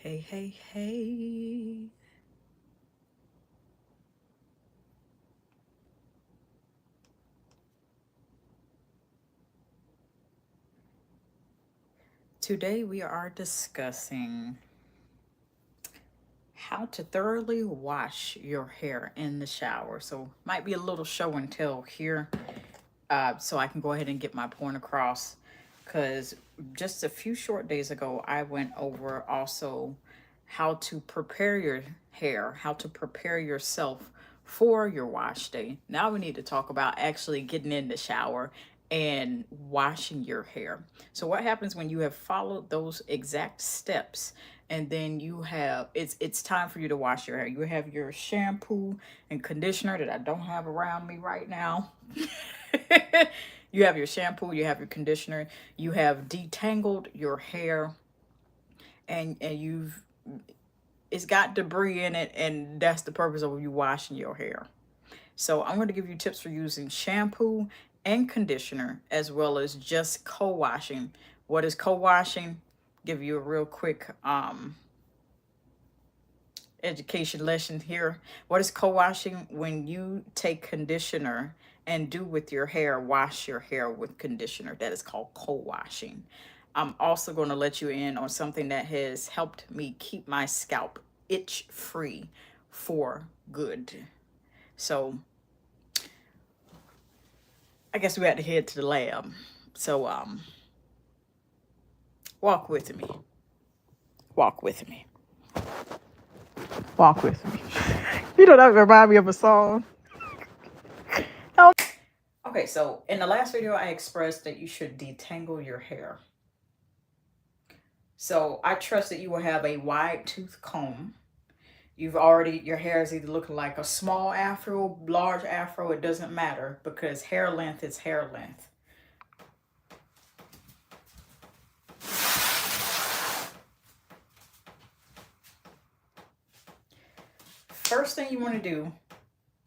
Hey, hey, hey. Today we are discussing how to thoroughly wash your hair in the shower. So, might be a little show and tell here, so I can go ahead and get my point across. Because just a few short days ago, I went over also how to prepare your hair, how to prepare yourself for your wash day. Now we need to talk about actually getting in the shower and washing your hair. So what happens when you have followed those exact steps and then you have it's time for you to wash your hair. You have your shampoo and conditioner that I don't have around me right now. You have your shampoo, you have your conditioner, you have detangled your hair, and you've it's got debris in it, and that's the purpose of you washing your hair. So I'm going to give you tips for using shampoo and conditioner as well as just co-washing. What is co-washing? Give you a real quick education lesson here. What is co-washing? When you take conditioner and do with your hair, wash your hair with conditioner. That is called co-washing. I'm also going to let you in on something that has helped me keep my scalp itch free for good. So I guess we had to head to the lab. So walk with me. Walk with me. Walk with me. You know, that remind me of a song. Okay, so in the last video, I expressed that you should detangle your hair. So I trust that you will have a wide tooth comb. Your hair is either looking like a small afro, large afro, it doesn't matter because hair length is hair length. First thing you want to do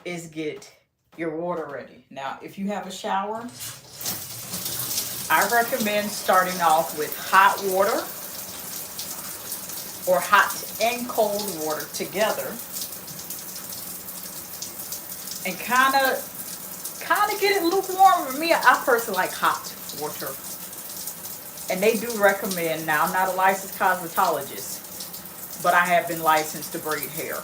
is get your water ready. Now, if you have a shower, I recommend starting off with hot water or hot and cold water together, and kind of get it lukewarm. For me, I personally like hot water, and they do recommend. Now, I'm not a licensed cosmetologist, but I have been licensed to braid hair.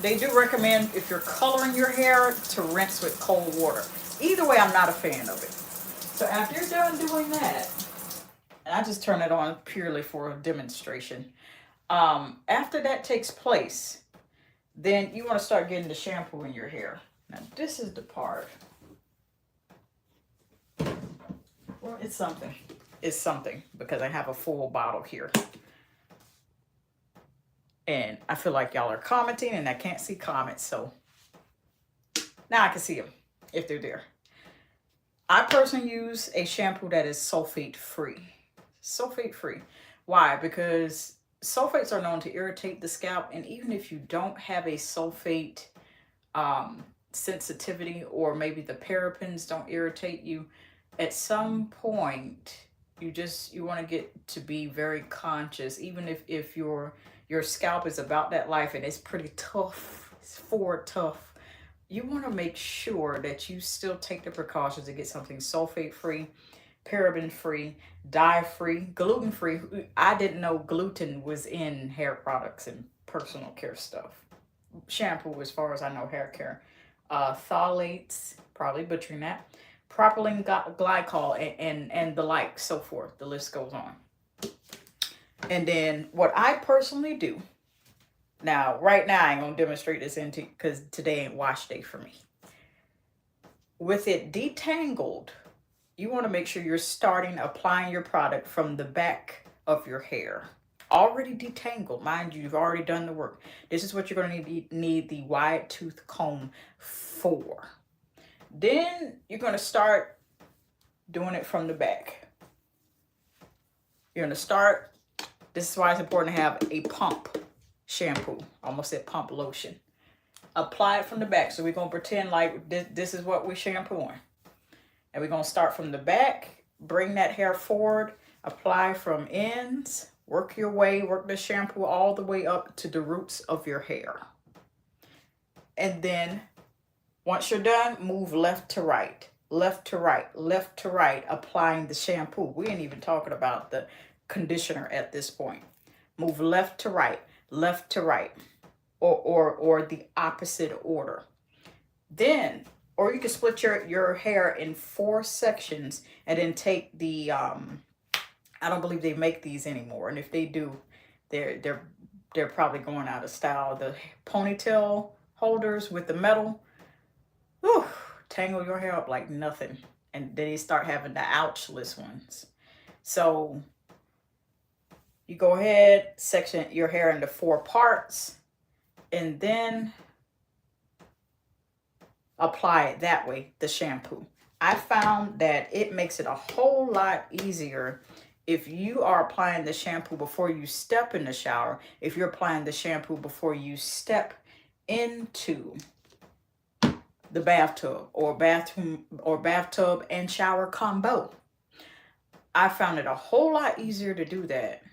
They do recommend, if you're coloring your hair, to rinse with cold water. Either way, I'm not a fan of it. So after you're done doing that, and I just turn it on purely for a demonstration. After that takes place, then you want to start getting the shampoo in your hair. Now this is the part. Well, it's something. It's something because I have a full bottle here. And I feel like y'all are commenting and I can't see comments. So now I can see them if they're there. I personally use a shampoo that is sulfate free. Sulfate free. Why? Because sulfates are known to irritate the scalp, and even if you don't have a sulfate sensitivity, or maybe the parabens don't irritate you, at some point you want to get to be very conscious, even if your scalp is about that life and it's pretty tough, it's forward tough. You want to make sure that you still take the precautions to get something sulfate free, paraben free, dye free, gluten free. I didn't know gluten was in hair products and personal care stuff. Shampoo, as far as I know, hair care. Phthalates, probably butchering that. Propylene glycol and the like, so forth. The list goes on. And then what I personally do, now, right now, I ain't going to demonstrate this because today ain't wash day for me. With it detangled, you want to make sure you're starting applying your product from the back of your hair. Already detangled. Mind you, you've already done the work. This is what you're going to need the wide tooth comb for. Then you're going to start doing it from the back. You're going to start. This is why it's important to have a pump shampoo. I almost said pump lotion. Apply it from the back. So we're going to pretend like this is what we're shampooing. And we're going to start from the back, bring that hair forward, apply from ends Work the shampoo all the way up to the roots of your hair. And then once you're done, move left to right, left to right, left to right, applying the shampoo. We ain't even talking about the conditioner at this point. Move left to right, or the opposite order. Then, or you can split your hair in 4 sections and then take the I don't believe they make these anymore, and if they do, they're probably going out of style. The ponytail holders with the metal, whew, tangle your hair up like nothing, and then you start having the ouchless ones. So you go ahead, section your hair into 4 parts, and then apply it that way, the shampoo. I found that it makes it a whole lot easier if you are applying the shampoo before you step in the shower, if you're applying the shampoo before you step into the bathtub or bathtub and shower combo. I found it a whole lot easier to do that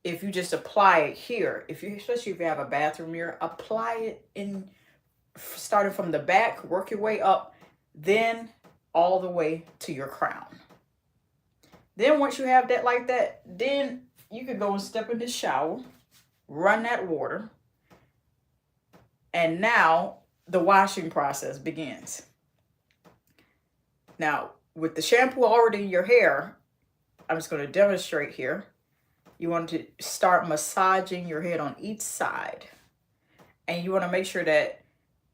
if you just apply it here. Especially if you have a bathroom mirror, apply it in, starting from the back, work your way up, then all the way to your crown. Then once you have that like that, then you can go and step in the shower, run that water, and now the washing process begins. Now, with the shampoo already in your hair, I'm just going to demonstrate here. You want to start massaging your head on each side. And you want to make sure that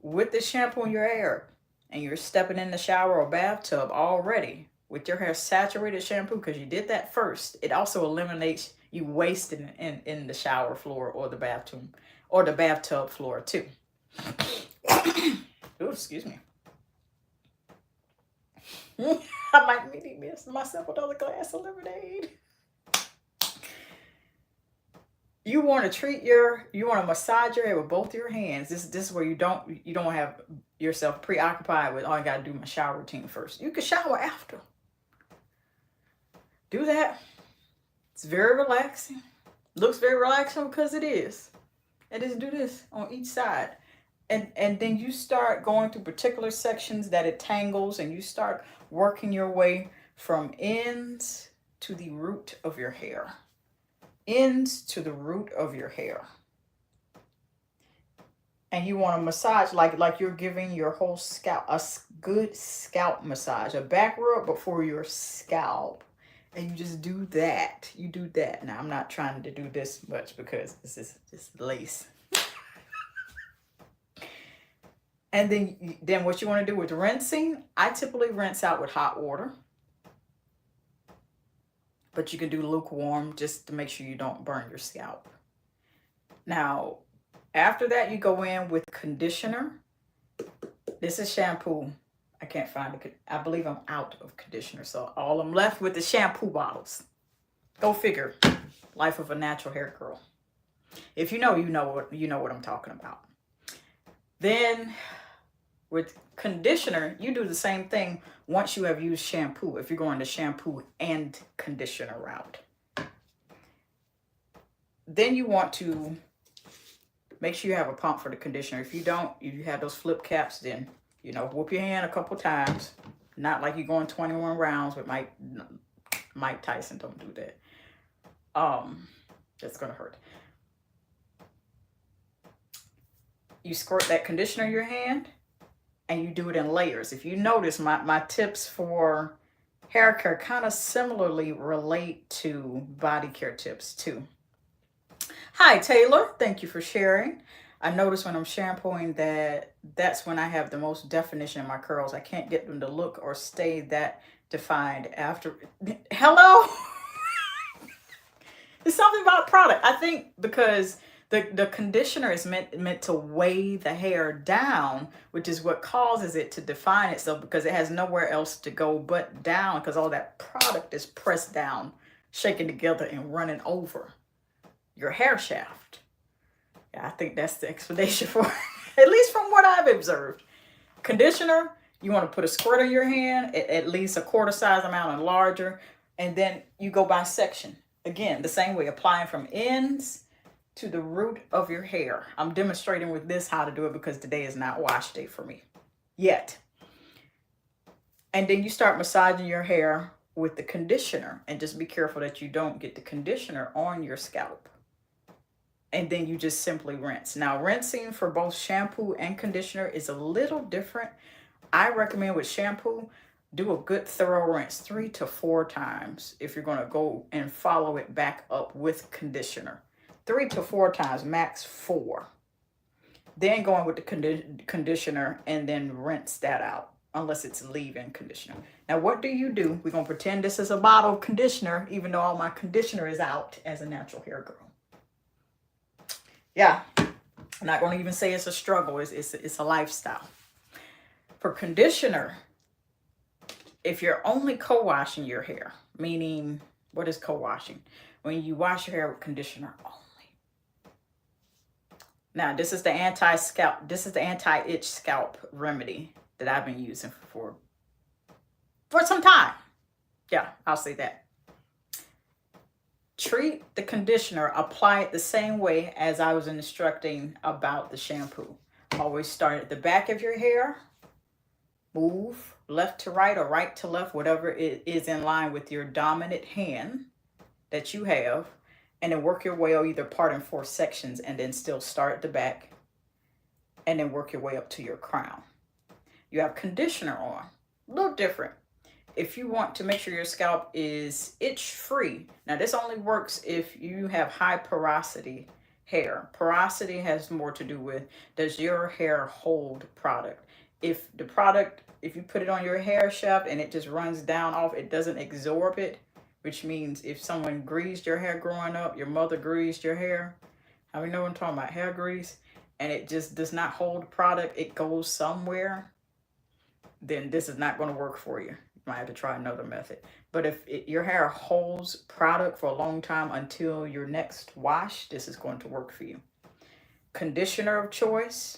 with the shampoo in your hair, and you're stepping in the shower or bathtub already with your hair saturated shampoo, because you did that first, it also eliminates you wasting in the shower floor or the bathroom or the bathtub floor too. Oh, excuse me. I might be missing myself another glass of lemonade. You want to massage your hair with both your hands. This is where you don't have yourself preoccupied with, oh, I got to do my shower routine first. You can shower after. Do that. It's very relaxing. Looks very relaxing because it is. And just do this on each side. And then you start going through particular sections that it tangles, and you start working your way from ends to the root of your hair. Ends to the root of your hair. And you want to massage like you're giving your whole scalp a good scalp massage, a back rub before your scalp. And you just do that. You do that. Now, I'm not trying to do this much because this is just lace. And then what you want to do with rinsing, I typically rinse out with hot water. But you can do lukewarm just to make sure you don't burn your scalp. Now, after that, you go in with conditioner. This is shampoo. I can't find it. I believe I'm out of conditioner. So all I'm left with is shampoo bottles. Go figure. Life of a natural hair girl. If you know what I'm talking about. Then with conditioner, you do the same thing once you have used shampoo, if you're going the shampoo and conditioner route. Then you want to make sure you have a pump for the conditioner. If you don't, if you have those flip caps, then, whoop your hand a couple times. Not like you're going 21 rounds with Mike Tyson. Don't do that. That's going to hurt. You squirt that conditioner in your hand, and you do it in layers. If you notice, my tips for hair care kind of similarly relate to body care tips too. Hi, Taylor. Thank you for sharing. I notice when I'm shampooing that's when I have the most definition in my curls. I can't get them to look or stay that defined after. Hello? It's something about product. I think because the conditioner is meant to weigh the hair down, which is what causes it to define itself, because it has nowhere else to go but down, because all that product is pressed down, shaken together, and running over your hair shaft. Yeah, I think that's the explanation for it, at least from what I've observed. Conditioner, you want to put a squirt in your hand, at least a quarter size amount and larger, and then you go by section. Again, the same way, applying from ends to the root of your hair. I'm demonstrating with this how to do it because today is not wash day for me yet. And then you start massaging your hair with the conditioner, and just be careful that you don't get the conditioner on your scalp. And then you just simply rinse. Now, rinsing for both shampoo and conditioner is a little different. I recommend with shampoo, do a good thorough rinse 3 to 4 times if you're going to go and follow it back up with conditioner. 3 to 4 times, max 4. Then going with the conditioner and then rinse that out, unless it's leave-in conditioner. Now, what do? We're going to pretend this is a bottle of conditioner, even though all my conditioner is out as a natural hair girl. Yeah, I'm not going to even say it's a struggle. It's a lifestyle. For conditioner, if you're only co-washing your hair, meaning, what is co-washing? When you wash your hair with conditioner only. Now, this is the anti-itch scalp remedy that I've been using for some time. Yeah, I'll say that. Treat the conditioner, apply it the same way as I was instructing about the shampoo. Always start at the back of your hair, move left to right or right to left, whatever it is in line with your dominant hand that you have, and then work your way, or either part in 4 sections, and then still start at the back and then work your way up to your crown. You have conditioner on, a little different. If you want to make sure your scalp is itch-free, now this only works if you have high porosity hair. Porosity has more to do with, does your hair hold product? If you put it on your hair shaft and it just runs down off, it doesn't absorb it, which means if someone greased your hair growing up, your mother greased your hair, how many know what I'm talking about, hair grease, and it just does not hold product, it goes somewhere, then this is not going to work for you. You might have to try another method. But if your hair holds product for a long time until your next wash, this is going to work for you. Conditioner of choice,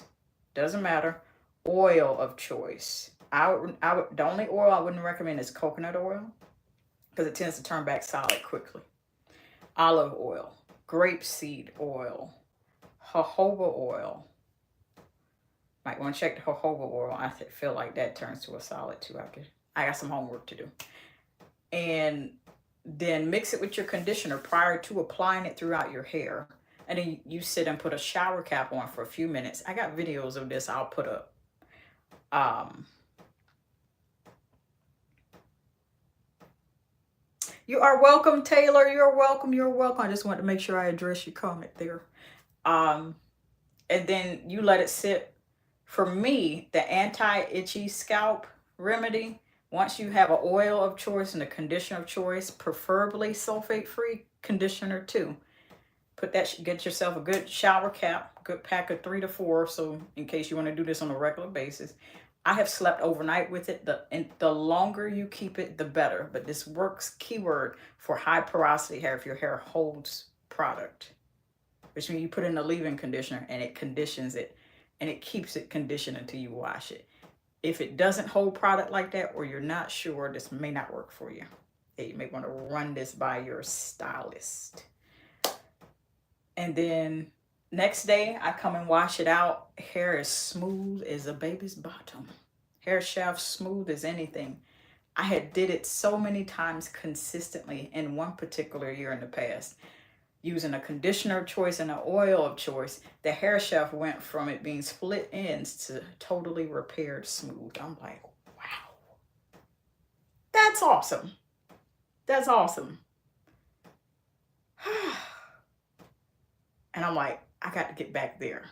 doesn't matter. Oil of choice. The only oil I wouldn't recommend is coconut oil, because it tends to turn back solid quickly. Olive oil, grapeseed oil, jojoba oil. Might want to check the jojoba oil. I feel like that turns to a solid too. I got some homework to do. And then mix it with your conditioner prior to applying it throughout your hair. And then you sit and put a shower cap on for a few minutes. I got videos of this I'll put up. You are welcome, Taylor. You're welcome. You're welcome. I just wanted to make sure I address your comment there. And then you let it sit. For me, the anti-itchy scalp remedy, once you have an oil of choice and a conditioner of choice, preferably sulfate-free conditioner too. Get yourself a good shower cap, good pack of 3 to 4, so in case you want to do this on a regular basis. I have slept overnight with it. The longer you keep it, the better. But this works, keyword, for high porosity hair, if your hair holds product. Which means you put in a leave-in conditioner and it conditions it. And it keeps it conditioned until you wash it. If it doesn't hold product like that, or you're not sure, this may not work for you. You may want to run this by your stylist. And then next day, I come and wash it out. Hair is smooth as a baby's bottom. Hair shaft smooth as anything. I had did it so many times consistently in one particular year in the past. Using a conditioner of choice and an oil of choice, the hair shaft went from it being split ends to totally repaired smooth. I'm like, wow. That's awesome. That's awesome. And I'm like, I got to get back there.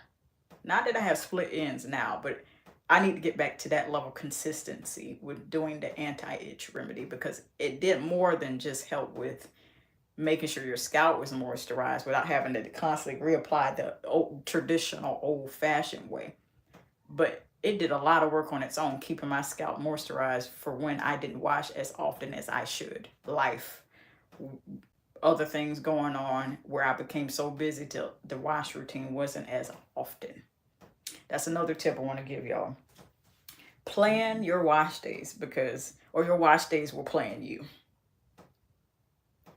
Not that I have split ends now, but I need to get back to that level of consistency with doing the anti-itch remedy, because it did more than just help with making sure your scalp was moisturized without having to constantly reapply the traditional old-fashioned way. But it did a lot of work on its own, keeping my scalp moisturized for when I didn't wash as often as I should. Life, other things going on where I became so busy till the wash routine wasn't as often. That's another tip I want to give y'all. Plan your wash days, or your wash days will plan you.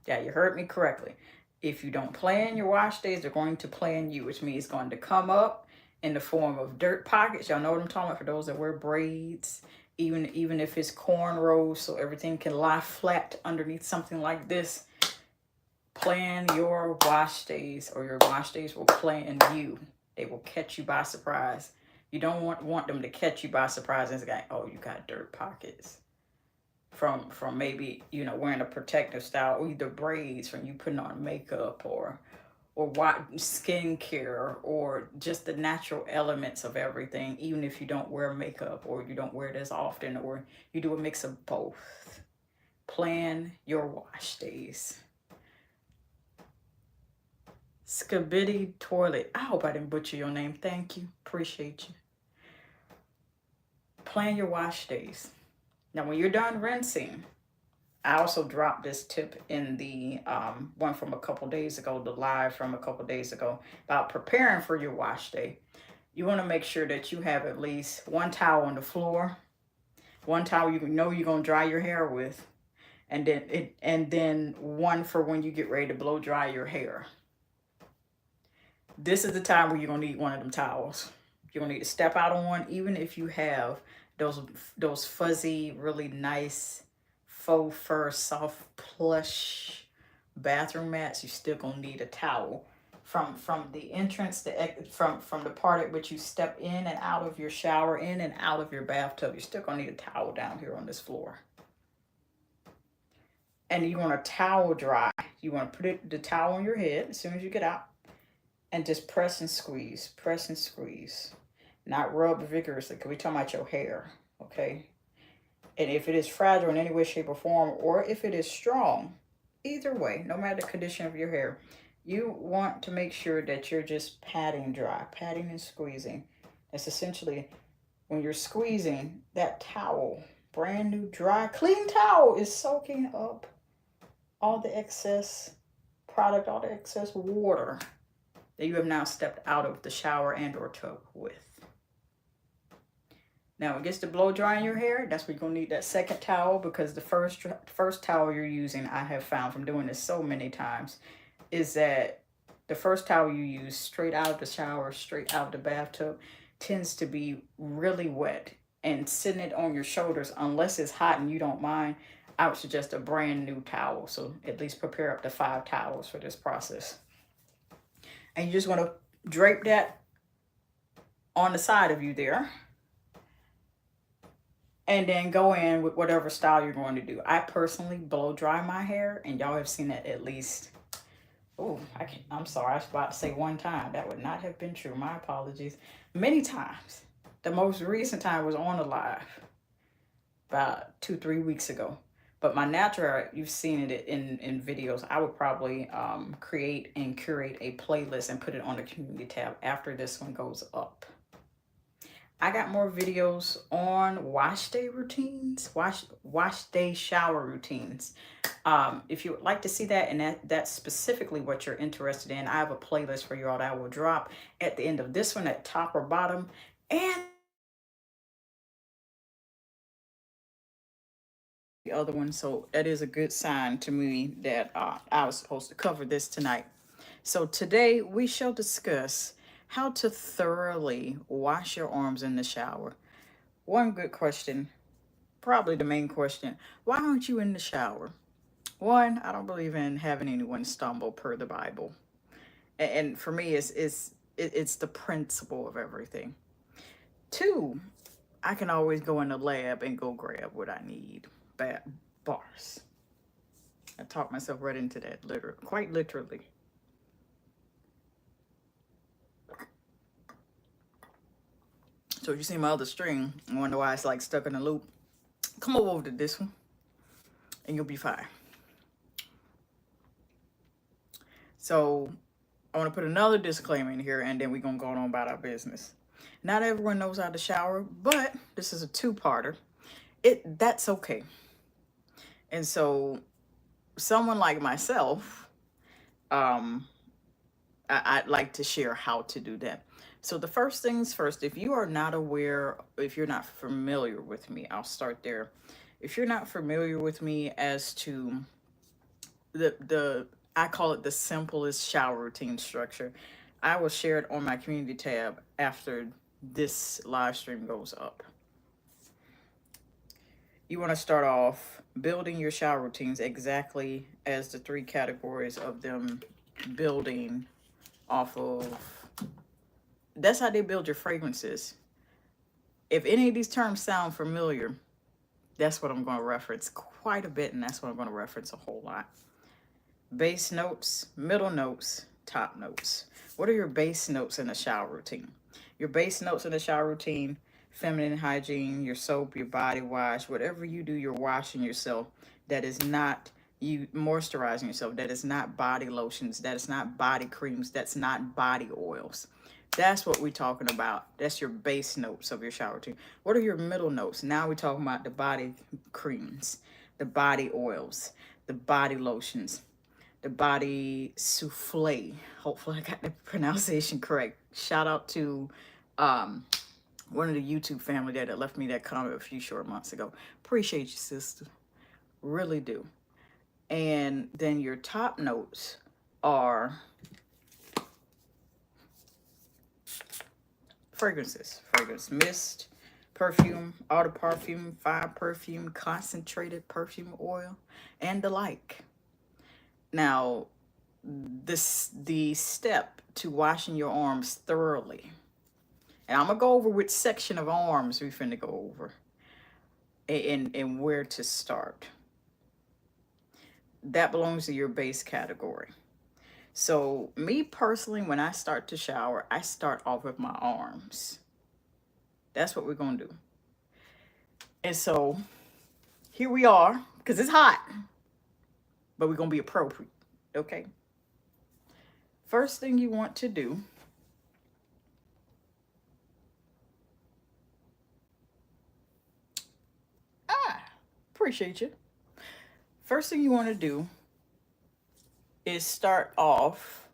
Yeah, you heard me correctly. If you don't plan your wash days, they're going to plan you, which means it's going to come up in the form of dirt pockets. Y'all know what I'm talking about for those that wear braids. Even if it's cornrows, so everything can lie flat underneath something like this. Plan your wash days, or your wash days will plan you. They will catch you by surprise. You don't want them to catch you by surprise and say, oh, you got dirt pockets from maybe, you know, wearing a protective style, or either braids from you putting on makeup, or what skincare, or just the natural elements of everything, even if you don't wear makeup or you don't wear it as often, or you do a mix of both. Plan your wash days. Skibidi Toilet. I hope I didn't butcher your name. Thank you. Appreciate you. Plan your wash days. Now, when you're done rinsing, I also dropped this tip in the one from a couple days ago, the live from a couple days ago, about preparing for your wash day. You want to make sure that you have at least one towel on the floor, one towel you know you're going to dry your hair with, and then one for when you get ready to blow dry your hair. This is the time where you're going to need one of them towels. You're going to need to step out on one, even if you have those fuzzy, really nice faux fur, soft plush bathroom mats. You still gonna need a towel from the entrance, from the part at which you step in and out of your shower, in and out of your bathtub. You're still gonna need a towel down here on this floor. And you want to towel dry. You want to put the towel on your head as soon as you get out, and just press and squeeze, press and squeeze. Not rub vigorously, because we're talking about your hair, okay? And if it is fragile in any way, shape, or form, or if it is strong, either way, no matter the condition of your hair, you want to make sure that you're just patting dry, patting and squeezing. That's essentially, when you're squeezing, that towel, brand new, dry, clean towel, is soaking up all the excess product, all the excess water that you have now stepped out of the shower and or tub with. Now, when it gets to blow drying your hair, that's where you're going to need that second towel, because the first towel you're using, I have found from doing this so many times, is that the first towel you use straight out of the shower, straight out of the bathtub, tends to be really wet, and sitting it on your shoulders, unless it's hot and you don't mind, I would suggest a brand new towel. So at least prepare up to 5 towels for this process. And you just want to drape that on the side of you there, and then go in with whatever style you're going to do. I personally blow dry my hair, and y'all have seen it at least, I'm sorry, I was about to say one time. That would not have been true. My apologies. Many times. The most recent time was on the live about 2-3 weeks ago. But my natural hair, you've seen it in videos. I would probably create and curate a playlist and put it on the community tab after this one goes up. I got more videos on wash day routines, wash day shower routines. If you would like to see that, and that's specifically what you're interested in, I have a playlist for you all that I will drop at the end of this one at top or bottom, and the other one. So that is a good sign to me that I was supposed to cover this tonight. So today we shall discuss how to thoroughly wash your arms in the shower. One good question, probably the main question: why aren't you in the shower? One, I don't believe in having anyone stumble per the Bible, and for me, it's the principle of everything. Two, I can always go in the lab and go grab what I need. Bars. I talked myself right into that, quite literally. So if you see my other string and wonder why it's like stuck in a loop, come over to this one and you'll be fine. So I want to put another disclaimer in here, and then we're going to go on about our business. Not everyone knows how to shower, but this is a 2-parter. That's okay. And so someone like myself, I'd like to share how to do that. So the first things first, if you are not aware, if you're not familiar with me, I'll start there. If you're not familiar with me as to I call it the simplest shower routine structure. I will share it on my community tab after this live stream goes up. You want to start off building your shower routines exactly as the three categories of them building off of. That's how they build your fragrances. If any of these terms sound familiar, that's what I'm going to reference quite a bit, and that's what I'm going to reference a whole lot. Base notes, middle notes, top notes. What are your base notes in a shower routine? Your base notes in a shower routine: feminine hygiene, your soap, your body wash, whatever you do, you're washing yourself. That is not you moisturizing yourself. That is not body lotions. That is not body creams. That's not body oils. That's what we're talking about. That's your base notes of your shower routine. What are your middle notes? Now we're talking about the body creams, the body oils, the body lotions, the body souffle. Hopefully I got the pronunciation correct. Shout out to one of the YouTube family that left me that comment a few short months ago. Appreciate you, sister. Really do. And then your top notes are fragrances. Fragrance mist, perfume, eau de parfum, fine perfume, concentrated perfume oil, and the like. Now, the step to washing your arms thoroughly. And I'm going to go over which section of arms we finna go over and where to start. That belongs to your base category. So me personally, when I start to shower, I start off with my arms. That's what we're going to do. And so here we are, because it's hot, but we're going to be appropriate, okay? First thing you want to do appreciate you. First thing you want to do is start off,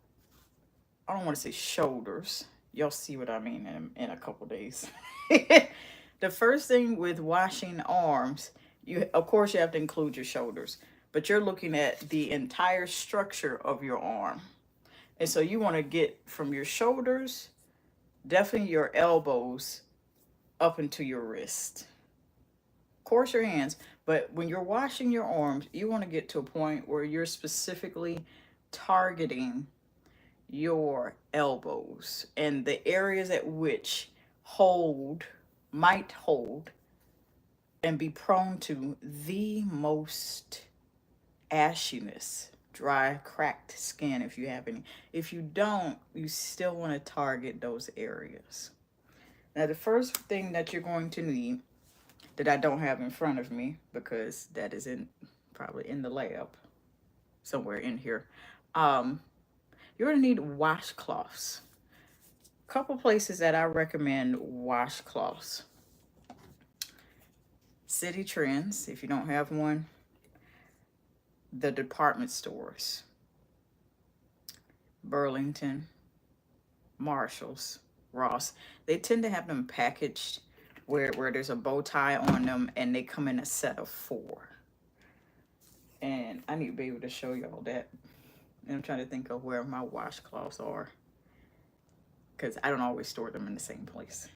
I don't want to say shoulders. Y'all see what I mean in a couple days. The first thing with washing arms, you of course you have to include your shoulders, but you're looking at the entire structure of your arm. And so you want to get from your shoulders, definitely your elbows, up into your wrist. Of course your hands, but when you're washing your arms, you want to get to a point where you're specifically targeting your elbows and the areas at which might hold and be prone to the most ashiness, dry, cracked skin if you have any. If you don't, you still want to target those areas. Now, the first thing that you're going to need, that I don't have in front of me because that is probably in the lab somewhere in here, you're going to need washcloths. Couple places that I recommend washcloths: City Trends, if you don't have one, the department stores, Burlington, Marshalls, Ross. They tend to have them packaged where there's a bow tie on them, and they come in a set of 4. And I need to be able to show y'all that. And I'm trying to think of where my washcloths are, because I don't always store them in the same place.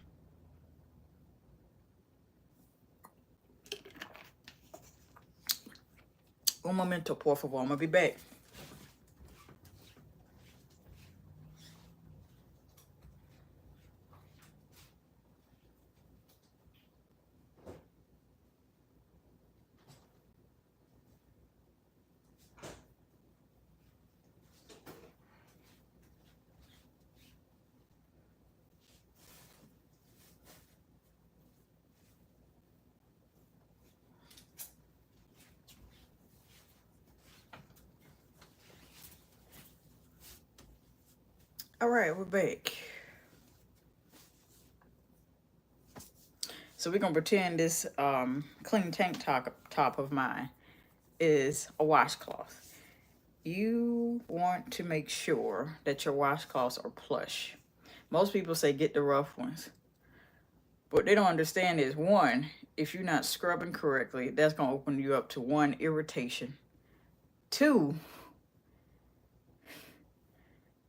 Un momento, por favor. I'm going to be back. All right, we're back. So we're going to pretend this clean tank top of mine is a washcloth. You want to make sure that your washcloths are plush. Most people say get the rough ones. What they don't understand is, one, if you're not scrubbing correctly, that's going to open you up to 1, irritation. 2,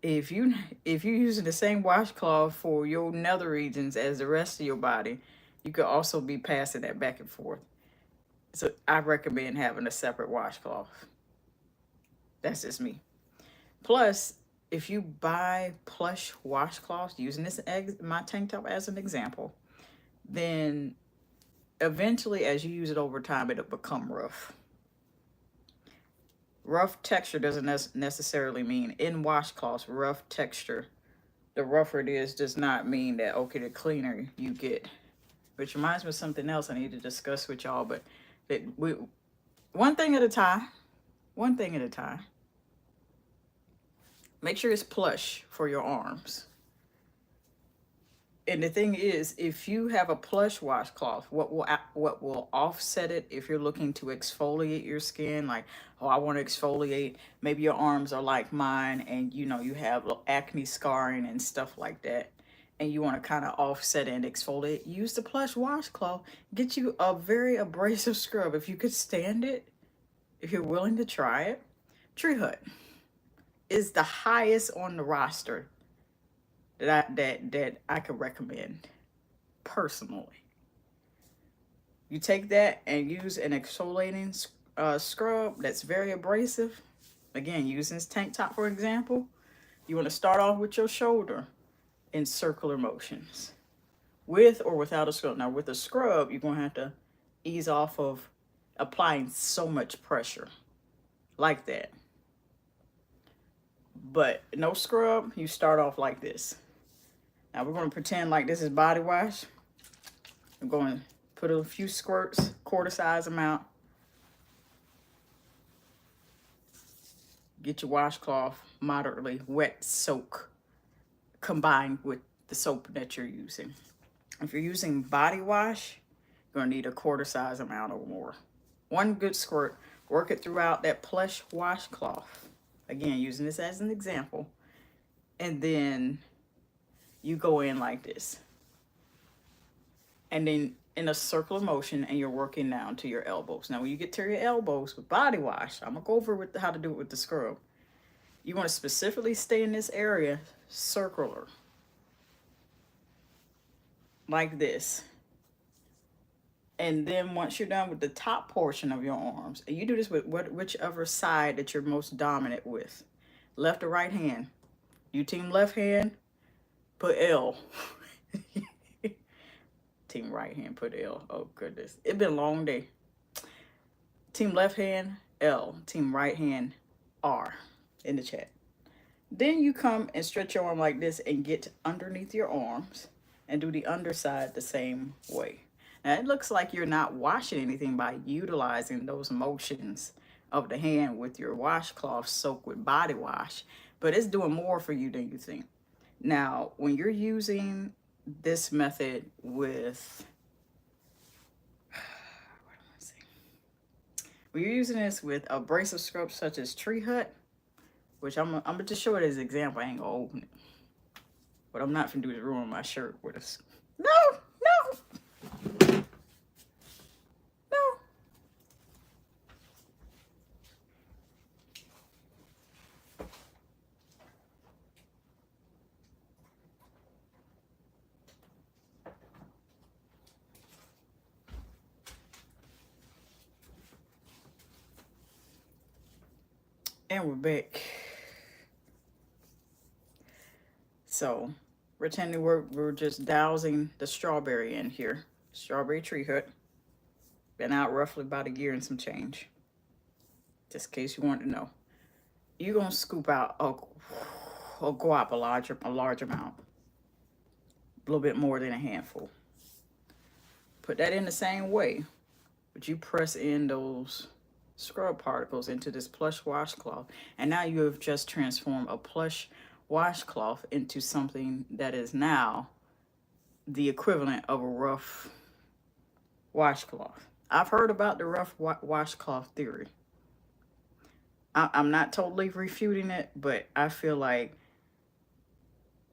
If you if you're using the same washcloth for your nether regions as the rest of your body, you could also be passing that back and forth. So I recommend having a separate washcloth. That's just me. Plus, if you buy plush washcloths, using this my tank top as an example, then eventually, as you use it over time, it'll become rough. Rough texture doesn't necessarily mean in washcloths. Rough texture, the rougher it is, does not mean that okay, the cleaner you get. Which reminds me of something else I need to discuss with y'all. But that we one thing at a time. One thing at a time. Make sure it's plush for your arms. And the thing is, if you have a plush washcloth, what will offset it if you're looking to exfoliate your skin, like, oh, I want to exfoliate. Maybe your arms are like mine, and you know you have acne scarring and stuff like that, and you want to kind of offset and exfoliate. Use the plush washcloth. Get you a very abrasive scrub if you could stand it. If you're willing to try it, Tree Hut is the highest on the roster that I could recommend personally. You take that and use an exfoliating scrub that's very abrasive. Again, using this tank top for example, you want to start off with your shoulder in circular motions, with or without a scrub. Now, with a scrub, you're gonna have to ease off of applying so much pressure like that. But no scrub, you start off like this. Now we're going to pretend like this is body wash. I'm going to put a few squirts, quarter size amount. Get your washcloth moderately wet soak combined with the soap that you're using. If you're using body wash, you're going to need a quarter size amount or more. One good squirt, work it throughout that plush washcloth. Again, using this as an example. And then you go in like this. And then in a circular motion, and you're working down to your elbows. Now, when you get to your elbows with body wash, I'm going to go over with how to do it with the scrub. You want to specifically stay in this area circular. Like this. And then once you're done with the top portion of your arms, and you do this with whichever side that you're most dominant with, left or right hand. You team left hand, put L. Team right hand, put L. Oh goodness, it's been a long day. Team left hand, L. Team right hand, R in the chat. Then you come and stretch your arm like this and get underneath your arms and do the underside the same way. Now, it looks like you're not washing anything by utilizing those motions of the hand with your washcloth soaked with body wash, but it's doing more for you than you think. Now, when you're using this method with, when you're using this with abrasive scrubs such as Tree Hut, which I'm gonna just show it as an example. I ain't gonna open it. What I'm not gonna do is ruin my shirt with us. No, no. And we're back. So, pretending we're just dousing the strawberry in here. Strawberry Tree Hut. Been out roughly about a year and some change. Just in case you want to know. You're going to scoop out a guap, a large amount. A little bit more than a handful. Put that in the same way. But you press in those scrub particles into this plush washcloth, and now you have just transformed a plush washcloth into something that is now the equivalent of a rough washcloth. I've heard about the rough washcloth theory. I'm not totally refuting it, but I feel like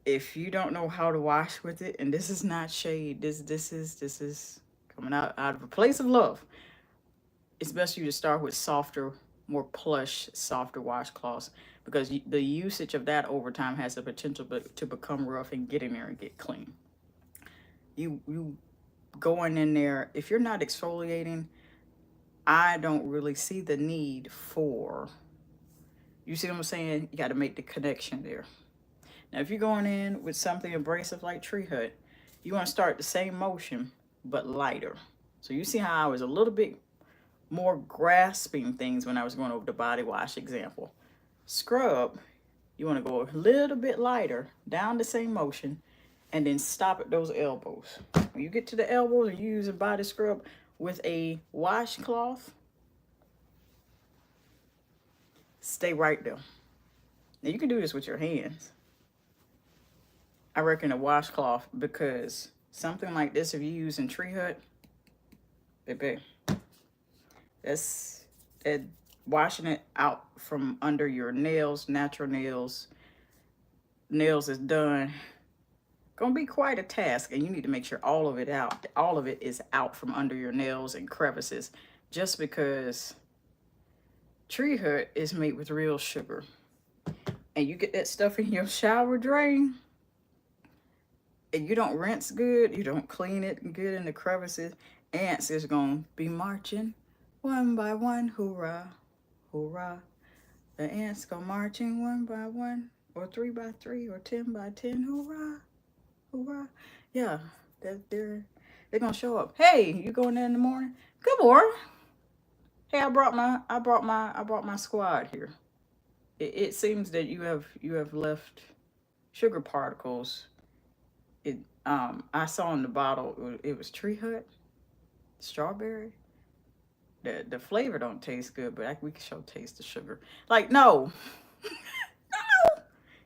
if you don't know how to wash with it, and this is not shade, this is coming out of a place of love. It's best for you to start with softer, more plush, softer washcloths because the usage of that over time has the potential to become rough and get in there and get clean. You going in there, if you're not exfoliating, I don't really see the need for, you see what I'm saying? You got to make the connection there. Now, if you're going in with something abrasive like Tree Hut, you want to start the same motion, but lighter. So you see how I was a little bit more grasping things when I was going over the body wash example. Scrub, you want to go a little bit lighter, down the same motion, and then stop at those elbows. When you get to the elbows and you use a body scrub with a washcloth, stay right there. Now you can do this with your hands. I reckon a washcloth, because something like this, if you're using Tree Hut, baby, that's washing it out from under your nails, natural nails is done. Gonna be quite a task, and you need to make sure all of it is out from under your nails and crevices, just because Tree Hut is made with real sugar. And you get that stuff in your shower drain, and you don't rinse good, you don't clean it good in the crevices, ants is gonna be marching one by one, hoorah, hoorah. The ants go marching one by one, or 3 by 3, or 10 by 10, hoorah, hoorah. Yeah, they're gonna show up. Hey, you going there in the morning? Good morning. Hey, I brought my squad here. It seems that you have left sugar particles. I saw in the bottle it was Tree Hut, strawberry. The flavor don't taste good, but we can show taste the sugar. Like, no, no,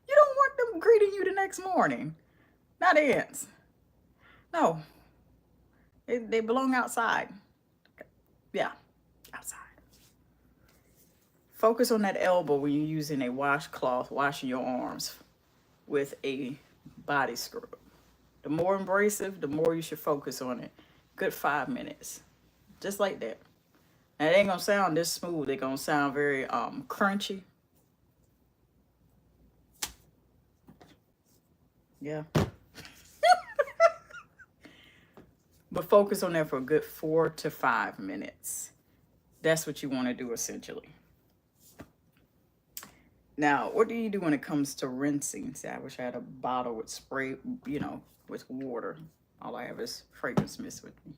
you don't want them greeting you the next morning. Not ants. No, they belong outside. Yeah, outside. Focus on that elbow when you're using a washcloth, washing your arms with a body scrub. The more abrasive, the more you should focus on it. Good 5 minutes. Just like that. Now, it ain't gonna sound this smooth. It's gonna sound very crunchy. Yeah. But focus on that for a good 4 to 5 minutes. That's what you want to do, essentially. Now, what do you do when it comes to rinsing? See, I wish I had a bottle with spray, with water. All I have is fragrance mist with me.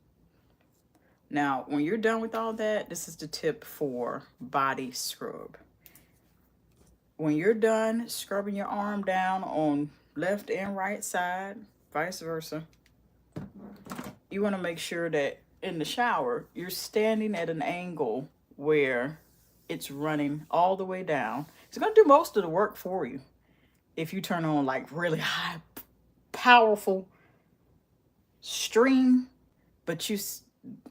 Now, when you're done with all that, this is the tip for body scrub. When you're done scrubbing your arm down on left and right side, vice versa, you want to make sure that in the shower, you're standing at an angle where it's running all the way down. It's going to do most of the work for you. If you turn on like really high, powerful stream, but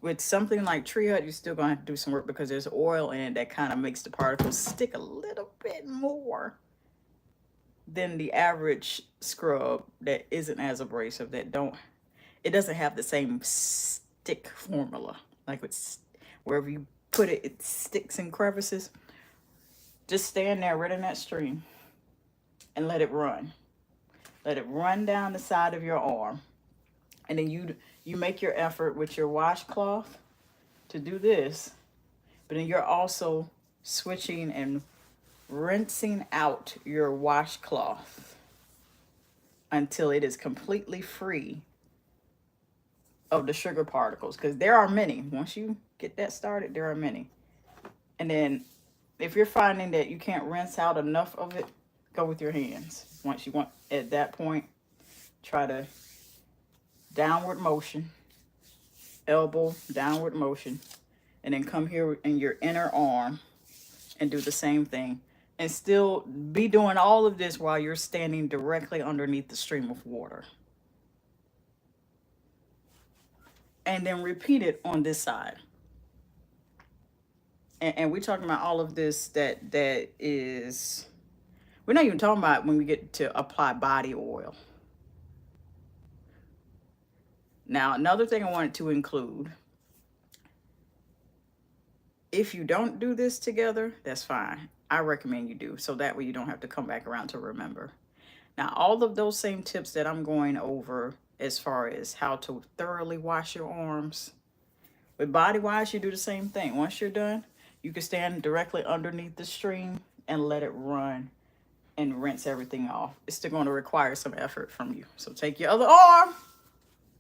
with something like Tree Hut, you're still going to have to do some work because there's oil in it that kind of makes the particles stick a little bit more than the average scrub that isn't as abrasive, it doesn't have the same stick formula. Like it's wherever you put it, it sticks in crevices. Just stand there right in that stream and let it run. Let it run down the side of your arm. And then you make your effort with your washcloth to do this. But then you're also switching and rinsing out your washcloth until it is completely free of the sugar particles, because there are many. Once you get that started, there are many. And then if you're finding that you can't rinse out enough of it, go with your hands. Once you want, at that point, try to downward motion, elbow, downward motion, and then come here in your inner arm and do the same thing. And still be doing all of this while you're standing directly underneath the stream of water. And then repeat it on this side. And we're talking about all of this that is, we're not even talking about when we get to apply body oil. Now, another thing I wanted to include, if you don't do this together, that's fine. I recommend you do, so that way you don't have to come back around to remember. Now, all of those same tips that I'm going over as far as how to thoroughly wash your arms, with body wash, you do the same thing. Once you're done, you can stand directly underneath the stream and let it run and rinse everything off. It's still going to require some effort from you. So take your other arm,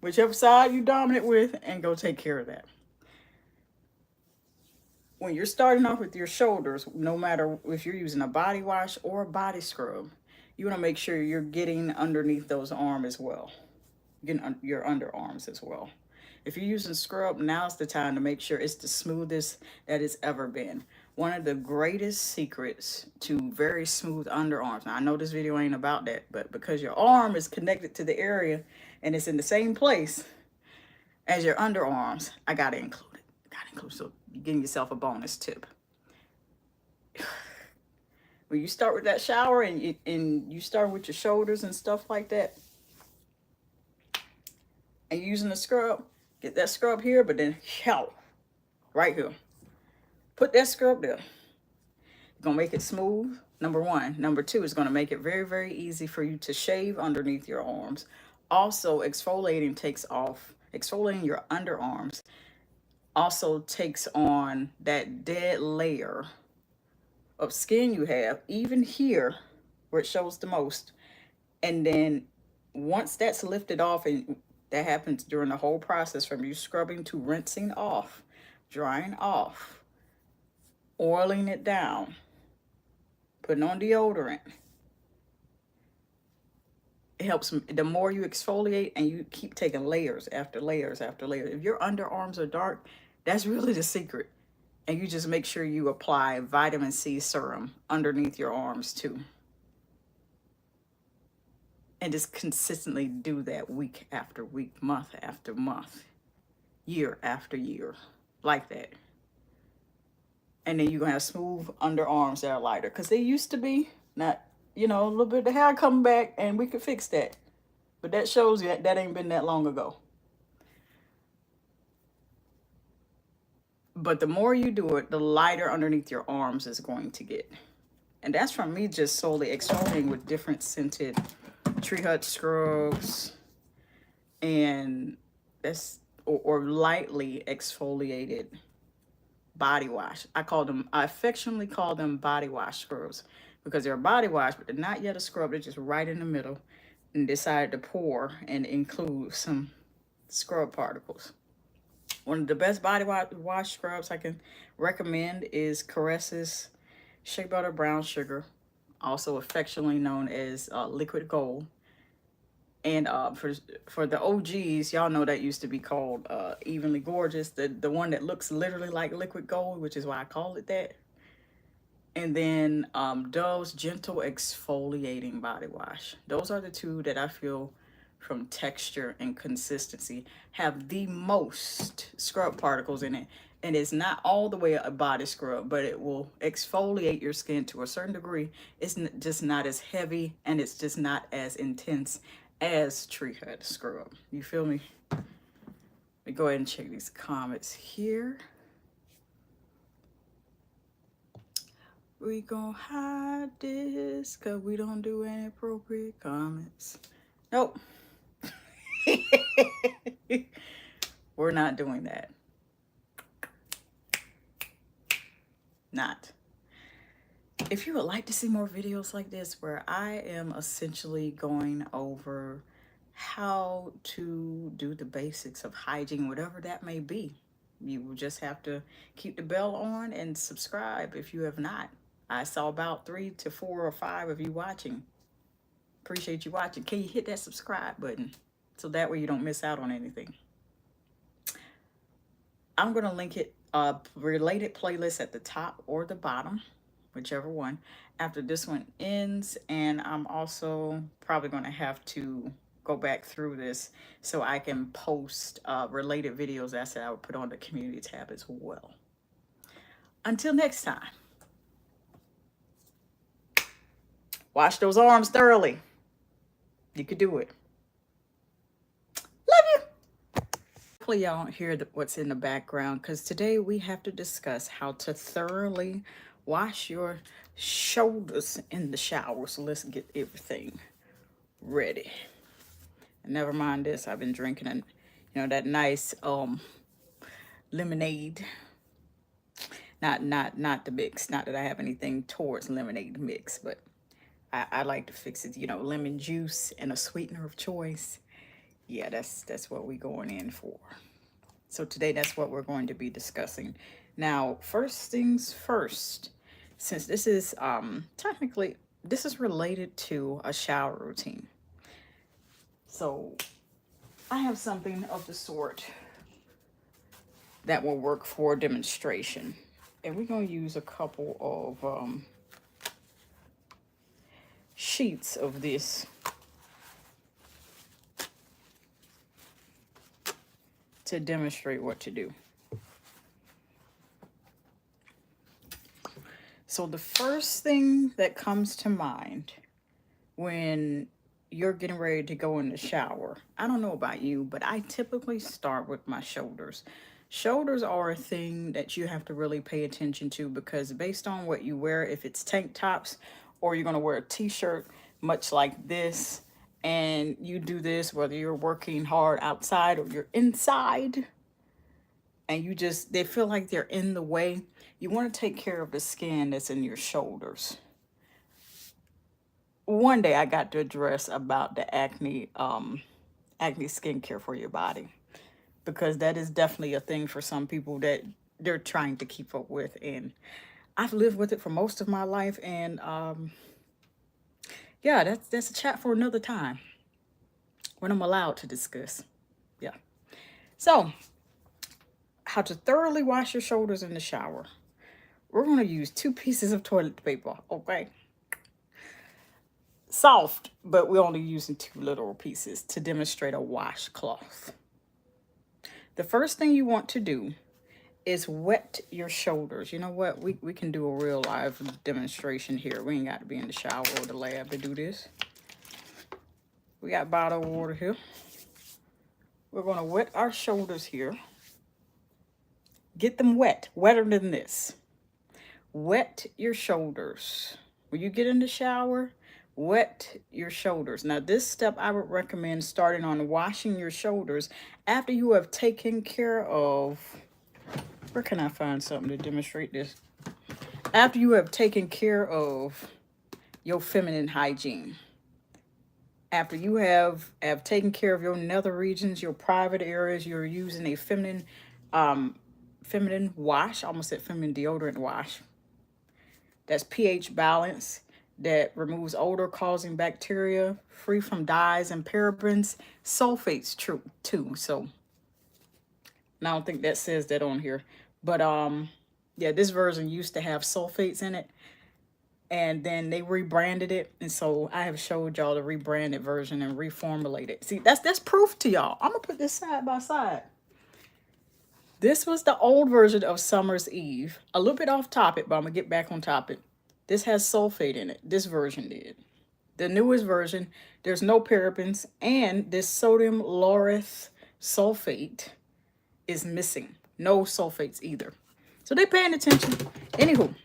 whichever side you dominant with, and go take care of that. When you're starting off with your shoulders, no matter if you're using a body wash or a body scrub, you want to make sure you're getting underneath those arms as well, getting your underarms as well. If you're using scrub, now's the time to make sure it's the smoothest that it's ever been. One of the greatest secrets to very smooth underarms. Now, I know this video ain't about that, but because your arm is connected to the area and it's in the same place as your underarms, I got to include it. So you're giving yourself a bonus tip. When you start with that shower and you start with your shoulders and stuff like that, and you're using the scrub, get that scrub here, but then right here. Put that scrub there. It's going to make it smooth, number one. Number two, it's going to make it very, very easy for you to shave underneath your arms. Also, exfoliating your underarms also takes on that dead layer of skin you have, even here where it shows the most. And then once that's lifted off, and that happens during the whole process from you scrubbing to rinsing off, drying off, oiling it down, putting on deodorant. It helps. The more you exfoliate and you keep taking layers after layers after layers. If your underarms are dark, that's really the secret. And you just make sure you apply vitamin C serum underneath your arms too. And just consistently do that week after week, month after month, year after year, like that. And then you're going to have smooth underarms that are lighter. Because they used to be, not, a little bit of the hair coming back, and we could fix that. But that shows you that ain't been that long ago. But the more you do it, the lighter underneath your arms is going to get. And that's from me just solely exfoliating with different scented Tree Hut scrubs, and that's or lightly exfoliated body wash. I affectionately call them body wash scrubs because they're a body wash, but they're not yet a scrub. They're just right in the middle, and decided to pour and include some scrub particles. One of the best body wash scrubs I can recommend is Caresses Shea Butter Brown Sugar, also affectionately known as Liquid Gold. And for the OGs, y'all know that used to be called Evenly Gorgeous, the one that looks literally like liquid gold, which is why I call it that. And then Dove's Gentle Exfoliating Body Wash. Those are the two that I feel, from texture and consistency, have the most scrub particles in it. And it's not all the way a body scrub, but it will exfoliate your skin to a certain degree. It's just not as heavy, and it's just not as intense as Tree Hut scrub. You feel me? Let me go ahead and check these comments here. We gonna hide this because we don't do inappropriate comments. Nope. We're not doing that. Not. If you would like to see more videos like this where I am essentially going over how to do the basics of hygiene, whatever that may be, you will just have to keep the bell on and subscribe if you have not. I saw about 3 to 4 or 5 of you watching. Appreciate you watching. Can you hit that subscribe button so that way you don't miss out on anything? I'm going to link it related playlist at the top or the bottom, whichever one, after this one ends. And I'm also probably going to have to go back through this so I can post related videos I said I would put on the community tab as well. Until next time, wash those arms thoroughly. You could do it. Love you. Hopefully y'all don't hear what's in the background, because today we have to discuss how to thoroughly wash your shoulders in the shower. So let's get everything ready. And never mind this, I've been drinking and that nice lemonade. Not the mix. Not that I have anything towards lemonade mix, but I like to fix it, lemon juice and a sweetener of choice. Yeah, that's what we're going in for. So today that's what we're going to be discussing. Now, first things first, since this is technically this is related to a shower routine. So I have something of the sort that will work for a demonstration. And we're going to use a couple of sheets of this to demonstrate what to do. So the first thing that comes to mind when you're getting ready to go in the shower, I don't know about you, but I typically start with my shoulders. Shoulders are a thing that you have to really pay attention to, because based on what you wear, if it's tank tops or you're going to wear a t-shirt much like this, and you do this whether you're working hard outside or you're inside, and they feel like they're in the way, you want to take care of the skin that's in your shoulders. One day I got to address about the acne skincare for your body, because that is definitely a thing for some people that they're trying to keep up with, and I've lived with it for most of my life, and yeah, that's a chat for another time when I'm allowed to discuss. Yeah. So, how to thoroughly wash your shoulders in the shower. We're going to use 2 pieces of toilet paper, okay? Soft, but we're only using 2 literal pieces to demonstrate a washcloth. The first thing you want to do is wet your shoulders. You know what? We can do a real live demonstration here. We ain't got to be in the shower or the lab to do this. We got bottled water here. We're going to wet our shoulders here. Get them wet, wetter than this. Wet your shoulders. When you get in the shower, wet your shoulders. Now, this step I would recommend starting on washing your shoulders after you have taken care of, where can I find something to demonstrate this? After you have taken care of your feminine hygiene. After you have taken care of your nether regions, your private areas, you're using a feminine wash, almost said feminine deodorant wash. That's pH balance, that removes odor causing bacteria, free from dyes and parabens, sulfates too. So I don't think that says that on here, but yeah, this version used to have sulfates in it, and then they rebranded it, and so I have showed y'all the rebranded version and reformulated. See, that's proof to y'all. I'm gonna put this side by side. This was the old version of Summer's Eve. A little bit off topic, but I'm going to get back on topic. This has sulfate in it. This version did. The newest version, there's no parabens, and this sodium laureth sulfate is missing. No sulfates either. So they're paying attention. Anywho,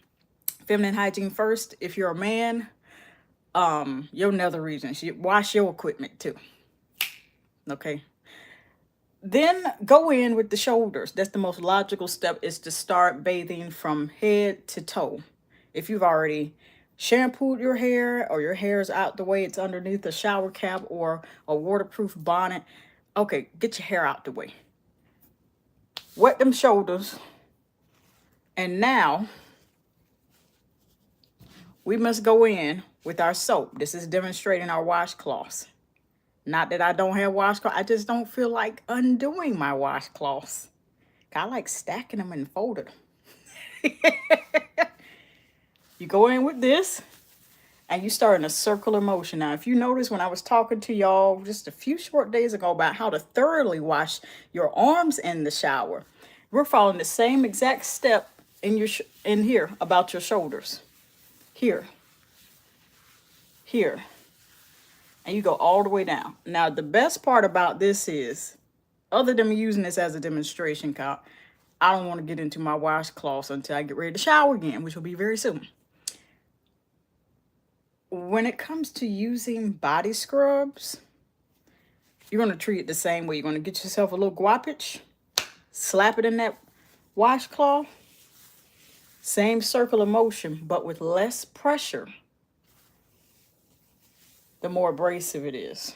feminine hygiene first. If you're a man, your nether regions, you wash your equipment too. Okay. Then go in with the shoulders. That's the most logical step, is to start bathing from head to toe. If you've already shampooed your hair, or your hair is out the way, it's underneath a shower cap or a waterproof bonnet, okay, get your hair out the way. Wet them shoulders. And now we must go in with our soap. This is demonstrating our washcloths. Not that I don't have washcloths. I just don't feel like undoing my washcloths. I like stacking them and folding them. You go in with this, and you start in a circular motion. Now, if you notice when I was talking to y'all just a few short days ago about how to thoroughly wash your arms in the shower, we're following the same exact step in here about your shoulders. Here. And you go all the way down. Now, the best part about this is, other than me using this as a demonstration, I don't want to get into my washcloths until I get ready to shower again, which will be very soon. When it comes to using body scrubs, you're going to treat it the same way. You're going to get yourself a little guapage, slap it in that washcloth, same circular motion, but with less pressure, the more abrasive it is.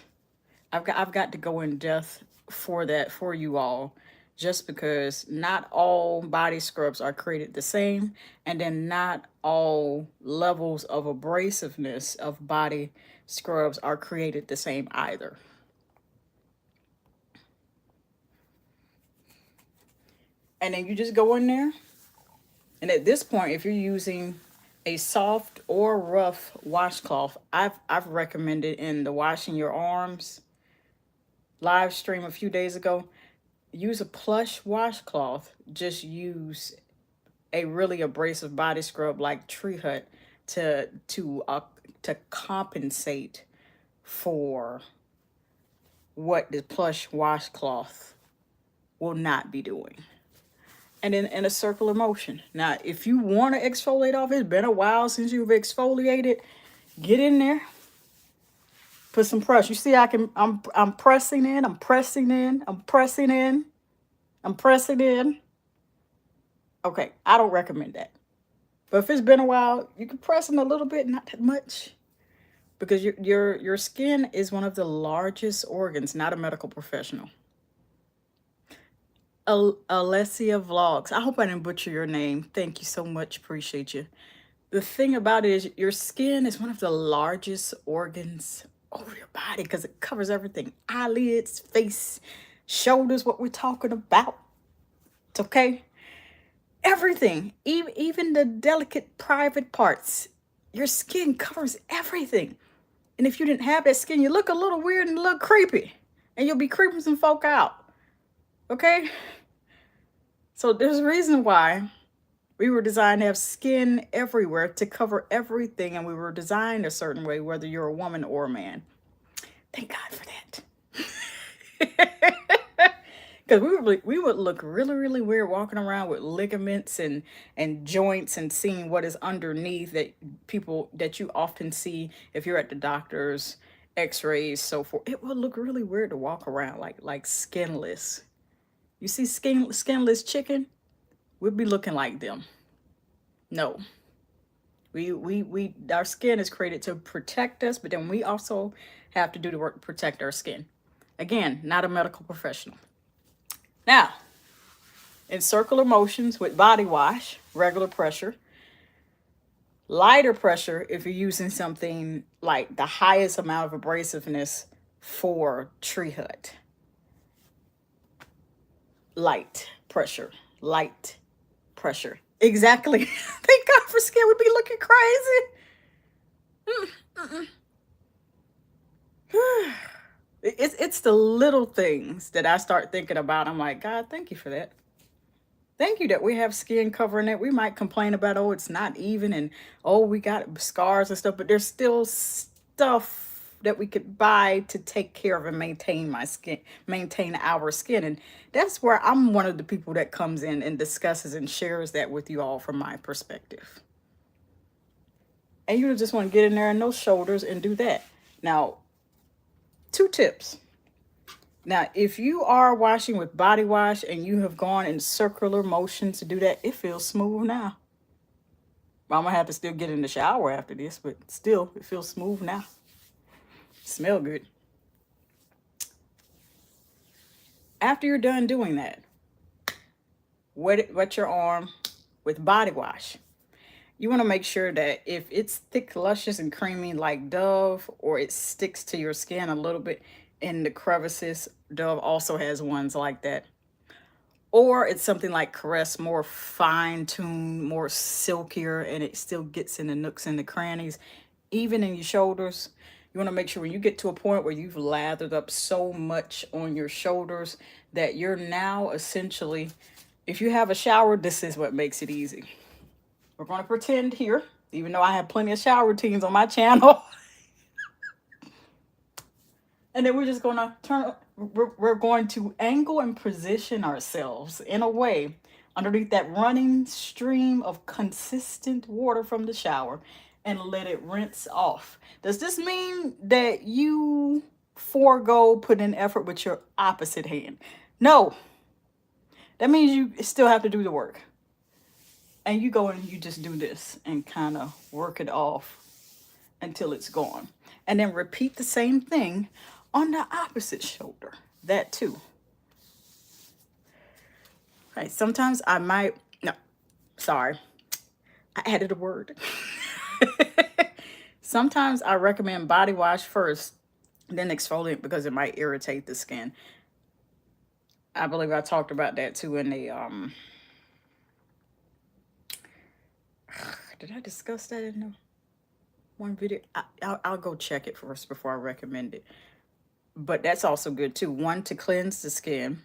I've got to go in depth for that for you all, just because not all body scrubs are created the same, and then not all levels of abrasiveness of body scrubs are created the same either. And then you just go in there, and at this point, if you're using a soft or rough washcloth, I've recommended in the washing your arms live stream a few days ago, use a plush washcloth. Just use a really abrasive body scrub like Tree Hut to compensate for what the plush washcloth will not be doing. And then in a circular motion. Now, if you want to exfoliate off, it's been a while since you've exfoliated, get in there, put some pressure. You see, I'm pressing in, I'm pressing in, I'm pressing in, I'm pressing in. Okay, I don't recommend that. But if it's been a while, you can press in a little bit, not that much. Because your skin is one of the largest organs, not a medical professional. Alessia Vlogs. I hope I didn't butcher your name. Thank you so much. Appreciate you. The thing about it is your skin is one of the largest organs over your body because it covers everything. Eyelids, face, shoulders, what we're talking about. It's okay. Everything, even the delicate private parts. Your skin covers everything. And if you didn't have that skin, you look a little weird and a little creepy. And you'll be creeping some folk out. Okay? So there's a reason why we were designed to have skin everywhere to cover everything. And we were designed a certain way, whether you're a woman or a man. Thank God for that. Because we would look really, really weird walking around with ligaments and joints and seeing what is underneath that you often see if you're at the doctor's, x-rays, so forth. It would look really weird to walk around like skinless. You see skinless chicken? We'd be looking like them. No. Our skin is created to protect us, but then we also have to do the work to protect our skin. Again, not a medical professional. Now, in circular motions with body wash, regular pressure, lighter pressure if you're using something like the highest amount of abrasiveness for Tree Hut. Light pressure. Exactly. Thank God for skin. We'd be looking crazy. It's the little things that I start thinking about. I'm like, God, thank you for that. Thank you that we have skin covering it. We might complain about, oh, it's not even, and oh, we got scars and stuff, but there's still stuff that we could buy to take care of and maintain our skin. And that's where I'm one of the people that comes in and discusses and shares that with you all from my perspective. And you just want to get in there in those shoulders and do that. Now, 2 tips. Now, if you are washing with body wash and you have gone in circular motion to do that, it feels smooth now. I'm going to have to still get in the shower after this, but still, it feels smooth now. Smell good. After you're done doing that, wet your arm with body wash. You want to make sure that if it's thick, luscious, and creamy like Dove, or it sticks to your skin a little bit in the crevices, Dove also has ones like that. Or it's something like Caress, more fine-tuned, more silkier, and it still gets in the nooks and the crannies, even in your shoulders. You want to make sure when you get to a point where you've lathered up so much on your shoulders that you're now essentially, if you have a shower, this is what makes it easy. We're going to pretend here, even though I have plenty of shower routines on my channel. And then we're just going to we're going to angle and position ourselves in a way underneath that running stream of consistent water from the shower, and let it rinse off. Does this mean that you forego putting in effort with your opposite hand? No. That means you still have to do the work. And you go and you just do this and kind of work it off until it's gone. And then repeat the same thing on the opposite shoulder. That too. Right. Sometimes I might, no, sorry. I added a word. Sometimes I recommend body wash first, then exfoliate because it might irritate the skin. I believe I talked about that too in the did I discuss that in the one video? I'll go check it first before I recommend it. But that's also good too. One, to cleanse the skin.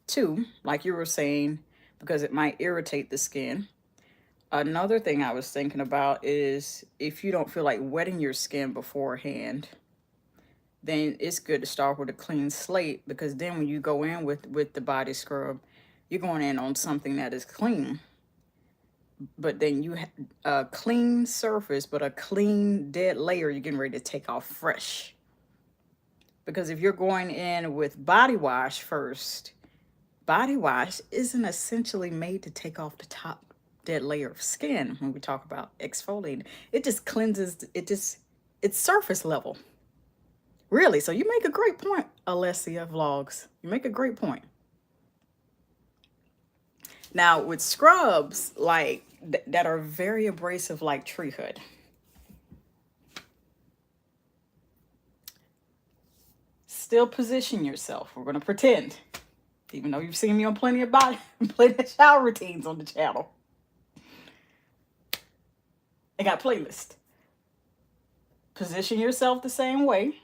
Two, like you were saying, because it might irritate the skin. Another thing I was thinking about is if you don't feel like wetting your skin beforehand, then it's good to start with a clean slate, because then when you go in with the body scrub, you're going in on something that is clean. But then you have a clean surface, but a clean dead layer you're getting ready to take off fresh. Because if you're going in with body wash first, body wash isn't essentially made to take off the top dead layer of skin. When we talk about exfoliating, it just cleanses, it's surface level. Really. So you make a great point, Alessia Vlogs. You make a great point. Now with scrubs like that are very abrasive, like tree hood, still position yourself. We're going to pretend, even though you've seen me on plenty of shower routines on the channel. I got playlist. Position yourself the same way.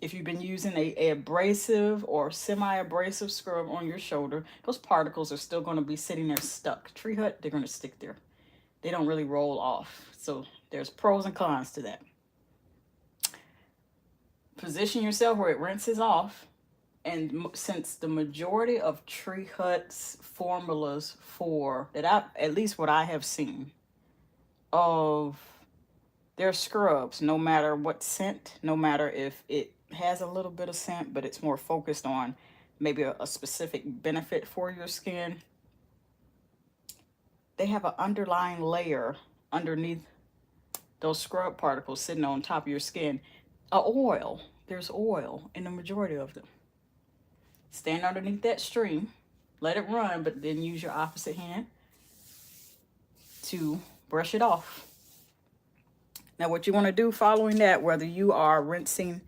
If you've been using a abrasive or semi-abrasive scrub on your shoulder, those particles are still going to be sitting there stuck. Tree hut, they're going to stick there. They don't really roll off. So there's pros and cons to that. Position yourself where it rinses off. And since the majority of Tree Hut's formulas at least what I have seen of their scrubs, no matter what scent, no matter if it has a little bit of scent, but it's more focused on maybe a specific benefit for your skin, they have an underlying layer underneath those scrub particles sitting on top of your skin. Oil. There's oil in the majority of them. Stand underneath that stream, let it run, but then use your opposite hand to brush it off. Now what you want to do following that, whether you are rinsing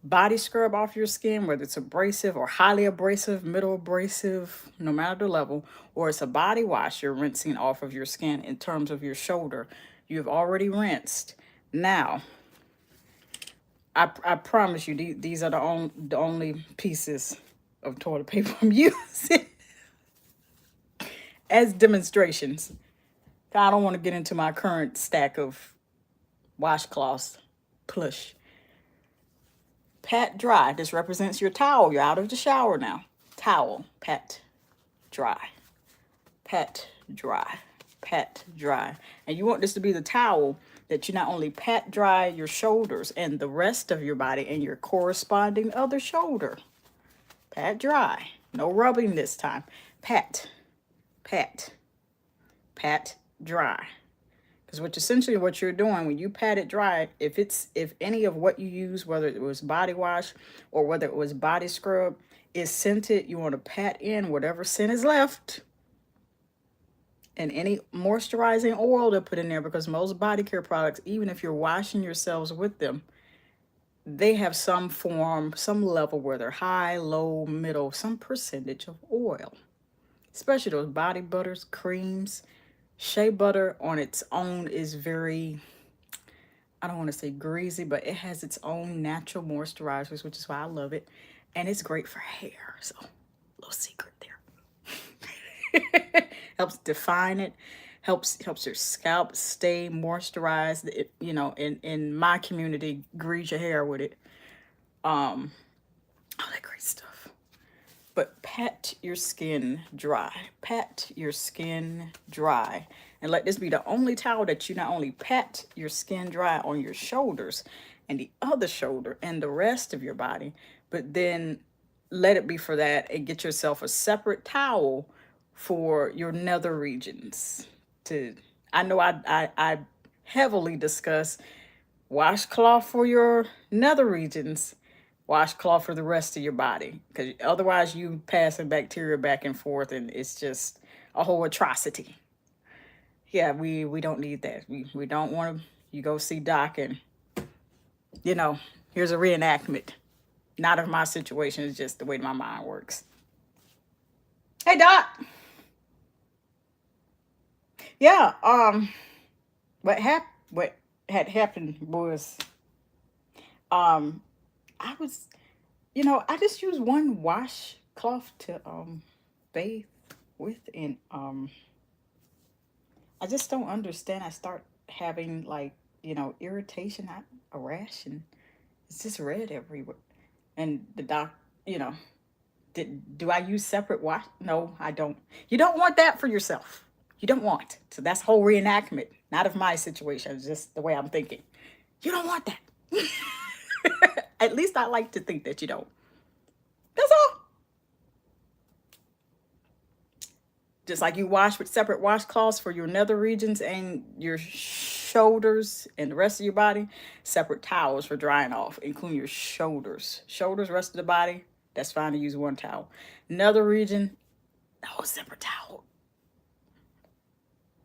body scrub off your skin, whether it's abrasive or highly abrasive, middle abrasive, no matter the level, or it's a body wash you're rinsing off of your skin in terms of your shoulder, you've already rinsed. Now, I promise you, these are the only pieces of toilet paper I'm using as demonstrations. I don't want to get into my current stack of washcloths. Plush. Pat dry. This represents your towel. You're out of the shower now. Towel. Pat dry. Pat dry. Pat dry. And you want this to be the towel that you not only pat dry your shoulders and the rest of your body and your corresponding other shoulder. Pat dry. No rubbing this time. Pat. Pat. Pat dry. Because what you're doing when you pat it dry, if any of what you use, whether it was body wash or whether it was body scrub, is scented, you want to pat in whatever scent is left. And any moisturizing oil to put in there, because most body care products, even if you're washing yourselves with them, they have some form, some level where they're high, low, middle, some percentage of oil. Especially those body butters, creams. Shea butter on its own is very, I don't want to say greasy, but it has its own natural moisturizers, which is why I love it. And it's great for hair. So, little secret there. Helps define it. Helps your scalp stay moisturized. It, in my community, grease your hair with it. All that great stuff. but pat your skin dry. Pat your skin dry. And let this be the only towel that you not only pat your skin dry on your shoulders and the other shoulder and the rest of your body, but then let it be for that and get yourself a separate towel for your nether regions. To I know I heavily discuss washcloth for your nether regions, washcloth for the rest of your body, because otherwise you passing bacteria back and forth and it's just a whole atrocity. Yeah, we don't need that. We don't want to. You go see Doc and here's a reenactment. Not of my situation. It's just the way my mind works. Hey Doc. Yeah. What had happened was I was, I just use one washcloth to bathe with, and I just don't understand. I start having like irritation, a rash, and it's just red everywhere. And the doc, you know, do I use separate wash? No, I don't. You don't want that for yourself. You don't want. So that's whole reenactment, not of my situation. It's just the way I'm thinking. You don't want that. At least I like to think that you don't. That's all. Just like you wash with separate washcloths for your nether regions and your shoulders and the rest of your body, separate towels for drying off, including your shoulders. Shoulders, rest of the body, that's fine to use one towel. Nether region, no separate towel.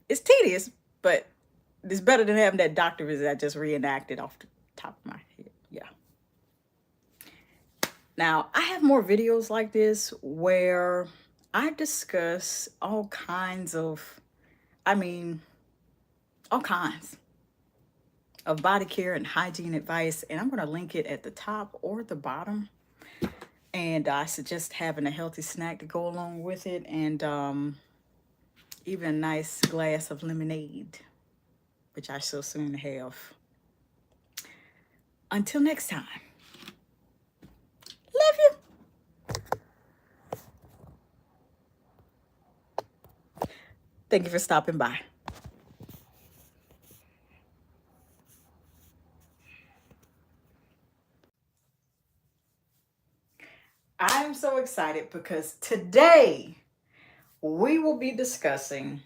It's tedious, but it's better than having that doctor visit I just reenacted off the top of my head. Yeah. Now, I have more videos like this where I discuss all kinds of, all kinds of body care and hygiene advice. And I'm going to link it at the top or the bottom. And I suggest having a healthy snack to go along with it. And even a nice glass of lemonade, which I shall soon have. Until next time. Love you. Thank you for stopping by. I'm so excited because today we will be discussing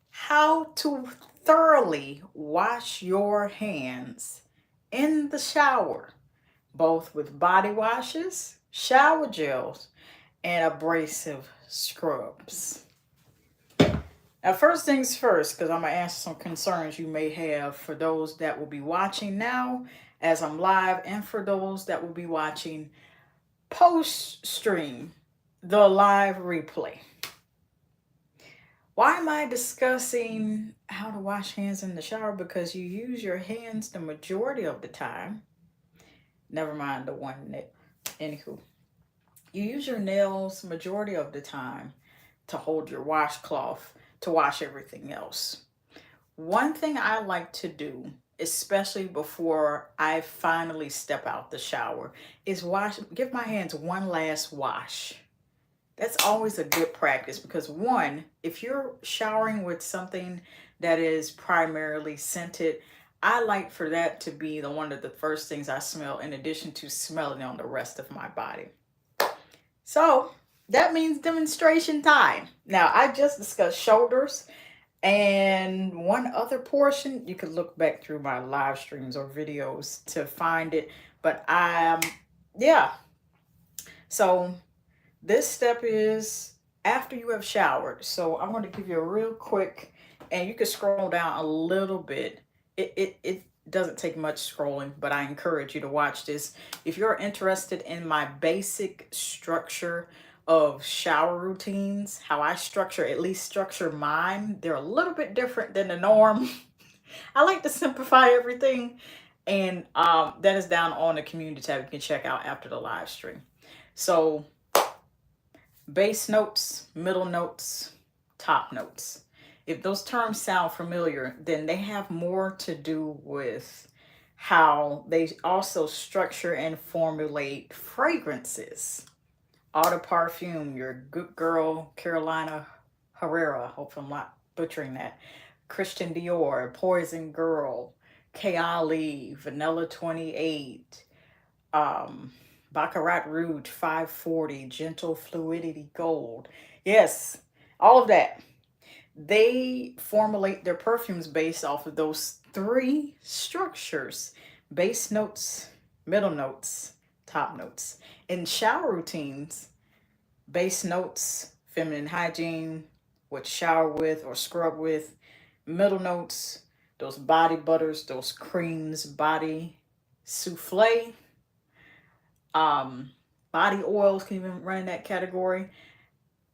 how to thoroughly wash your hands in the shower, both with body washes, shower gels, and abrasive scrubs. Now, first things first, because I'm going to answer some concerns you may have for those that will be watching now as I'm live, and for those that will be watching post-stream, the live replay. Why am I discussing how to wash hands in the shower? Because you use your hands the majority of the time. Never mind the one that, anywho. You use your nails majority of the time to hold your washcloth to wash everything else. One thing I like to do, especially before I finally step out the shower, is give my hands one last wash. That's always a good practice because one, if you're showering with something that is primarily scented, I like for that to be one of the first things I smell in addition to smelling on the rest of my body. So that means demonstration time. Now, I just discussed shoulders and one other portion. You could look back through my live streams or videos to find it. But yeah. So this step is after you have showered. So I'm going to give you a real quick, and you can scroll down a little bit. It doesn't take much scrolling, but I encourage you to watch this. If you're interested in my basic structure of shower routines, how I at least structure mine, they're a little bit different than the norm. I like to simplify everything, and that is down on the community tab you can check out after the live stream. So base notes, middle notes, top notes. If those terms sound familiar, then they have more to do with how they also structure and formulate fragrances. Eau de Parfum, your good girl, Carolina Herrera. Hope I'm not butchering that. Christian Dior, Poison Girl, Kaale, Vanilla 28, um, Baccarat Rouge 540, Gentle Fluidity Gold. Yes, all of that. They formulate their perfumes based off of those three structures: base notes, middle notes, top notes. In shower routines, base notes, feminine hygiene, what shower with or scrub with. Middle notes, those body butters, those creams, body souffle. Um, Body oils can even run in that category.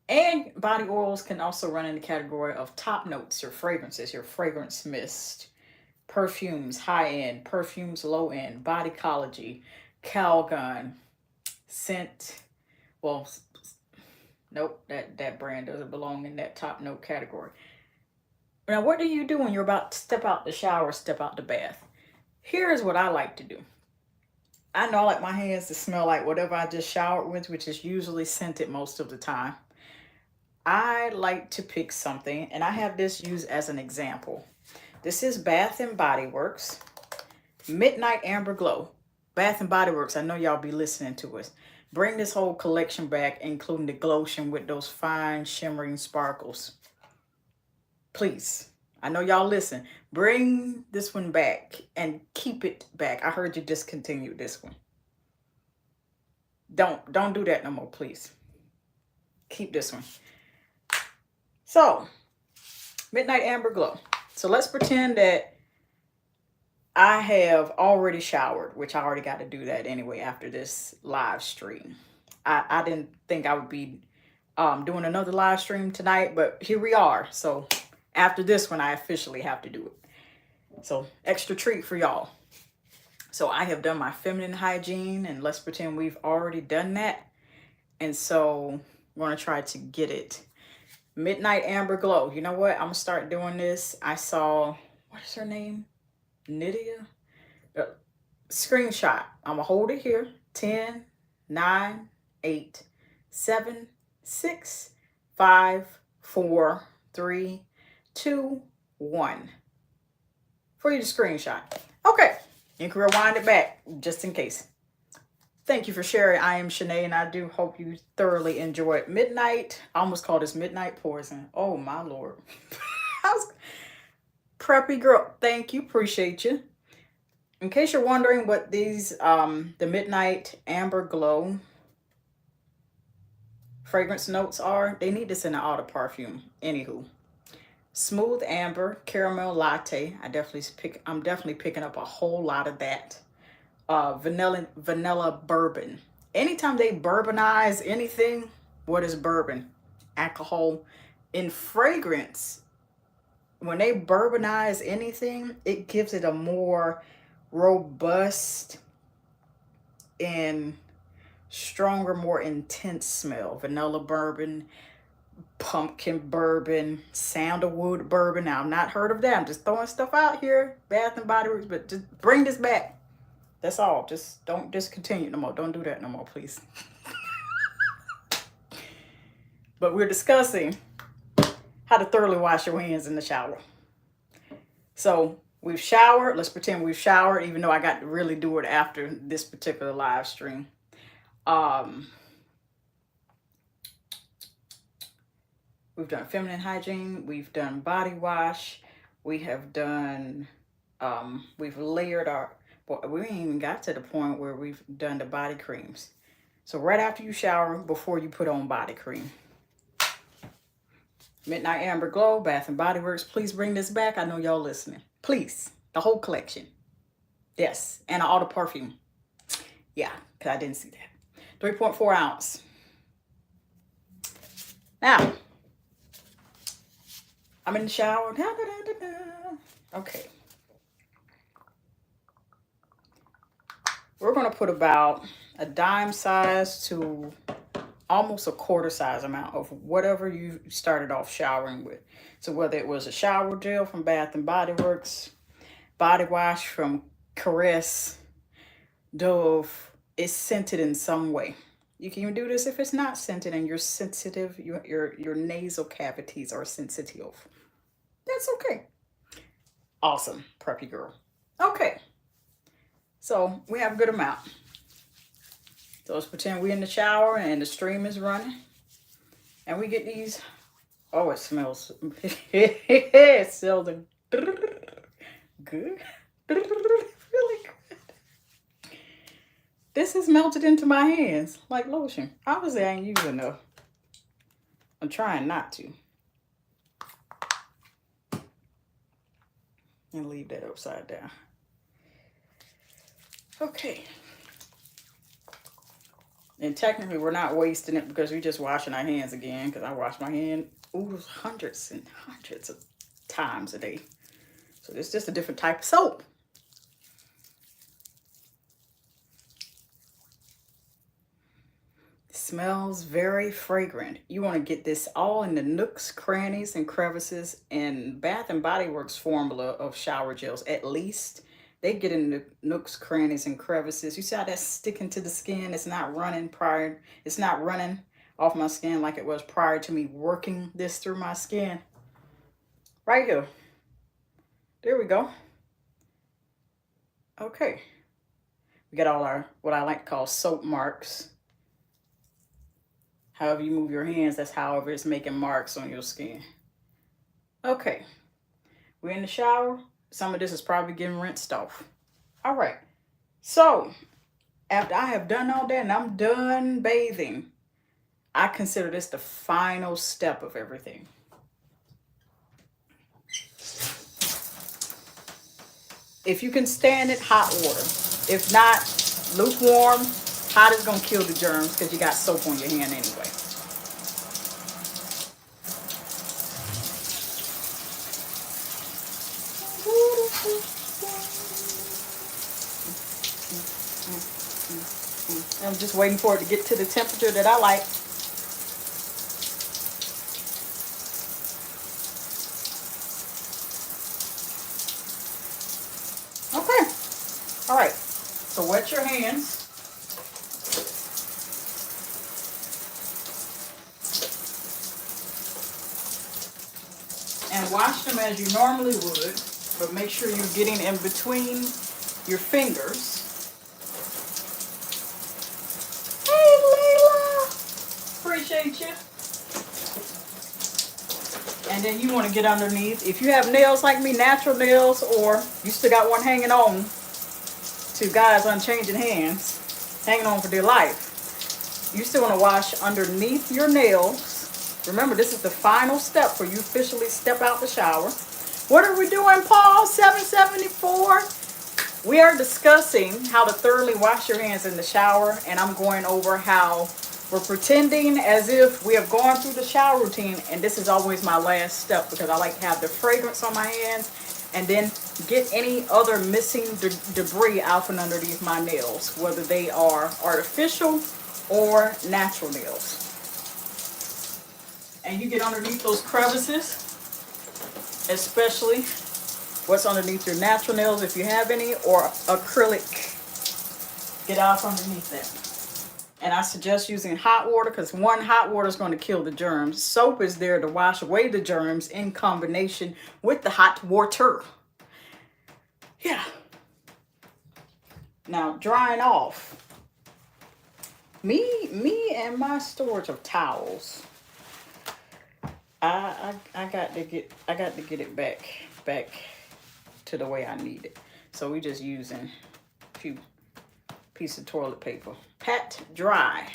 And body oils can also run in the category of top notes, your fragrances, your fragrance mist, perfumes, high end, perfumes, low end, bodycology, Calgon, scent. Well, nope, that brand doesn't belong in that top note category. Now, what do you do when you're about to step out the shower, step out the bath? Here's what I like to do. I know I like my hands to smell like whatever I just showered with, which is usually scented most of the time. I like to pick something, and I have this used as an example. This is Bath and Body Works Midnight Amber Glow. Bath and Body Works, I know y'all be listening to us. Bring this whole collection back, including the Glotion with those fine shimmering sparkles. Please. I know y'all listen. Bring this one back and keep it back. I heard you discontinued this one. Don't do that no more, please. Keep this one. So, Midnight Amber Glow. So let's pretend that I have already showered, which I already got to do that anyway after this live stream. I didn't think I would be doing another live stream tonight, but here we are. So after this one, I officially have to do it. So extra treat for y'all. So I have done my feminine hygiene, and let's pretend we've already done that. And so we're going to try to get it. Midnight Amber Glow. You know what? I'm going to start doing this. I saw, what is her name? Nydia? Screenshot. I'm going to hold it here. 10, 9, 8, 7, 6, 5, 4, 3, 2, 1. For you to screenshot. Okay. You can rewind it back just in case. Thank you for sharing. I am Shanae, and I do hope you thoroughly enjoy it. Midnight. I almost called this Midnight Poison. Oh, my Lord. Preppy girl. Thank you. Appreciate you. In case you're wondering what these, the Midnight Amber Glow fragrance notes are, they need this in the Eau de Parfum. Anywho. Smooth amber, caramel latte. I'm definitely picking up a whole lot of that. Vanilla bourbon. Anytime they bourbonize anything, what is bourbon? Alcohol. In fragrance, when they bourbonize anything, it gives it a more robust and stronger, more intense smell. Vanilla bourbon, pumpkin bourbon, sandalwood bourbon. Now, I've not heard of that. I'm just throwing stuff out here. Bath and Body Works, but just bring this back. That's all. Just don't discontinue no more. Don't do that no more, please. But we're discussing how to thoroughly wash your hands in the shower. So we've showered. Let's pretend we've showered, even though I got to really do it after this particular live stream. We've done feminine hygiene. We've done body wash. We have done, we've layered our, but we ain't even got to the point where we've done the body creams. So right after you shower, before you put on body cream. Midnight Amber Glow, Bath and Body Works. Please bring this back. I know y'all listening. Please. The whole collection. Yes. And an Eau de Parfum. Yeah, because I didn't see that. 3.4 ounce. Now, I'm in the shower. Okay. We're going to put about a dime size to almost a quarter size amount of whatever you started off showering with. So whether it was a shower gel from Bath and Body Works, body wash from caress, Dove is scented in some way. You can even do this if it's not scented and you're sensitive, your nasal cavities are sensitive. That's okay. Awesome, preppy girl. Okay, so we have a good amount. So let's pretend we're in the shower and the stream is running. And we get these. Oh, it smells. It smells good. Really good. This is melted into my hands like lotion. Obviously, I ain't using enough. I'm trying not to. And leave that upside down. Okay. And technically, we're not wasting it because we're just washing our hands again. Because I wash my hand hundreds and hundreds of times a day. So it's just a different type of soap. It smells very fragrant. You want to get this all in the nooks, crannies, and crevices. And Bath and Body Works formula of shower gels, at least. They get in the nooks, crannies, and crevices. You see how that's sticking to the skin? It's not running off my skin like it was prior to me working this through my skin. Right here. There we go. Okay. We got all our, what I like to call soap marks. However you move your hands, that's however it's making marks on your skin. Okay. We're in the shower. Some of this is probably getting rinsed off. All right. So after I have done all that and I'm done bathing, I consider this the final step of everything. If you can stand it, hot water. If not, lukewarm. Hot is going to kill the germs because you got soap on your hand anyway. I'm just waiting for it to get to the temperature that I like. Okay. All right. So wet your hands. And wash them as you normally would, but make sure you're getting in between your fingers. Hey, Layla! Appreciate you. And then you want to get underneath. If you have nails like me, natural nails, or you still got one hanging on to God's unchanging hands, hanging on for dear life, you still want to wash underneath your nails. Remember, this is the final step for you officially step out the shower. What are we doing, Paul? 774. We are discussing how to thoroughly wash your hands in the shower, and I'm going over how we're pretending as if we have gone through the shower routine, and this is always my last step because I like to have the fragrance on my hands and then get any other missing debris out from underneath my nails, whether they are artificial or natural nails. And you get underneath those crevices, especially what's underneath your natural nails if you have any, or acrylic. Get out from underneath that. And I suggest using hot water because one, hot water is going to kill the germs. Soap is there to wash away the germs in combination with the hot water. Yeah. Now, drying off. Me and my storage of towels. I got to get it back to the way I need it. So we just using a few pieces of toilet paper. Pat dry.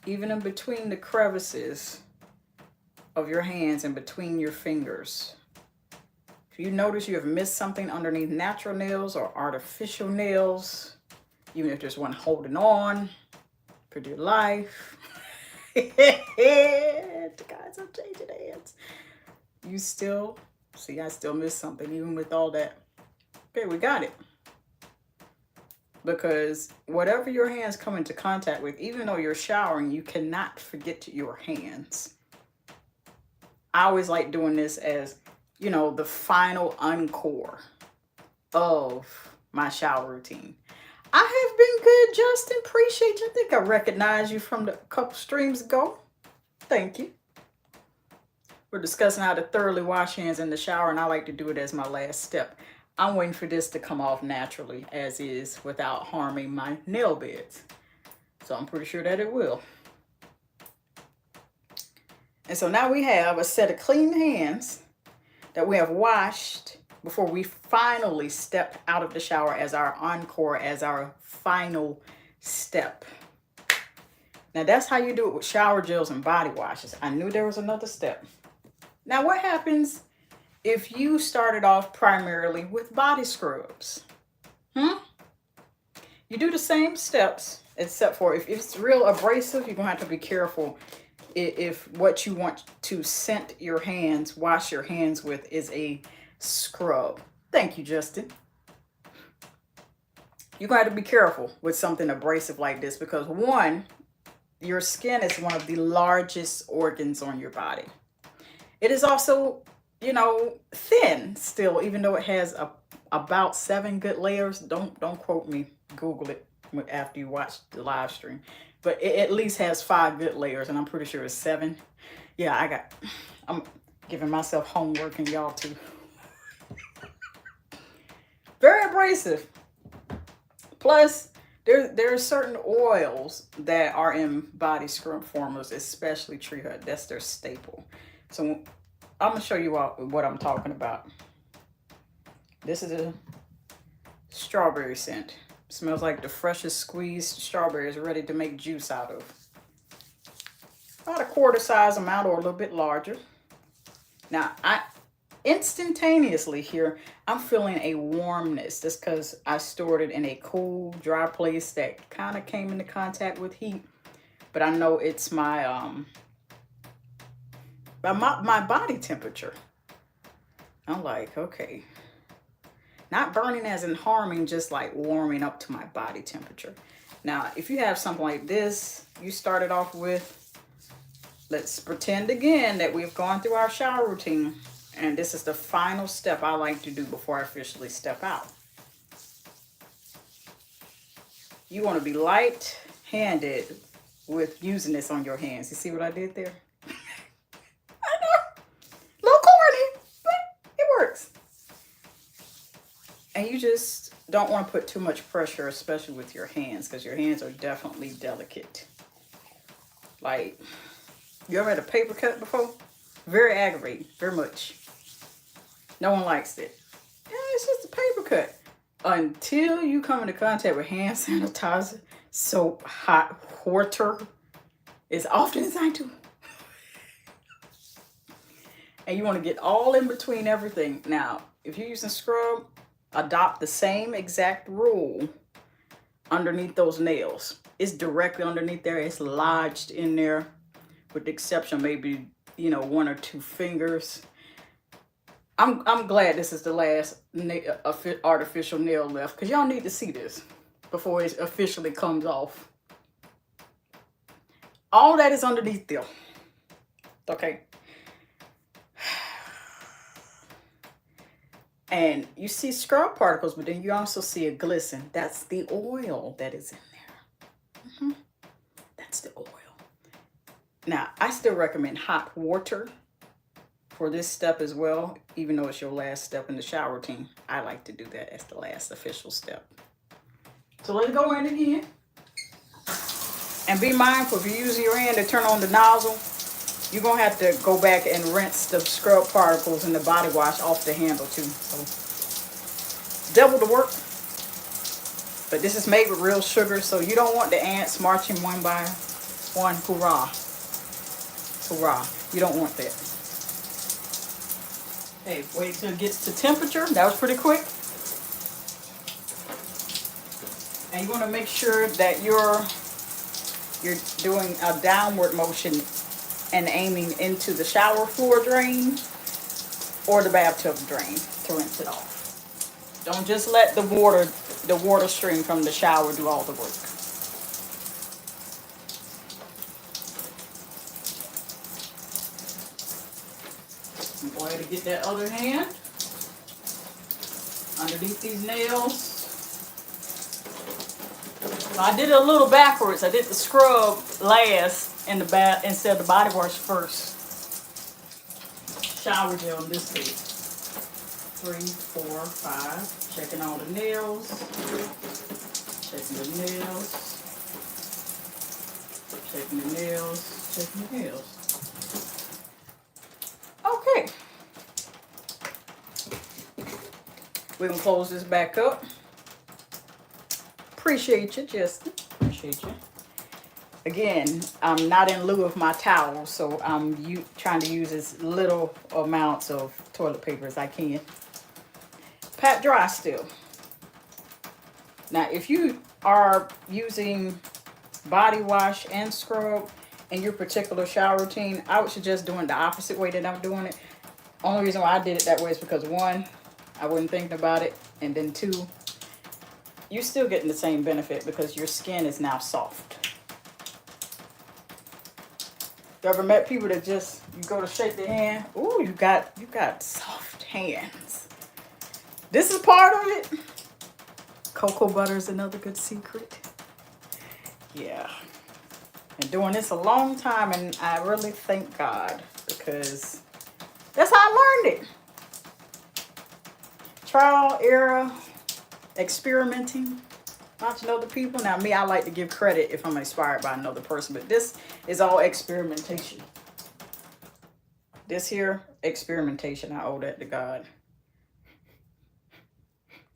Even in between the crevices of your hands and between your fingers. If you notice you have missed something underneath natural nails or artificial nails, even if there's one holding on for dear life. Guys, I'm changing hands. You still see, I still miss something even with all that. Okay, we got it. Because whatever your hands come into contact with, even though you're showering, you cannot forget your hands. I always like doing this as, you know, the final encore of my shower routine. I have been good, Justin. Appreciate you. I think I recognize you from the couple streams ago. Thank you. We're discussing how to thoroughly wash hands in the shower, and I like to do it as my last step. I'm waiting for this to come off naturally as is without harming my nail beds. So I'm pretty sure that it will. And so now we have a set of clean hands that we have washed before we finally step out of the shower as our encore, as our final step. Now that's how you do it with shower gels and body washes. I knew there was another step. Now what happens if you started off primarily with body scrubs? You do the same steps, except for if it's real abrasive, you're gonna have to be careful if what you want to scent your hands, wash your hands with is a scrub. Thank you, Justin. You're going to have to be careful with something abrasive like this because one, your skin is one of the largest organs on your body. It is also, you know, thin still, even though it has about 7 good layers. Don't quote me. Google it after you watch the live stream. But it at least has 5 good layers, and I'm pretty sure it's 7. Yeah, I'm giving myself homework and y'all too. Very abrasive. Plus, there are certain oils that are in body scrub formulas, especially tree hut. That's their staple. So I'm gonna show you all what I'm talking about. This is a strawberry scent. Smells like the freshest squeezed strawberries ready to make juice out of. About a quarter size amount or a little bit larger. Now, I instantaneously here, I'm feeling a warmness. That's because I stored it in a cool, dry place that kind of came into contact with heat. But I know it's my body temperature. I'm like, okay. Not burning as in harming, just like warming up to my body temperature. Now, if you have something like this, you started off with, let's pretend again that we've gone through our shower routine. And this is the final step I like to do before I officially step out. You want to be light-handed with using this on your hands. You see what I did there? I know. A little corny, but it works. And you just don't want to put too much pressure, especially with your hands, because your hands are definitely delicate. Like, you ever had a paper cut before? Very aggravating, very much. No one likes it. Yeah, it's just a paper cut. Until you come into contact with hand sanitizer, soap, hot water, as often as I do. And you want to get all in between everything. Now, if you're using scrub, adopt the same exact rule underneath those nails. It's directly underneath there. It's lodged in there, with the exception maybe, you know, 1 or 2 fingers. I'm glad this is the last artificial nail left, because y'all need to see this before it officially comes off. All that is underneath there. Okay. And you see scrub particles, but then you also see a glisten. That's the oil that is in there. That's the oil. Now, I still recommend hot water for this step as well, even though it's your last step in the shower routine. I like to do that as the last official step. So let's go in again. And be mindful, if you're using your hand to turn on the nozzle, you're going to have to go back and rinse the scrub particles in the body wash off the handle too. So double the work. But this is made with real sugar, so you don't want the ants marching one by one. Hoorah. Hoorah. You don't want that. Hey, wait till it gets to temperature. That was pretty quick. And you want to make sure that you're doing a downward motion and aiming into the shower floor drain or the bathtub drain to rinse it off. Don't just let the water stream from the shower do all the work. Go ahead and get that other hand underneath these nails. I did it a little backwards. I did the scrub last and the bath instead of the body wash first. Shower gel in this case. 3, 4, 5. Checking all the nails. Checking the nails. Checking the nails. Checking the nails. Okay. We're going to close this back up. Appreciate you, Justin. Appreciate you. Again, I'm not in lieu of my towel, so I'm trying to use as little amounts of toilet paper as I can. Pat dry still. Now, if you are using body wash and scrub in your particular shower routine, I would suggest doing the opposite way that I'm doing it. Only reason why I did it that way is because 1, I wasn't thinking about it, and then 2, you're still getting the same benefit because your skin is now soft. You ever met people that just, you go to shake their hand, ooh, you got soft hands. This is part of it. Cocoa butter is another good secret. Yeah. Been doing this a long time, and I really thank God because that's how I learned it. Trial, error, experimenting, watching other people. Now, me, I like to give credit if I'm inspired by another person, but this is all experimentation. This here, experimentation, I owe that to God.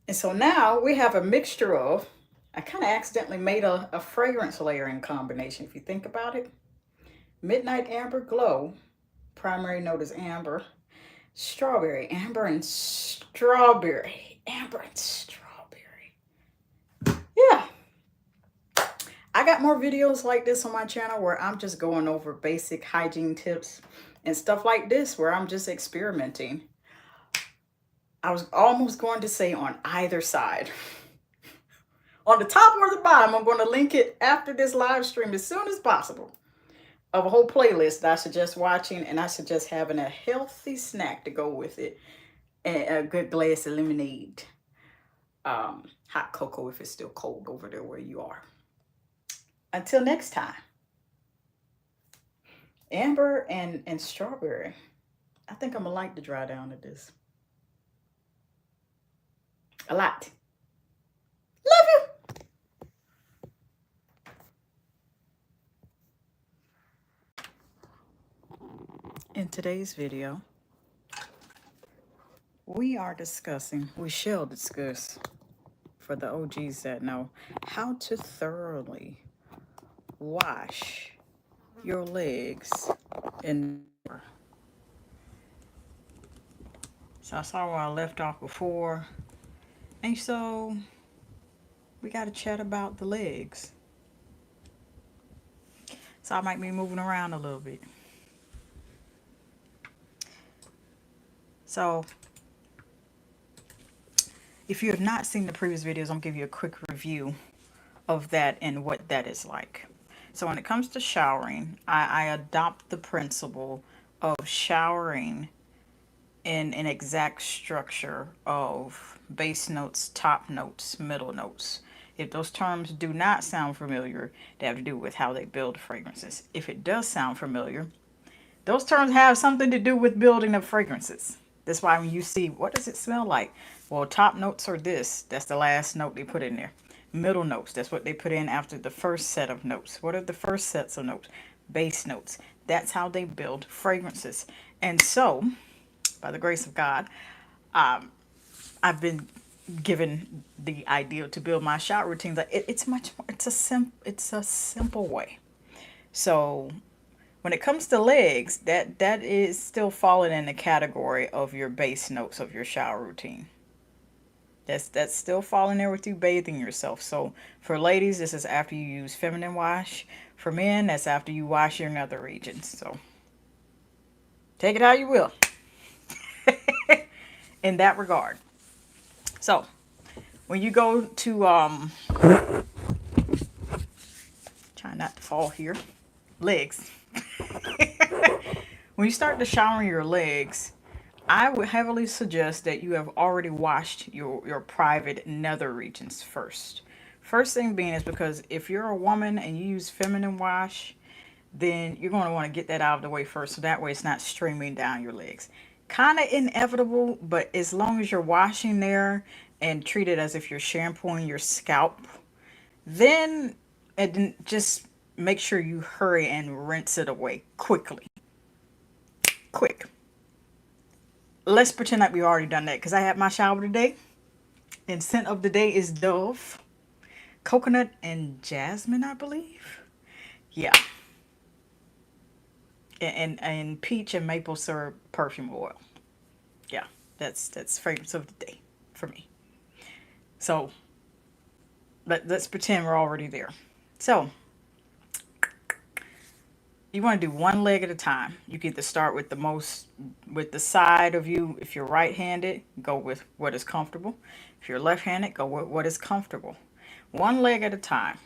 And so now we have a mixture of, I kind of accidentally made a fragrance layering combination, if you think about it. Midnight Amber Glow, primary note is amber, strawberry, amber and strawberry, amber and strawberry. Yeah. I got more videos like this on my channel where I'm just going over basic hygiene tips and stuff like this where I'm just experimenting. I was almost going to say on either side. On the top or the bottom, I'm going to link it after this live stream as soon as possible of a whole playlist that I suggest watching, and I suggest having a healthy snack to go with it and a good glass of lemonade. Hot cocoa if it's still cold over there where you are. Until next time. Amber and strawberry. I think I'm going to like the dry down of this. A lot. Love you. In today's video, we shall discuss, for the OGs that know, how to thoroughly wash your legs in. So I saw where I left off before. And so we got to chat about the legs. So I might be moving around a little bit. So if you have not seen the previous videos, I'm going to give you a quick review of that and what that is like. So when it comes to showering, I adopt the principle of showering in an exact structure of base notes, top notes, middle notes. If those terms do not sound familiar, they have to do with how they build fragrances. If it does sound familiar, those terms have something to do with building of fragrances. That's why when you see, what does it smell like? Well, top notes are this. That's the last note they put in there. Middle notes, that's what they put in after the first set of notes. What are the first sets of notes? Base notes. That's how they build fragrances. And so, by the grace of God, I've been given the idea to build my shower routines. It's much more, it's a simple way. So when it comes to legs, that is still falling in the category of your base notes of your shower routine. That's still falling there with you bathing yourself. So for ladies, this is after you use feminine wash. For men, that's after you wash your nether regions. So take it how you will. In that regard. So when you go to try not to fall here, legs. When you start to shower your legs, I would heavily suggest that you have already washed your private nether regions first. First thing being is because if you're a woman and you use feminine wash, then you're going to want to get that out of the way first, so that way it's not streaming down your legs. Kind of inevitable, but as long as you're washing there and treat it as if you're shampooing your scalp, then and just make sure you hurry and rinse it away quickly. Quick. Let's pretend like we already done that because I had my shower today, and scent of the day is Dove, coconut, and jasmine, I believe. Yeah, and peach and maple syrup perfume oil. Yeah, that's fragrance of the day for me. So let's pretend we're already there. So you want to do one leg at a time. You can either start with with the side of you. If you're right-handed, go with what is comfortable. If you're left-handed, go with what is comfortable. One leg at a time.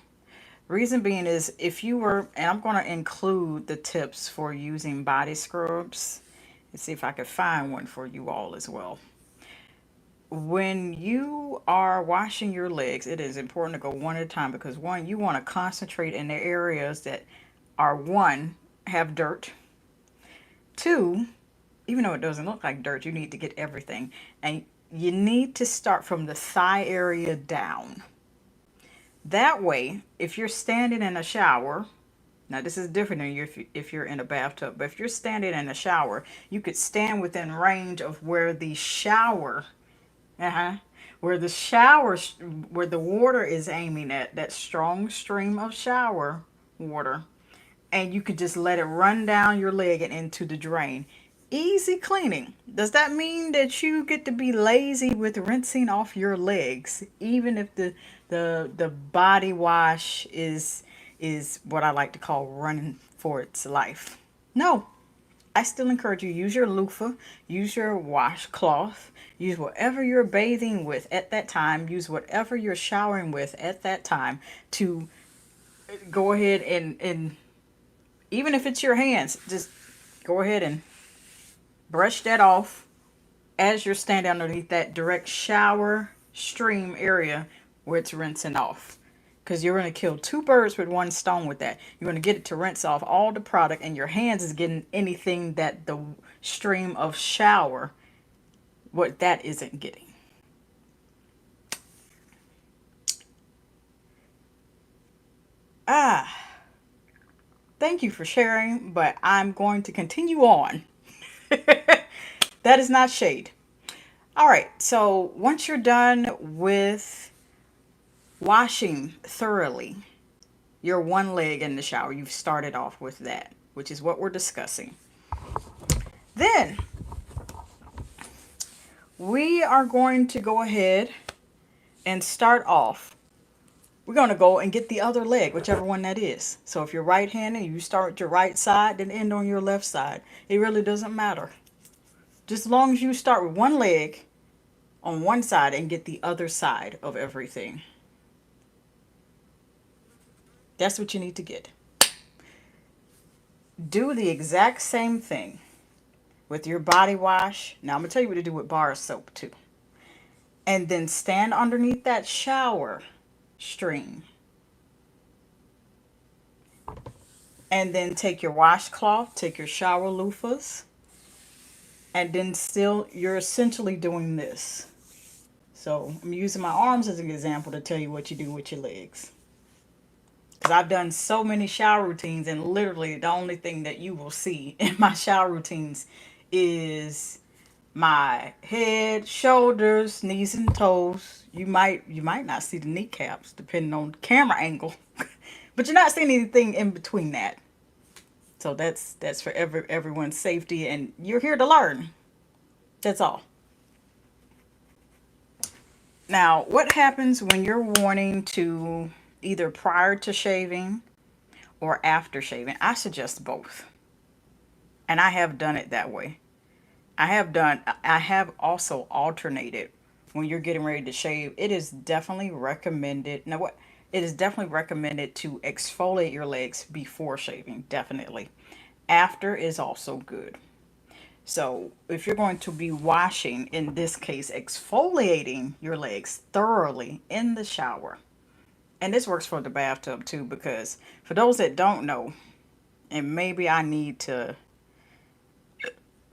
Reason being is if you were, and I'm going to include the tips for using body scrubs. Let's see if I could find one for you all as well. When you are washing your legs, it is important to go one at a time because one, you want to concentrate in the areas that are one, have dirt. Two, even though it doesn't look like dirt, you need to get everything. And you need to start from the thigh area down. That way, if you're standing in a shower, now this is different than if you're in a bathtub, but if you're standing in a shower, you could stand within range of where the shower, where the shower, where the water is aiming at, that strong stream of shower water, and you could just let it run down your leg and into the drain. Easy cleaning. Does that mean that you get to be lazy with rinsing off your legs, even if the body wash is what I like to call running for its life? No. I still encourage you use your loofah, use your washcloth, use whatever you're bathing with at that time, use whatever you're showering with at that time to go ahead and even if it's your hands, just go ahead and brush that off as you're standing underneath that direct shower stream area where it's rinsing off. Because you're going to kill two birds with one stone with that. You're going to get it to rinse off all the product, and your hands is getting anything that the stream of shower, what that isn't getting. Thank you for sharing, but I'm going to continue on. That is not shade. All right, so once you're done with washing thoroughly your one leg in the shower, you've started off with that, which is what we're discussing. Then we are going to go ahead and start off. We're going to go and get the other leg, whichever one that is. So if you're right-handed, you start your right side, then end on your left side. It really doesn't matter. Just as long as you start with one leg on one side and get the other side of everything. That's what you need to get. Do the exact same thing with your body wash. Now I'm going to tell you what to do with bar soap too. And then stand underneath that shower stream. And then take your washcloth, take your shower loofahs, and then still you're essentially doing this. So I'm using my arms as an example to tell you what you do with your legs. Because I've done so many shower routines, and literally the only thing that you will see in my shower routines is my head, shoulders, knees, and toes. You might not see the kneecaps depending on the camera angle, but you're not seeing anything in between that. So that's for everyone's safety, and you're here to learn. That's all. Now, what happens when you're wanting to either prior to shaving or after shaving? I suggest both. And I have done it that way. I have also alternated when you're getting ready to shave. It is definitely recommended. Now what? It is definitely recommended to exfoliate your legs before shaving. Definitely. After is also good. So if you're going to be washing, in this case, exfoliating your legs thoroughly in the shower, And this works for the bathtub too, because for those that don't know, and maybe I need to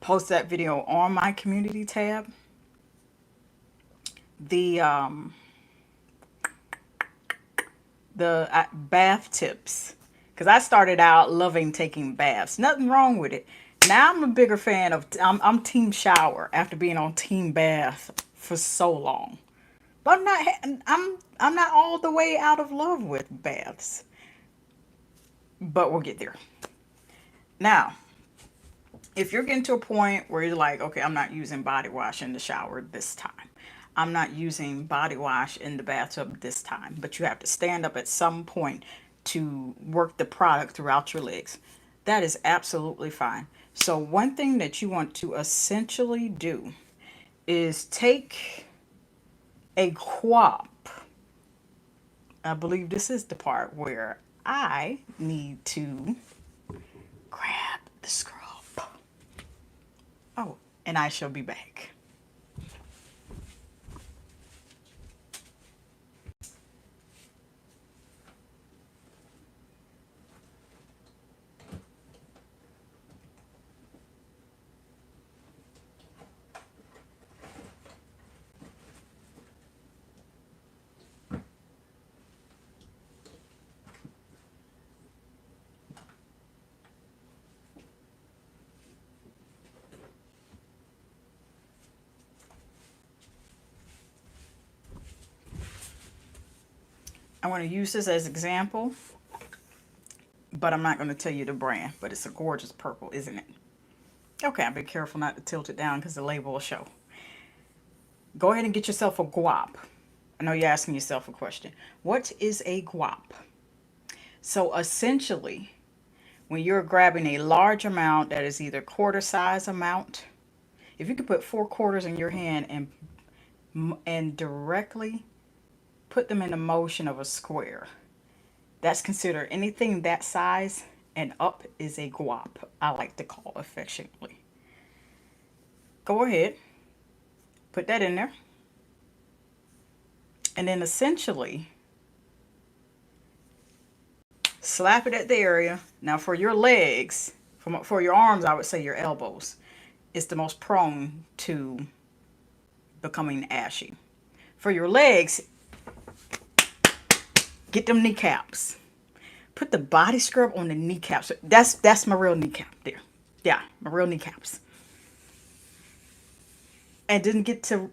post that video on my community tab, the bath tips, because I started out loving taking baths. Nothing wrong with it. Now I'm a bigger fan of I'm team shower after being on team bath for so long. But I'm not all the way out of love with baths. But we'll get there. Now, if you're getting to a point where you're like, okay, I'm not using body wash in the shower this time. I'm not using body wash in the bathtub this time. But you have to stand up at some point to work the product throughout your legs. That is absolutely fine. So one thing that you want to essentially do is take a quap. I believe this is the part where I need to grab the scrub. Oh, and I shall be back. I want to use this as an example, but I'm not going to tell you the brand, but it's a gorgeous purple, isn't it? Okay, I'll be careful not to tilt it down because the label will show. Go ahead and get yourself a guap. I know you're asking yourself a question. What is a guap? So essentially, when you're grabbing a large amount that is either quarter size amount, if you could put 4 quarters in your hand and directly put them in the motion of a square, that's considered anything that size and up is a guap, I like to call affectionately. Go ahead, put that in there, and then essentially slap it at the area. Now for your legs, for your arms, I would say your elbows is the most prone to becoming ashy. For your legs, get them kneecaps. Put the body scrub on the kneecaps. That's my real kneecap there. Yeah, my real kneecaps. And then get to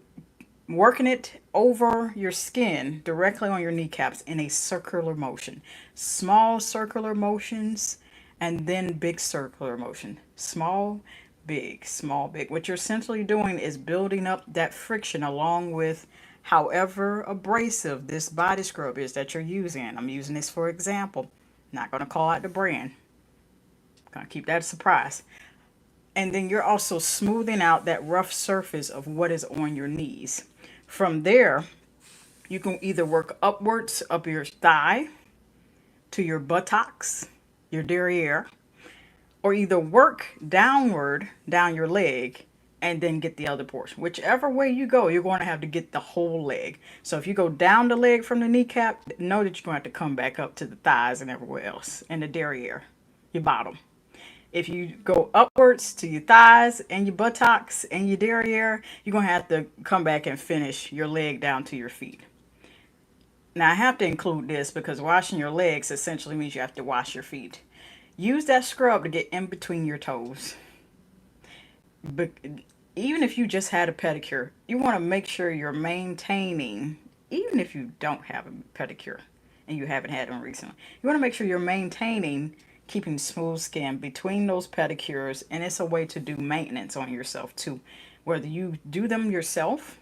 working it over your skin directly on your kneecaps in a circular motion. Small circular motions and then big circular motion. Small, big, small, big. What you're essentially doing is building up that friction along with however abrasive this body scrub is that you're using. I'm using this for example. Not going to call out the brand. Going to keep that a surprise. And then you're also smoothing out that rough surface of what is on your knees. From there, you can either work upwards up your thigh to your buttocks, your derriere, or either work downward down your leg and then get the other portion. Whichever way you go, you're going to have to get the whole leg. So if you go down the leg from the kneecap, know that you're going to have to come back up to the thighs and everywhere else, and the derriere, your bottom. If you go upwards to your thighs and your buttocks and your derriere, you're going to have to come back and finish your leg down to your feet. Now, I have to include this because washing your legs essentially means you have to wash your feet. Use that scrub to get in between your toes. But even if you just had a pedicure, you want to make sure you're maintaining, even if you don't have a pedicure and you haven't had one recently, you want to make sure you're maintaining keeping smooth skin between those pedicures, and it's a way to do maintenance on yourself too. Whether you do them yourself,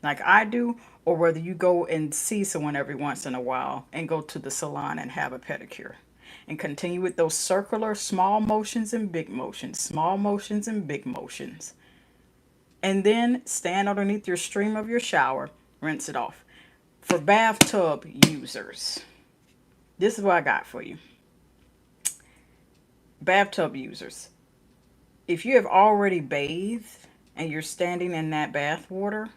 like I do, or whether you go and see someone every once in a while and go to the salon and have a pedicure. And continue with those circular small motions and big motions, small motions and big motions. And then stand underneath your stream of your shower, rinse it off. For bathtub users, this is what I got for you. Bathtub users, if you have already bathed and you're standing in that bath water,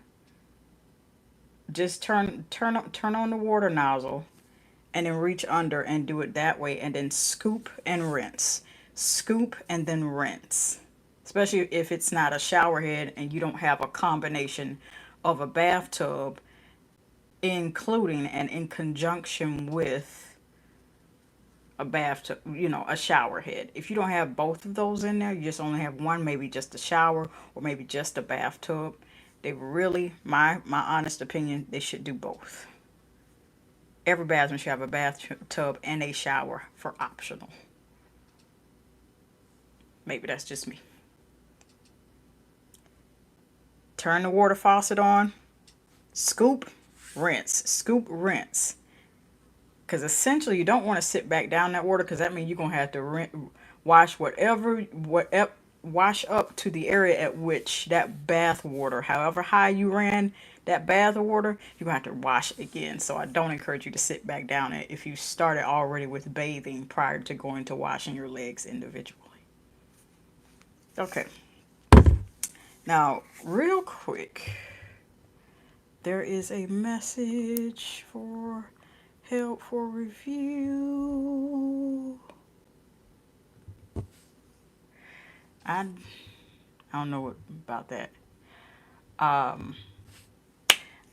just turn on the water nozzle and then reach under and do it that way, and then scoop and rinse. Scoop and then rinse. Especially if it's not a shower head and you don't have a combination of a bathtub, including and in conjunction with a bathtub, a shower head. If you don't have both of those in there, you just only have one, maybe just a shower or maybe just a bathtub. They really, my honest opinion, they should do both. Every bathroom should have a bathtub and a shower for optional. Maybe that's just me. Turn the water faucet on, scoop, rinse, scoop, rinse. Because essentially, you don't want to sit back down that water, because that means you're gonna have to wash whatever wash up to the area at which that bath water, however high you ran that bath water, you're gonna have to wash it again. So I don't encourage you to sit back down it if you started already with bathing prior to going to washing your legs individually. Okay. Now, real quick, there is a message for help for review. I don't know about that. Um,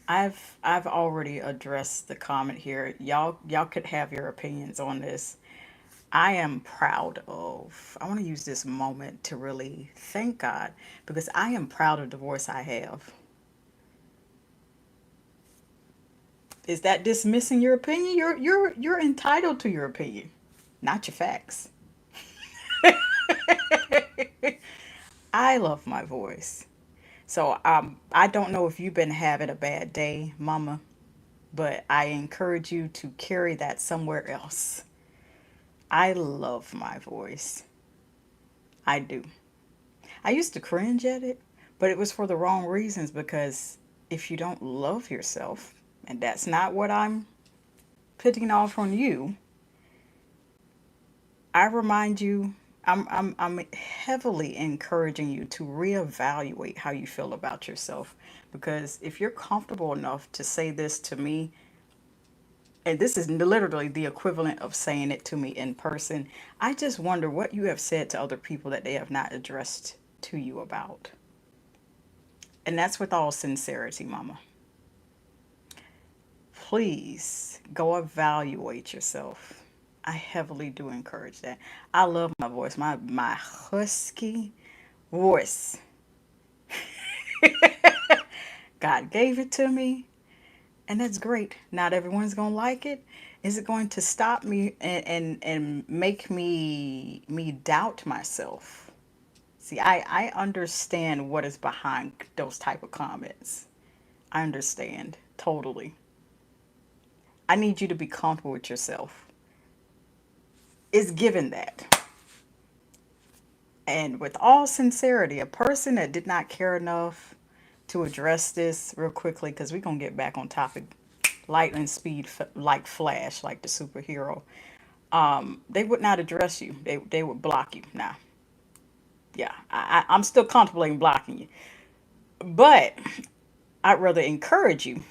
I've already addressed the comment here. Y'all could have your opinions on this. I am proud of. I want to use this moment to really thank God, because I am proud of the voice I have. Is that dismissing your opinion? You're entitled to your opinion, not your facts. I love my voice. So I don't know if you've been having a bad day, mama, but I encourage you to carry that somewhere else. I love my voice. I do. I used to cringe at it, but it was for the wrong reasons, because if you don't love yourself, and that's not what I'm putting off on you, I remind you, I'm heavily encouraging you to reevaluate how you feel about yourself. Because if you're comfortable enough to say this to me, and this is literally the equivalent of saying it to me in person, I just wonder what you have said to other people that they have not addressed to you about. And that's with all sincerity, mama. Please go evaluate yourself. I heavily do encourage that. I love my voice, my husky voice. God gave it to me, and that's great. Not everyone's gonna like it. Is it going to stop me and make me doubt myself? See, I understand what is behind those type of comments. I understand totally. I need you to be comfortable with yourself. It's given that. And with all sincerity, a person that did not care enough to address this real quickly, because we're going to get back on topic, lightning speed, like Flash, like the superhero, they would not address you. They would block you. Now, yeah, I'm still contemplating blocking you. But I'd rather encourage you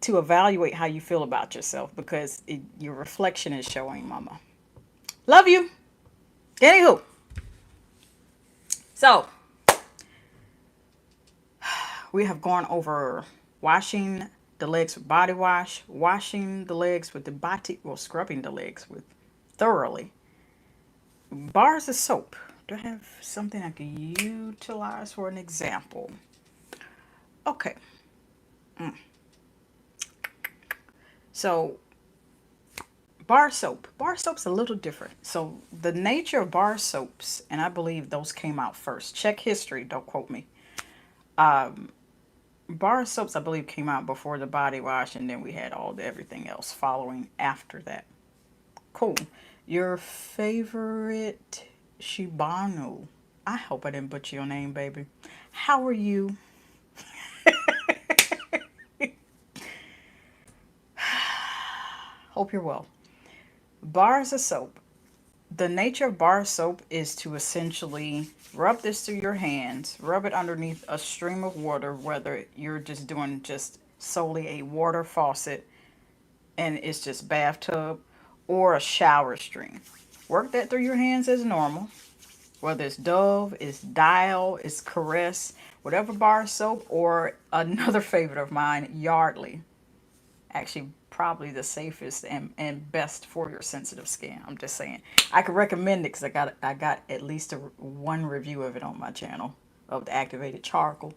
to evaluate how you feel about yourself, because your reflection is showing, mama. Love you. Anywho, so we have gone over washing the legs with body wash, washing the legs with the body, well, scrubbing the legs with thoroughly. Bars of soap. Do I have something I can utilize for an example? Okay. So bar soap. Bar soap's a little different. So the nature of bar soaps, and I believe those came out first. Check history, don't quote me. Bar soaps, I believe, came out before the body wash, and then we had all the everything else following after that. Cool. Your favorite Shibano. I hope I didn't butcher your name, baby. How are you? Hope you're well. Bars of soap. The nature of bar soap is to essentially rub this through your hands, rub it underneath a stream of water, whether you're just doing just solely a water faucet and it's just bathtub, or a shower stream. Work that through your hands as normal. Whether it's Dove, it's Dial, it's Caress, whatever bar soap, or another favorite of mine, Yardley. Actually, probably the safest and best for your sensitive skin. I'm just saying. I could recommend it because I got at least one review of it on my channel of the activated charcoal,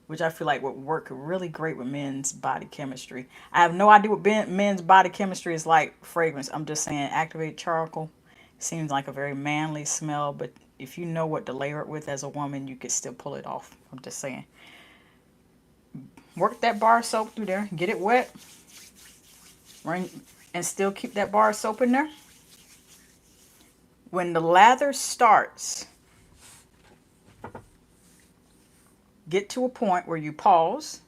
which I feel like would work really great with men's body chemistry. I have no idea what men's body chemistry is like fragrance. I'm just saying activated charcoal seems like a very manly smell, but if you know what to layer it with as a woman, you could still pull it off. I'm just saying. Work that bar soap through there. Get it wet. And still keep that bar soap in there. When the lather starts, get to a point where you pause,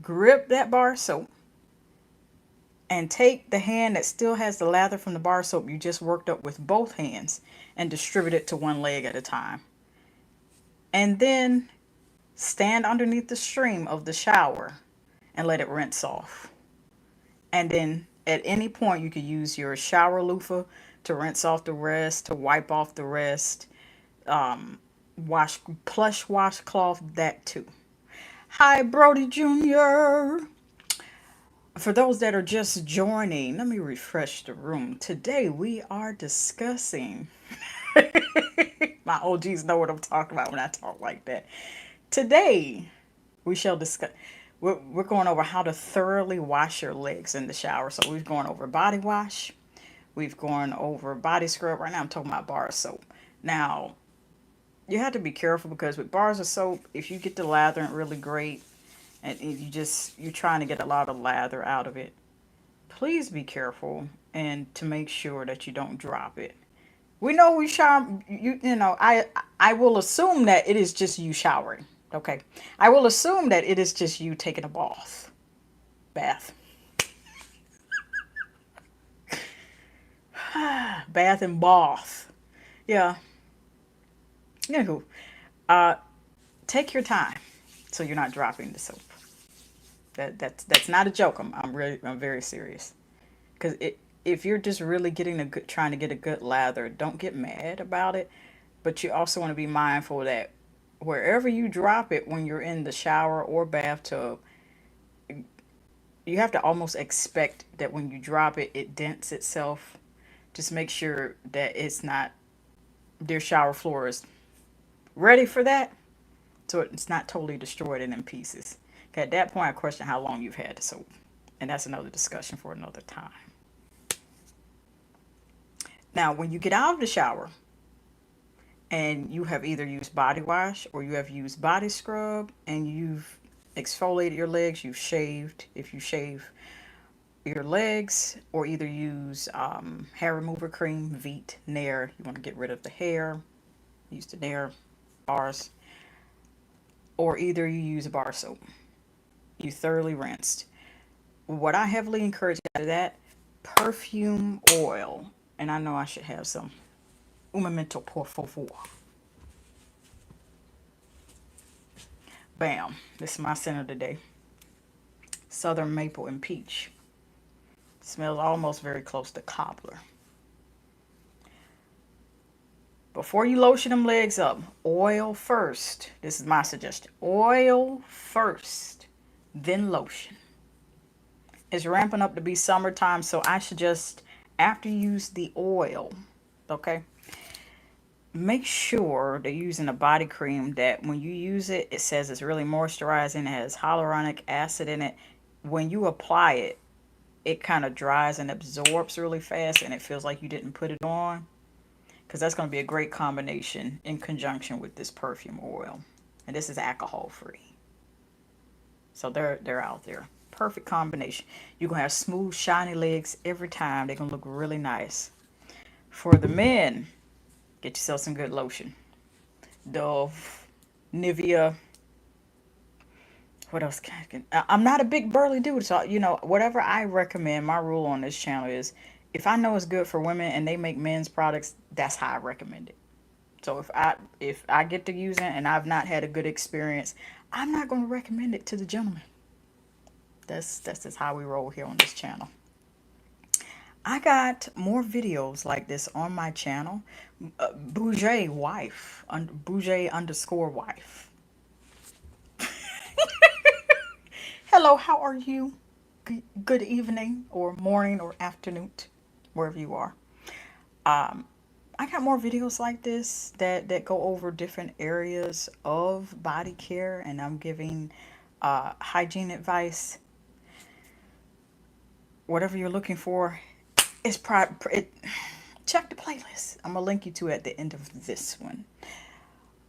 grip that bar soap, and take the hand that still has the lather from the bar soap you just worked up with both hands and distribute it to one leg at a time. And then stand underneath the stream of the shower and let it rinse off. And then at any point you could use your shower loofah to rinse off the rest, to wipe off the rest. Wash plush washcloth, that too. Hi, Brody Jr. For those that are just joining, let me refresh the room. Today we are discussing. My OGs know what I'm talking about when I talk like that. Today we shall discuss. We're going over how to thoroughly wash your legs in the shower. So we've gone over body wash. We've gone over body scrub. Right now I'm talking about bar soap. Now, you have to be careful because with bars of soap, if you get the lather really great and you're trying to get a lot of lather out of it, please be careful and to make sure that you don't drop it. We know we shower, I will assume that it is just you showering. Okay. I will assume that it is just you taking a bath. Bath and bath. Yeah. Anywho, take your time so you're not dropping the soap. That's not a joke. I'm very serious. Because if you're just really trying to get a good lather, don't get mad about it. But you also want to be mindful that wherever you drop it when you're in the shower or bathtub, you have to almost expect that when you drop it, it dents itself. Just make sure that their shower floor is ready for that, so it's not totally destroyed and in pieces. Okay, at that point, I question how long you've had the soap, and that's another discussion for another time. Now, when you get out of the shower and you have either used body wash or you have used body scrub and you've exfoliated your legs, you've shaved, if you shave your legs, or either use hair remover cream, Veet, Nair. You want to get rid of the hair, use the Nair bars, or either you use a bar soap. You thoroughly rinsed. What I heavily encourage out of that, perfume oil. And I know I should have some. Un momento, por favor. Bam. This is my center today. Southern maple and peach. Smells almost very close to cobbler. Before you lotion them legs up, oil first. This is my suggestion. Oil first, then lotion. It's ramping up to be summertime, so I suggest after you use the oil, okay, make sure that you're using a body cream that when you use it, it says it's really moisturizing, it has hyaluronic acid in it. When you apply it, it kind of dries and absorbs really fast and it feels like you didn't put it on, because that's going to be a great combination in conjunction with this perfume oil. And this is alcohol free, so they're out there. Perfect combination. You're going to have smooth, shiny legs every time. They're going to look really nice. For the men, get yourself some good lotion. Dove, Nivea. What else I'm not a big burly dude, so, whatever I recommend, my rule on this channel is if I know it's good for women and they make men's products, that's how I recommend it. So if I get to use it and I've not had a good experience, I'm not going to recommend it to the gentleman. That's just how we roll here on this channel. I got more videos like this on my channel. Bougie wife, Bougie underscore wife. Hello, how are you? Good evening or morning or afternoon, wherever you are. I got more videos like this that go over different areas of body care, and I'm giving hygiene advice. Whatever you're looking for, check the playlist. I'm gonna link you to it at the end of this one.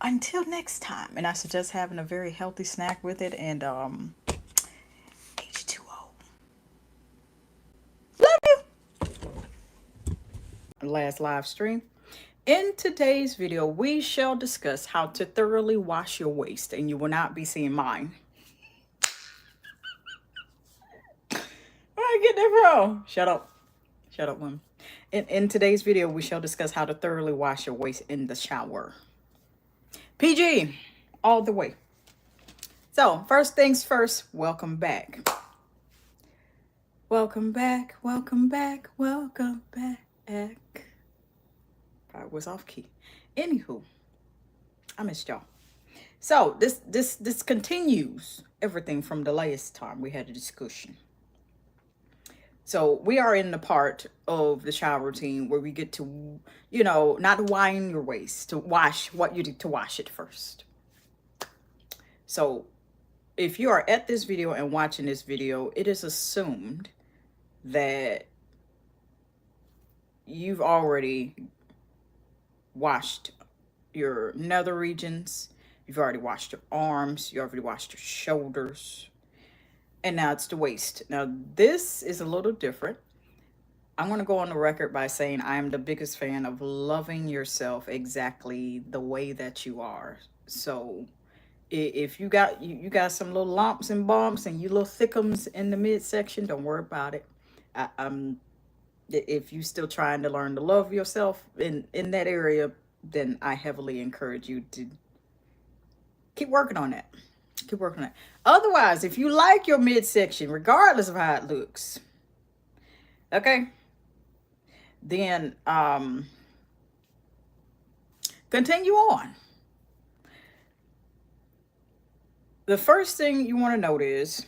Until next time, and I suggest having a very healthy snack with it, and H2O. Love you. Last live stream. In today's video, we shall discuss how to thoroughly wash your waist, and you will not be seeing mine. Where I get that from? Shut up. Shut up, woman. In today's video, we shall discuss how to thoroughly wash your waist in the shower. PG, all the way. So, first things first, welcome back. Welcome back, welcome back, welcome back. I was off key. Anywho, I missed y'all. So this continues everything from the last time we had a discussion. So we are in the part of the shower routine where we get to, not wind your waist, to wash what you did to wash it first. So if you are at this video and watching this video, it is assumed that you've already washed your nether regions, you've already washed your arms, you already washed your shoulders, and now it's the waist. Now this is a little different. I'm going to go on the record by saying I am the biggest fan of loving yourself exactly the way that you are. So if you got some little lumps and bumps and you little thickums in the midsection, don't worry about it. If you're still trying to learn to love yourself in that area, then I heavily encourage you to keep working on that. Keep working on that. Otherwise, if you like your midsection, regardless of how it looks, okay, then continue on. The first thing you want to note is,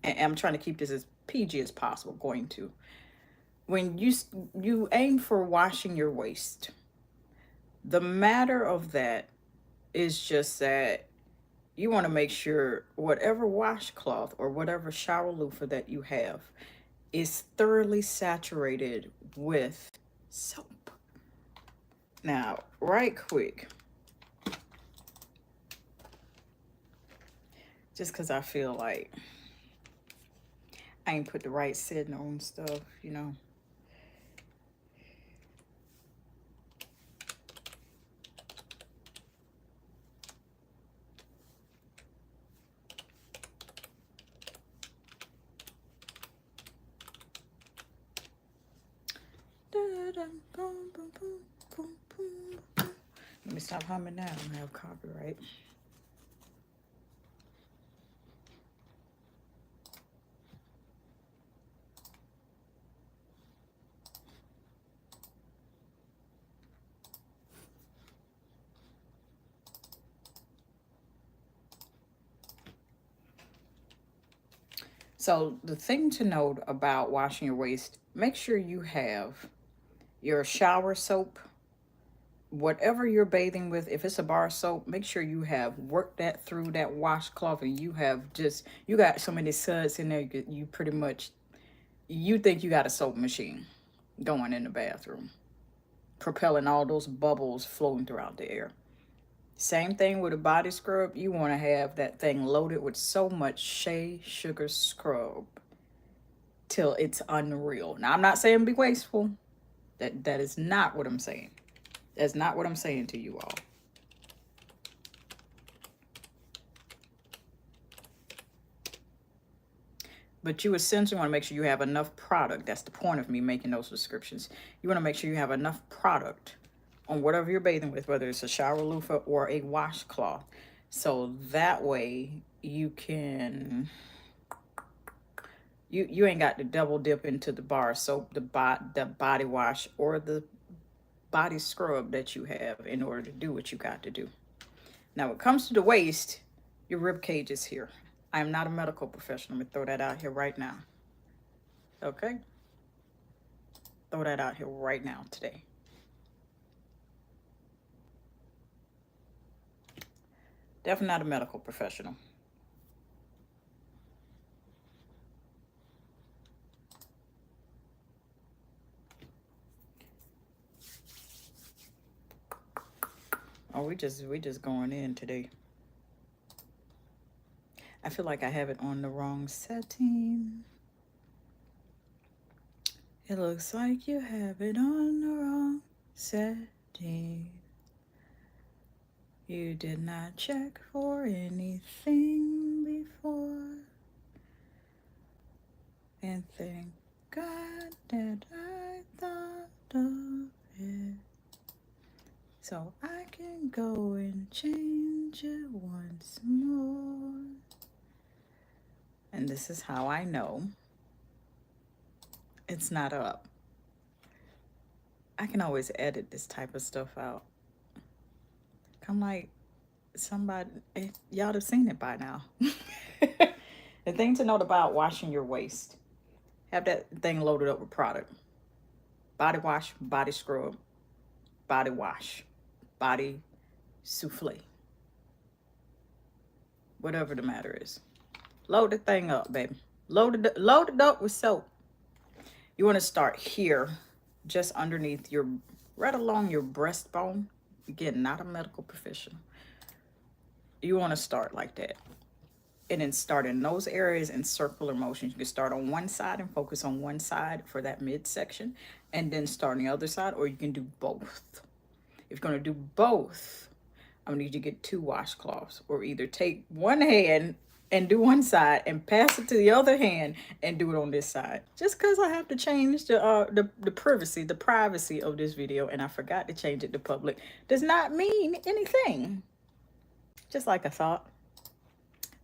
and I'm trying to keep this as PG as possible, when you aim for washing your waist, the matter of that is just that you want to make sure whatever washcloth or whatever shower loofah that you have is thoroughly saturated with soap. Now, right quick, just because I feel like I ain't put the right setting on stuff, Let me stop humming now. I don't have copyright. So the thing to note about washing your waist, make sure you have your shower soap, whatever you're bathing with. If it's a bar soap, make sure you have worked that through that washcloth, and you got so many suds in there, you pretty much, you think you got a soap machine going in the bathroom, propelling all those bubbles floating throughout the air. Same thing with a body scrub. You want to have that thing loaded with so much shea sugar scrub till it's unreal. Now, I'm not saying be wasteful. That is not what I'm saying. That's not what I'm saying to you all. But you essentially want to make sure you have enough product. That's the point of me making those descriptions. You want to make sure you have enough product on whatever you're bathing with, whether it's a shower loofah or a washcloth, So that way you can, you ain't got to double dip into the bar soap, the body wash, or the body scrub that you have in order to do what you got to do. Now, when it comes to the waist, your rib cage is here. I am not a medical professional. I'm gonna throw that out here right now. Okay? Throw that out here right now today. Definitely not a medical professional. Oh, we just going in today. I feel like I have it on the wrong setting. It looks like you have it on the wrong setting. You did not check for anything before. And thank God that I thought of it. So I can go and change it once more. And this is how I know it's not up. I can always edit this type of stuff out. I'm like, somebody, y'all have seen it by now. The thing to note about washing your waist, have that thing loaded up with product. Body wash, body scrub, body wash, body souffle. Whatever the matter is. Load the thing up, baby. Load it up with soap. You want to start here, just underneath your, right along your breastbone. Again, not a medical professional. You want to start like that. And then start in those areas in circular motions. You can start on one side and focus on one side for that midsection, and then start on the other side, or you can do both. If you're going to do both, I'm going to need you to get 2 washcloths, or either take one hand and do one side and pass it to the other hand and do it on this side. Just because I have to change the privacy of this video, and I forgot to change it to public, does not mean anything. Just like I thought.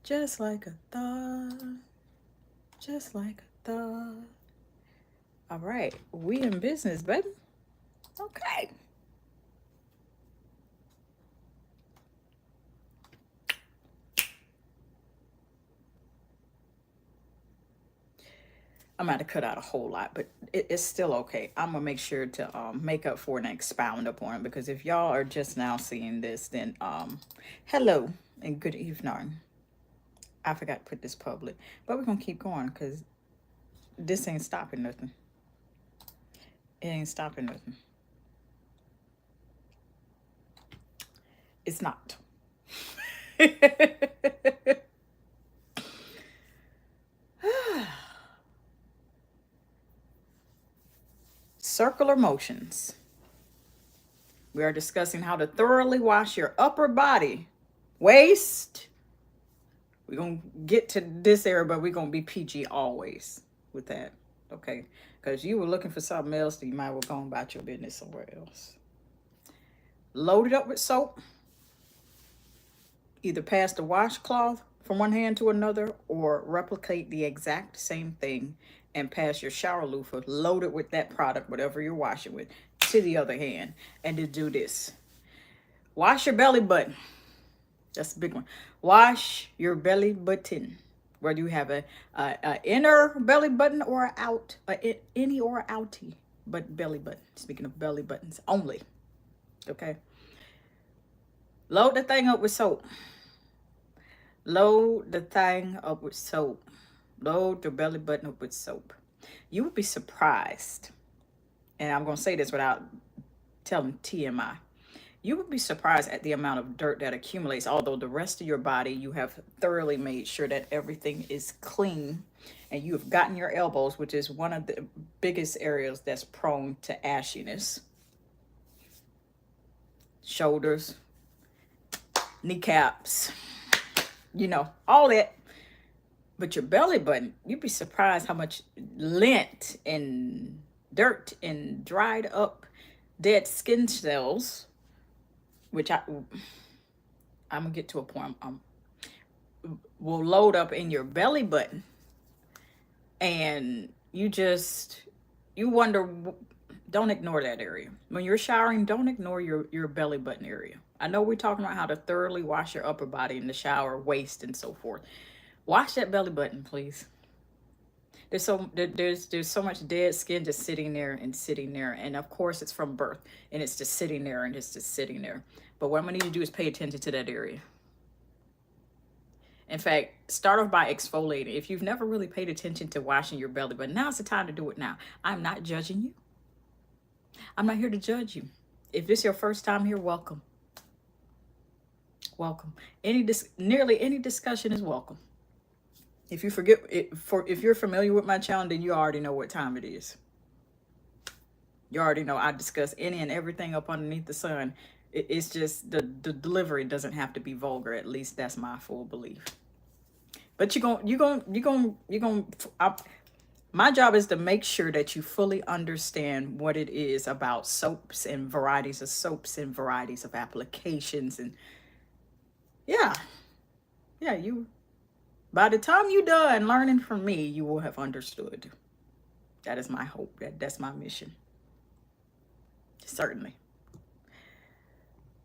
Just like a thought. Just like a thought. All right, we in business, baby. Okay. I'm going to cut out a whole lot, but it's still okay. I'm going to make sure to make up for it and expound upon it, because if y'all are just now seeing this, then hello and good evening. I forgot to put this public, but we're going to keep going because this ain't stopping nothing. It ain't stopping nothing. It's not. Circular motions. We are discussing how to thoroughly wash your upper body, waist. We're going to get to this area, but we're going to be PG always with that, okay? Because you were looking for something else, then you might well go about your business somewhere else. Load it up with soap. Either pass the washcloth from one hand to another, or replicate the exact same thing and pass your shower loofah loaded with that product, whatever you're washing with, to the other hand. And to do this. Wash your belly button. That's the big one. Wash your belly button. Whether you have a inner belly button or out, any or outie, but belly button. Speaking of belly buttons only. Okay. Load the thing up with soap. Load the thing up with soap. Load your belly button up with soap. You would be surprised, and I'm going to say this without telling TMI. You would be surprised at the amount of dirt that accumulates, although the rest of your body, you have thoroughly made sure that everything is clean, and you have gotten your elbows, which is one of the biggest areas that's prone to ashiness. Shoulders, kneecaps, you know, all that. But your belly button, you'd be surprised how much lint and dirt and dried up dead skin cells, which I'm gonna get to a point. Will load up in your belly button, and you wonder. Don't ignore that area when you're showering. Don't ignore your belly button area. I know we're talking about how to thoroughly wash your upper body in the shower, waist, and so forth. Wash that belly button, please. There's so much dead skin just sitting there and sitting there, and of course it's from birth, and it's just sitting there and it's just sitting there. But what I'm gonna need you to do is pay attention to that area. In fact, start off by exfoliating. If you've never really paid attention to washing your belly, but now's the time to do it now. I'm not judging you. I'm not here to judge you. If this is your first time here, welcome. Welcome. Nearly any discussion is welcome. If you forget it, if you're familiar with my channel, then you already know what time it is. You already know I discuss any and everything up underneath the sun. It's just the delivery doesn't have to be vulgar. At least that's my full belief. But my job is to make sure that you fully understand what it is about soaps and varieties of soaps and varieties of applications. And yeah, by the time you're done learning from me, you will have understood. That is my hope. That's my mission. Certainly.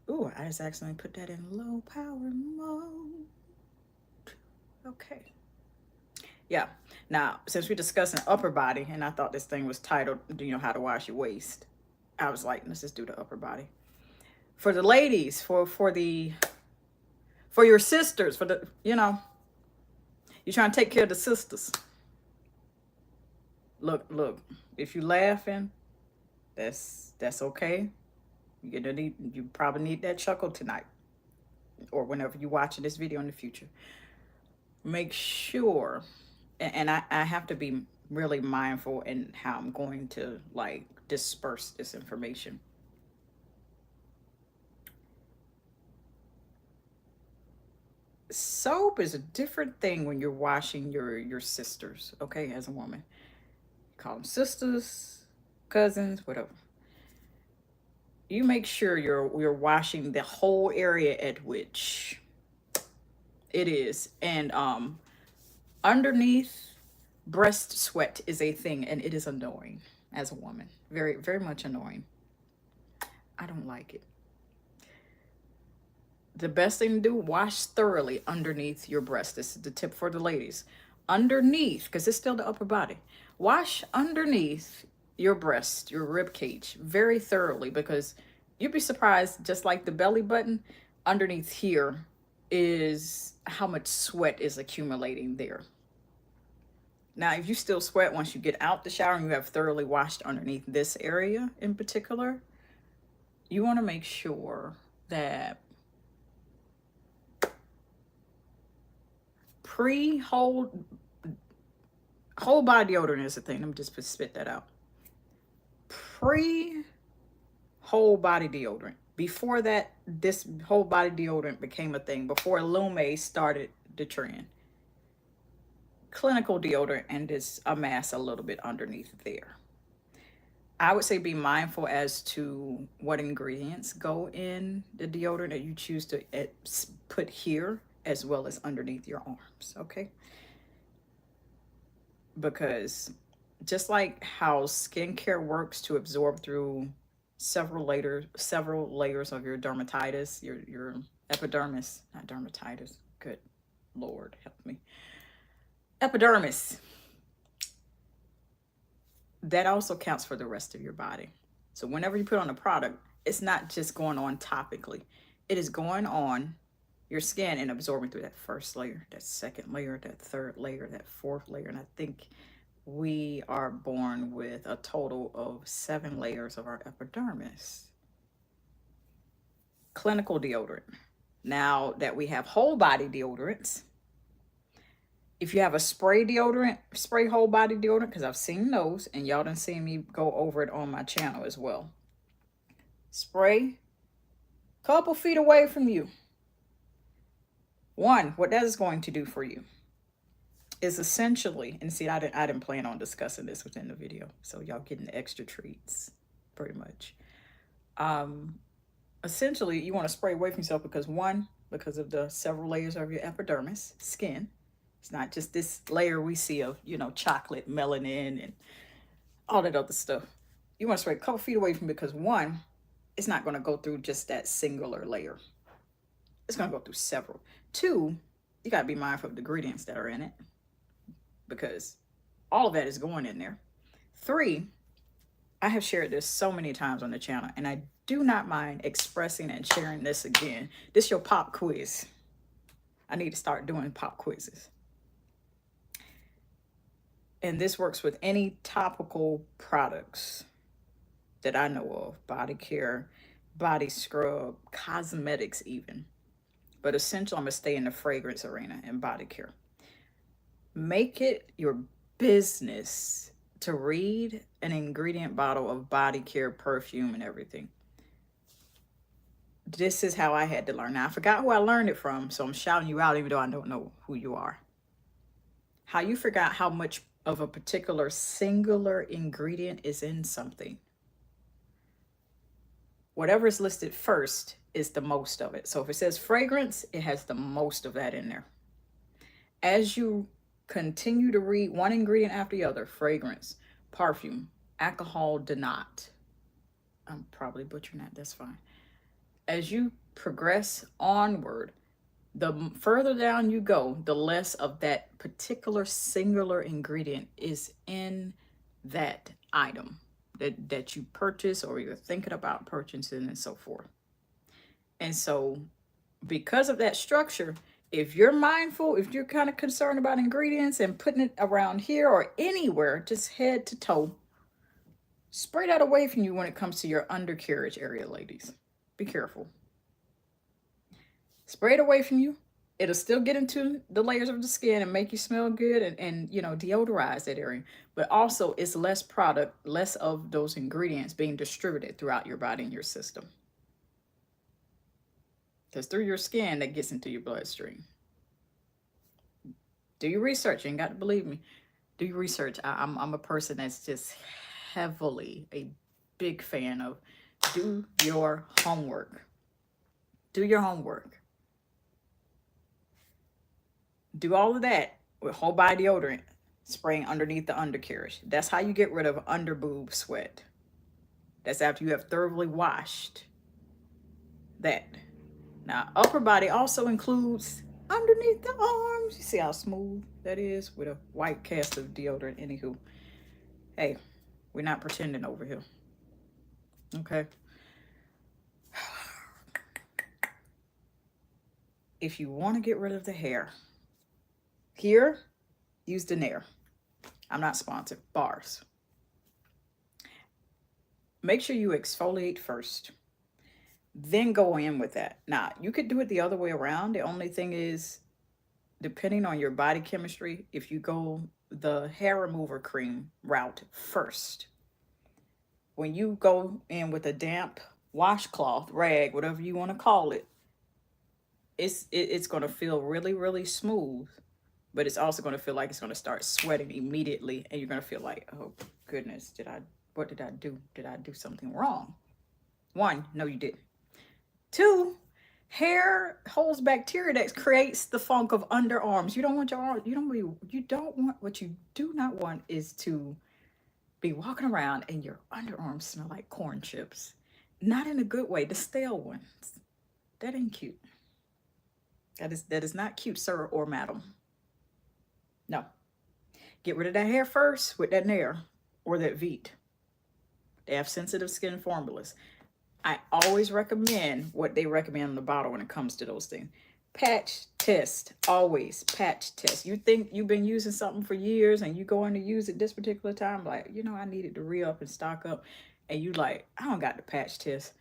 Ooh, I just accidentally put that in low power mode. Okay. Yeah. Now, since we're discussing upper body, and I thought this thing was titled, "Do you know how to wash your waist?" I was like, let's just do the upper body. For the ladies, for your sisters, you're trying to take care of the sisters. Look, if you laughing, that's okay. You probably need that chuckle tonight, or whenever you're watching this video in the future. Make sure, and I have to be really mindful in how I'm going to like disperse this information. Soap is a different thing when you're washing your sisters, okay, as a woman. You call them sisters, cousins, whatever. You make sure you're washing the whole area at which it is. And underneath, breast sweat is a thing, and it is annoying as a woman. Very, very much annoying. I don't like it. The best thing to do, wash thoroughly underneath your breast. This is the tip for the ladies. Underneath, because it's still the upper body. Wash underneath your breast, your rib cage, very thoroughly, because you'd be surprised, just like the belly button, underneath here is how much sweat is accumulating there. Now, if you still sweat once you get out the shower and you have thoroughly washed underneath this area in particular, you want to make sure that whole body deodorant is a thing. Let me just spit that out. Whole body deodorant. Before that, this whole body deodorant became a thing. Before Lume started the trend. Clinical deodorant, and just amass a little bit underneath there. I would say be mindful as to what ingredients go in the deodorant that you choose to put here, as well as underneath your arms, okay? Because just like how skincare works to absorb through several layers of your dermatitis, your epidermis, not dermatitis, good Lord, help me. Epidermis. That also counts for the rest of your body. So whenever you put on a product, it's not just going on topically. It is going on your skin and absorbing through that first layer, that second layer, that third layer, that fourth layer. And I think we are born with a total of 7 layers of our epidermis. Clinical deodorant. Now that we have whole body deodorants, if you have a spray deodorant, spray whole body deodorant, because I've seen those, and y'all done seen me go over it on my channel as well. Spray, couple feet away from you. One, what that is going to do for you is essentially, and see, I didn't plan on discussing this within the video, so y'all getting extra treats, pretty much. Essentially, you want to spray away from yourself because one, because of the several layers of your epidermis, skin. It's not just this layer we see of, chocolate, melanin, and all that other stuff. You want to spray a couple feet away from it because one, it's not going to go through just that singular layer. It's going to go through several. Two, you got to be mindful of the ingredients that are in it because all of that is going in there. Three, I have shared this so many times on the channel, and I do not mind expressing and sharing this again. This is your pop quiz. I need to start doing pop quizzes. And this works with any topical products that I know of. Body care, body scrub, cosmetics even. But essentially, I'm going to stay in the fragrance arena and body care. Make it your business to read an ingredient bottle of body care, perfume, and everything. This is how I had to learn. Now, I forgot who I learned it from, so I'm shouting you out even though I don't know who you are. How you forgot how much of a particular singular ingredient is in something. Whatever is listed first is the most of it. So if it says fragrance, it has the most of that in there. As you continue to read one ingredient after the other, fragrance, perfume, alcohol do not. I'm probably butchering that, that's fine. As you progress onward, the further down you go, the less of that particular singular ingredient is in that item that you purchase or you're thinking about purchasing and so forth. And so because of that structure, if you're mindful, if you're kind of concerned about ingredients and putting it around here or anywhere, just head to toe, spray that away from you when it comes to your undercarriage area, ladies. Be careful. Spray it away from you. It'll still get into the layers of the skin and make you smell good and deodorize that area. But also it's less product, less of those ingredients being distributed throughout your body and your system. Because through your skin, that gets into your bloodstream. Do your research. You ain't got to believe me. Do your research. I'm a person that's just heavily a big fan of do your homework. Do your homework. Do all of that with whole body deodorant, spraying underneath the undercarriage. That's how you get rid of underboob sweat. That's after you have thoroughly washed that. Now, upper body also includes underneath the arms. You see how smooth that is with a white cast of deodorant. Anywho, hey, we're not pretending over here. Okay. If you want to get rid of the hair, here, use the Nair. I'm not sponsored. Bars. Make sure you exfoliate first. Then go in with that. Now, you could do it the other way around. The only thing is, depending on your body chemistry, if you go the hair remover cream route first, when you go in with a damp washcloth, rag, whatever you want to call it, it's going to feel really, really smooth. But it's also going to feel like it's going to start sweating immediately. And you're going to feel like, oh, goodness, what did I do? Did I do something wrong? One, no, you didn't. Two, hair holds bacteria that creates the funk of underarms. You don't want your arm, what you do not want is to be walking around and your underarms smell like corn chips. Not in a good way, the stale ones. That ain't cute. That is not cute, sir or madam. No. Get rid of that hair first with that Nair or that Veet. They have sensitive skin formulas. I always recommend what they recommend on the bottle when it comes to those things. Patch test. Always patch test. You think you've been using something for years and you go in to use it this particular time, like, I needed to re-up and stock up. And you like, I don't got the patch test.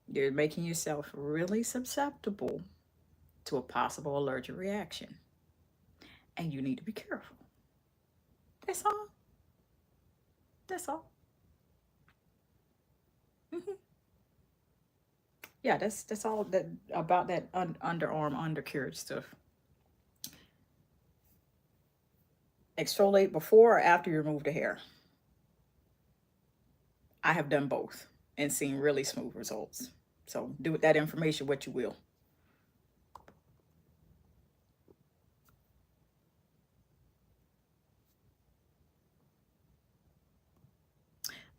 You're making yourself really susceptible to a possible allergic reaction. And you need to be careful. That's all. That's all. Yeah, that's all that about that underarm undercarriage stuff. Exfoliate before or after you remove the hair. I have done both and seen really smooth results. So do with that information what you will.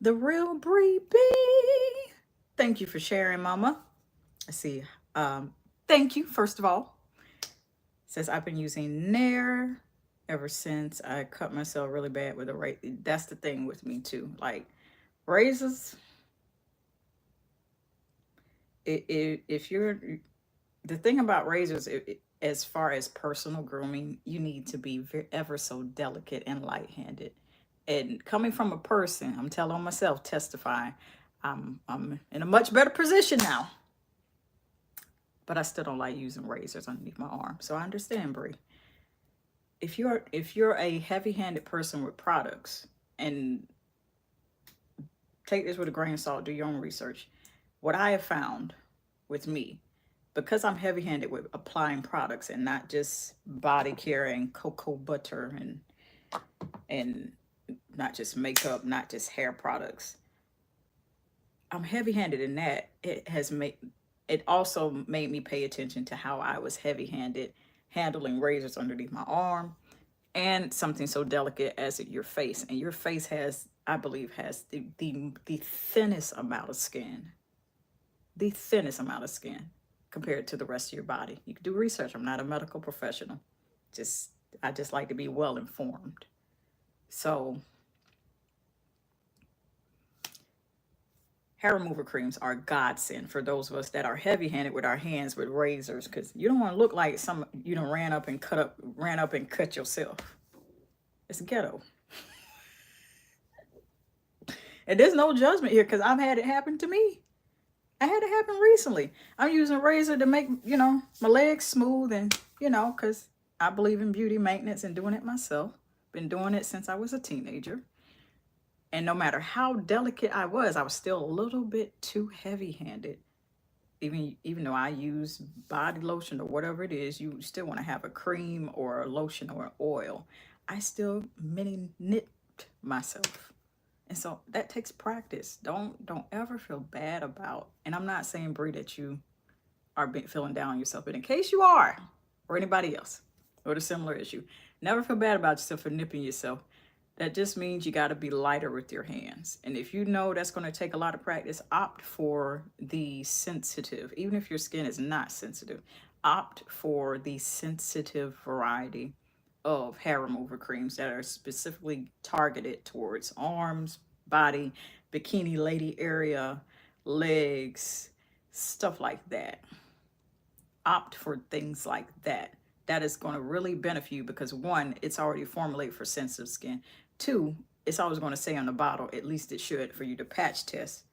The real Bree B. Thank you for sharing, Mama. I see. Thank you, first of all. Says I've been using Nair ever since I cut myself really bad with a razor. That's the thing with me too. Like razors, if you're the thing about razors, as far as personal grooming, you need to be ever so delicate and light-handed. And coming from a person, I'm telling myself, testifying, I'm in a much better position now. But I still don't like using razors underneath my arm. So I understand, Brie. If you're a heavy-handed person with products, and take this with a grain of salt, do your own research. What I have found with me, because I'm heavy-handed with applying products and not just body care and cocoa butter and not just makeup, not just hair products. I'm heavy-handed in that. It also made me pay attention to how I was heavy-handed handling razors underneath my arm, and something so delicate as your face. And your face has, I believe, has the thinnest amount of skin. The thinnest amount of skin compared to the rest of your body. You can do research. I'm not a medical professional. I just like to be well informed. So hair removal creams are godsend for those of us that are heavy-handed with our hands with razors, because you don't want to look like you done ran up and cut yourself. It's ghetto. And there's no judgment here, because I've had it happen to me. I had it happen recently. I'm using a razor to make, my legs smooth, and, because I believe in beauty maintenance and doing it myself. Been doing it since I was a teenager. And no matter how delicate I was still a little bit too heavy-handed. Even though I use body lotion or whatever it is, you still want to have a cream or a lotion or an oil. I still mini nipped myself. And so that takes practice. Don't ever feel bad about, and I'm not saying, Brie, that you are feeling down on yourself, but in case you are, or anybody else with a similar issue, never feel bad about yourself for nipping yourself. That just means you got to be lighter with your hands. And if you know that's going to take a lot of practice, opt for the sensitive. Even if your skin is not sensitive, opt for the sensitive variety of hair removal creams that are specifically targeted towards arms, body, bikini lady area, legs, stuff like that. Opt for things like that. That is going to really benefit you, because one, it's already formulated for sensitive skin. Two, it's always going to say on the bottle, at least it should, for you to patch test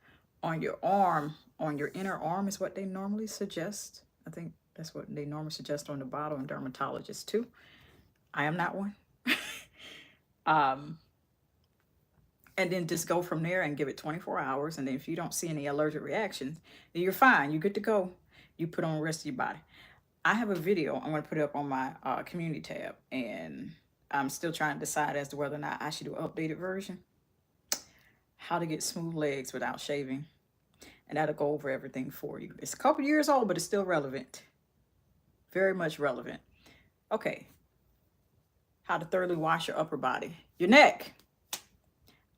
on your arm, on your inner arm is what they normally suggest. I think that's what they normally suggest on the bottle, and dermatologists too. I am not one. And then just go from there and give it 24 hours. And then if you don't see any allergic reactions, then you're fine. You're good to go. You put on the rest of your body. I have a video. I'm going to put it up on my community tab. And I'm still trying to decide as to whether or not I should do an updated version. How to get smooth legs without shaving. And that'll go over everything for you. It's a couple years old, but it's still relevant. Very much relevant. Okay. How to thoroughly wash your upper body. Your neck.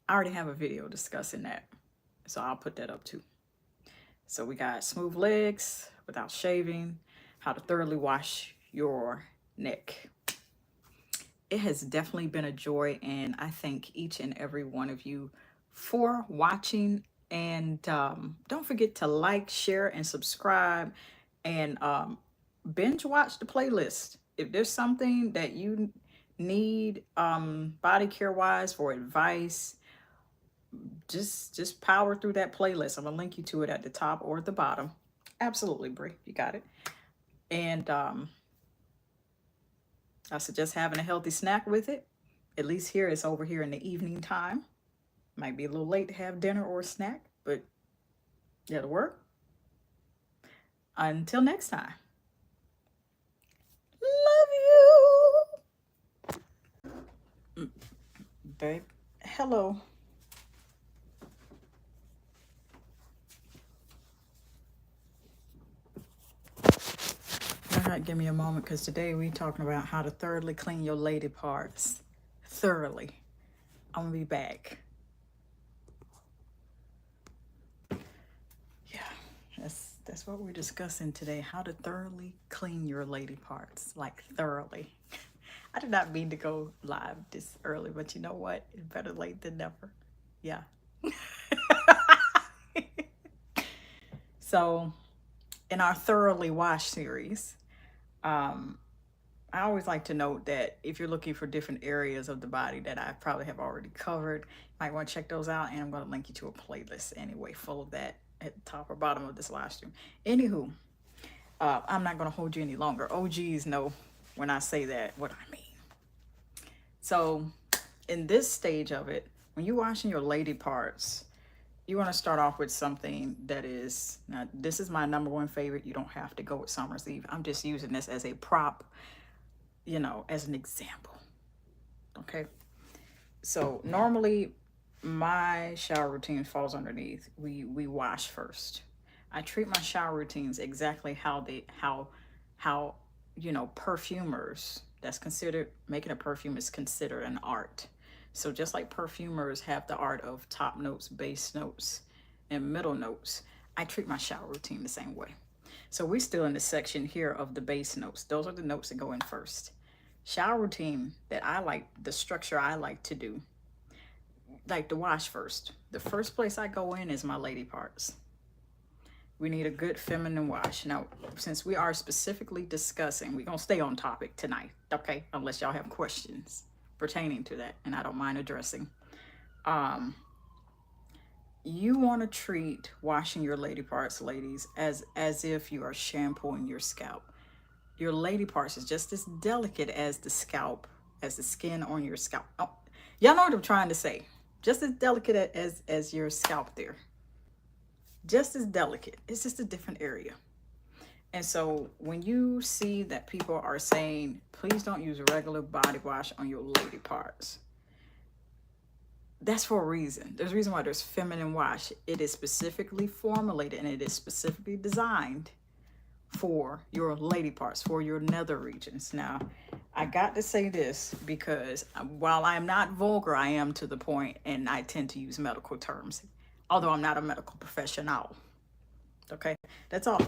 I already have a video discussing that. So I'll put that up too. So we got smooth legs without shaving. How to thoroughly wash your neck. It has definitely been a joy, and I thank each and every one of you for watching. And don't forget to like, share, and subscribe, and binge watch the playlist. If there's something that you need body care wise for advice, just power through that playlist. I'm gonna link you to it at the top or at the bottom. Absolutely, Brie, you got it. And I suggest having a healthy snack with it. At least here, it's over here in the evening time. Might be a little late to have dinner or a snack, but that'll work. Until next time. Love you. Babe, hello. All right, give me a moment, because today we're talking about how to thoroughly clean your lady parts. Thoroughly. I'm gonna be back. That's what we're discussing today. How to thoroughly clean your lady parts, like thoroughly. I did not mean to go live this early, but you know what? It's better late than never. Yeah. So, in our thoroughly wash series, um, I always like to note that if you're looking for different areas of the body that I probably have already covered, you might want to check those out. And I'm going to link you to a playlist anyway, full of that at the top or bottom of this live stream. Anywho, I'm not going to hold you any longer. OGs know when I say that what I mean. So, in this stage of it, when you're washing your lady parts, you want to start off with something that is, now this is my number one favorite. You don't have to go with Summer's Eve. I'm just using this as a prop, you know, as an example. Okay. So normally my shower routine falls underneath. We wash first. I treat my shower routines exactly how you know, perfumers, that's considered, making a perfume is considered an art. So just like perfumers have the art of top notes, base notes, and middle notes, I treat my shower routine the same way. So we're still in the section here of the base notes. Those are the notes that go in first. Shower routine that I like, the structure I like to do, like to wash first. The first place I go in is my lady parts. We need a good feminine wash. Now, since we are specifically discussing, we're going to stay on topic tonight, okay? Unless y'all have questions pertaining to that, and I don't mind addressing. You want to treat washing your lady parts, ladies, as if you are shampooing your scalp. Your lady parts is just as delicate as the scalp, as the skin on your scalp. Oh, y'all know what I'm trying to say. Just as delicate as your scalp there. Just as delicate. It's just a different area. And so when you see that people are saying, please don't use regular body wash on your lady parts, that's for a reason. There's a reason why there's feminine wash. It is specifically formulated and it is specifically designed for your lady parts, for your nether regions. Now, I got to say this because while I'm not vulgar, I am to the point, and I tend to use medical terms, although I'm not a medical professional. Okay, that's all.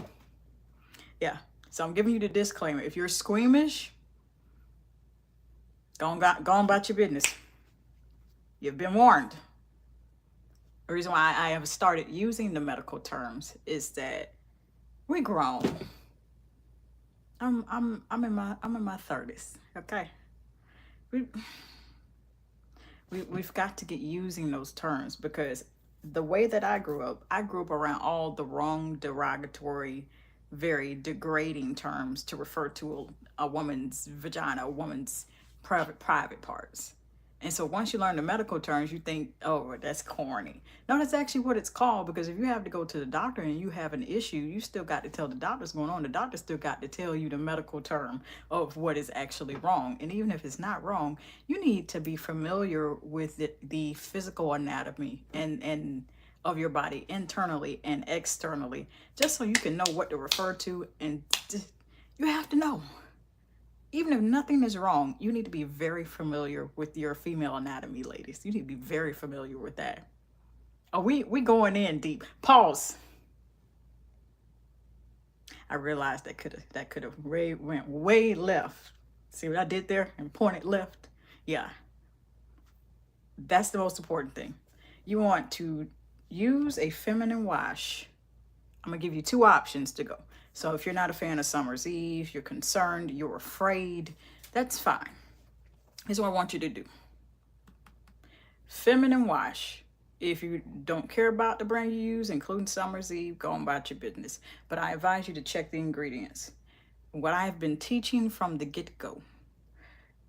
Yeah, so I'm giving you the disclaimer. If you're squeamish, go on about your business. You've been warned. The reason why I have started using the medical terms is that we grown. I'm in my 30s. Okay. We've got to get using those terms, because the way that I grew up around all the wrong, derogatory, very degrading terms to refer to a woman's vagina, a woman's private parts. And so once you learn the medical terms, you think, oh, that's corny. No, that's actually what it's called, because if you have to go to the doctor and you have an issue, you still got to tell the doctor what's going on. The doctor still got to tell you the medical term of what is actually wrong. And even if it's not wrong, you need to be familiar with the physical anatomy and of your body, internally and externally, just so you can know what to refer to. And you have to know. Even if nothing is wrong, you need to be very familiar with your female anatomy, ladies. You need to be very familiar with that. Oh, we going in deep. Pause. I realized that could have went way left. See what I did there? And pointed left. Yeah. That's the most important thing. You want to use a feminine wash. I'm gonna give you two options to go. So if you're not a fan of Summer's Eve, you're concerned, you're afraid, that's fine. Here's what I want you to do. Feminine wash. If you don't care about the brand you use, including Summer's Eve, go on about your business. But I advise you to check the ingredients. What I've been teaching from the get-go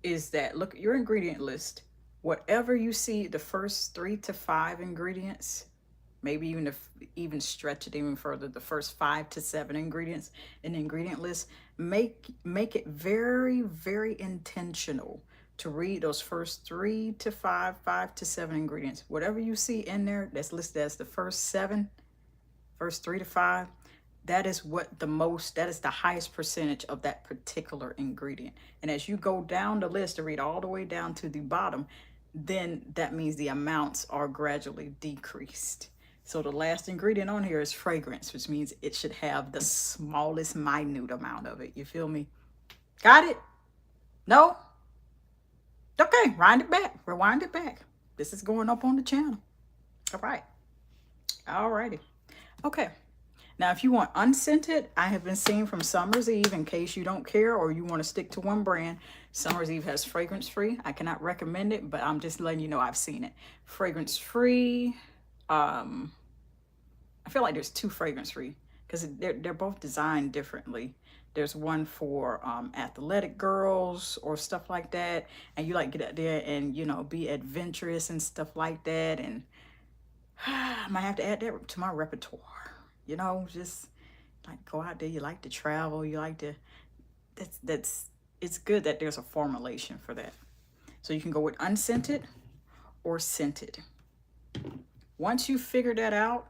is that look at your ingredient list. Whatever you see, the first 3 to 5 ingredients, maybe even stretch it even further, the first 5 to 7 ingredients in the ingredient list, make it very, very intentional to read those first 3 to 5, 5 to 7 ingredients. Whatever you see in there that's listed as the first 3 to 5, that is the highest percentage of that particular ingredient. And as you go down the list to read all the way down to the bottom, then that means the amounts are gradually decreased. So the last ingredient on here is fragrance, which means it should have the smallest minute amount of it. You feel me? Got it? No? Okay, wind it back. Rewind it back. This is going up on the channel. All right. Alrighty. Okay. Now, if you want unscented, I have been seeing from Summer's Eve, in case you don't care or you want to stick to one brand, Summer's Eve has fragrance free. I cannot recommend it, but I'm just letting you know I've seen it. Fragrance free. I feel like there's two fragrance free because they're both designed differently. There's one for athletic girls or stuff like that, and you like get out there and, you know, be adventurous and stuff like that. And I might have to add that to my repertoire. You know, just like go out there. You like to travel. You like to. It's good that there's a formulation for that. So you can go with unscented or scented. Once you figure that out,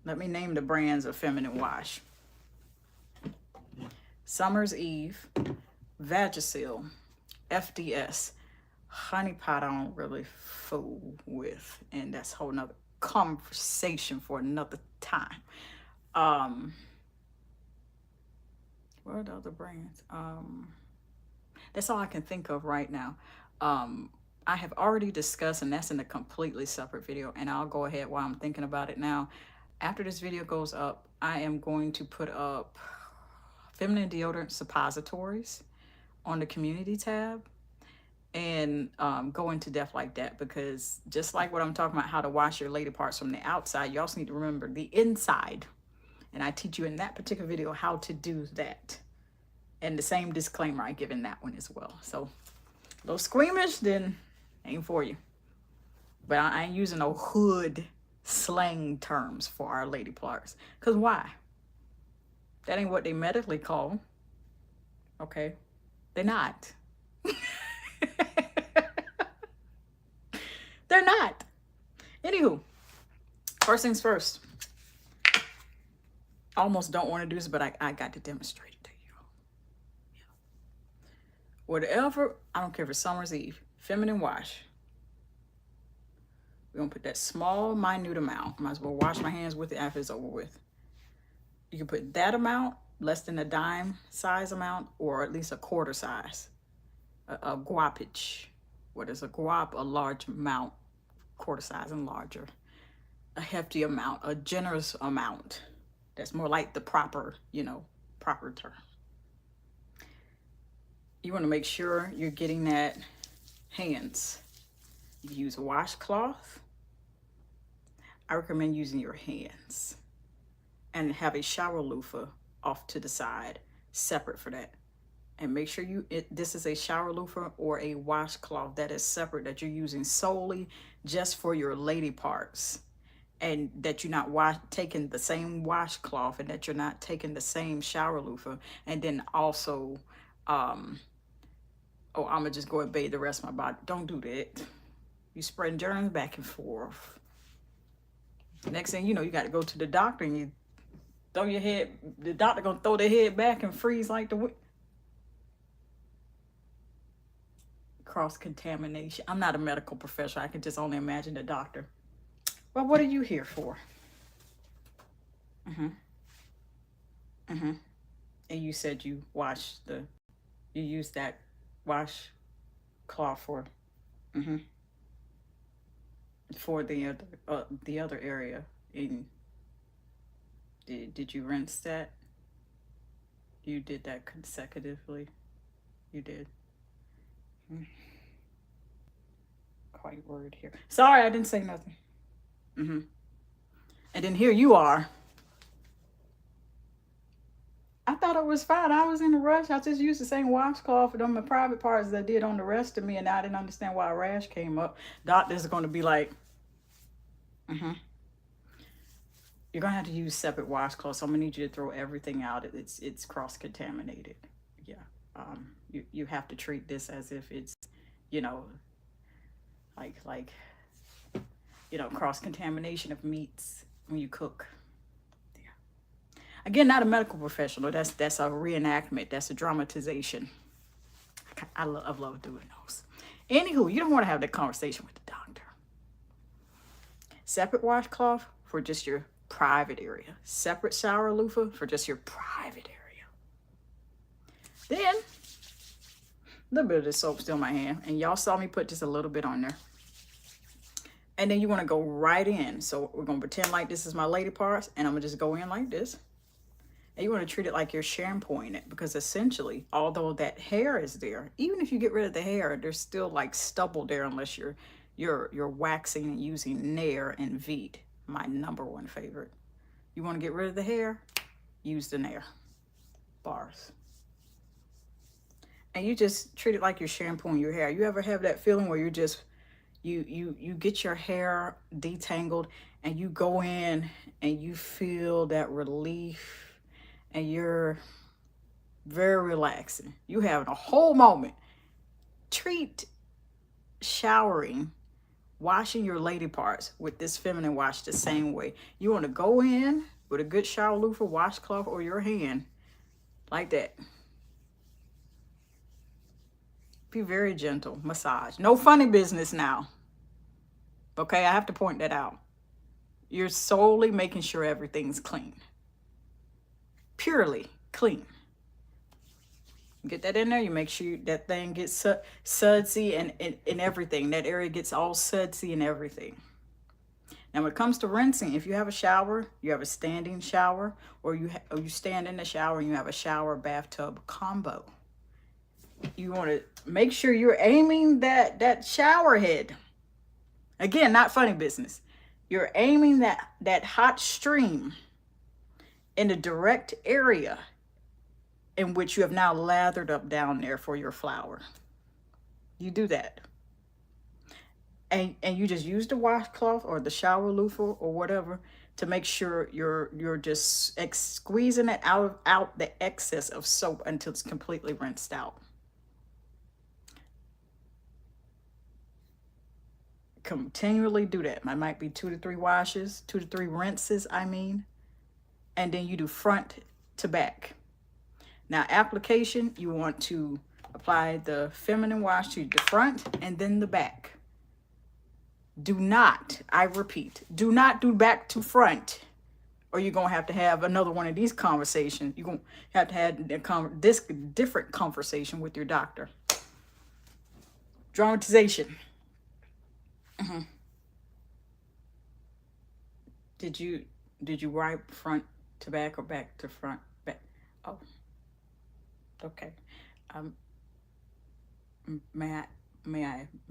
let me name the brands of feminine wash. Summer's Eve, Vagisil, FDS, Honey Pot I don't really fool with, and that's a whole nother conversation for another time. What are the other brands? That's all I can think of right now. I have already discussed, and that's in a completely separate video, and I'll go ahead while I'm thinking about it now. After this video goes up, I am going to put up feminine deodorant suppositories on the community tab and go into depth like that, because just like what I'm talking about, how to wash your lady parts from the outside, you also need to remember the inside. And I teach you in that particular video how to do that. And the same disclaimer I give in that one as well. So a little squeamish, then ain't for you. But I ain't using no hood slang terms for our lady parts. Because why? That ain't what they medically call. Okay? They're not. They're not. Anywho, first things first. I almost don't want to do this, but I got to demonstrate it to you. Yeah. Whatever, I don't care if it's Summer's Eve, feminine wash. We're going to put that small, minute amount. Might as well wash my hands with it after it's over with. You can put that amount, less than a dime size amount, or at least a quarter size. A guapage. What is a guap? A large amount, quarter size and larger. A hefty amount, a generous amount. That's more like the proper, you know, proper term. You want to make sure you're getting that hands. You use a washcloth. I recommend using your hands. And have a shower loofah off to the side, separate for that. And make sure this is a shower loofah or a washcloth that is separate, that you're using solely just for your lady parts. And that you're not taking the same washcloth, and that you're not taking the same shower loofah. And then also, I'm gonna just go and bathe the rest of my body. Don't do that. You spreading germs back and forth. Next thing you know, you got to go to the doctor, and you throw your head, the doctor gonna throw their head back and freeze like the cross-contamination. I'm not a medical professional. I can just only imagine the doctor. Well, what are you here for? And you said you used that wash cloth for the other area. Did you rinse that? You did that consecutively? You did. Quite worried here. Sorry, I didn't say nothing. And then here you are. I thought it was fine. I was in a rush. I just used the same washcloth for my private parts that I did on the rest of me, and I didn't understand why a rash came up. Doctors are going to be like, you're going to have to use separate washcloths. So I'm going to need you to throw everything out. It's cross-contaminated. Yeah. You have to treat this as if it's, you know, like you know, cross-contamination of meats when you cook. Yeah. Again, not a medical professional. That's a reenactment. That's a dramatization. I love doing those. Anywho, you don't want to have that conversation with the doctor. Separate washcloth for just your private area. Separate shower loofah for just your private area. Then, a little bit of this soap still in my hand. And y'all saw me put just a little bit on there. And then you want to go right in. So we're going to pretend like this is my lady parts. And I'm going to just go in like this. And you want to treat it like you're shampooing it. Because essentially, although that hair is there, even if you get rid of the hair, there's still like stubble there unless you're waxing and using Nair and Veet. My #1 favorite. You want to get rid of the hair? Use the Nair. Bars. And you just treat it like you're shampooing your hair. You ever have that feeling where you're just you get your hair detangled and you go in and you feel that relief and you're very relaxing. You having a whole moment. Treat showering, washing your lady parts with this feminine wash the same way. You want to go in with a good shower loofah, washcloth, or your hand like that. Be very gentle. Massage. No funny business now. Okay, I have to point that out. You're solely making sure everything's clean. Purely clean. Get that in there. You make sure that thing gets sudsy and everything. That area gets all sudsy and everything. Now, when it comes to rinsing, if you have a shower, you have a standing shower, or you stand in the shower and you have a shower bathtub combo. You want to make sure you're aiming that shower head. Again, not funny business. You're aiming that hot stream in the direct area in which you have now lathered up down there for your flower. You do that. And you just use the washcloth or the shower loofah or whatever to make sure you're just squeezing it out the excess of soap until it's completely rinsed out. Continually do that. It might be 2 to 3 washes, 2 to 3 rinses, I mean. And then you do front to back. Now, application, you want to apply the feminine wash to the front and then the back. Do not, I repeat, do not do back to front, or you're going to have another one of these conversations. You're going to have this different conversation with your doctor. Dramatization. Did you wipe front to back or back to front? Back. Oh, okay. May I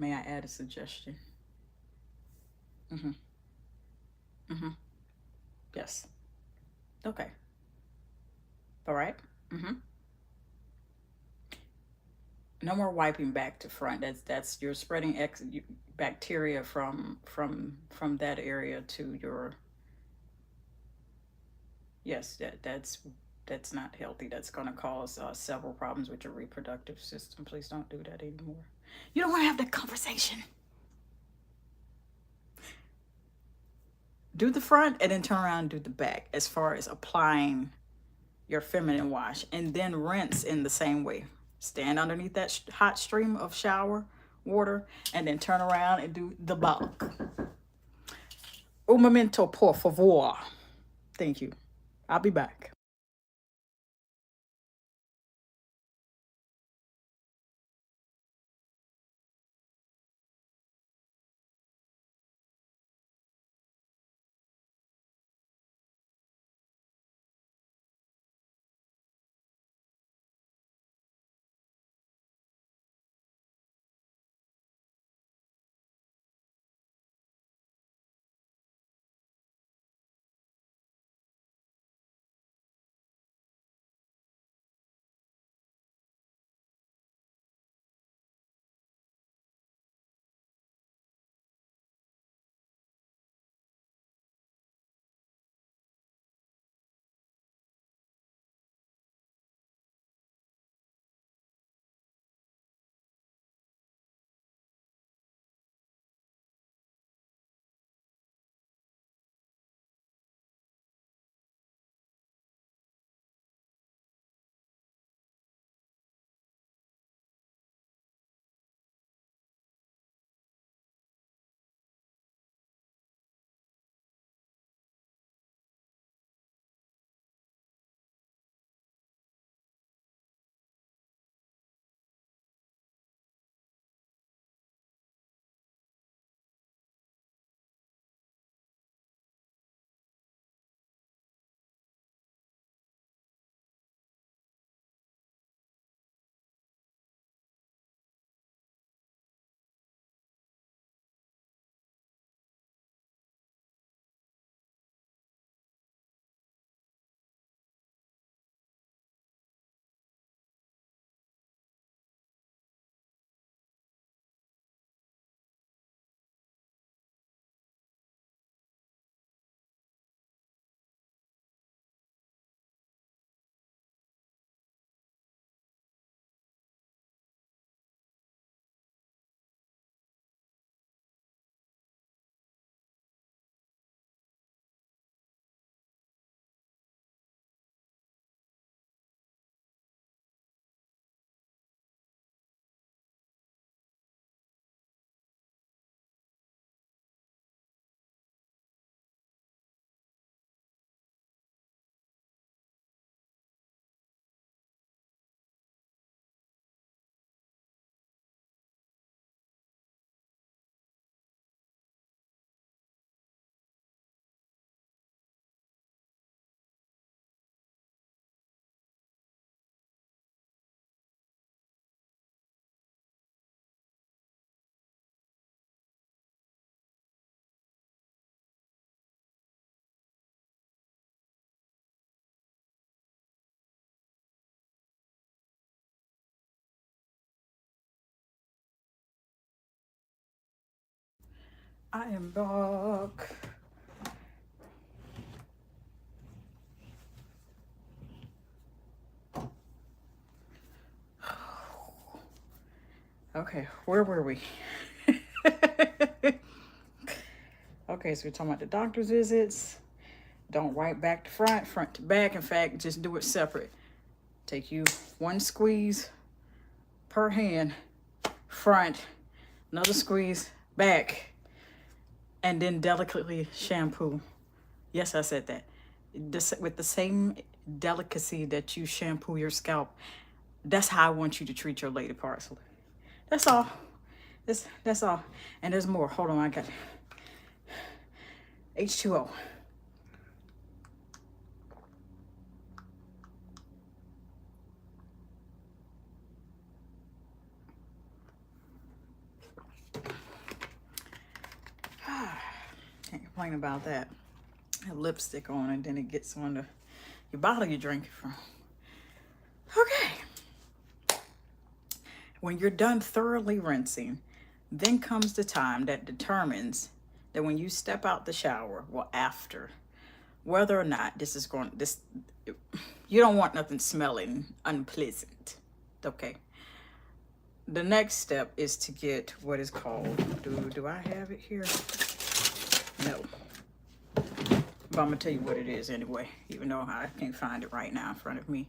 add a suggestion? Yes. Okay. All right. No more wiping back to front. That's you're spreading bacteria from that area to your. Yes, that's not healthy. That's going to cause several problems with your reproductive system. Please don't do that anymore. You don't want to have that conversation. Do the front and then turn around and do the back as far as applying your feminine wash, and then rinse in the same way. Stand underneath that hot stream of shower water and then turn around and do the bulk. Un momento, por favor. Thank you. I'll be back. I am back. Okay, where were we? Okay, so we're talking about the doctor's visits. Don't write back to front, front to back. In fact, just do it separate. Take you one squeeze per hand, front, another squeeze back, and then delicately shampoo. Yes, I said that. With the same delicacy that you shampoo your scalp. That's how I want you to treat your lady parts. That's all. That's all. And there's more. Hold on, I got H2O. Can't complain about that. Have lipstick on and then it gets on your bottle you're drinking from. Okay. When you're done thoroughly rinsing, then comes the time that determines that when you step out the shower, well, after, whether or not you don't want nothing smelling unpleasant. Okay. The next step is to get what is called, do I have it here? No. But I'm gonna tell you what it is anyway, even though I can't find it right now in front of me.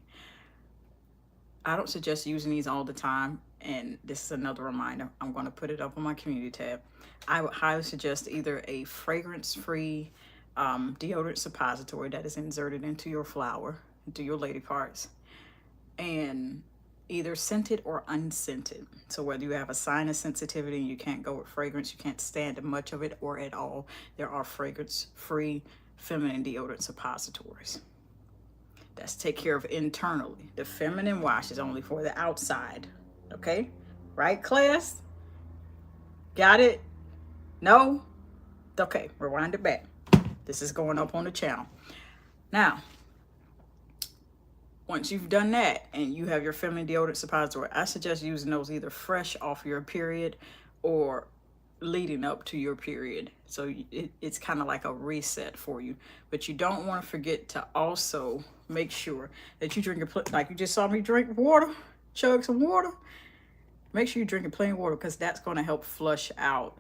I don't suggest using these all the time, and this is another reminder. I'm gonna put it up on my community tab. I would highly suggest either a fragrance-free deodorant suppository that is inserted into your flower, into your lady parts, and either scented or unscented. So whether you have a sinus sensitivity and you can't go with fragrance, you can't stand much of it or at all, there are fragrance-free feminine deodorant suppositories. That's take care of internally. The feminine wash is only for the outside. Okay? Right, class? Got it? No? Okay, rewind it back. This is going up on the channel. Now, once you've done that and you have your feminine deodorant suppository, I suggest using those either fresh off your period or leading up to your period. So it's kind of like a reset for you. But you don't want to forget to also make sure that you drink like you just saw me drink water, chug some water. Make sure you drink plain water because that's going to help flush out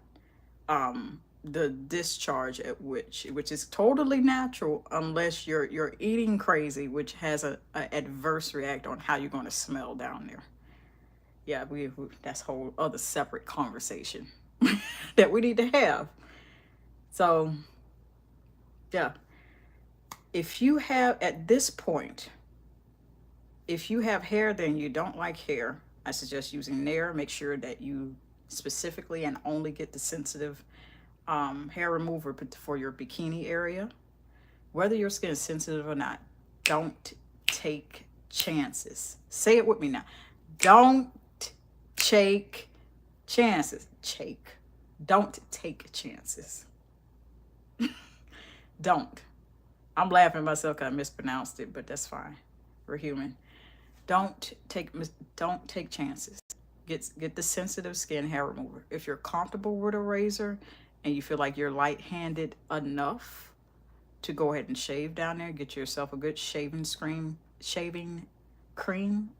the discharge at which is totally natural unless you're eating crazy, which has a adverse react on how you're going to smell down there. Yeah, that's a whole other separate conversation that we need to have. So yeah, if you have at this point, if you have hair then you don't like hair, I suggest using Nair. Make sure that you specifically and only get the sensitive hair remover for your bikini area. Whether your skin is sensitive or not, don't take chances. Say it with me now. Don't take chances. Don't take chances. Don't. I'm laughing at myself because I mispronounced it, but that's fine. We're human. Don't take chances. Get the sensitive skin hair remover. If you're comfortable with a razor and you feel like you're light-handed enough to go ahead and shave down there, get yourself a good shaving cream.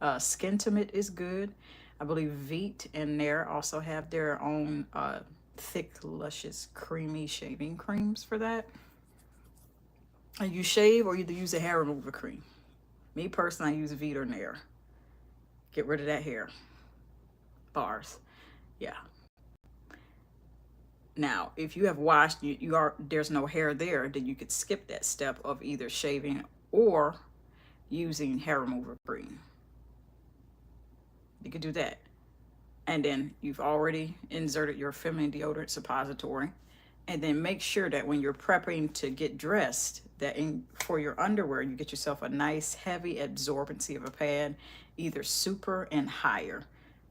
Skintimate is good. I believe Veet and Nair also have their own thick, luscious, creamy shaving creams for that. And you shave or either use a hair remover cream. Me personally, I use Veet or Nair. Get rid of that hair. Bars. Yeah. Now, if you have washed, there's no hair there, then you could skip that step of either shaving or using hair remover cream. You could do that. And then you've already inserted your feminine deodorant suppository. And then make sure that when you're prepping to get dressed, that for your underwear, you get yourself a nice heavy absorbency of a pad, either super and higher.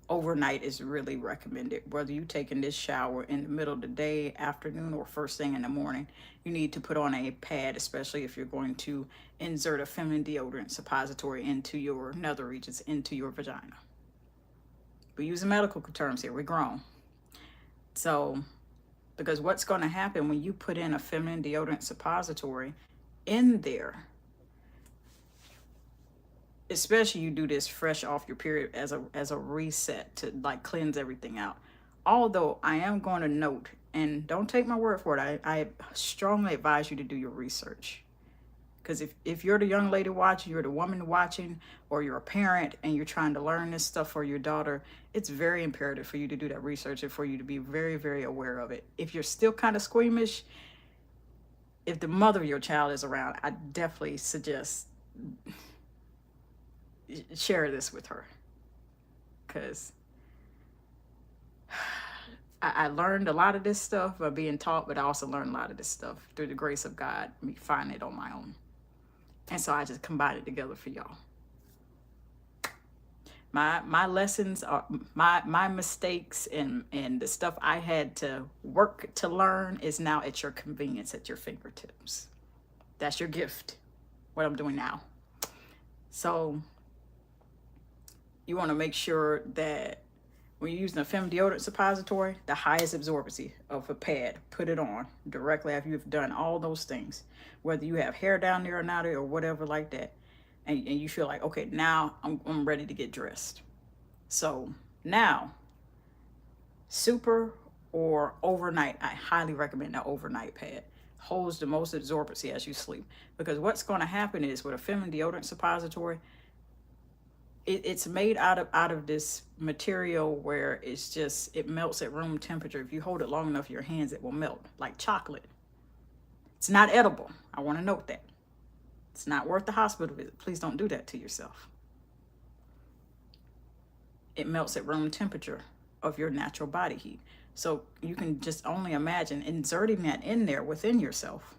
Overnight is really recommended. Whether you're taking this shower in the middle of the day, afternoon, or first thing in the morning, you need to put on a pad, especially if you're going to insert a feminine deodorant suppository into your nether regions, into your vagina. We're using medical terms here. We're grown. So Because what's going to happen when you put in a feminine deodorant suppository in there, especially you do this fresh off your period as a reset to like cleanse everything out. Although I am going to note, and don't take my word for it, I strongly advise you to do your research. Because if you're the young lady watching, you're the woman watching, or you're a parent and you're trying to learn this stuff for your daughter, it's very imperative for you to do that research and for you to be very, very aware of it. If you're still kind of squeamish, if the mother of your child is around, I definitely suggest share this with her. Because I learned a lot of this stuff by being taught, but I also learned a lot of this stuff through the grace of God, me finding it on my own. And so I just combined it together for y'all. My lessons are my mistakes and the stuff I had to work to learn is now at your convenience, at your fingertips. That's your gift, what I'm doing now. So you want to make sure that when you're using a feminine deodorant suppository, the highest absorbency of a pad, put it on directly after you've done all those things. Whether you have hair down there or not, or whatever like that. And you feel like, okay, now I'm ready to get dressed. So now, super or overnight, I highly recommend that overnight pad. Holds the most absorbency as you sleep. Because what's going to happen is with a feminine deodorant suppository, it's made out of this material where it melts at room temperature. If you hold it long enough, your hands, it will melt like chocolate. It's not edible. I want to note that. It's not worth the hospital visit. Please don't do that to yourself. It melts at room temperature of your natural body heat. So you can just only imagine inserting that in there within yourself.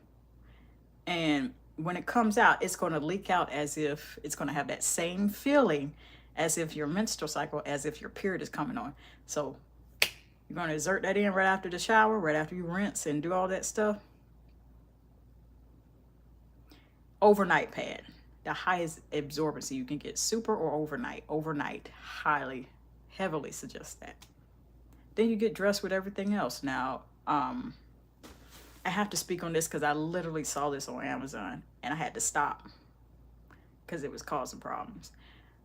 And when it comes out, it's going to leak out as if it's going to have that same feeling as if your menstrual cycle, as if your period is coming on. So you're going to insert that in right after the shower, right after you rinse and do all that stuff. Overnight pad, the highest absorbency you can get, super or overnight. Overnight, highly, heavily suggest that. Then you get dressed with everything else. Now, I have to speak on this because I literally saw this on Amazon and I had to stop because it was causing problems.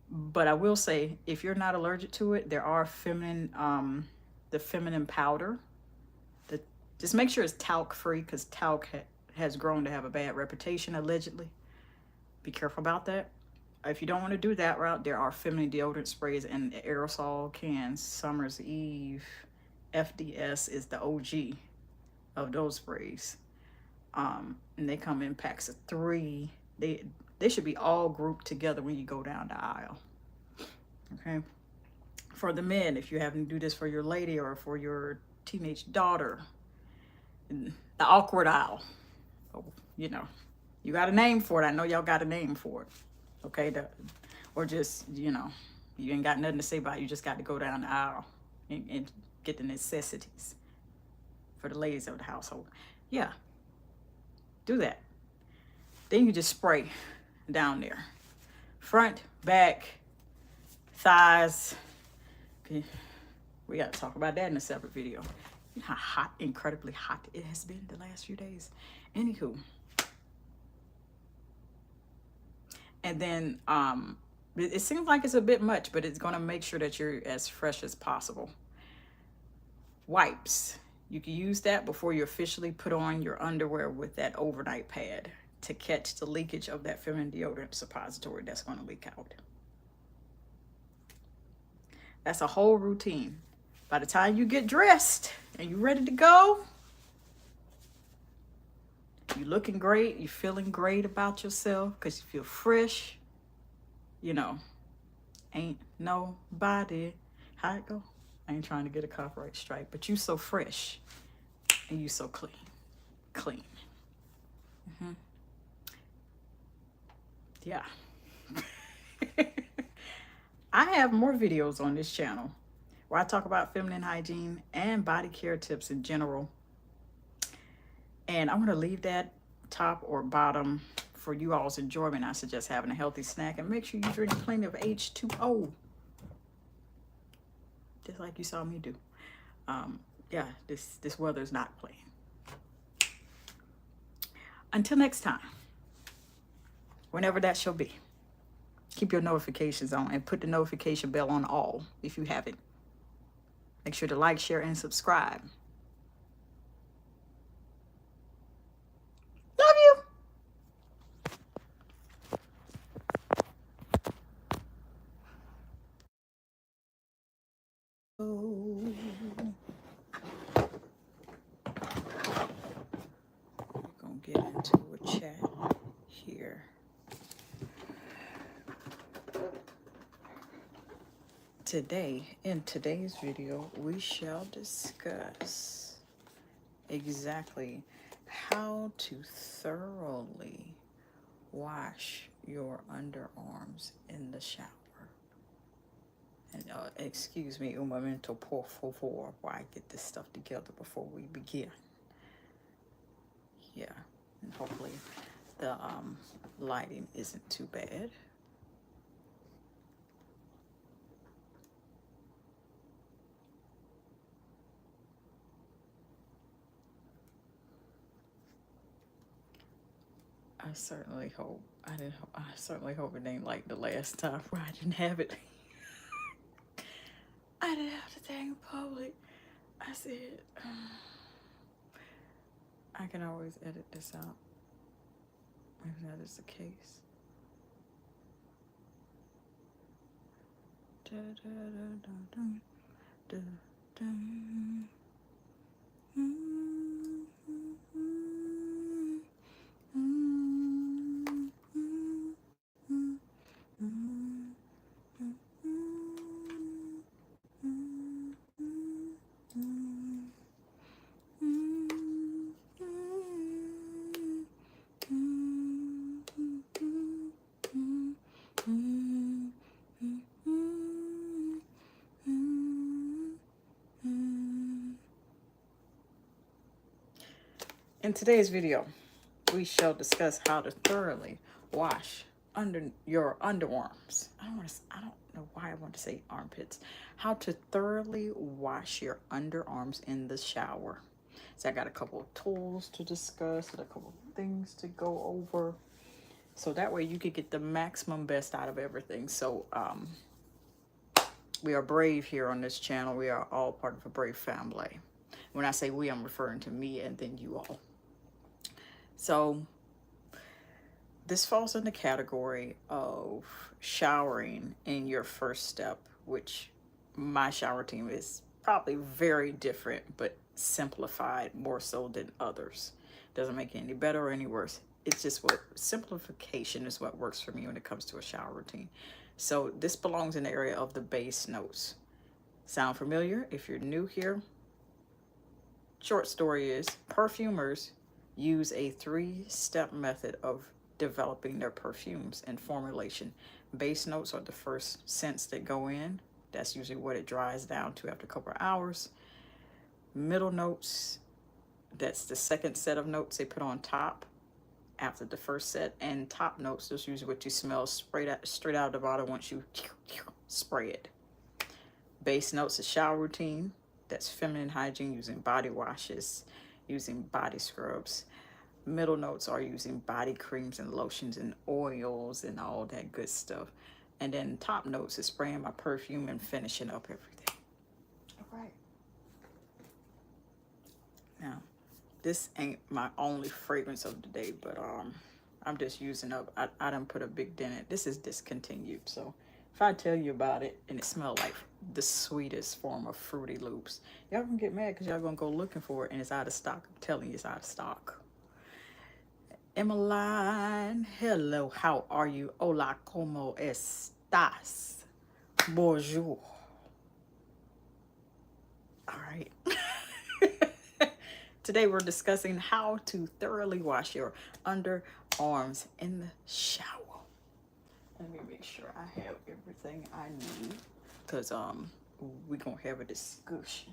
But I will say, if you're not allergic to it, there are the feminine powder. Just make sure it's talc free, because talc has grown to have a bad reputation, allegedly. Be careful about that. If you don't want to do that route, there are feminine deodorant sprays in aerosol cans. Summer's Eve FDS is the OG of those sprays. And they come in packs of 3. They should be all grouped together when you go down the aisle. Okay. For the men, if you happen to do this for your lady or for your teenage daughter, the awkward aisle. Oh, you know, you got a name for it. I know y'all got a name for it. Okay. Or just, you know, you ain't got nothing to say about it. You just got to go down the aisle and get the necessities for the ladies of the household. Yeah. Do that. Then you just spray down there. Front, back, thighs. Okay. We got to talk about that in a separate video. You know how hot, incredibly hot it has been the last few days. Anywho. And then it seems like it's a bit much, but it's going to make sure that you're as fresh as possible. Wipes. You can use that before you officially put on your underwear with that overnight pad to catch the leakage of that feminine deodorant suppository that's going to leak out. That's a whole routine. By the time you get dressed and you're ready to go, you're looking great, you're feeling great about yourself because you feel fresh. You know, ain't nobody, how it go? I ain't trying to get a copyright strike, but you so fresh and you so clean. Yeah. I have more videos on this channel where I talk about feminine hygiene and body care tips in general. And I'm going to leave that top or bottom for you all's enjoyment. I suggest having a healthy snack and make sure you drink plenty of H2O. Just like you saw me do. Yeah, this weather is not playing. Until next time, whenever that shall be, keep your notifications on and put the notification bell on all if you haven't. Make sure to like, share, and subscribe. Love you. We're going to get into a chat here. Today, in today's video, we shall discuss exactly how to thoroughly wash your underarms in the shower. And excuse me, un momento por favor, while I get this stuff together before we begin. Yeah, and hopefully the lighting isn't too bad. I certainly hope it ain't like the last time where I didn't have it. I didn't have the thing in public. I said, I can always edit this out if that is the case. Da, da, da, da, da, da, da. In today's video, we shall discuss how to thoroughly wash your underarms. I don't know why I want to say armpits. How to thoroughly wash your underarms in the shower. So I got a couple of tools to discuss and a couple of things to go over. So that way you could get the maximum best out of everything. So we are brave here on this channel. We are all part of a brave family. When I say we, I'm referring to me and then you all. So this falls in the category of showering in your first step, which my shower team is probably very different, but simplified more so than others. Doesn't make it any better or any worse. It's just what simplification is what works for me when it comes to a shower routine. So this belongs in the area of the base notes. Sound familiar? If you're new here, short story is perfumers use a 3-step method of developing their perfumes and formulation. Base notes are the first scents that go in. That's usually what it dries down to after a couple of hours. Middle notes, that's the second set of notes they put on top after the first set. And top notes, that's usually what you smell straight out of the bottle once you spray it. Base notes, a shower routine. That's feminine hygiene, using body washes, using body scrubs. Middle notes are using body creams and lotions and oils and all that good stuff. And then top notes is spraying my perfume and finishing up everything. All right. Now, this ain't my only fragrance of the day, but I'm just using up. I done put a big dent in it. This is discontinued, so if I tell you about it and it smells like the sweetest form of Fruity Loops, y'all gonna get mad because y'all gonna go looking for it and it's out of stock. I'm telling you, it's out of stock. Emmeline, hello, how are you? Hola, como estás? Bonjour. All right. Today we're discussing how to thoroughly wash your underarms in the shower. Let me make sure I have everything I need, because we're gonna have a discussion.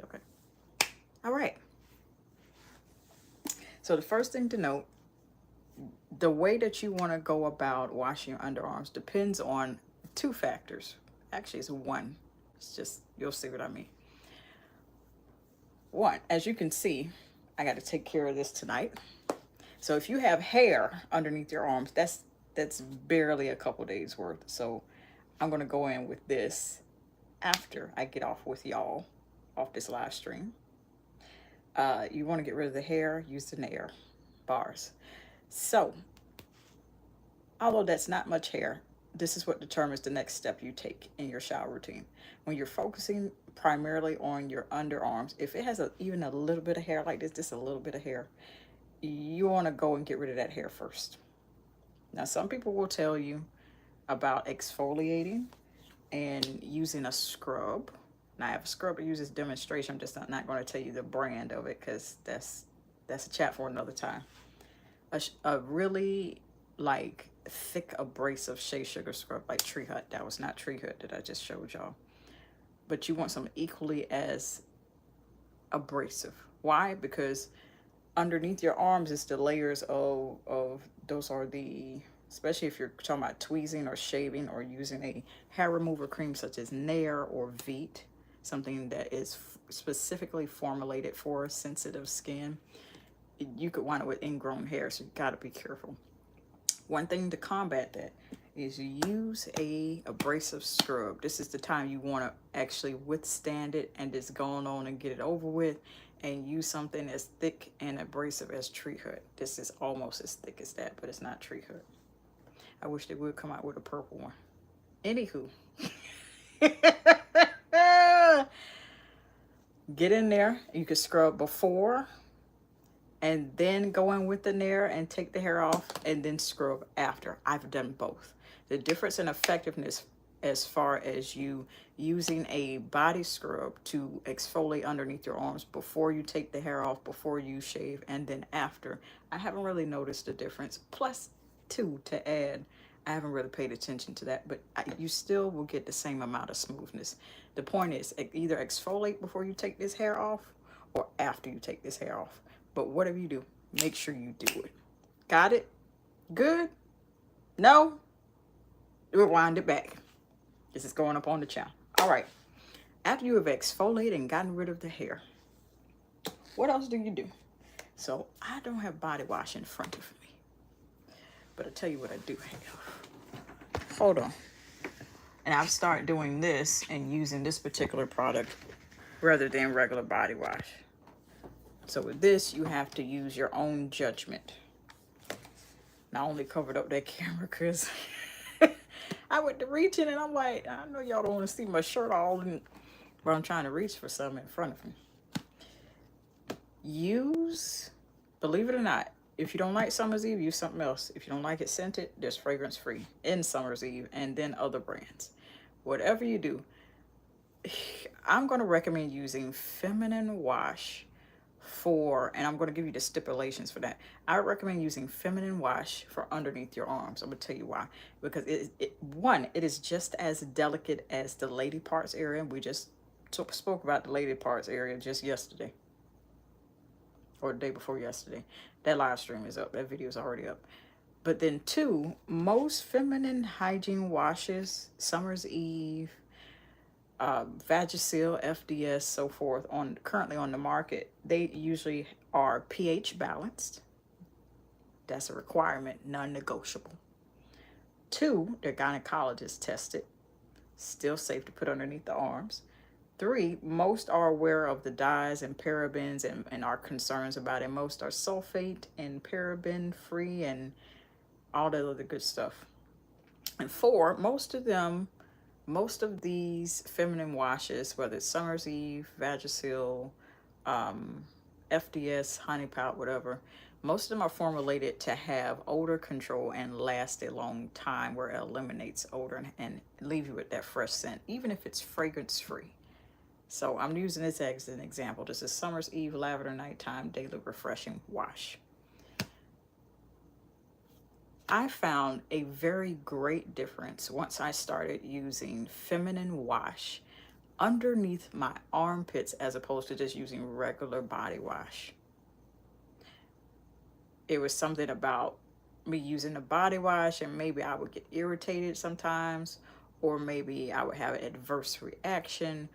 Okay. All right. So the first thing to note, the way that you want to go about washing your underarms depends on 2 factors. Actually, it's one. It's just, you'll see what I mean. one, as you can see, I got to take care of this tonight. So if you have hair underneath your arms, that's barely a couple days worth. So I'm going to go in with this after I get off with y'all off this live stream. You want to get rid of the hair, use the Nair bars. So, although that's not much hair, this is what determines the next step you take in your shower routine. When you're focusing primarily on your underarms, if it has even a little bit of hair like this, just a little bit of hair, you want to go and get rid of that hair first. Now, some people will tell you about exfoliating and using a scrub. Now, I have a scrub that uses demonstration. I'm just not going to tell you the brand of it because that's a chat for another time. A really like thick abrasive shea sugar scrub like Tree Hut. That was not Tree Hut that I just showed y'all. But you want something equally as abrasive. Why? Because underneath your arms is the layers of those are the, especially if you're talking about tweezing or shaving or using a hair remover cream such as Nair or Veet, something that is specifically formulated for sensitive skin, you could wind up with ingrown hair, so you got to be careful. One thing to combat that is use a abrasive scrub. This is the time you want to actually withstand it and just go on and get it over with, and use something as thick and abrasive as Tree Hut. This is almost as thick as that, but it's not Tree Hut. I wish they would come out with a purple one. Anywho. Get in there. You can scrub before and then go in with the Nair and take the hair off and then scrub after. I've done both. The difference in effectiveness as far as you using a body scrub to exfoliate underneath your arms before you take the hair off, before you shave, and then after, I haven't really noticed a difference. Plus, two, to add, I haven't really paid attention to that, but you still will get the same amount of smoothness. The point is either exfoliate before you take this hair off or after you take this hair off. But whatever you do, make sure you do it. Got it? Good? No? Rewind it back. This is going up on the channel. All right. After you have exfoliated and gotten rid of the hair, what else do you do? So I don't have body wash in front of me, but I'll tell you what I do have. Hold on. And I've started doing this and using this particular product rather than regular body wash. So with this, you have to use your own judgment. And I only covered up that camera because I went to reaching and I'm like, I know y'all don't want to see my shirt all in, but I'm trying to reach for something in front of me. Use, believe it or not, if you don't like Summer's Eve, use something else. If you don't like it scented, there's fragrance free in Summer's Eve and then other brands. Whatever you do, I'm going to recommend using feminine wash for, and I'm going to give you the stipulations for that. I recommend using feminine wash for underneath your arms. I'm going to tell you why. Because it is just as delicate as the lady parts area. We just spoke about the lady parts area just yesterday. Or the day before yesterday. That live stream is up. That video is already up. But then two, most feminine hygiene washes, Summer's Eve, Vagisil, FDS, so forth, currently on the market, they usually are pH balanced. That's a requirement, non-negotiable. Two, they're gynecologist tested, still safe to put underneath the arms. Three, most are aware of the dyes and parabens and are concerns about it. Most are sulfate and paraben free and all that other good stuff. And four, most of these feminine washes, whether it's Summer's Eve, Vagisil, FDS, Honey Pot, whatever, most of them are formulated to have odor control and last a long time, where it eliminates odor and leave you with that fresh scent, even if it's fragrance free. So I'm using this as an example. This is Summer's Eve Lavender Nighttime Daily Refreshing Wash. I found a very great difference once I started using feminine wash underneath my armpits as opposed to just using regular body wash. It was something about me using the body wash and maybe I would get irritated sometimes, or maybe I would have an adverse reaction,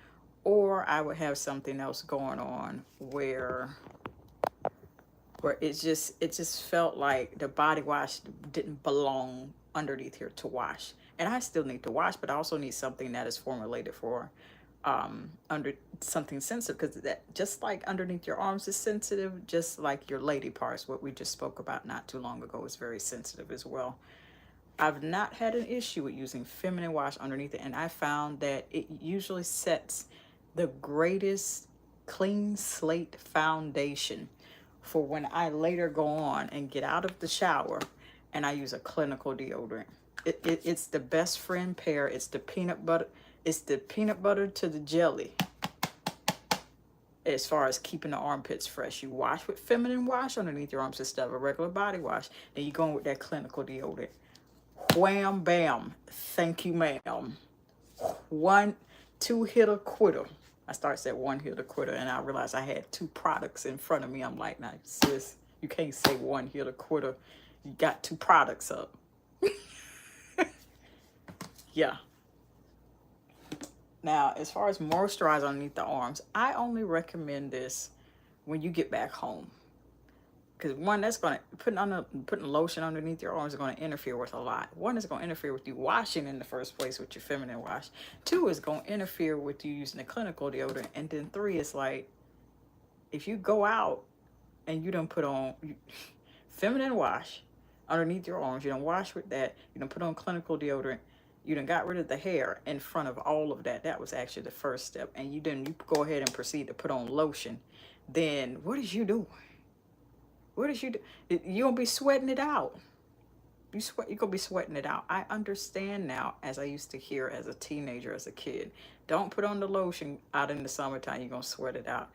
or I would have something else going on where it just felt like the body wash didn't belong underneath here to wash. And I still need to wash, but I also need something that is formulated for under something sensitive, because that, just like underneath your arms is sensitive, just like your lady parts, what we just spoke about not too long ago, is very sensitive as well. I've not had an issue with using feminine wash underneath it, and I found that it usually sets the greatest clean slate foundation for when I later go on and get out of the shower and I use a clinical deodorant. It's the best friend pair. It's the peanut butter. It's the peanut butter to the jelly as far as keeping the armpits fresh. You wash with feminine wash underneath your arms instead of a regular body wash. Then you go in with that clinical deodorant. Wham, bam. Thank you, ma'am. Two hitter quitter. I started saying one hitter quitter, and I realized I had two products in front of me. I'm like, nah, sis, you can't say one hitter quitter. You got two products up. Yeah. Now, as far as moisturizer underneath the arms, I only recommend this when you get back home. Because one, that's going to, putting lotion underneath your arms is going to interfere with a lot. One, is going to interfere with you washing in the first place with your feminine wash. Two, is going to interfere with you using the clinical deodorant. And then three, is like, if you go out and you don't put on feminine wash underneath your arms, you don't wash with that, you don't put on clinical deodorant, you done got rid of the hair in front of all of that. That was actually the first step. And you go ahead and proceed to put on lotion. Then what is you doing? What did you do? You gonna be sweating it out. You're gonna be sweating it out. I understand now, as I used to hear as a teenager, as a kid. Don't put on the lotion out in the summertime. You're gonna sweat it out.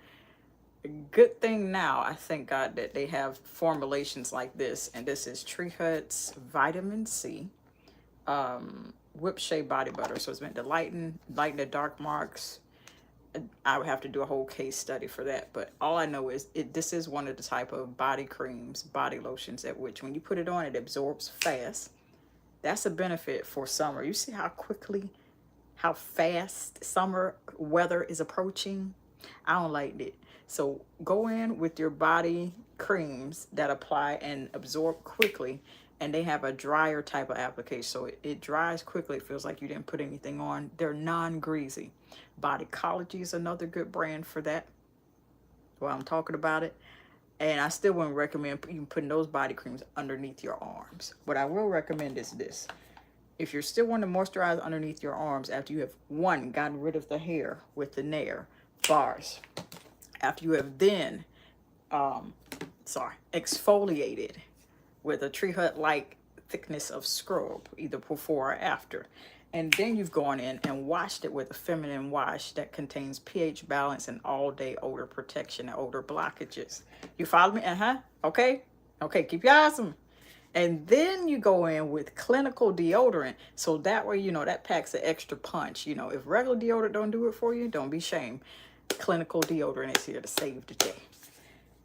Good thing now, I thank God that they have formulations like this, and this is Tree Hut's Vitamin C, whip shea body butter. So it's meant to lighten the dark marks. I would have to do a whole case study for that, but all I know is this is one of the type of body creams, body lotions, at which when you put it on, it absorbs fast. That's a benefit for summer. You see how fast summer weather is approaching? I don't like it. So go in with your body creams that apply and absorb quickly, and they have a drier type of application. So it dries quickly. It feels like you didn't put anything on. They're non-greasy. Bodycology is another good brand for that. Well, I'm talking about it. And I still wouldn't recommend even putting those body creams underneath your arms. What I will recommend is this. If you're still wanting to moisturize underneath your arms after you have, one, gotten rid of the hair with the Nair bars, after you have then, exfoliated with a Tree Hut like thickness of scrub, either before or after. And then you've gone in and washed it with a feminine wash that contains pH balance and all-day odor protection and odor blockages. You follow me? Okay? Okay, keep your eyes on me. And then you go in with clinical deodorant. So that way, that packs an extra punch. If regular deodorant don't do it for you, don't be ashamed. Clinical deodorant is here to save the day.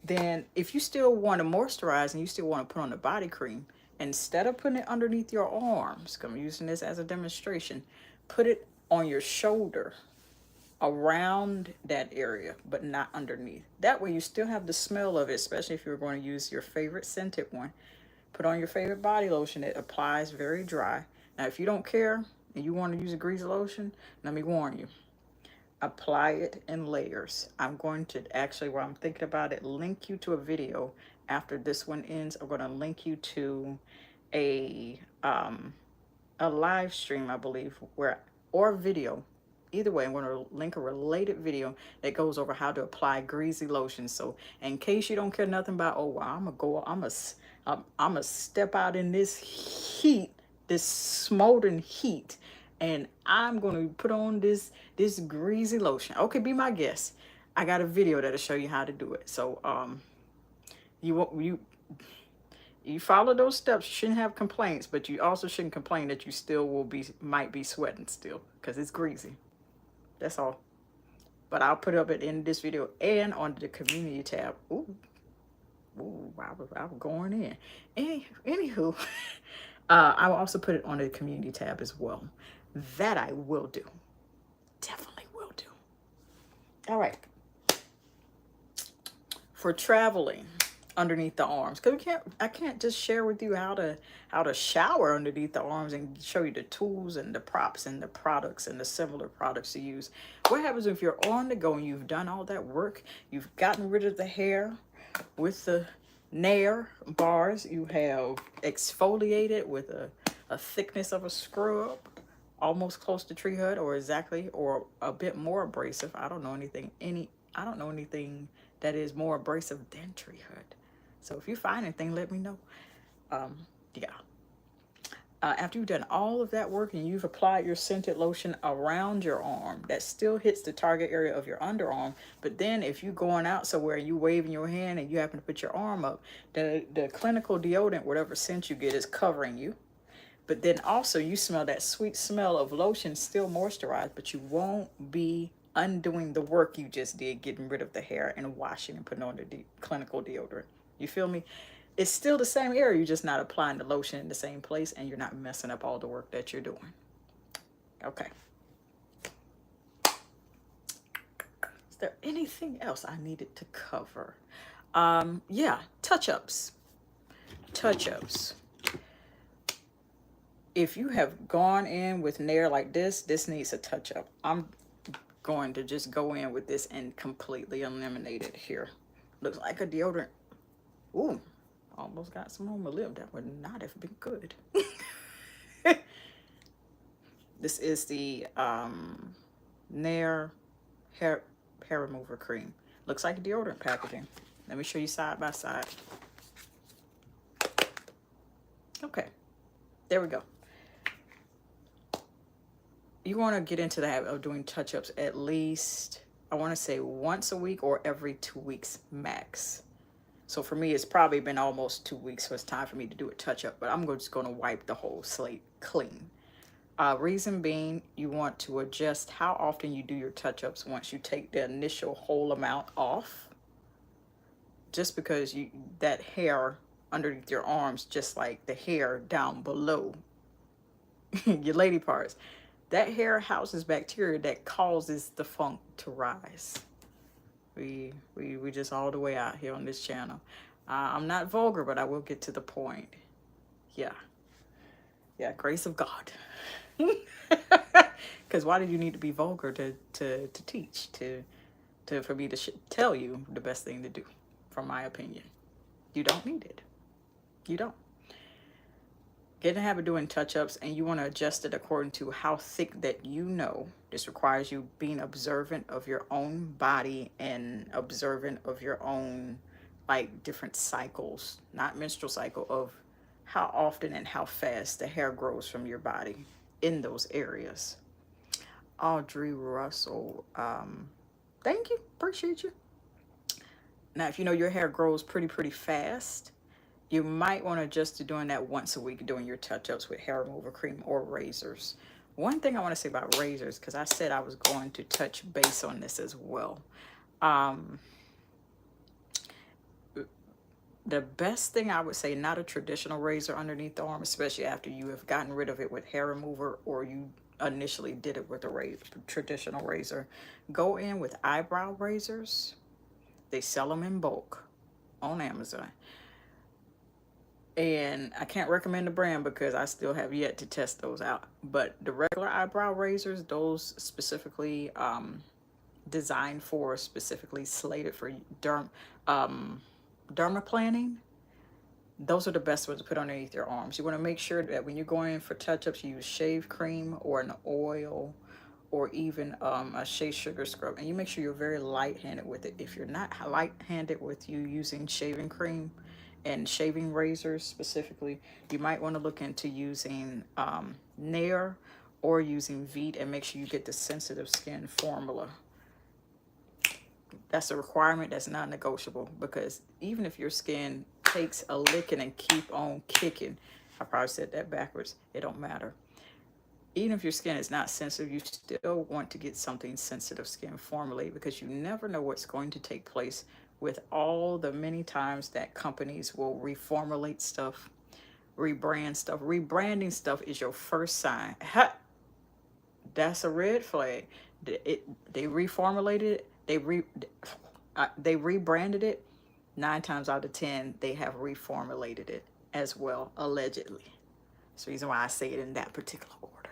Then if you still want to moisturize and you still want to put on the body cream, instead of putting it underneath your arms, I'm using this as a demonstration, put it on your shoulder, around that area, but not underneath. That way you still have the smell of it, especially if you're going to use your favorite scented one. Put on your favorite body lotion. It applies very dry. Now, if you don't care and you want to use a greasy lotion, let me warn you. Apply it in layers. I'm going to actually, while I'm thinking about it, link you to a video after this one ends. I'm going to link you to a live stream, I believe, or video. Either way, I'm going to link a related video that goes over how to apply greasy lotion. So in case you don't care nothing about, oh, well, I'm gonna step out in this heat, this smoldering heat, and I'm gonna put on this greasy lotion. Okay, be my guest. I got a video that'll show you how to do it. So you follow those steps, you shouldn't have complaints, but you also shouldn't complain that you still might be sweating still, because it's greasy. That's all. But I'll put it up at the end of this video and on the community tab. Ooh, I was going in. Anywho, I will also put it on the community tab as well. That I will do. Definitely will do. All right. For traveling underneath the arms, because I can't just share with you how to shower underneath the arms and show you the tools and the props and the products and the similar products to use. What happens if you're on the go and you've done all that work, you've gotten rid of the hair with the Nair bars, you have exfoliated with a thickness of a scrub, almost close to tree hut, or exactly, or a bit more abrasive. I don't know anything that is more abrasive than tree hut. So if you find anything, let me know. Yeah. After you've done all of that work and you've applied your scented lotion around your arm, that still hits the target area of your underarm. But then if you're going out somewhere and you waving your hand and you happen to put your arm up, the clinical deodorant, whatever scent you get, is covering you. But then also you smell that sweet smell of lotion still moisturized, but you won't be undoing the work you just did, getting rid of the hair and washing and putting on the clinical deodorant. You feel me? It's still the same area. You're just not applying the lotion in the same place, and you're not messing up all the work that you're doing. Okay. Is there anything else I needed to cover? Yeah, touch-ups. Touch-ups. If you have gone in with Nair like this needs a touch-up. I'm going to just go in with this and completely eliminate it here. Looks like a deodorant. Ooh. Almost got some on my lip. That would not have been good. This is the Nair hair remover cream. Looks like deodorant packaging. Let me show you side by side. Okay, there we go. You want to get into the habit of doing touch-ups at least, I want to say once a week or every 2 weeks max. So for me, it's probably been almost 2 weeks, so it's time for me to do a touch-up. But I'm just going to wipe the whole slate clean. Reason being, you want to adjust how often you do your touch-ups once you take the initial whole amount off. Just because that hair underneath your arms, just like the hair down below your lady parts, that hair houses bacteria that causes the funk to rise. We just all the way out here on this channel. I'm not vulgar, but I will get to the point. Yeah, grace of God. Because why do you need to be vulgar to teach, for me to tell you the best thing to do, from my opinion? You don't need it. You don't. Get in the habit of doing touch-ups, and you want to adjust it according to how thick that you know. This requires you being observant of your own body and observant of your own, like, different cycles, not menstrual cycle, of how often and how fast the hair grows from your body in those areas. Audrey Russell, thank you, appreciate you. Now, if you know your hair grows pretty fast, you might want to adjust to doing that once a week, doing your touch-ups with hair remover cream or razors. One thing I want to say about razors, because I said I was going to touch base on this as well. The best thing I would say, not a traditional razor underneath the arm, especially after you have gotten rid of it with hair remover or you initially did it with a traditional razor. Go in with eyebrow razors. They sell them in bulk on Amazon. And I can't recommend the brand because I still have yet to test those out. But the regular eyebrow razors, those specifically designed for, specifically slated for dermaplaning, those are the best ones to put underneath your arms. You want to make sure that when you're going in for touch-ups, you use shave cream or an oil or even a shea sugar scrub. And you make sure you're very light-handed with it. If you're not light-handed with you using shaving cream and shaving razors specifically, you might want to look into using Nair or using Veet, and make sure you get the sensitive skin formula. That's a requirement. That's not negotiable, because even if your skin takes a licking and keep on kicking, I probably said that backwards, it don't matter. Even if your skin is not sensitive, you still want to get something sensitive skin formulated, because you never know what's going to take place with all the many times that companies will reformulate stuff, rebrand stuff. Rebranding stuff is your first sign. Ha! That's a red flag. They reformulated it. they rebranded it. 9 times out of 10, they have reformulated it as well, allegedly. That's the reason why I say it in that particular order.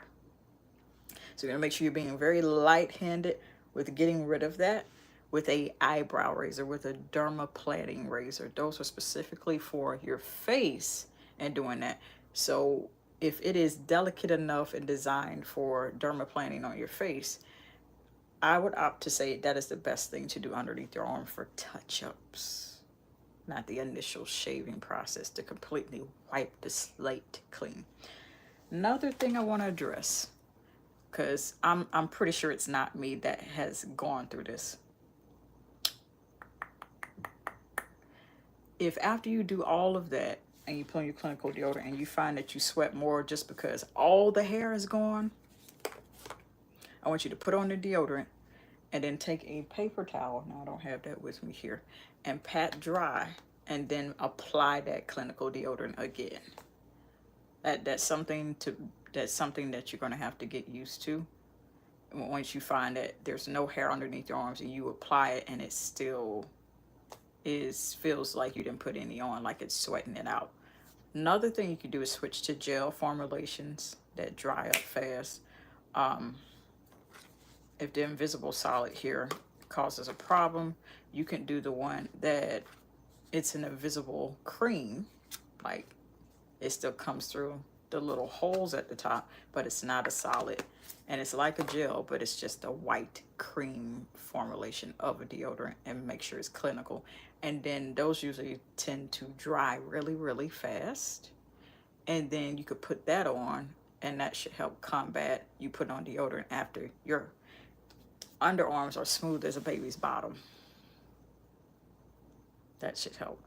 So you're gonna make sure you're being very light-handed with getting rid of that with a eyebrow razor, with a dermaplaning razor. Those are specifically for your face and doing that. So if it is delicate enough and designed for dermaplaning on your face, I would opt to say that is the best thing to do underneath your arm for touch-ups, not the initial shaving process to completely wipe the slate clean. Another thing I want to address, because I'm pretty sure it's not me that has gone through this. If after you do all of that and you put on your clinical deodorant and you find that you sweat more just because all the hair is gone, I want you to put on the deodorant and then take a paper towel, now I don't have that with me here, and pat dry, and then apply that clinical deodorant again. That's something that you're going to have to get used to. Once you find that there's no hair underneath your arms and you apply it and it still feels like you didn't put any on, like it's sweating it out. Another thing you can do is switch to gel formulations that dry up fast. If the invisible solid here causes a problem, you can do the one that it's an invisible cream, like it still comes through the little holes at the top, but it's not a solid, and it's like a gel, but it's just a white cream formulation of a deodorant, and make sure it's clinical. And then those usually tend to dry really, really fast, and then you could put that on, and that should help combat you put on deodorant after your underarms are smooth as a baby's bottom. That should help.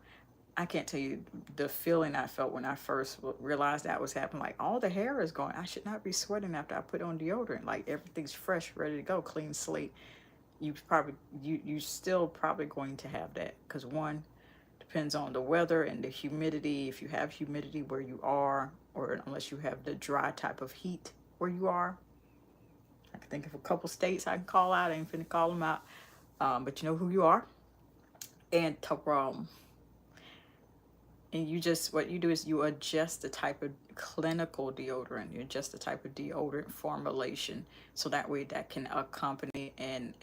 I can't tell you the feeling I felt when I first realized that was happening. Like, all the hair is gone. I should not be sweating after I put on deodorant. Like, everything's fresh, ready to go, clean slate. You still probably going to have that, because one, depends on the weather and the humidity. If you have humidity where you are, or unless you have the dry type of heat where you are. I can think of a couple states I can call out. I ain't finna call them out, but you know who you are. And what you do is you adjust the type of clinical deodorant. You adjust the type of deodorant formulation, so that way that can accompany and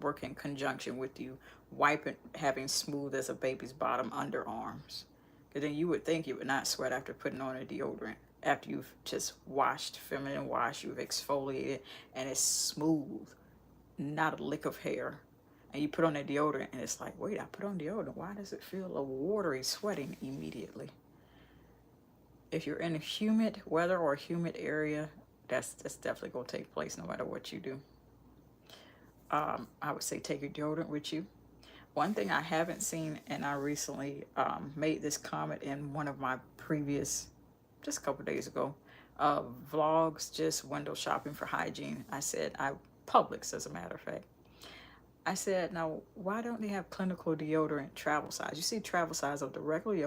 work in conjunction with you wiping, having smooth as a baby's bottom underarms. Because then you would think you would not sweat after putting on a deodorant. After you've just washed, feminine wash, you've exfoliated, and it's smooth, not a lick of hair. And you put on that deodorant and it's like, wait, I put on deodorant. Why does it feel a watery sweating immediately? If you're in a humid weather or a humid area, that's definitely going to take place no matter what you do. I would say take your deodorant with you. One thing I haven't seen, and I recently made this comment in one of my previous, just a couple days ago, vlogs, just window shopping for hygiene. I said, Publix as a matter of fact. I said, now, why don't they have clinical deodorant travel size? You see travel size of the regular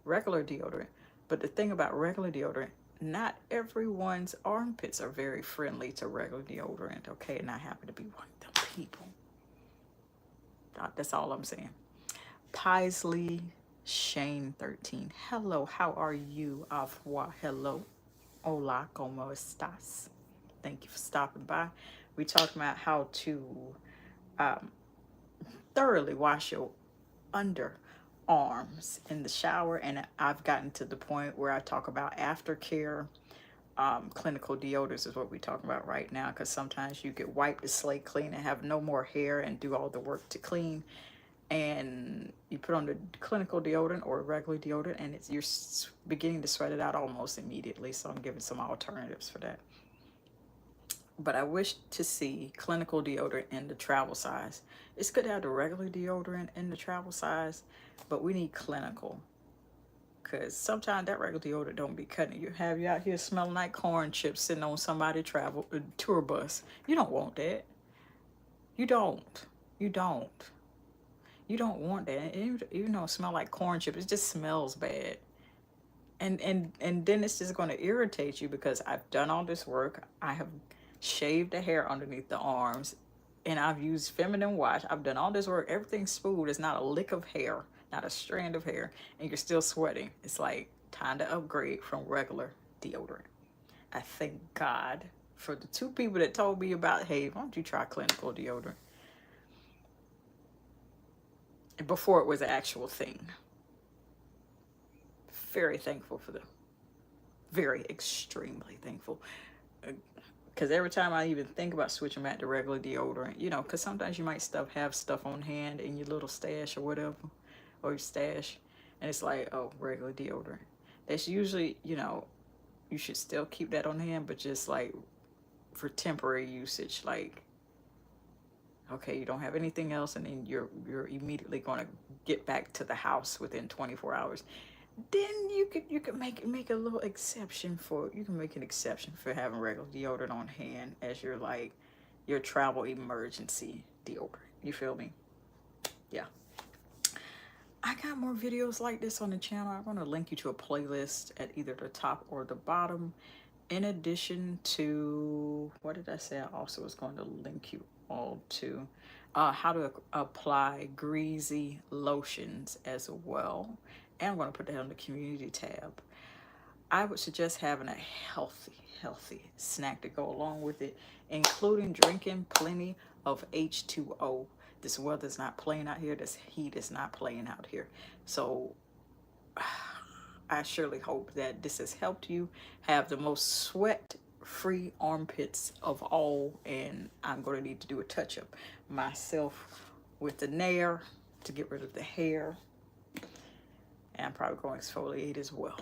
deodorant. But the thing about regular deodorant, not everyone's armpits are very friendly to regular deodorant, okay? And I happen to be one of them people. That's all I'm saying. Paisley Shane 13. Hello, how are you? Au revoir. Hello. Hola, como estás? Thank you for stopping by. We talked about how to thoroughly wash your underarms in the shower, and I've gotten to the point where I talk about aftercare. Clinical deodorants is what we're talking about right now, because sometimes you get wipe the slate clean and have no more hair and do all the work to clean, and you put on the clinical deodorant or regular deodorant and you're beginning to sweat it out almost immediately. So I'm giving some alternatives for that. But I wish to see clinical deodorant in the travel size. It's good to have the regular deodorant in the travel size, but we need clinical. Because sometimes that regular deodorant don't be cutting. You have you out here smelling like corn chips sitting on somebody's tour bus. You don't want that. You don't. You don't. You don't want that. Even though it smells like corn chips, it just smells bad. And then it's just going to irritate you, because I've done all this work. I have shaved the hair underneath the arms, And I've used feminine wash. I've done all this work. Everything's smooth. There's not a lick of hair, not a strand of hair, and you're still sweating. It's like time to upgrade from regular deodorant. I thank God for the 2 people that told me about, hey, why don't you try clinical deodorant? Before it was an actual thing. Very thankful for them. Very extremely thankful. Because every time I even think about switching back to regular deodorant, you know, because sometimes you might have stuff on hand in your little stash or whatever, or your stash, and it's like, oh, regular deodorant. That's usually, you know, you should still keep that on hand, but just like for temporary usage, like, okay, you don't have anything else, and then you're immediately going to get back to the house within 24 hours. Then you could make a little exception for, you can make an exception for having regular deodorant on hand as your, like, your travel emergency deodorant. You feel me? Yeah. I got more videos like this on the channel. I'm going to link you to a playlist at either the top or the bottom. In addition to, what did I say? I also was going to link you all to how to apply greasy lotions as well. And I'm going to put that on the community tab. I would suggest having a healthy snack to go along with it, including drinking plenty of H2O. This weather's not playing out here. This heat is not playing out here. So I surely hope that this has helped you have the most sweat-free armpits of all. And I'm going to need to do a touch-up myself with the Nair to get rid of the hair. And I'm probably going to exfoliate as well.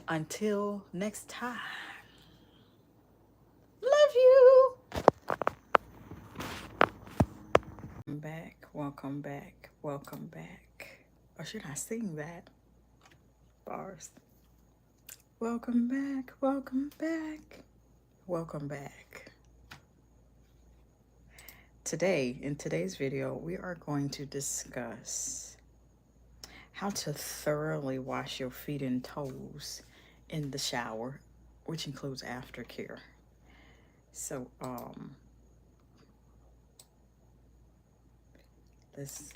Until next time. Love you. Welcome back. Or should I sing that? Bars. Welcome back. Today, in today's video, we are going to discuss how to thoroughly wash your feet and toes in the shower, which includes aftercare. So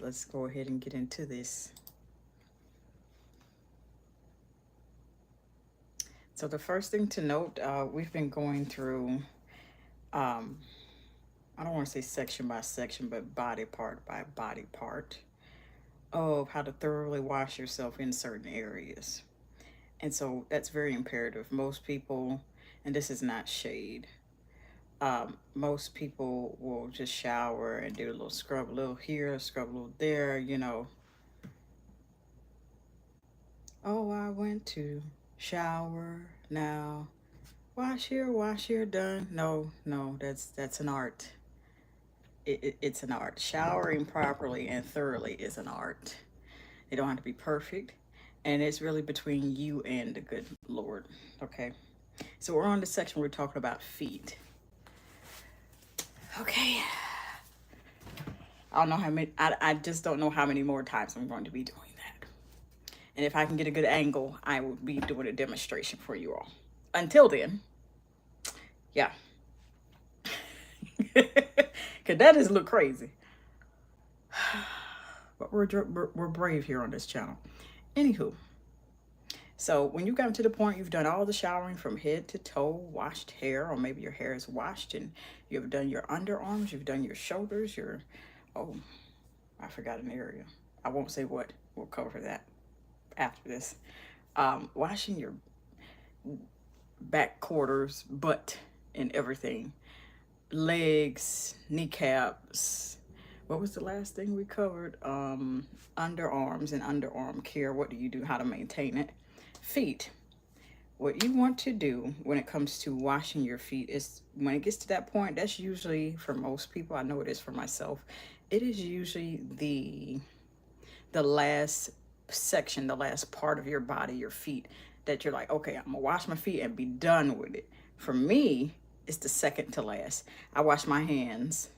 let's go ahead and get into this. So the first thing to note, we've been going through I don't want to say section by section, but body part by body part of how to thoroughly wash yourself in certain areas. And so that's very imperative. Most people, and this is not shade, most people will just shower and do a little scrub, a little here, scrub a little there, you know. Oh, I went to shower, now wash here, done. No, that's an art. It's an art. Showering properly and thoroughly is an art. They don't have to be perfect, and it's really between you and the good Lord. Okay, so we're on the section where we're talking about feet. Okay, I don't know how many, I just don't know how many more times I'm going to be doing that. And if I can get a good angle, I will be doing a demonstration for you all. Until then, yeah. Cause that is a little crazy. But we're brave here on this channel. Anywho, so when you come to the point you've done all the showering from head to toe, washed hair, or maybe your hair is washed and you've done your underarms, you've done your shoulders, oh, I forgot an area. I won't say what. We'll cover that after this. Washing your back quarters, butt, and everything. Legs, kneecaps. What was the last thing we covered? Underarms and underarm care. What do you do? How to maintain it? Feet. What you want to do when it comes to washing your feet is, when it gets to that point, that's usually, for most people, I know it is for myself, it is usually the last section, the last part of your body, your feet, that you're like, okay, I'm gonna wash my feet and be done with it. For me, it's the second to last. I wash my hands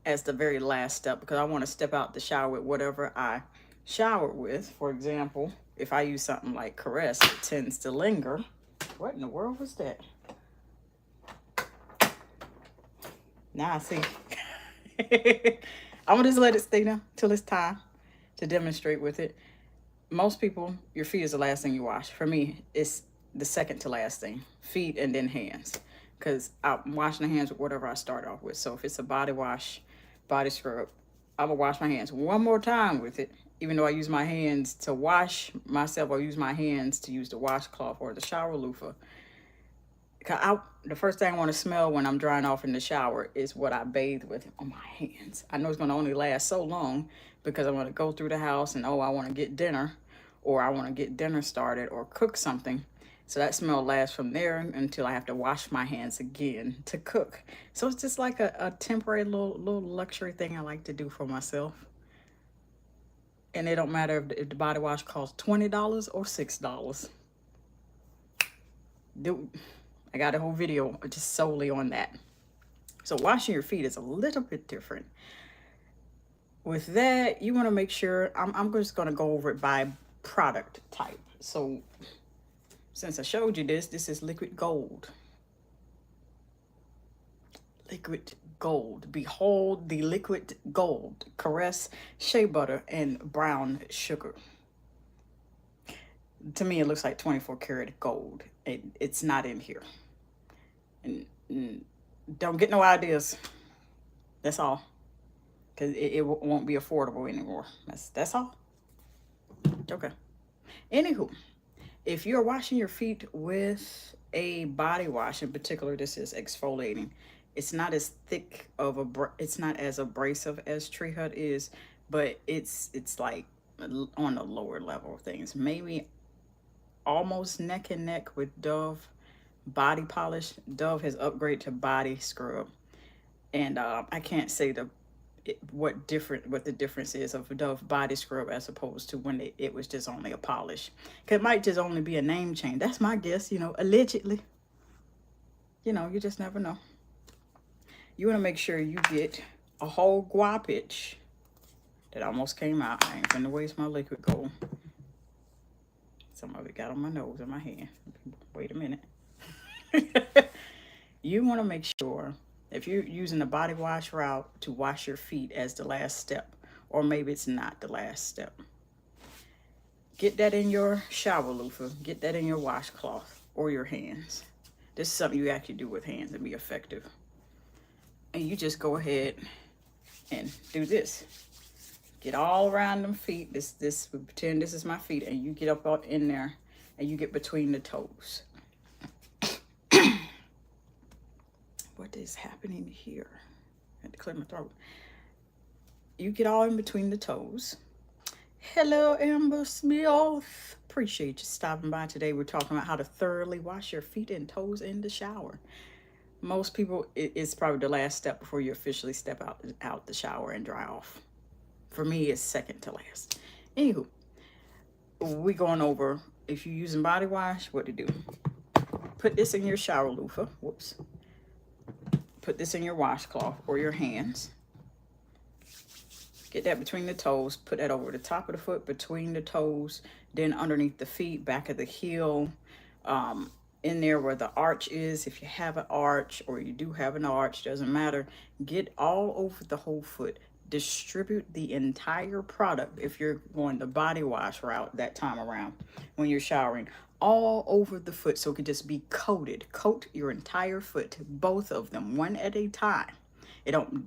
as the very last step because I want to step out the shower with whatever I shower with. For example, if I use something like Caress, it tends to linger. What in the world was that? Now I see. I'm gonna just let it stay now till it's time to demonstrate with it. Most people, your feet is the last thing you wash. For me, it's the second to last thing. Feet and then hands. Because I'm washing the hands with whatever I start off with. So if it's a body wash, body scrub, I'm gonna wash my hands one more time with it. Even though I use my hands to wash myself, or use my hands to use the washcloth or the shower loofah. The first thing I want to smell when I'm drying off in the shower is what I bathe with on my hands. I know it's going to only last so long because I want to go through the house and, oh, I want to get dinner, or I want to get dinner started or cook something. So that smell lasts from there until I have to wash my hands again to cook. So it's just like a temporary little luxury thing I like to do for myself. And it don't matter if the body wash costs $20 or $6. I got a whole video just solely on that. So washing your feet is a little bit different. With that, you want to make sure, I'm just going to go over it by product type. So since I showed you this is liquid gold. Liquid gold. Behold the liquid gold. Caress, shea butter, and brown sugar. To me, it looks like 24 karat gold. It's not in here. And don't get no ideas. That's all. Because it won't be affordable anymore. That's all. Okay. Anywho, if you're washing your feet with a body wash, in particular, this is exfoliating. It's not as thick of it's not as abrasive as Tree Hut is, but it's like on the lower level of things. Maybe almost neck and neck with Dove body polish. Dove has upgraded to body scrub, and I can't say what the difference is of Dove body scrub as opposed to when it was just only a polish. Cause it might just only be a name change. That's my guess, allegedly. You just never know. You want to make sure you get a whole guapage. That almost came out. I ain't finna waste my liquid gold. Some of it got on my nose and my hand. Wait a minute. You want to make sure, if you're using the body wash route, to wash your feet as the last step, or maybe it's not the last step. Get that in your shower loofah. Get that in your washcloth or your hands. This is something you actually do with hands and be effective. And you just go ahead and do this. Get all around them feet. We pretend this is my feet, and you get up out in there and you get between the toes. What is happening here? I had to clear my throat. You get all in between the toes. Hello, Amber Smith. Appreciate you stopping by today. We're talking about how to thoroughly wash your feet and toes in the shower. Most people, it's probably the last step before you officially step out the shower and dry off. For me, it's second to last. Anywho, we going over, if you're using body wash, what to do. Put this in your shower loofah. Whoops. Put this in your washcloth or your hands. Get that between the toes. Put that over the top of the foot, between the toes, then underneath the feet, back of the heel, in there where the arch is. If you have an arch, or you do have an arch, doesn't matter. Get all over the whole foot. Distribute the entire product, if you're going the body wash route that time around when you're showering, all over the foot, so it can just be coated. Coat your entire foot, both of them, one at a time.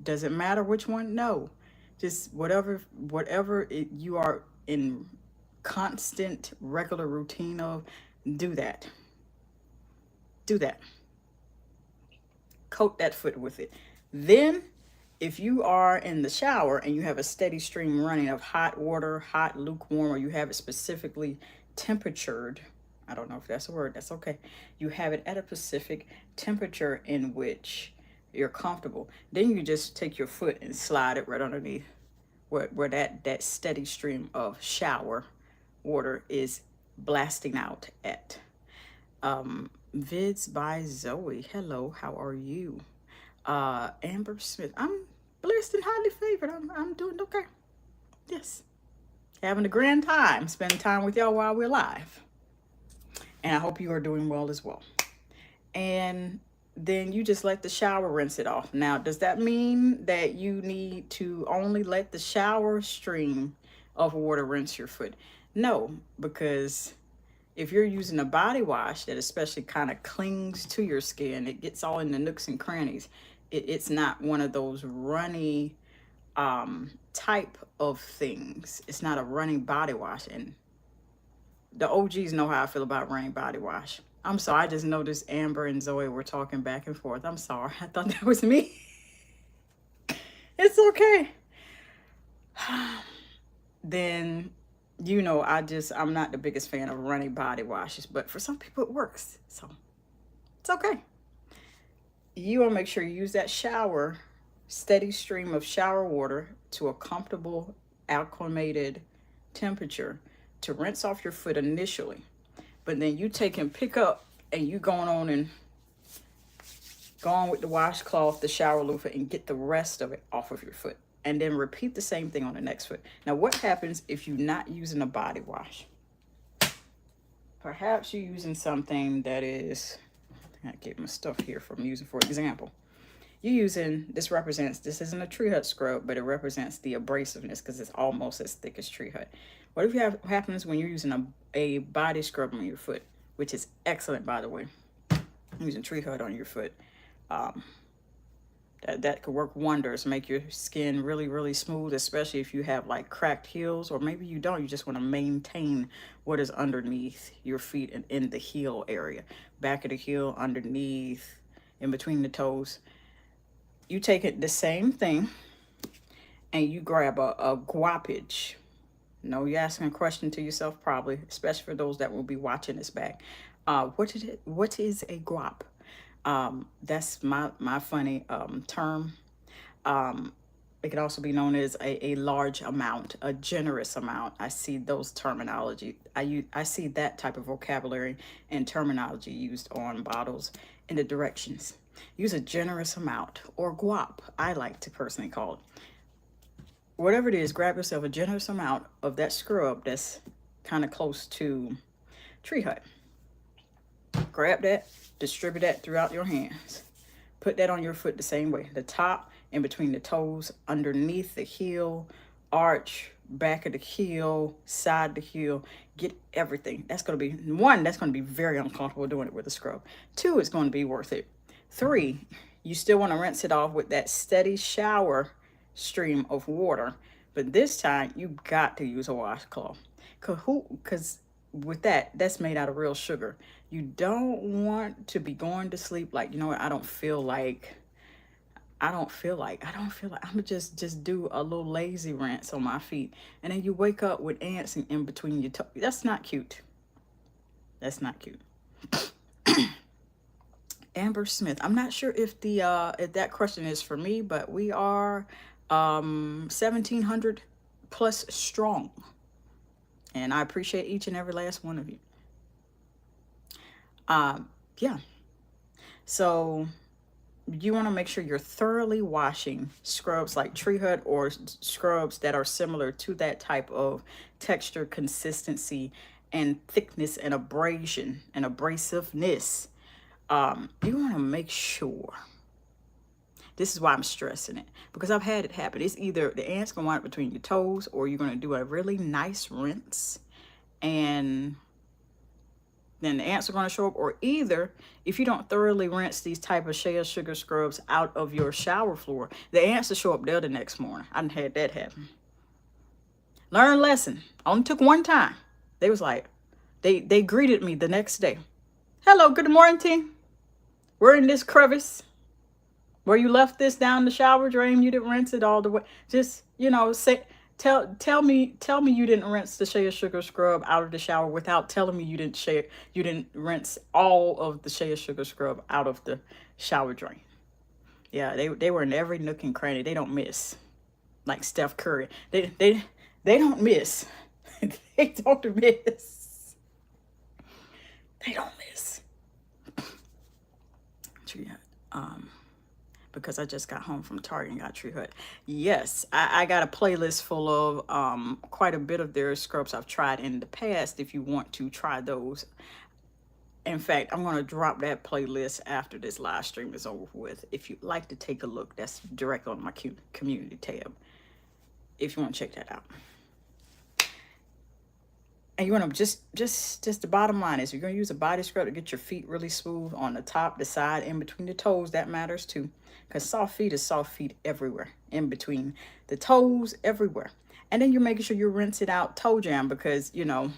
Doesn't matter which one. No, just whatever you are in constant regular routine of, do that. Coat that foot with it. Then if you are in the shower and you have a steady stream running of hot water, hot, lukewarm, or you have it specifically temperatured, I don't know if that's a word, that's okay. You have it at a specific temperature in which you're comfortable. Then you just take your foot and slide it right underneath where that steady stream of shower water is blasting out at. Vids by Zoe. Hello, how are you? Amber Smith. I'm blessed and highly favored. I'm doing okay. Yes. Having a grand time, spending time with y'all while we're live. And I hope you are doing well as well. And then you just let the shower rinse it off. Now, does that mean that you need to only let the shower stream of water rinse your foot? No, because if you're using a body wash that especially kind of clings to your skin, it gets all in the nooks and crannies. It's not one of those runny type of things. It's not a running body wash. And the OGs know how I feel about running body wash. I'm sorry, I just noticed Amber and Zoe were talking back and forth. I'm sorry, I thought that was me. It's okay. Then, you know, I'm not the biggest fan of running body washes, but for some people it works. So it's okay. You want to make sure you use that steady stream of shower water to a comfortable, acclimated temperature to rinse off your foot initially. But then you take and pick up and you going on and go on with the washcloth, the shower loofah, and get the rest of it off of your foot. And then repeat the same thing on the next foot. Now, what happens if you're not using a body wash? Perhaps you're using something that is, I get my stuff here from using, for example. You're using, this isn't a Tree Hut scrub, but it represents the abrasiveness because it's almost as thick as Tree Hut. What if you have happens when you're using a body scrub on your foot, which is excellent, by the way. Using Tree Hut on your foot. That could work wonders, make your skin really, really smooth, especially if you have like cracked heels, or maybe you don't, you just want to maintain what is underneath your feet and in the heel area. Back of the heel, underneath, in between the toes. You take it the same thing and you grab a guapage. No, you're asking a question to yourself probably, especially for those that will be watching this back. What is a guap? That's my funny term. It could also be known as a large amount, a generous amount. I see those terminology. I see that type of vocabulary and terminology used on bottles in the directions. Use a generous amount, or guap, I like to personally call it. Whatever it is, grab yourself a generous amount of that scrub that's kind of close to Tree Hut. Grab that, distribute that throughout your hands. Put that on your foot the same way. The top, in between the toes, underneath the heel, arch, back of the heel, side of the heel. Get everything. That's going to be, one, that's going to be very uncomfortable doing it with a scrub. Two, it's going to be worth it. Three, you still want to rinse it off with that steady shower stream of water. But this time, you got to use a washcloth. Because with that's made out of real sugar. You don't want to be going to sleep like, you know what, I don't feel like I'm gonna just do a little lazy rinse on my feet. And then you wake up with ants in between your toes. That's not cute. That's not cute. Amber Smith, I'm not sure if if that question is for me, but we are 1,700 plus strong. And I appreciate each and every last one of you. Yeah. So you want to make sure you're thoroughly washing scrubs like Tree Hut or scrubs that are similar to that type of texture, consistency, and thickness and abrasion and abrasiveness. You want to make sure. This is why I'm stressing it, because I've had it happen. It's either the ants going to wind up between your toes, or you're going to do a really nice rinse and then the ants are going to show up. Or either, if you don't thoroughly rinse these type of shea sugar scrubs out of your shower floor, the ants will show up there the next morning. I done had that happen. Learn lesson. Only took one time. They was like, they greeted me the next day. Hello, good morning, team. We're in this crevice where you left this down the shower drain. You didn't rinse it all the way. Just, you know, tell me you didn't rinse the shea sugar scrub out of the shower without telling me you didn't rinse all of the shea sugar scrub out of the shower drain. Yeah, they were in every nook and cranny. They don't miss. Like Steph Curry. They don't miss. They don't miss. They don't miss. Tree Hut. Because I just got home from Target and got Tree Hut. Yes, I got a playlist full of quite a bit of their scrubs I've tried in the past if you want to try those. In fact, I'm going to drop that playlist after this live stream is over with. If you'd like to take a look, that's direct on my community tab. If you want to check that out. And you want to just the bottom line is you're going to use a body scrub to get your feet really smooth on the top, the side, in between the toes. That matters too. Because soft feet is soft feet everywhere. In between the toes, everywhere. And then you're making sure you rinse it out toe jam because, you know,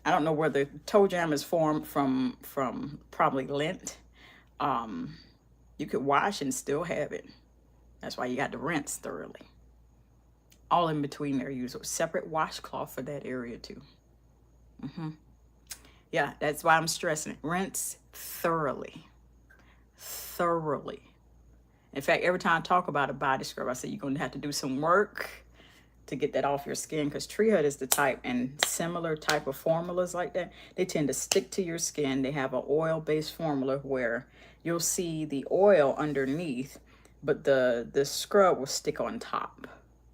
I don't know whether toe jam is formed from probably lint. You could wash and still have it. That's why you got to rinse thoroughly. All in between there, use a separate washcloth for that area too. Yeah, that's why I'm stressing it. Rinse thoroughly. Thoroughly. In fact, every time I talk about a body scrub, I say you're going to have to do some work to get that off your skin, because tree hut is the type, and similar type of formulas like that, they tend to stick to your skin. They have an oil-based formula where you'll see the oil underneath, but the scrub will stick on top.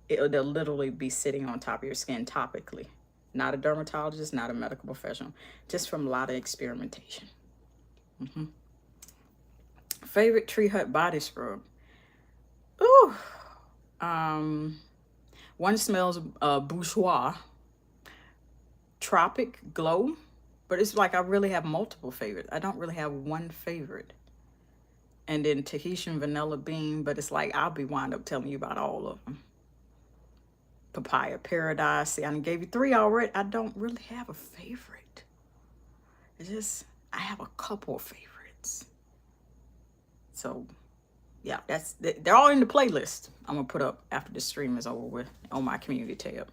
They'll literally be sitting on top of your skin topically. Not a dermatologist, not a medical professional, just from a lot of experimentation. Favorite tree hut body scrub? Ooh. One smells bourgeois, tropic, glow, but it's like I really have multiple favorites. I don't really have one favorite. And then Tahitian vanilla bean, but it's like I'll be wind up telling you about all of them. Papaya paradise. See, I gave you 3 already. I don't really have a favorite. It's just I have a couple of favorites. So yeah, they're all in the playlist I'm gonna put up after the stream is over with on my community tab.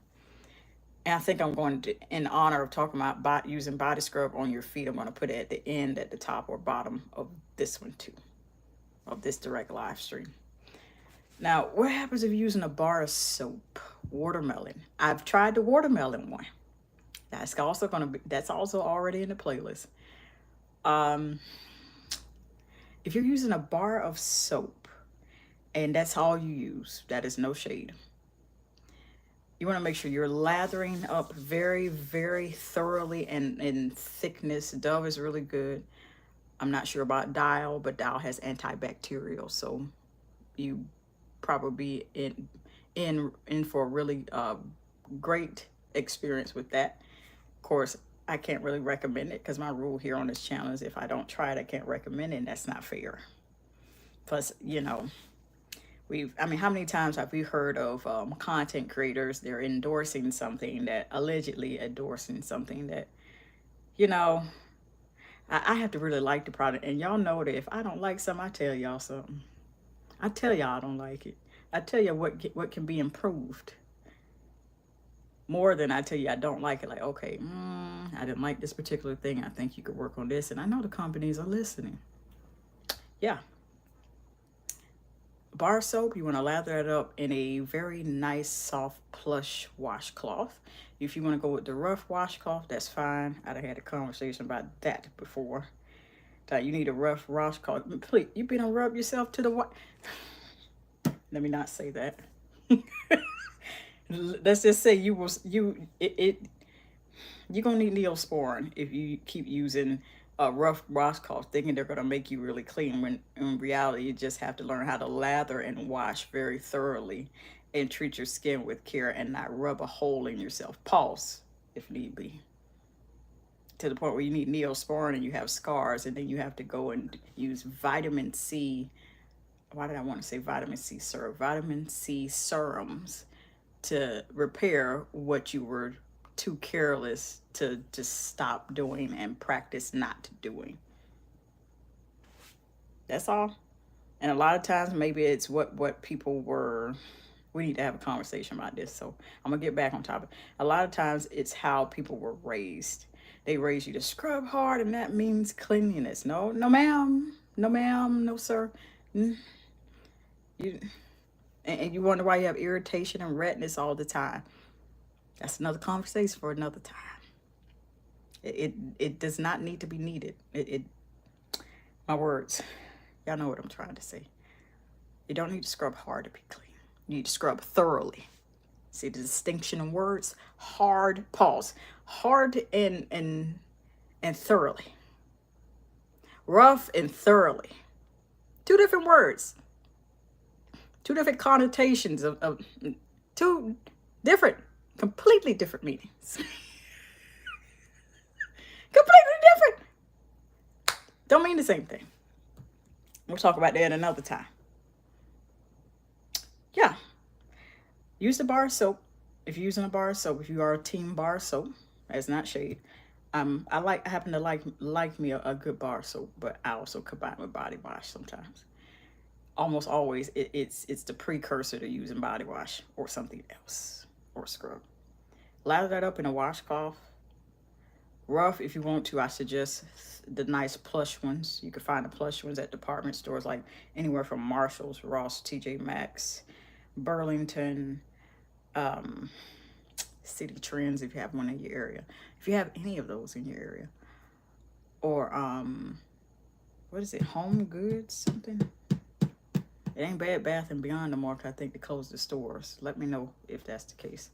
And I think I'm going to, in honor of talking about using body scrub on your feet, I'm going to put it at the end, at the top or bottom of this one too, of this direct live stream. Now, what happens if you're using a bar of soap? Watermelon. I've tried the watermelon one. That's also already in the playlist. If you're using a bar of soap and that's all you use, that is no shade. You want to make sure you're lathering up very, very thoroughly and in thickness. Dove is really good. I'm not sure about Dial, but Dial has antibacterial, so you probably in for a really great experience with that. Of course, I can't really recommend it because my rule here on this channel is if I don't try it, I can't recommend it, and that's not fair. Plus, you know, how many times have we heard of content creators, they're endorsing something that, allegedly endorsing something that, you know, I have to really like the product. And y'all know that if I don't like something, I tell y'all something. I tell y'all I don't like it. I tell you what can be improved. More than I tell you I don't like it. Like, okay, I didn't like this particular thing. I think you could work on this. And I know the companies are listening. Yeah. Bar soap, you want to lather it up in a very nice, soft, plush washcloth. If you want to go with the rough washcloth, that's fine. I'd have had a conversation about that before. You need a rough washcloth. Please, you been to rub yourself to the what? Let me not say that. Let's just say you're gonna need Neosporin if you keep using a rough washcloth, thinking they're gonna make you really clean. When in reality, you just have to learn how to lather and wash very thoroughly, and treat your skin with care, and not rub a hole in yourself. Pause if need be. To the point where you need Neosporin and you have scars, and then you have to go and use vitamin C. Why did I want to say vitamin C serum? Vitamin C serums to repair what you were too careless to just stop doing and practice not doing. That's all. And a lot of times maybe it's what people were. We need to have a conversation about this. So I'm gonna get back on topic. A lot of times it's how people were raised. They raise you to scrub hard, and that means cleanliness. No ma'am, no ma'am, no sir. And you wonder why you have irritation and redness all the time. That's another conversation for another time. It does not need to be needed. My words, y'all know what I'm trying to say. You don't need to scrub hard to be clean. You need to scrub thoroughly. See the distinction in words? Hard, pause. Hard and thoroughly. Rough and thoroughly. Two different words. Two different connotations of two different, completely different meanings. Completely different. Don't mean the same thing. We'll talk about that another time. Yeah. Use the bar soap. If you're using a bar soap, if you are a team bar soap, that's not shade. I happen to like me a good bar soap, but I also combine with body wash sometimes. Almost always it's the precursor to using body wash or something else or scrub. Lather that up in a washcloth. Rough, if you want to, I suggest the nice plush ones. You can find the plush ones at department stores like anywhere from Marshalls, Ross, TJ Maxx, Burlington, City Trends if you have one in your area. If you have any of those in your area. Or what is it? Home Goods something? It ain't Bed Bath and Beyond no more because I think they closed the stores. Let me know if that's the case.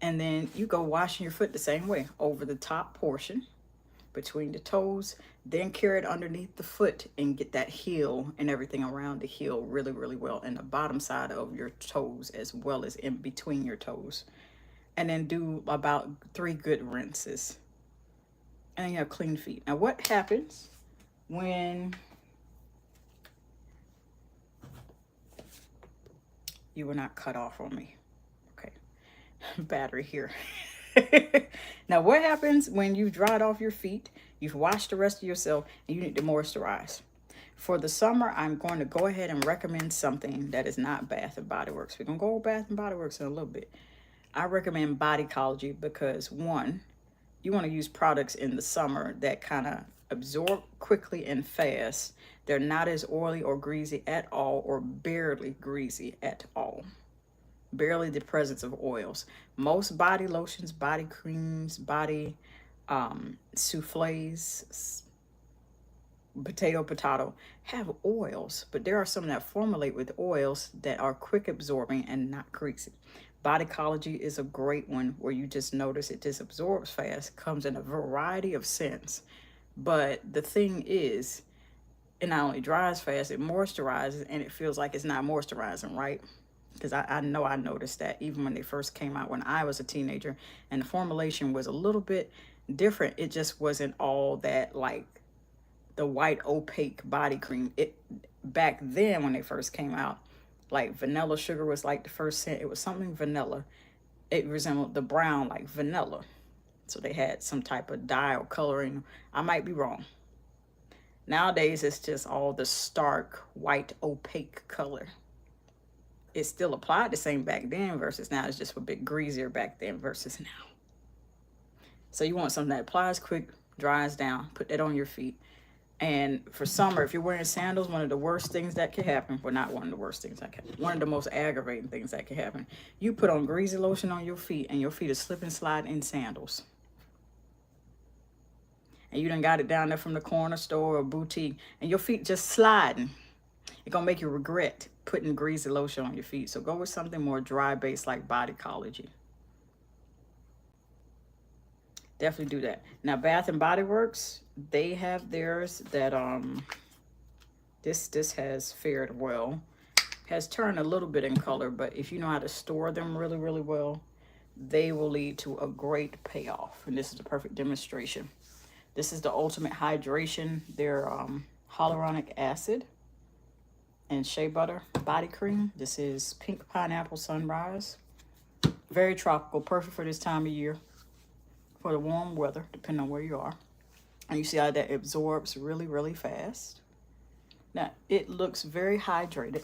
And then you go washing your foot the same way. Over the top portion, between the toes. Then carry it underneath the foot and get that heel and everything around the heel really, really well. And the bottom side of your toes as well as in between your toes. And then do about 3 good rinses. And then you have clean feet. Now what happens when you were not cut off on me? Okay. Battery here. Now what happens when you've dried off your feet, you've washed the rest of yourself, and you need to moisturize? For the summer, I'm going to go ahead and recommend something that is not Bath and Body Works. We're going to go Bath and Body Works in a little bit. I recommend Bodycology because, one, you want to use products in the summer that kind of absorb quickly and fast. They're not as oily or greasy at all, or barely greasy at all. Barely the presence of oils. Most body lotions, body creams, body souffles, potato have oils, but there are some that formulate with oils that are quick absorbing and not greasy. Bodycology is a great one where you just notice it just absorbs fast, comes in a variety of scents. But the thing is, it not only dries fast, it moisturizes, and it feels like it's not moisturizing, right? Because I know I noticed that even when they first came out when I was a teenager, and the formulation was a little bit different. It just wasn't all that like the white opaque body cream. It back then when they first came out, like vanilla sugar was like the first scent. It was something vanilla. It resembled the brown like vanilla. So they had some type of dye or coloring. I might be wrong. Nowadays it's just all the stark white opaque color. It still applied the same back then versus now. It's just a bit greasier back then versus now. So you want something that applies quick, dries down, put that on your feet. And for summer, if you're wearing sandals, one of the worst things that can happen, well, not one of the worst things that can happen, one of the most aggravating things that can happen, you put on greasy lotion on your feet and your feet are slip and slide in sandals. And you done got it down there from the corner store or boutique and your feet just sliding. It's going to make you regret putting greasy lotion on your feet. So go with something more dry based like Bodycology. Definitely do that. Now Bath and Body Works, they have theirs that this has fared well. Has turned a little bit in color, but if you know how to store them really, really well, they will lead to a great payoff. And this is the perfect demonstration. This is the Ultimate Hydration, their hyaluronic acid and shea butter body cream. This is Pink Pineapple Sunrise. Very tropical, perfect for this time of year, for the warm weather, depending on where you are. And you see how that absorbs really, really fast. Now, it looks very hydrated.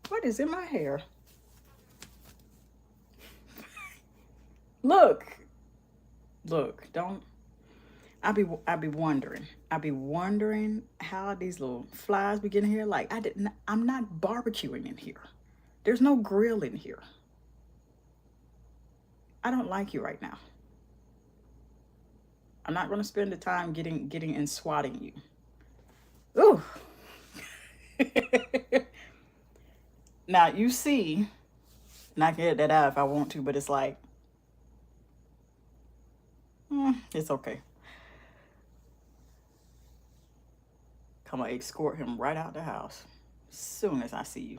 What is in my hair? Look, don't. I be wondering how these little flies be getting here. Like I'm not barbecuing in here. There's no grill in here. I don't like you right now. I'm not going to spend the time getting and swatting you. Ooh. Now you see, and I can get that out if I want to, but it's like, it's okay. Come on, escort him right out the house as soon as I see you.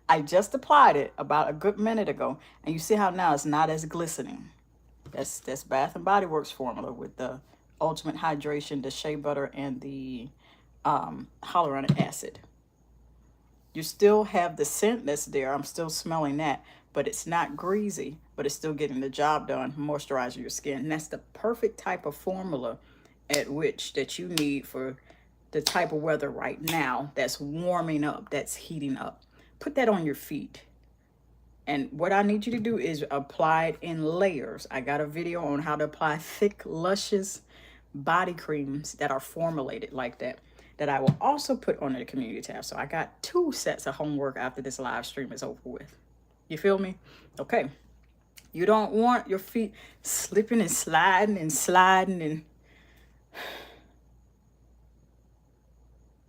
I just applied it about a good minute ago, and you see how now it's not as glistening. That's Bath and Body Works formula with the Ultimate Hydration, the shea butter, and the hyaluronic acid. You still have the scent that's there. I'm still smelling that, but it's not greasy, but it's still getting the job done, moisturizing your skin. And that's the perfect type of formula at which that you need for the type of weather right now that's warming up, that's heating up. Put that on your feet. And what I need you to do is apply it in layers. I got a video on how to apply thick, luscious body creams that are formulated like that, that I will also put on the community tab. So I got 2 sets of homework after this live stream is over with. You feel me? Okay. You don't want your feet slipping and sliding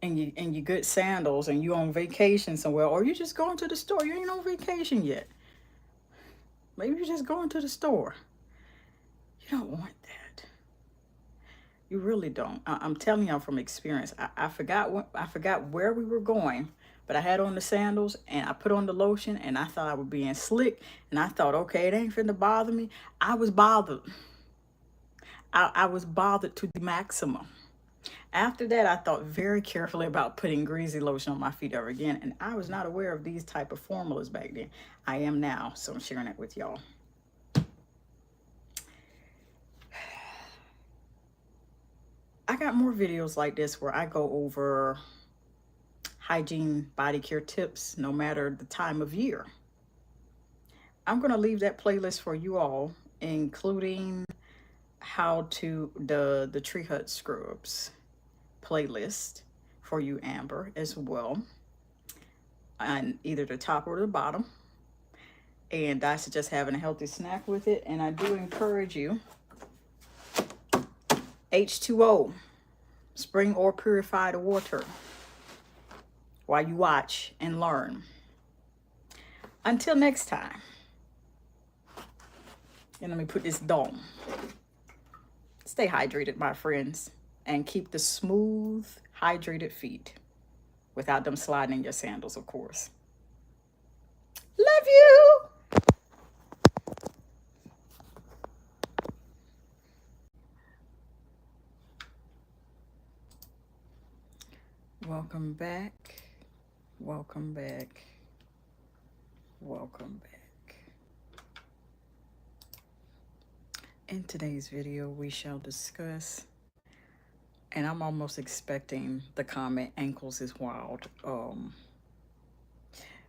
and you good sandals and you on vacation somewhere, or you just going to the store. You ain't on vacation yet. Maybe you're just going to the store. You don't want that. You really don't. I'm telling y'all from experience. I forgot where we were going, but I had on the sandals and I put on the lotion and I thought I was being slick, and I thought, okay, it ain't finna bother me. I was bothered. I was bothered to the maximum. After that, I thought very carefully about putting greasy lotion on my feet ever again, and I was not aware of these type of formulas back then. I am now, so I'm sharing it with y'all. I got more videos like this where I go over hygiene body care tips no matter the time of year. I'm going to leave that playlist for you all, including how to the Tree Hut scrubs playlist for you, Amber, as well, on either the top or the bottom. And I suggest having a healthy snack with it. And I do encourage you, H2O, spring or purified water, while you watch and learn. Until next time. And let me put this down. Stay hydrated, my friends, and keep the smooth, hydrated feet without them sliding in your sandals, of course. Love you. Welcome back. Welcome back. Welcome back. In today's video, we shall discuss, and I'm almost expecting the comment, ankles is wild.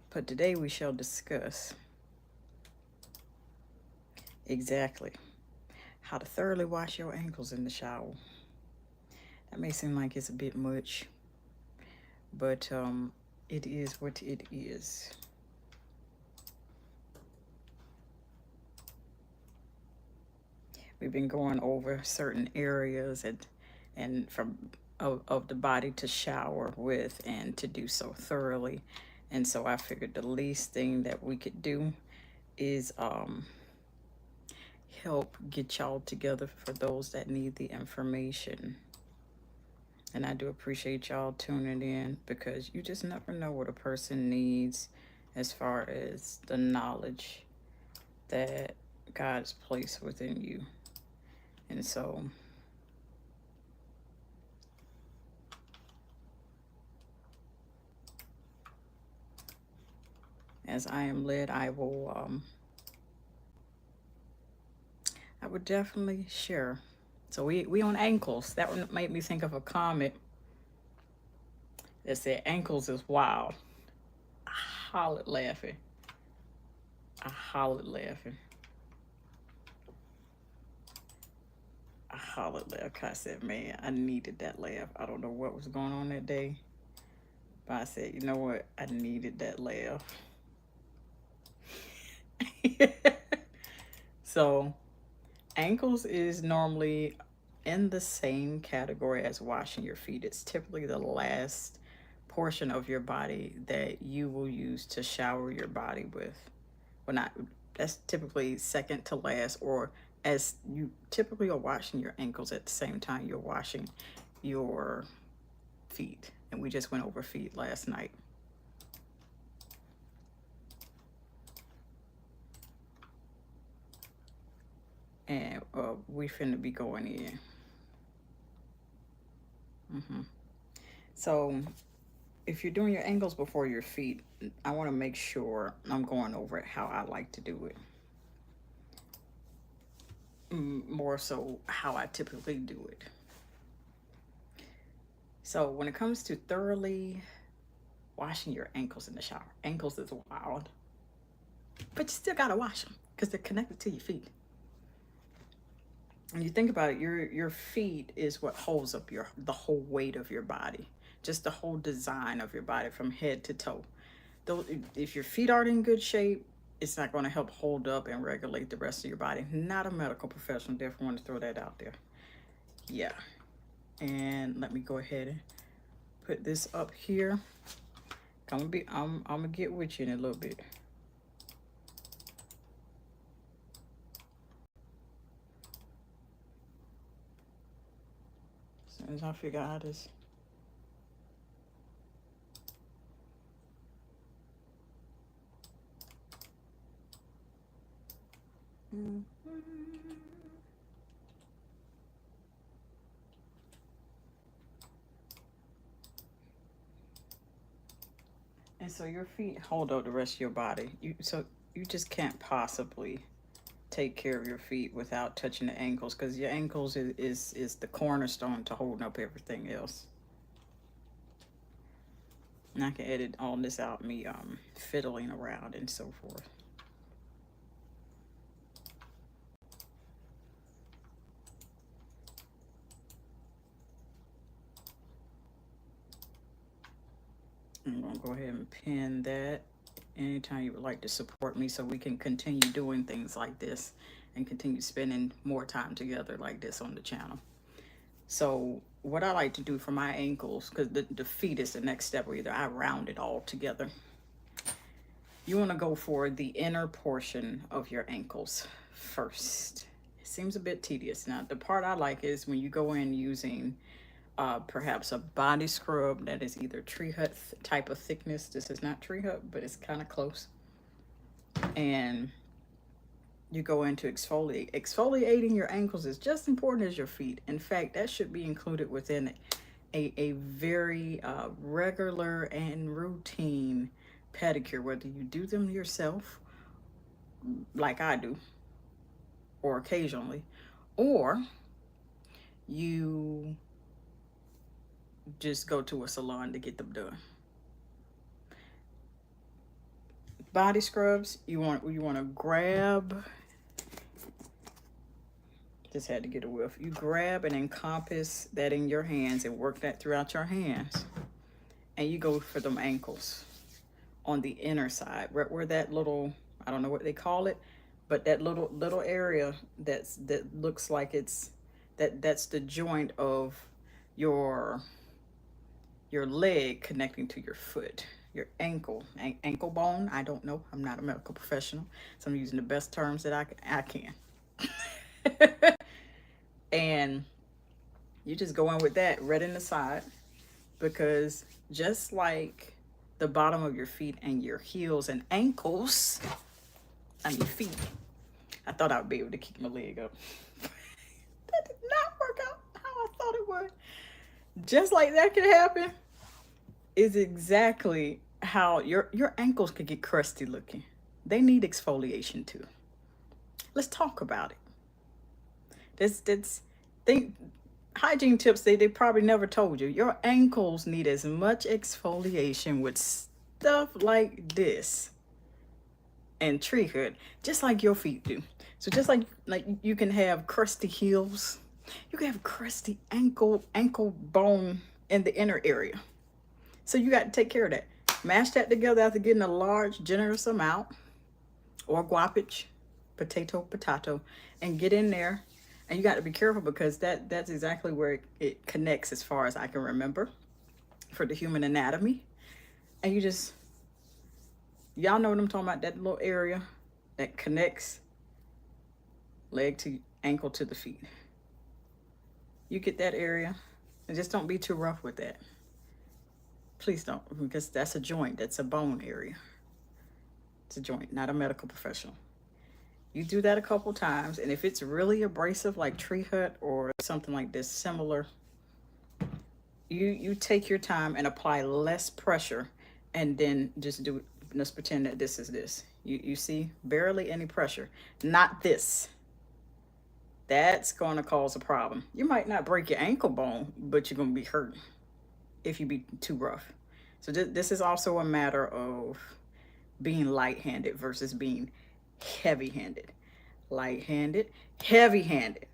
But today we shall discuss exactly how to thoroughly wash your ankles in the shower. That may seem like it's a bit much, but it is what it is. We've been going over certain areas and from of the body to shower with and to do so thoroughly. And so I figured the least thing that we could do is help get y'all together for those that need the information. And I do appreciate y'all tuning in, because you just never know what a person needs as far as the knowledge that God's placed within you. And so as I am led, I will I would definitely share. So we on ankles. That one made me think of a comment that said ankles is wild. I hollered laughing. I hollered laughing. I hollered laughing. I said, man, I needed that laugh. I don't know what was going on that day, but I said, you know what? I needed that laugh. So ankles is normally in the same category as washing your feet. It's typically the last portion of your body that you will use to shower your body with. Well, not, that's typically second to last or as you typically are washing your ankles at the same time you're washing your feet. And we just went over feet last night. And we finna be going in. So if you're doing your ankles before your feet, I want to make sure I'm going over it how I like to do it. More so how I typically do it. So when it comes to thoroughly washing your ankles in the shower, ankles is wild, but you still gotta wash them because they're connected to your feet. And you think about it, your feet is what holds up the whole weight of your body, just the whole design of your body from head to toe. Though if your feet aren't in good shape, it's not going to help hold up and regulate the rest of your body. Not a medical professional, definitely want to throw that out there. Yeah. And let me go ahead and put this up here. I'm gonna get with you in a little bit. As soon as I figure out this. And so your feet hold up the rest of your body. So you just can't possibly take care of your feet without touching the ankles, because your ankles is the cornerstone to holding up everything else. And I can edit all this out, me fiddling around and so forth. I'm gonna go ahead and pin that. Anytime you would like to support me so we can continue doing things like this and continue spending more time together like this on the channel. So what I like to do for my ankles, because the feet is the next step, where either I round it all together. You want to go for the inner portion of your ankles first. It seems a bit tedious. Now, the part I like is when you go in using perhaps a body scrub that is either tree hut type of thickness. This is not tree hut, but it's kind of close. And you go into exfoliate. Exfoliating your ankles is just as important as your feet. In fact, that should be included within a very regular and routine pedicure, whether you do them yourself, like I do, or occasionally, or you just go to a salon to get them done. Body scrubs, you want to grab, just had to get a whiff. You grab and encompass that in your hands and work that throughout your hands. And you go for them ankles on the inner side, right where that little, I don't know what they call it, but that little area that looks like that's the joint of your leg connecting to your foot, your ankle bone. I don't know. I'm not a medical professional, so I'm using the best terms that I can. And you just go in with that right in the side, because just like the bottom of your feet and your heels and ankles, I mean feet, I thought I would be able to keep my leg up. That did not work out how I thought it would. Just like that could happen is exactly how your ankles could get crusty looking. They need exfoliation too. Let's talk about it. Hygiene tips they probably never told you. Your ankles need as much exfoliation with stuff like this and tree hood, just like your feet do. So just like you can have crusty heels, you can have crusty ankle bone in the inner area. So you got to take care of that. Mash that together after getting a large, generous amount, or guapage, potato, and get in there. And you got to be careful, because that's exactly where it connects, as far as I can remember, for the human anatomy. And you just, y'all know what I'm talking about, that little area that connects leg to ankle to the feet. You get that area, and just don't be too rough with that. Please don't, because that's a joint. That's a bone area. It's a joint, not a medical professional. You do that a couple times, and if it's really abrasive, like tree hut or something like this similar, you take your time and apply less pressure, and then just do it. Let's pretend that this is this. You see, barely any pressure. Not this. That's going to cause a problem. You might not break your ankle bone, but you're going to be hurt if you be too rough. So this is also a matter of being light-handed versus being heavy-handed. Light-handed, heavy-handed.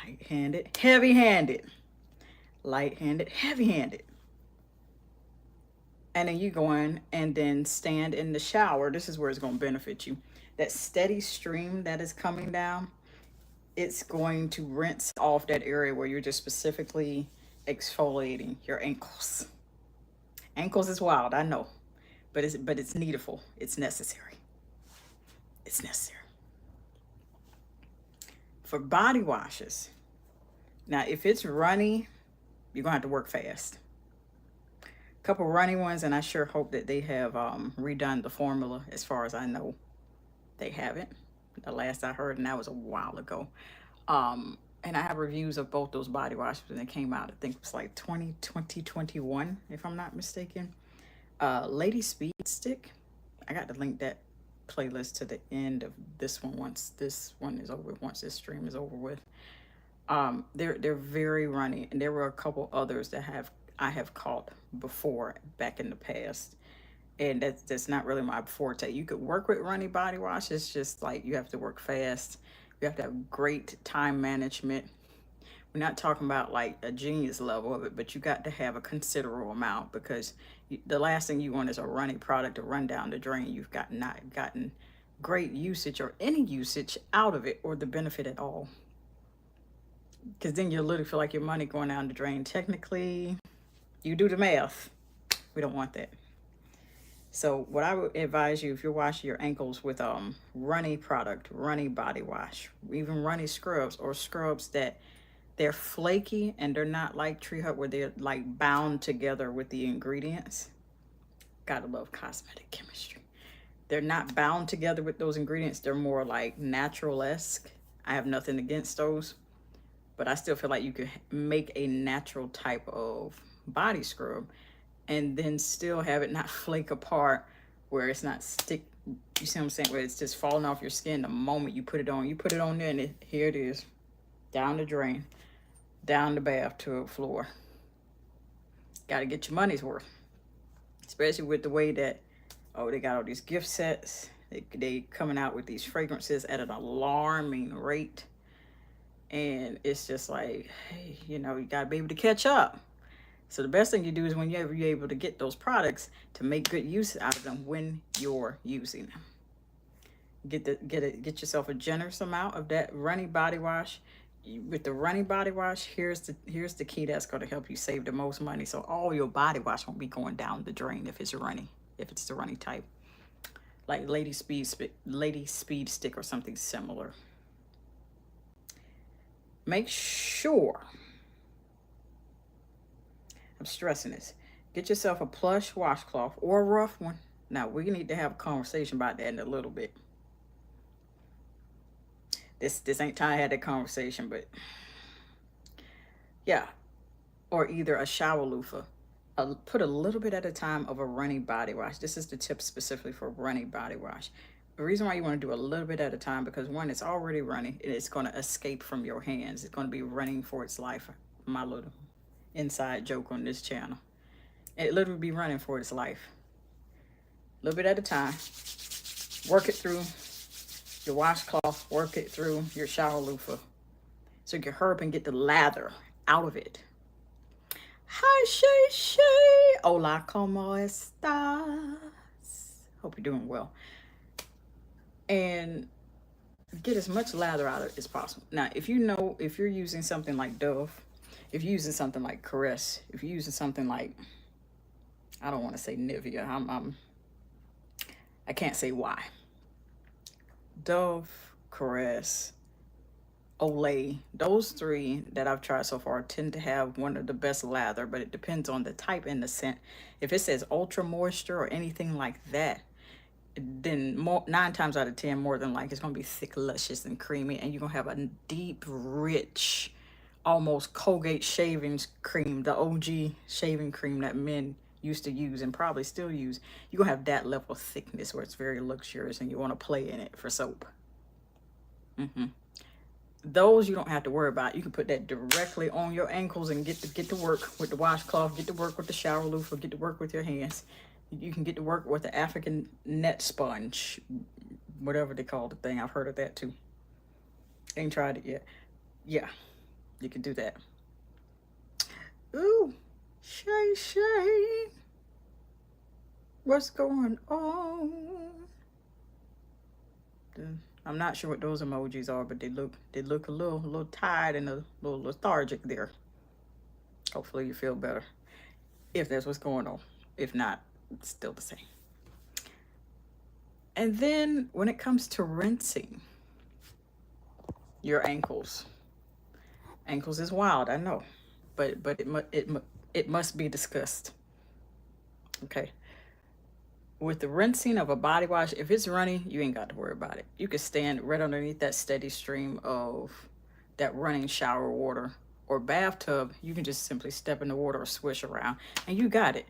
Light-handed, heavy-handed. Light-handed, heavy-handed. And then you go in and then stand in the shower. This is where it's going to benefit you. That steady stream that is coming down, it's going to rinse off that area where you're just specifically exfoliating your ankles. Ankles is wild, I know, but it's needful. It's necessary. It's necessary. For body washes, now if it's runny, you're gonna have to work fast. A couple runny ones, and I sure hope that they have redone the formula. As far as I know, they haven't. The last I heard, and that was a while ago. And I have reviews of both those body washes, and they came out, I think it was like 2021, if I'm not mistaken. Lady Speed Stick. I got to link that playlist to the end of this one once this one is over, once this stream is over with. They're very runny, and there were a couple others that I have caught before back in the past, and that's not really my forte. You could work with runny body wash. It's just like you have to work fast. You have to have great time management. We're not talking about like a genius level of it, but you got to have a considerable amount, because the last thing you want is a runny product to run down the drain. You've not gotten great usage or any usage out of it, or the benefit at all. Because then you literally feel like your money going down the drain. Technically, you do the math. We don't want that. So what I would advise you, if you're washing your ankles with runny product, runny body wash, even runny scrubs, or scrubs that they're flaky and they're not like Tree Hut where they're like bound together with the ingredients. Gotta love cosmetic chemistry. They're not bound together with those ingredients. They're more like natural-esque. I have nothing against those, but I still feel like you could make a natural type of body scrub and then still have it not flake apart, where it's not stick. You see what I'm saying? Where it's just falling off your skin the moment you put it on. You put it on there, and here it is, down the drain, down the bathtub floor. Got to get your money's worth, especially with the way that, oh, they got all these gift sets. They coming out with these fragrances at an alarming rate, and it's just like, hey, you know, you got to be able to catch up. So the best thing you do is when you're able to get those products, to make good use out of them when you're using them. Get yourself a generous amount of that runny body wash. With the runny body wash, here's the key that's going to help you save the most money. So all your body wash won't be going down the drain if it's runny, if it's the runny type, like Lady Speed Stick or something similar. Make sure, I'm stressing this, get yourself a plush washcloth or a rough one. Now, we need to have a conversation about that in a little bit. This ain't time to have that conversation, but yeah. Or either a shower loofah. Put a little bit at a time of a runny body wash. This is the tip specifically for runny body wash. The reason why you want to do a little bit at a time, because one, it's already runny, and it's going to escape from your hands. It's going to be running for its life. My little inside joke on this channel. It literally be running for its life. A little bit at a time. Work it through your washcloth. Work it through your shower loofah, so you can hurry up and get the lather out of it. Hi, Shay. Hola, ¿cómo estás? Hope you're doing well. And get as much lather out of it as possible. Now, if you're using something like Dove, if you're using something like Caress, if you're using something like, I don't want to say Nivea, I can't say why. Dove, Caress, Olay. Those three that I've tried so far tend to have one of the best lather, but it depends on the type and the scent. If it says ultra moisture or anything like that, then more, 9 times out of 10, more than like it's gonna be thick, luscious, and creamy, and you're gonna have a deep, rich, almost Colgate shaving cream, the OG shaving cream that men used to use and probably still use. You're gonna have that level of thickness where it's very luxurious, and you want to play in it for soap. Those you don't have to worry about. You can put that directly on your ankles and get to work with the washcloth, get to work with the shower loofah, get to work with your hands. You can get to work with the African net sponge, whatever they call the thing. I've heard of that too. Ain't tried it yet. Yeah, you can do that. Ooh, Shay, what's going on? I'm not sure what those emojis are, but they look a little tired and a little lethargic there. Hopefully you feel better, if that's what's going on. If not, it's still the same. And then when it comes to rinsing your ankles, ankles is wild, I know, but it must be discussed. Okay. With the rinsing of a body wash, if it's runny, you ain't got to worry about it. You can stand right underneath that steady stream of that running shower water or bathtub. You can just simply step in the water or swish around, and you got it.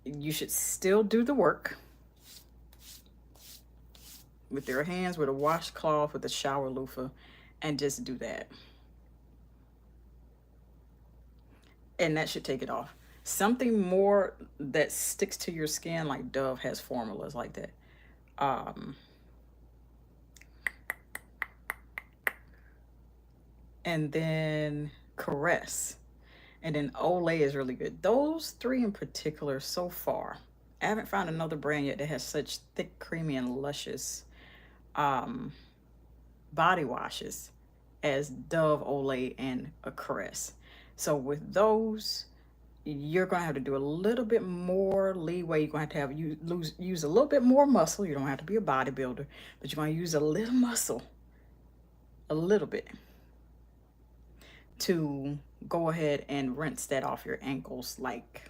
You should still do the work with your hands, with a washcloth, with a shower loofah, and just do that. And that should take it off. Something more that sticks to your skin, like Dove has formulas like that. And then Caress. And then Olay is really good. Those three in particular so far. I haven't found another brand yet that has such thick, creamy, and luscious body washes as Dove, Olay, and a Caress. So with those, you're going to have to do a little bit more leeway. You're going to have use a little bit more muscle. You don't have to be a bodybuilder, but you're going to use a little muscle, a little bit, to go ahead and rinse that off your ankles, like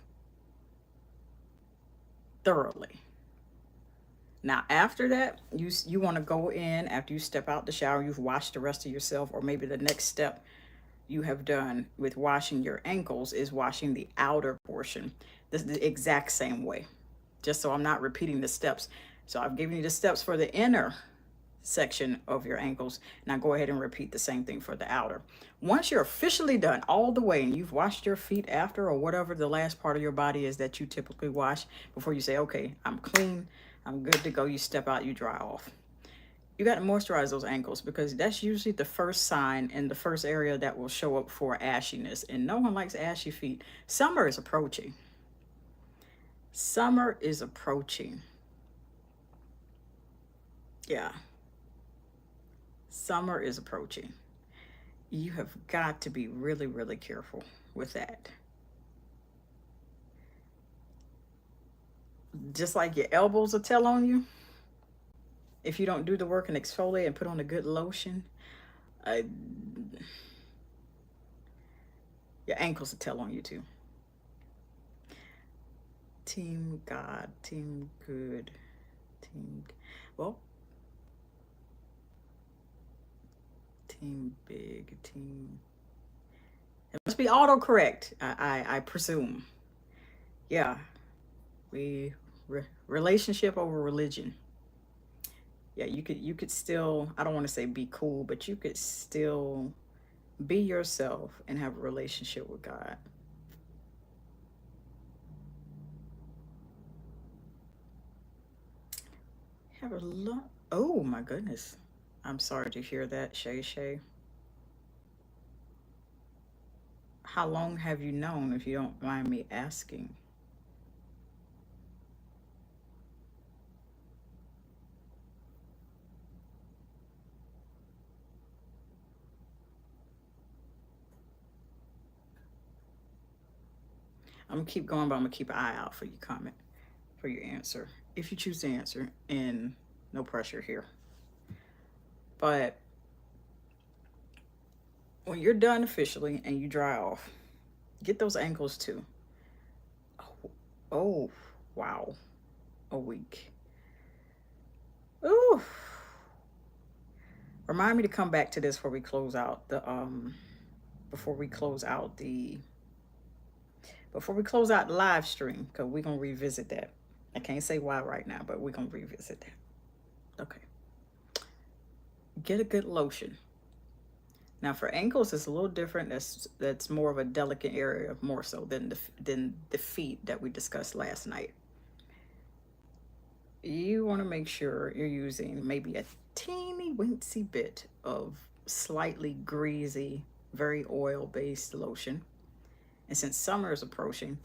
thoroughly. Now, after that, you want to go in after you step out the shower, you've washed the rest of yourself, or maybe the next step you have done with washing your ankles is washing the outer portion. This is the exact same way, just so I'm not repeating the steps. So I've given you the steps for the inner section of your ankles. Now go ahead and repeat the same thing for the outer. Once you're officially done all the way and you've washed your feet after, or whatever the last part of your body is that you typically wash before you say, okay, I'm clean, I'm good to go, you step out, you dry off. You got to moisturize those ankles, because that's usually the first sign and the first area that will show up for ashiness. And no one likes ashy feet. Summer is approaching. Summer is approaching. Yeah. Summer is approaching. You have got to be really, really careful with that. Just like your elbows will tell on you, if you don't do the work and exfoliate and put on a good lotion, your ankles will tell on you too. Team God, team good, team, well, team big, team. It must be autocorrect, I presume. Yeah, relationship over religion. Yeah, you could still, I don't want to say be cool, but you could still be yourself and have a relationship with God. Have a lot. Oh my goodness. I'm sorry to hear that, Shay. How long have you known, if you don't mind me asking? I'm gonna keep going, but I'm gonna keep an eye out for your comment, for your answer, if you choose to answer, and no pressure here. But when you're done officially and you dry off, get those ankles too. Oh, oh wow, a week. Ooh. Remind me to come back to this before we close out the before we close out the live stream, because we're gonna revisit that. I can't say why right now, but we're gonna revisit that. Okay. Get a good lotion. Now for ankles, it's a little different. That's more of a delicate area, more so than the feet that we discussed last night. You want to make sure you're using maybe a teeny weensy bit of slightly greasy, very oil-based lotion. And since summer is approaching,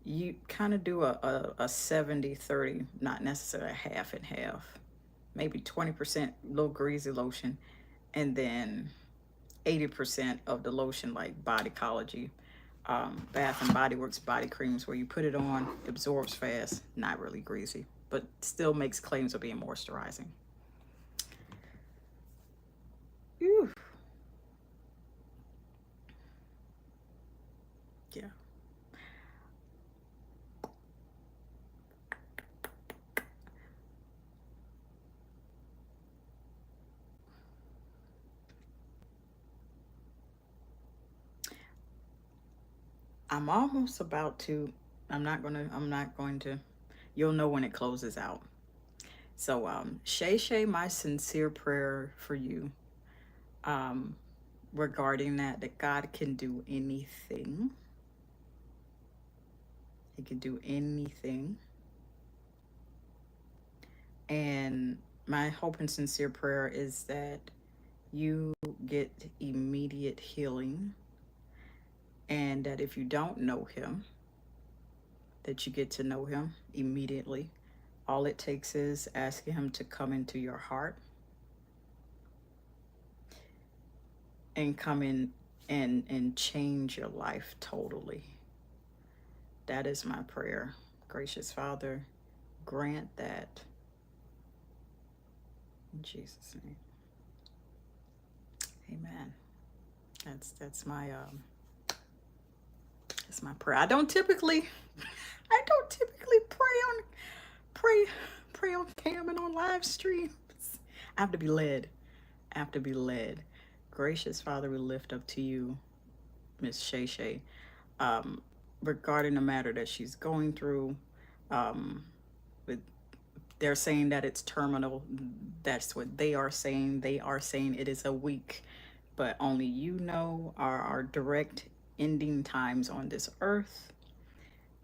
you kind of do a 70-30, not necessarily a half and half, maybe 20% little greasy lotion, and then 80% of the lotion, like Bodycology, Bath and Body Works body creams, where you put it on, absorbs fast, not really greasy, but still makes claims of being moisturizing. Ew. Yeah. I'm almost about to, I'm not going to, you'll know when it closes out. So, Shay, my sincere prayer for you, regarding that God can do anything. He can do anything. And my hope and sincere prayer is that you get immediate healing, and that if you don't know him, that you get to know him immediately. All it takes is asking him to come into your heart and come in and change your life totally. That is my prayer. Gracious Father, grant that in Jesus' name. Amen. That's my prayer. I don't typically pray on cam and on live streams. I have to be led. Gracious Father, we lift up to you Miss Shay, regarding the matter that she's going through. They're saying that it's terminal. That's what they are saying. They are saying it is a week, but only you know our direct ending times on this earth.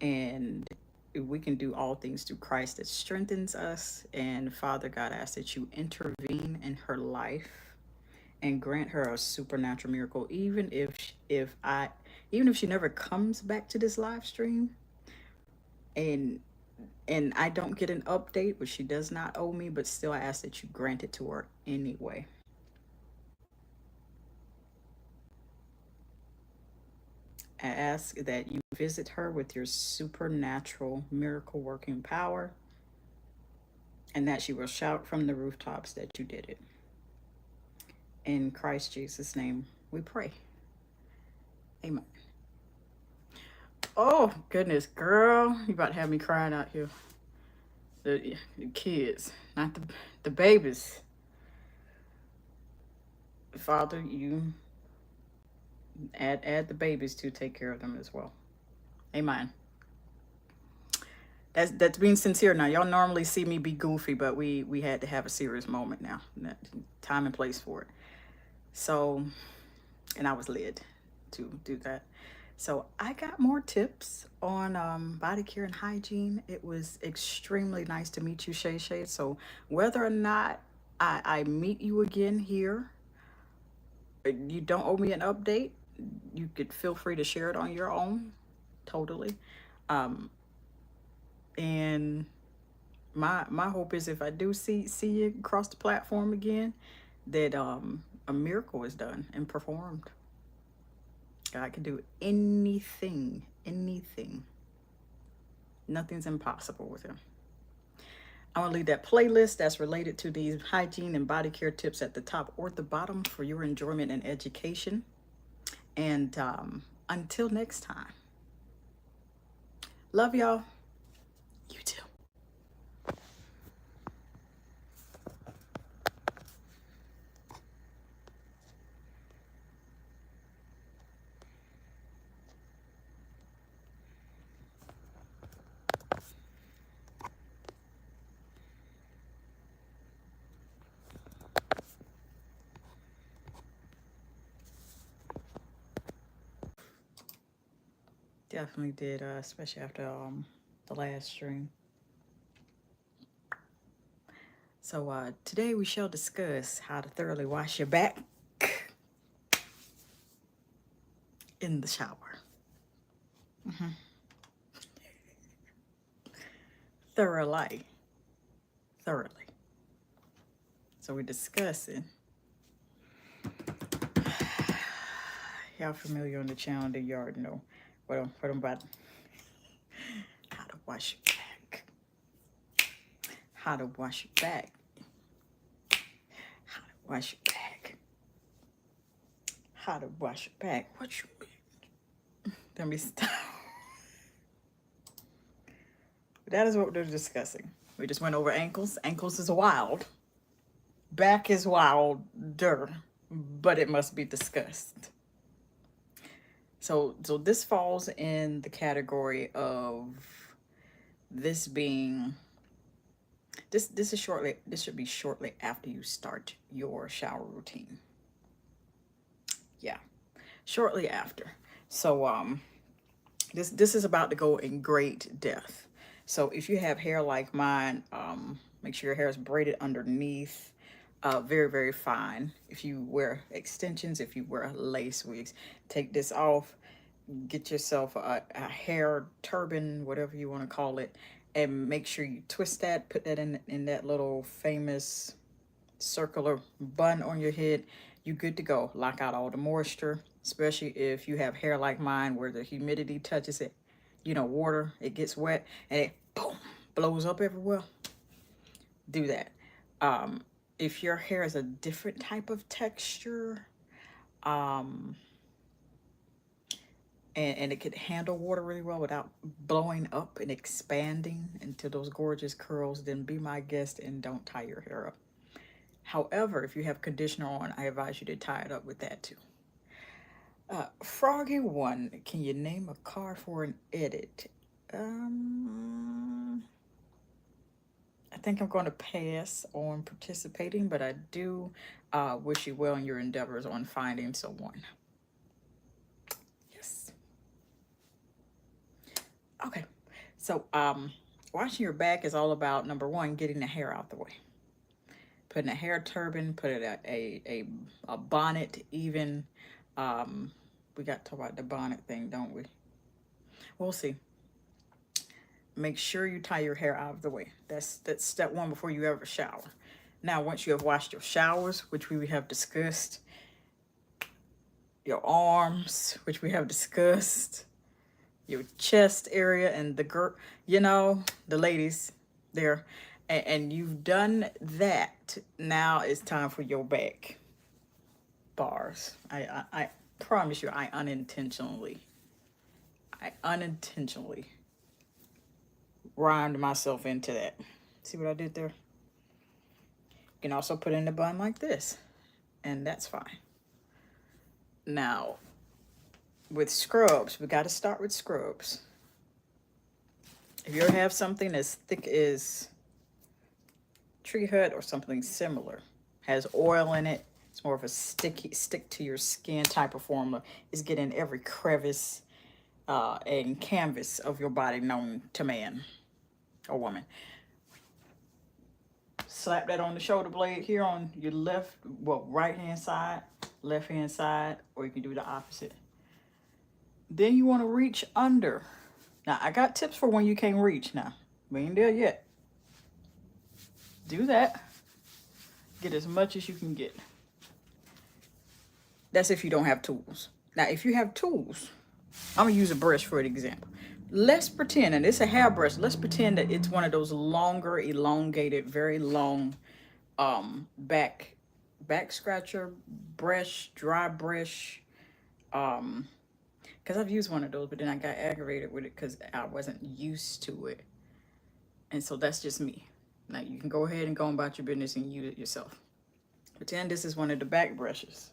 And we can do all things through Christ that strengthens us. And Father God, I ask that you intervene in her life and grant her a supernatural miracle, even if she never comes back to this live stream, and I don't get an update, which she does not owe me, but still I ask that you grant it to her anyway. I ask that you visit her with your supernatural miracle working power, and that she will shout from the rooftops that you did it. In Christ Jesus' name we pray. Amen. Oh goodness, girl, you about to have me crying out here. The kids, not the babies. Father, you add the babies to take care of them as well. Amen. That's being sincere now. Y'all normally see me be goofy, but we had to have a serious moment now. Time and place for it. So, and I was led to do that. So I got more tips on body care and hygiene. It was extremely nice to meet you, Shay. So whether or not I meet you again here, you don't owe me an update. You could feel free to share it on your own, totally. And my hope is, if I do see you across the platform again, that a miracle is done and performed. God can do anything. Nothing's impossible with him. I'm gonna leave that playlist that's related to these hygiene and body care tips at the top or at the bottom for your enjoyment and education. And until next time, love y'all. You too. Definitely did, especially after the last stream. So today we shall discuss how to thoroughly wash your back in the shower. Thoroughly. Thoroughly. So we're discussing. Y'all familiar on the channel, then you already know what I'm about. How to wash your back. How to wash your back. How to wash your back. How to wash your back. What you mean? Let me stop. That is what we're discussing. We just went over ankles. Ankles is wild. Back is wilder, but it must be discussed. So this falls in the category of this being this should be shortly after you start your shower routine. Yeah, shortly after. So this is about to go in great depth. So if you have hair like mine, make sure your hair is braided underneath, very, very fine. If you wear extensions, if you wear lace wigs, take this off, get yourself a hair turban, whatever you want to call it, and make sure you twist that, put that in that little famous circular bun on your head. You good to go. Lock out all the moisture, especially if you have hair like mine where the humidity touches it, you know, water, it gets wet and it boom blows up everywhere. Do that. If your hair is a different type of texture, and it could handle water really well without blowing up and expanding into those gorgeous curls, then be my guest and don't tie your hair up. However, if you have conditioner on, I advise you to tie it up with that too. Froggy One, can you name a car for an edit? I think I'm going to pass on participating, but I do wish you well in your endeavors on finding someone. Yes. Okay. So washing your back is all about, number one, getting the hair out the way. Putting a hair turban, putting a bonnet even. We got to talk about the bonnet thing, don't we? We'll see. Make sure you tie your hair out of the way. That's step one before you ever shower. Now, once you have washed your showers, which we have discussed, your arms, which we have discussed, your chest area and the girt, you know, the ladies there, and you've done that, now it's time for your back. Bars. I promise you, I unintentionally rhymed myself into that. See what I did there? You can also put in the bun like this, and that's fine. Now, with scrubs, we got to start with scrubs. If you have something as thick as Tree Hut or something similar, has oil in it, it's more of a stick to your skin type of formula, is getting every crevice and canvas of your body known to man or woman. Slap that on the shoulder blade here on your right hand side, left hand side, or you can do the opposite. Then you want to reach under. Now, I got tips for when you can't reach now. We ain't there yet. Do that. Get as much as you can get. That's if you don't have tools. Now, if you have tools, I'm going to use a brush for an example. Let's pretend, and it's a hairbrush, let's pretend that it's one of those longer, elongated, very long back scratcher brush, dry brush, Because I've used one of those, but then I got aggravated with it because I wasn't used to it. And so that's just me. Now you can go ahead and go about your business and use it yourself. Pretend this is one of the back brushes.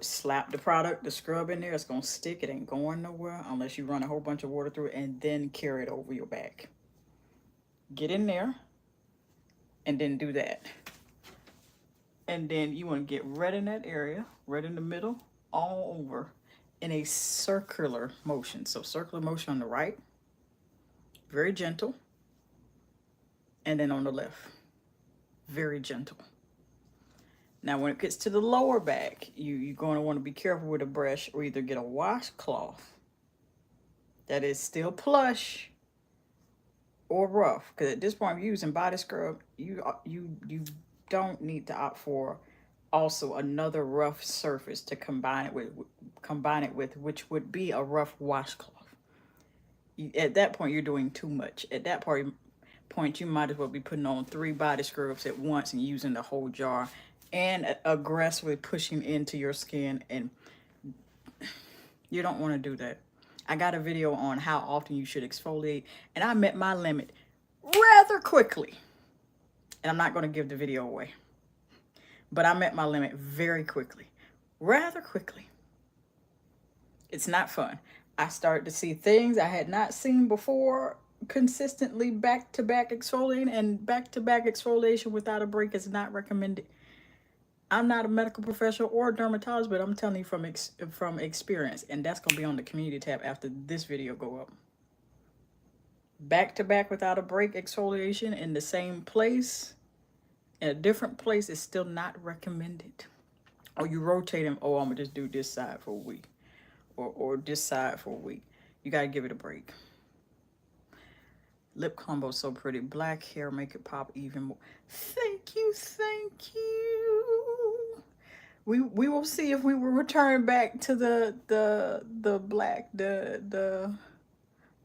Slap the product, the scrub in there. It's gonna stick. It ain't going nowhere unless you run a whole bunch of water through it and then carry it over your back. Get in there and then do that. And then you want to get red in that area, red in the middle, all over in a circular motion. So circular motion on the right, very gentle. And then on the left, very gentle. Now, when it gets to the lower back, you're going to want to be careful with a brush, or either get a washcloth that is still plush or rough. Because at this point, I'm using body scrub. You don't need to opt for also another rough surface to combine it with, which would be a rough washcloth. At that point, you're doing too much. At that point, you might as well be putting on 3 body scrubs at once and using the whole jar and aggressively pushing into your skin, and you don't want to do that. I got a video on how often you should exfoliate, and I met my limit rather quickly. And I'm not going to give the video away, but I met my limit very quickly, rather quickly. It's not fun. I started to see things I had not seen before consistently, back-to-back exfoliating, and back-to-back exfoliation without a break is not recommended. I'm not a medical professional or a dermatologist, but I'm telling you from experience, and that's going to be on the community tab after this video go up. Back-to-back without a break exfoliation in the same place, in a different place, is still not recommended. Or you rotate them, oh, I'm going to just do this side for a week, or this side for a week. You got to give it a break. Lip combo is so pretty. Black hair make it pop even more. Thank you, thank you. We will see if we will return back to the black, the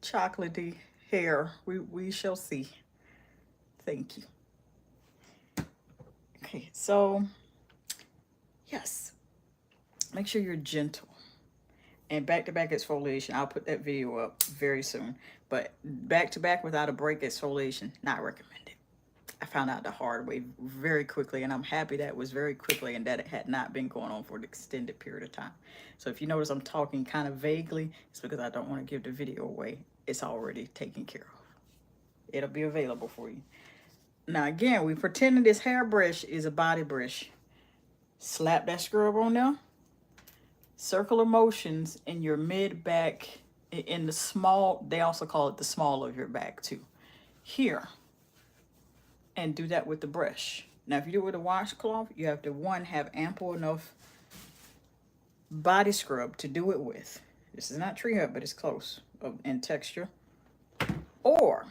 chocolatey hair. We shall see. Thank you. Okay, so yes, make sure you're gentle. And back-to-back exfoliation, I'll put that video up very soon. But back-to-back without a break exfoliation, not recommended. I found out the hard way very quickly, and I'm happy that it was very quickly and that it had not been going on for an extended period of time. So if you notice I'm talking kind of vaguely, it's because I don't want to give the video away. It's already taken care of. It'll be available for you. Now, again, we pretending this hairbrush is a body brush. Slap that scrub on there. Circular motions in your mid-back, in the small, they also call it the small of your back too. Here. And do that with the brush. Now, if you do it with a washcloth, you have to, one, have ample enough body scrub to do it with. This is not tree hut, but it's close in texture. Or,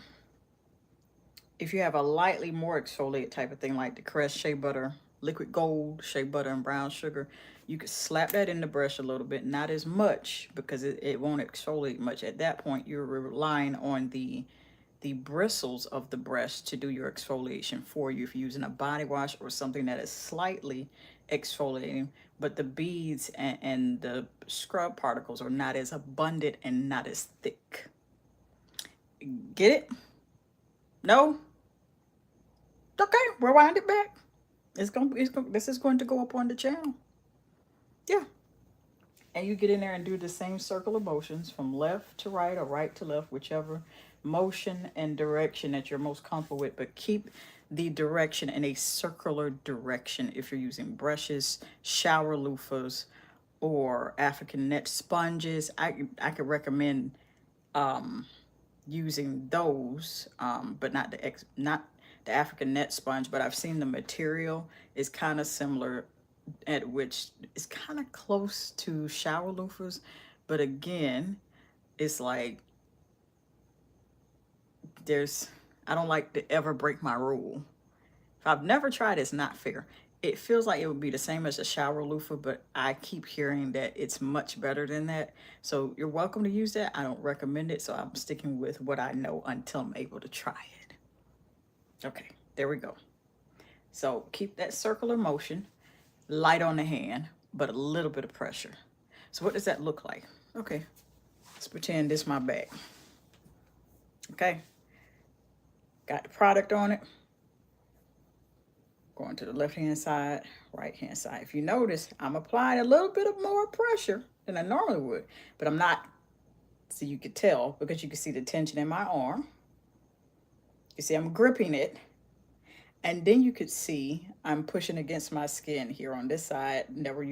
if you have a lightly more exfoliate type of thing, like the Crest Shea Butter, Liquid Gold, Shea Butter, and Brown Sugar, you could slap that in the brush a little bit, not as much, because it won't exfoliate much. At that point, you're relying on the bristles of the brush to do your exfoliation for you if you're using a body wash or something that is slightly exfoliating, but the beads and the scrub particles are not as abundant and not as thick. Get it? No? Okay, rewind it back. This is going to go up on the channel. Yeah. And you get in there and do the same circular motions from left to right or right to left, whichever motion and direction that you're most comfortable with, but keep the direction in a circular direction if you're using brushes, shower loofahs, or African net sponges. I could recommend using those, but not the African net sponge, but I've seen the material is kind of similar, at which is kind of close to shower loofahs, but again, it's like I don't like to ever break my rule. If I've never tried, it's not fair. It feels like it would be the same as a shower loofah, but I keep hearing that it's much better than that. So you're welcome to use that. I don't recommend it, so I'm sticking with what I know until I'm able to try it. Okay, there we go. So keep that circular motion, light on the hand, but a little bit of pressure. So what does that look like? Okay, let's pretend this is my back. Okay, got the product on it. Going to the left-hand side, right-hand side. If you notice, I'm applying a little bit of more pressure than I normally would, but I'm not. So you could tell because you can see the tension in my arm. You see I'm gripping it. And then you could see I'm pushing against my skin here on this side that we're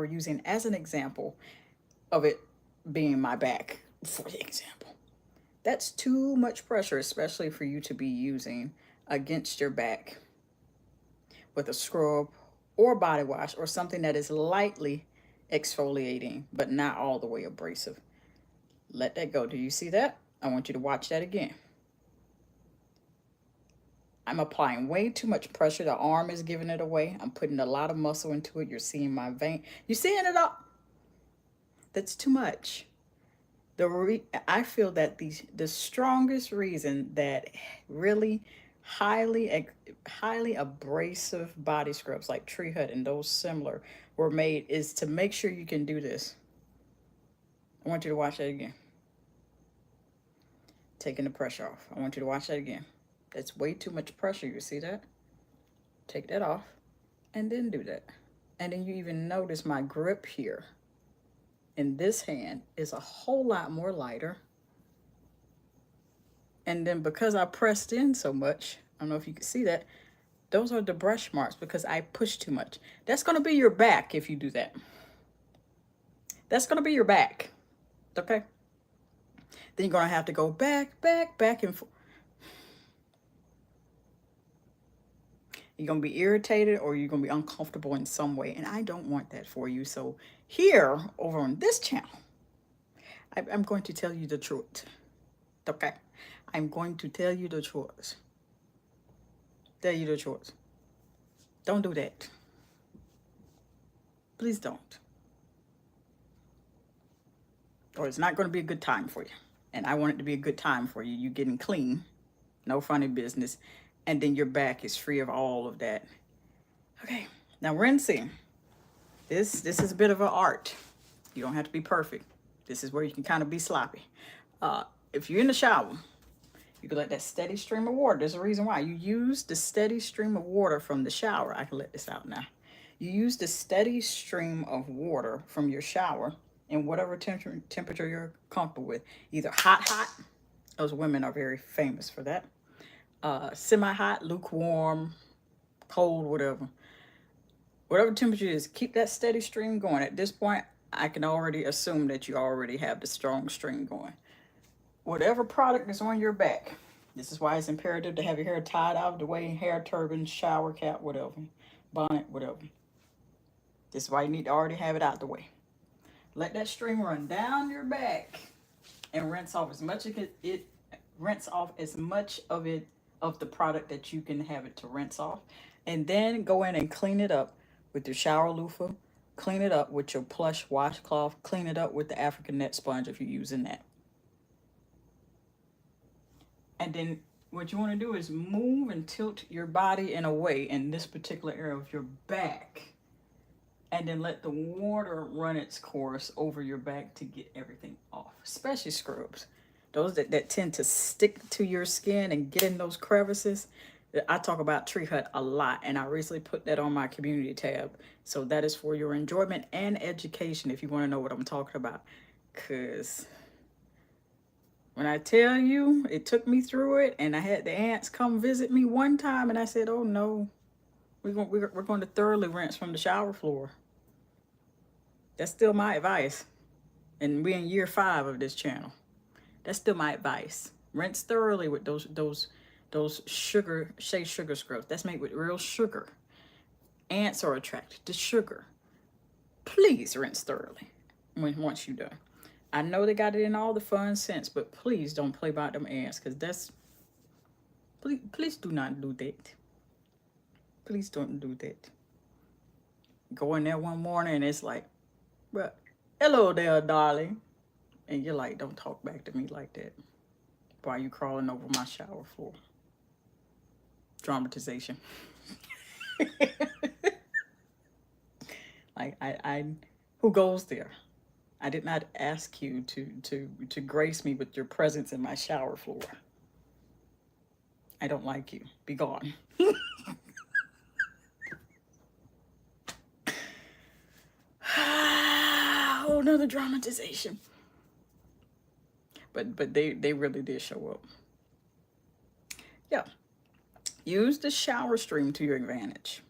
using as an example of it being my back, for example. That's too much pressure, especially for you to be using against your back with a scrub or body wash or something that is lightly exfoliating, but not all the way abrasive. Let that go. Do you see that? I want you to watch that again. I'm applying way too much pressure. The arm is giving it away. I'm putting a lot of muscle into it. You're seeing my vein. You seeing it all? That's too much. I feel that the strongest reason that really highly abrasive body scrubs like Tree Hut and those similar were made is to make sure you can do this. I want you to watch that again. Taking the pressure off. I want you to watch that again. That's way too much pressure. You see that? Take that off and then do that. And then you even notice my grip here in this hand is a whole lot more lighter. And then because I pressed in so much, I don't know if you can see that, those are the brush marks because I pushed too much. That's going to be your back if you do that. That's going to be your back. Okay? Then you're going to have to go back, back, and forth. You're going to be irritated or you're going to be uncomfortable in some way. And I don't want that for you. So here, over on this channel, I'm going to tell you the truth. Okay? I'm going to tell you the truth. Tell you the truth. Don't do that. Please don't. Or it's not going to be a good time for you. And I want it to be a good time for you. You getting clean. No funny business. And then your back is free of all of that. Okay, now rinsing. This is a bit of an art. You don't have to be perfect. This is where you can kind of be sloppy. If you're in the shower, you can let that steady stream of water. There's a reason why. You use the steady stream of water from the shower. I can let this out now. You use the steady stream of water from your shower in whatever temperature you're comfortable with. Either hot. Those women are very famous for that. Semi-hot, lukewarm, cold, whatever. Whatever temperature is, keep that steady stream going. At this point, I can already assume that you already have the strong stream going. Whatever product is on your back, this is why it's imperative to have your hair tied out of the way, hair turban, shower cap, whatever, bonnet, whatever. This is why you need to already have it out the way. Let that stream run down your back and rinse off as much of it. Rinse off as much of it of the product that you can have it to rinse off, and then go in and clean it up with your shower loofah, clean it up with your plush washcloth, clean it up with the African net sponge if you're using that. And then what you want to do is move and tilt your body in a way in this particular area of your back, and then let the water run its course over your back to get everything off, especially scrubs. Those that tend to stick to your skin and get in those crevices. I talk about Tree Hut a lot, and I recently put that on my community tab. So that is for your enjoyment and education if you want to know what I'm talking about. Because when I tell you, it took me through it, and I had the ants come visit me one time, and I said, oh no, we're going to thoroughly rinse from the shower floor. That's still my advice. And we're in year 5 of this channel. That's still my advice. Rinse thoroughly with those shea sugar scrubs. That's made with real sugar. Ants are attracted to sugar. Please rinse thoroughly once you're done. I know they got it in all the fun scents, but please don't play about them ants, because that's... Please do not do that. Please don't do that. Go in there one morning and it's like, well, hello there, darling. And you're like, don't talk back to me like that while you crawling over my shower floor. Dramatization. Like, who goes there. I did not ask you to grace me with your presence in my shower floor. I don't like you. Be gone. Oh, another dramatization. But they really did show up. Yeah. Use the shower stream to your advantage.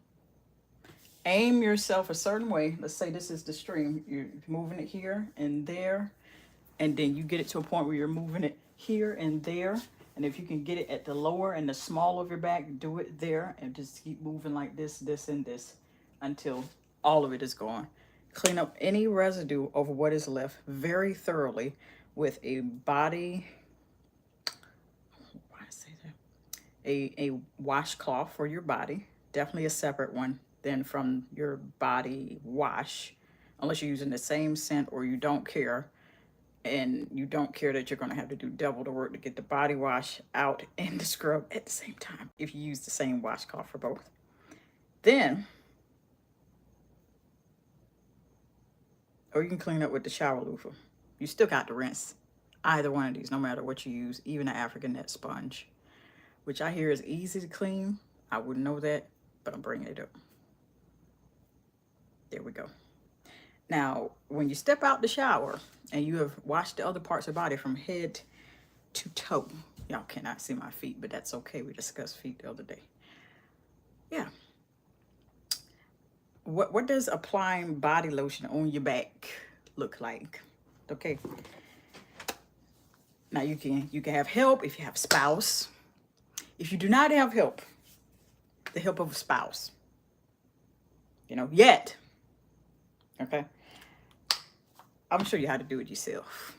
Aim yourself a certain way. Let's say this is the stream. You're moving it here and there, and then you get it to a point where you're moving it here and there. And if you can get it at the lower and the small of your back, do it there, and just keep moving like this, this, and this until all of it is gone. Clean up any residue of what is left very thoroughly with a body, why I say that? A washcloth for your body, definitely a separate one than from your body wash, unless you're using the same scent or you don't care, and you don't care that you're going to have to do double the work to get the body wash out and the scrub at the same time if you use the same washcloth for both. Then, or you can clean up with the shower loofah. You still got to rinse either one of these, no matter what you use, even the African net sponge, which I hear is easy to clean. I wouldn't know that, but I'm bringing it up. There we go. Now, when you step out the shower and you have washed the other parts of the body from head to toe, y'all cannot see my feet, but that's okay. We discussed feet the other day. Yeah. What does applying body lotion on your back look like? Okay. Now you can have help if you have a spouse. If you do not have help, the help of a spouse, yet. Okay. I'm gonna show you how to do it yourself.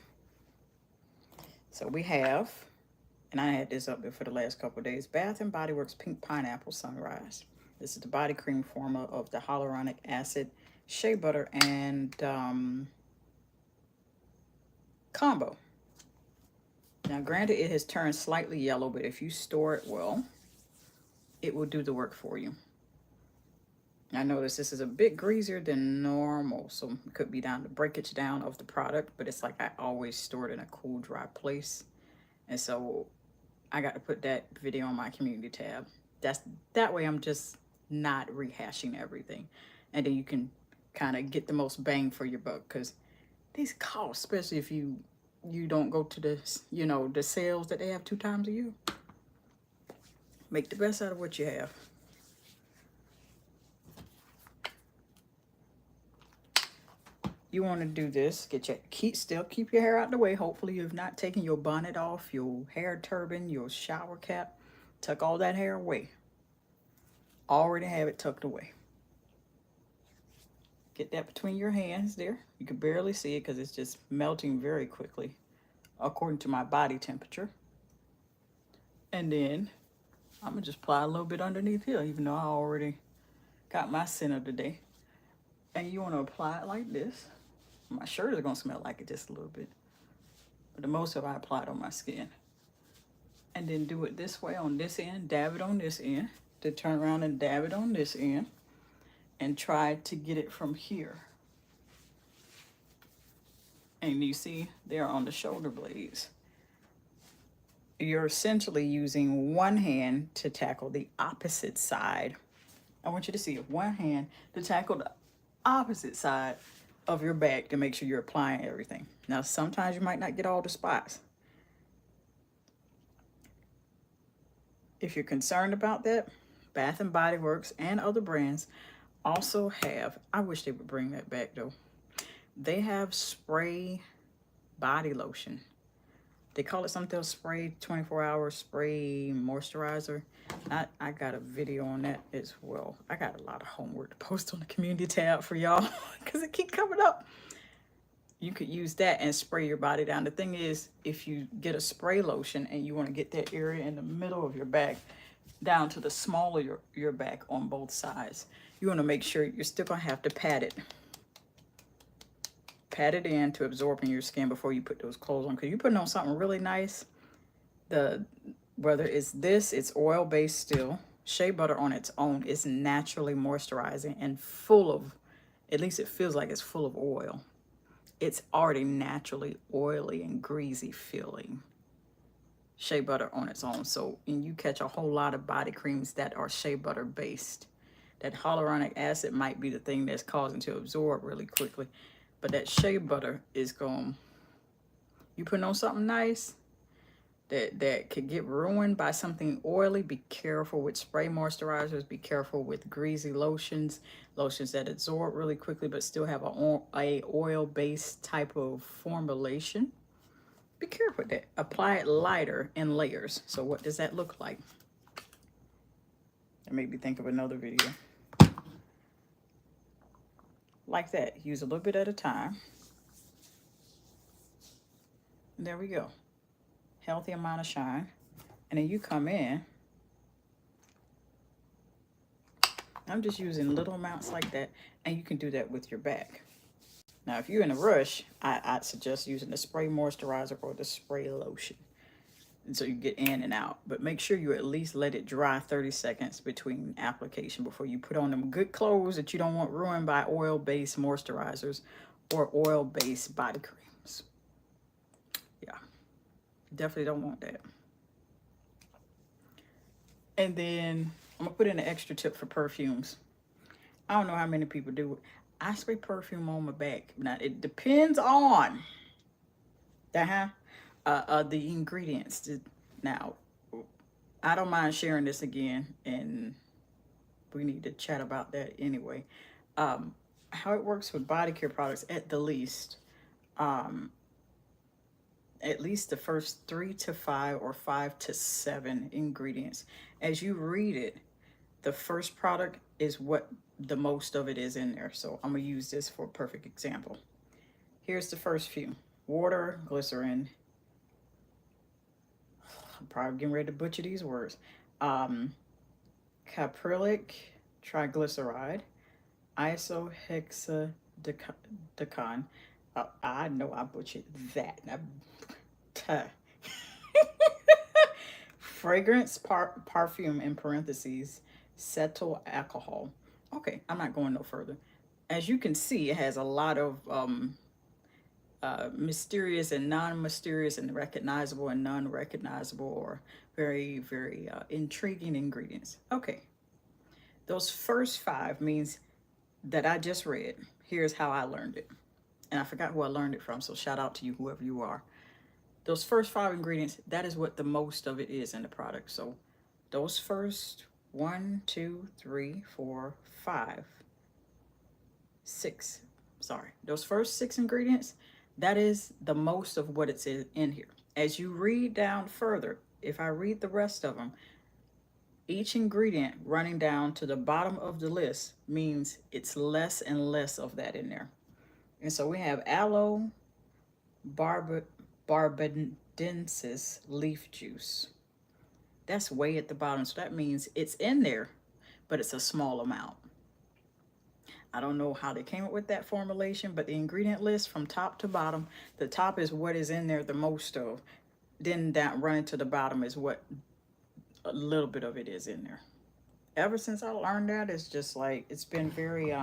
So we have, and I had this up there for the last couple of days, Bath and Body Works Pink Pineapple Sunrise. This is the body cream formula of the hyaluronic acid, shea butter, and combo. Now, granted, it has turned slightly yellow, but if you store it well, it will do the work for you. I notice this is a bit greasier than normal, so it could be down to breakage down of the product, but it's like I always store it in a cool, dry place. And so I got to put that video on my community tab. That way I'm just not rehashing everything. And then you can kind of get the most bang for your buck, because these cost, especially if you don't go to the, the sales that they have 2 times a year. Make the best out of what you have. You want to do this, keep your hair out the way. Hopefully you've not taken your bonnet off, your hair turban, your shower cap. Tuck all that hair away. Already have it tucked away. Get that between your hands there. You can barely see it because it's just melting very quickly according to my body temperature. And then I'm going to just apply a little bit underneath here, even though I already got my scent of the day. And you want to apply it like this. My shirt is going to smell like it just a little bit. But the most of it I applied on my skin. And then do it this way on this end. Dab it on this end. To turn around and dab it on this end. And try to get it from here. And you see there on the shoulder blades. You're essentially using one hand to tackle the opposite side. I want you to see it. One hand to tackle the opposite side of your back to make sure you're applying everything. Now, sometimes you might not get all the spots. If you're concerned about that, Bath and Body Works and other brands also have, I wish they would bring that back though. They have spray body lotion. They call it something else, spray 24-hour spray moisturizer. I got a video on that as well. I got a lot of homework to post on the community tab for y'all because it keep coming up. You could use that and spray your body down. The thing is, if you get a spray lotion and you want to get that area in the middle of your back down to the small of your back on both sides, you want to make sure you're still going to have to pat it. Pat it in to absorb in your skin before you put those clothes on. Because you're putting on something really nice. Whether it's oil-based still. Shea butter on its own is naturally moisturizing and full of At least it feels like it's full of oil. It's already naturally oily and greasy feeling shea butter on its own. So, and you catch a whole lot of body creams that are shea butter based. That hyaluronic acid might be the thing that's causing to absorb really quickly. But that shea butter is going, you put on something nice that could get ruined by something oily. Be careful with spray moisturizers. Be careful with greasy lotions that absorb really quickly but still have a oil-based type of formulation. Be careful with that. Apply it lighter in layers. So what does that look like? That made me think of another video. Like that. Use a little bit at a time. And there we go. Healthy amount of shine. And then you come in. I'm just using little amounts like that. And you can do that with your back. Now, if you're in a rush, I'd suggest using the spray moisturizer or the spray lotion. And so you get in and out. But make sure you at least let it dry 30 seconds between application before you put on them good clothes that you don't want ruined by oil-based moisturizers or oil-based body creams. Yeah, definitely don't want that. And then I'm going to put in an extra tip for perfumes. I don't know how many people do it. I spray perfume on my back. Now, it depends on the ingredients. Now, I don't mind sharing this again, and we need to chat about that anyway. How it works with body care products, at the least, at least the first 3 to 5 or 5 to 7 ingredients. As you read it, the first product is what the most of it is in there. So I'm gonna use this for a perfect example. Here's the first few: water, glycerin. I'm probably getting ready to butcher these words. Caprylic triglyceride, isohexadecane. I know I butchered that. Fragrance perfume in parentheses, cetyl alcohol. Okay, I'm not going no further. As you can see, it has a lot of mysterious and non-mysterious and recognizable and non-recognizable or very, very intriguing ingredients. Okay, those first 5 means that I just read. Here's how I learned it. And I forgot who I learned it from, so shout out to you, whoever you are. Those first 5 ingredients, that is what the most of it is in the product. So those first 1, 2, 3, 4, 5, 6. Sorry, those first 6 ingredients, that is the most of what it's in here. As you read down further, if I read the rest of them, each ingredient running down to the bottom of the list means it's less and less of that in there. And so we have aloe barbadensis leaf juice. That's way at the bottom. So that means it's in there, but it's a small amount. I don't know how they came up with that formulation, but the ingredient list from top to bottom, the top is what is in there the most of. Then down running to the bottom is what a little bit of it is in there. Ever since I learned that, it's just like, it's been very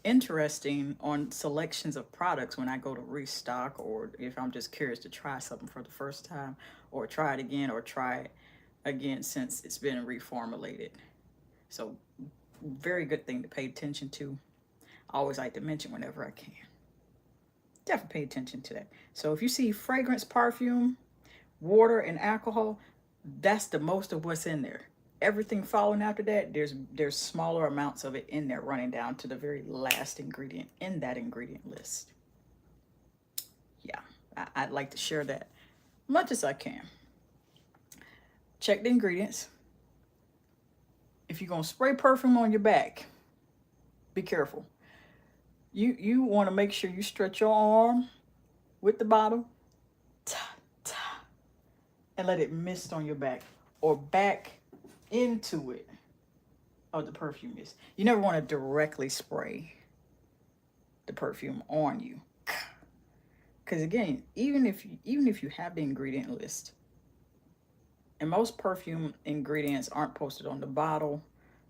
interesting on selections of products when I go to restock, or if I'm just curious to try something for the first time, or try it again, or try it again since it's been reformulated. So very good thing to pay attention to. I always like to mention whenever I can. Definitely pay attention to that. So if you see fragrance, perfume, water, and alcohol, that's the most of what's in there. Everything following after that, there's smaller amounts of it in there running down to the very last ingredient in that ingredient list. Yeah, I'd like to share that much as I can. Check the ingredients. If you're gonna spray perfume on your back, be careful. You want to make sure you stretch your arm with the bottle, and let it mist on your back or back into it. Oh, the perfume mist. You never want to directly spray the perfume on you, because again, even if you have the ingredient list, and most perfume ingredients aren't posted on the bottle,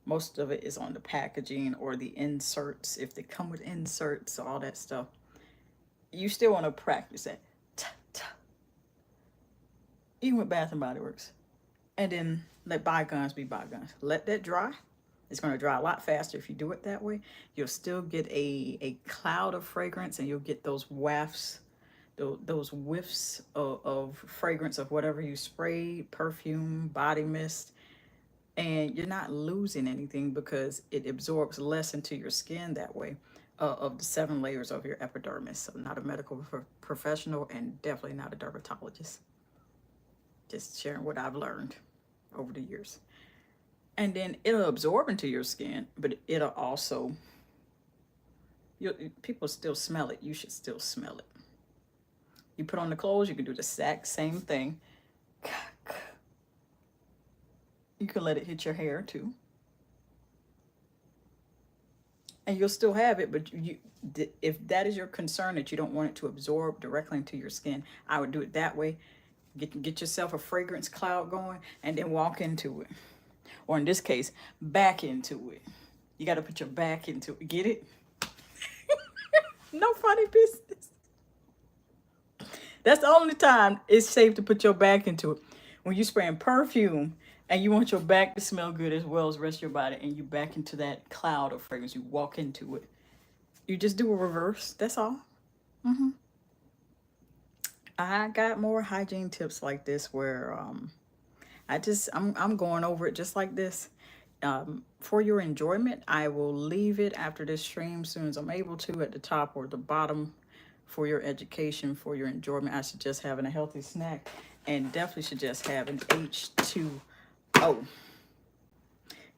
Most of it is on the packaging or the inserts, if they come with inserts, all that stuff. You still want to practice that. Even with Bath and Body Works. And then let bygones be bygones. Let that dry. It's going to dry a lot faster if you do it that way. You'll still get a cloud of fragrance, and you'll get those wafts, those whiffs of fragrance of whatever you sprayed, perfume, body mist. And you're not losing anything because it absorbs less into your skin that way, of the 7 layers of your epidermis. So not a medical professional, and definitely not a dermatologist. Just sharing what I've learned over the years. And then it'll absorb into your skin, but it'll also, people still smell it. You should still smell it. You put on the clothes, you can do the exact same thing. You can let it hit your hair too. And you'll still have it, but if that is your concern, that you don't want it to absorb directly into your skin, I would do it that way. Get yourself a fragrance cloud going, and then walk into it. Or in this case, back into it. You got to put your back into it. Get it? No funny business. That's the only time it's safe to put your back into it. When you're spraying perfume and you want your back to smell good as well as the rest of your body, and you back into that cloud of fragrance, you walk into it. You just do a reverse. That's all. I got more hygiene tips like this where I'm going over it just like this. For your enjoyment, I will leave it after this stream as soon as I'm able to, at the top or the bottom. For your education, for your enjoyment, I suggest having a healthy snack, and definitely suggest having H2O.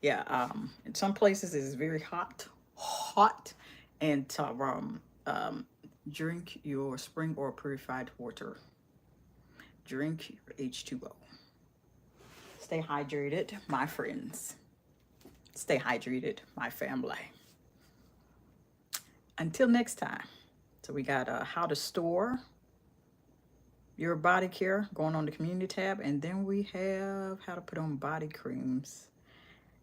Yeah, in some places it's very hot, and drink your spring or purified water. Drink your H2O. Stay hydrated, my friends. Stay hydrated, my family. Until next time. So we got how to store your body care going on the community tab. And then we have how to put on body creams.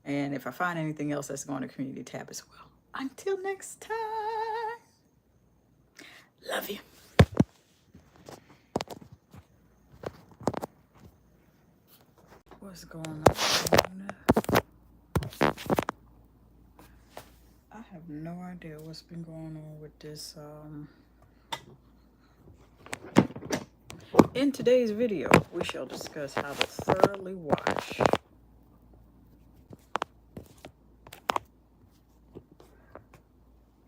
And if I find anything else, that's going to the community tab as well. Until next time. Love you. What's going on? I have no idea what's been going on with this. In today's video, we shall discuss how to thoroughly wash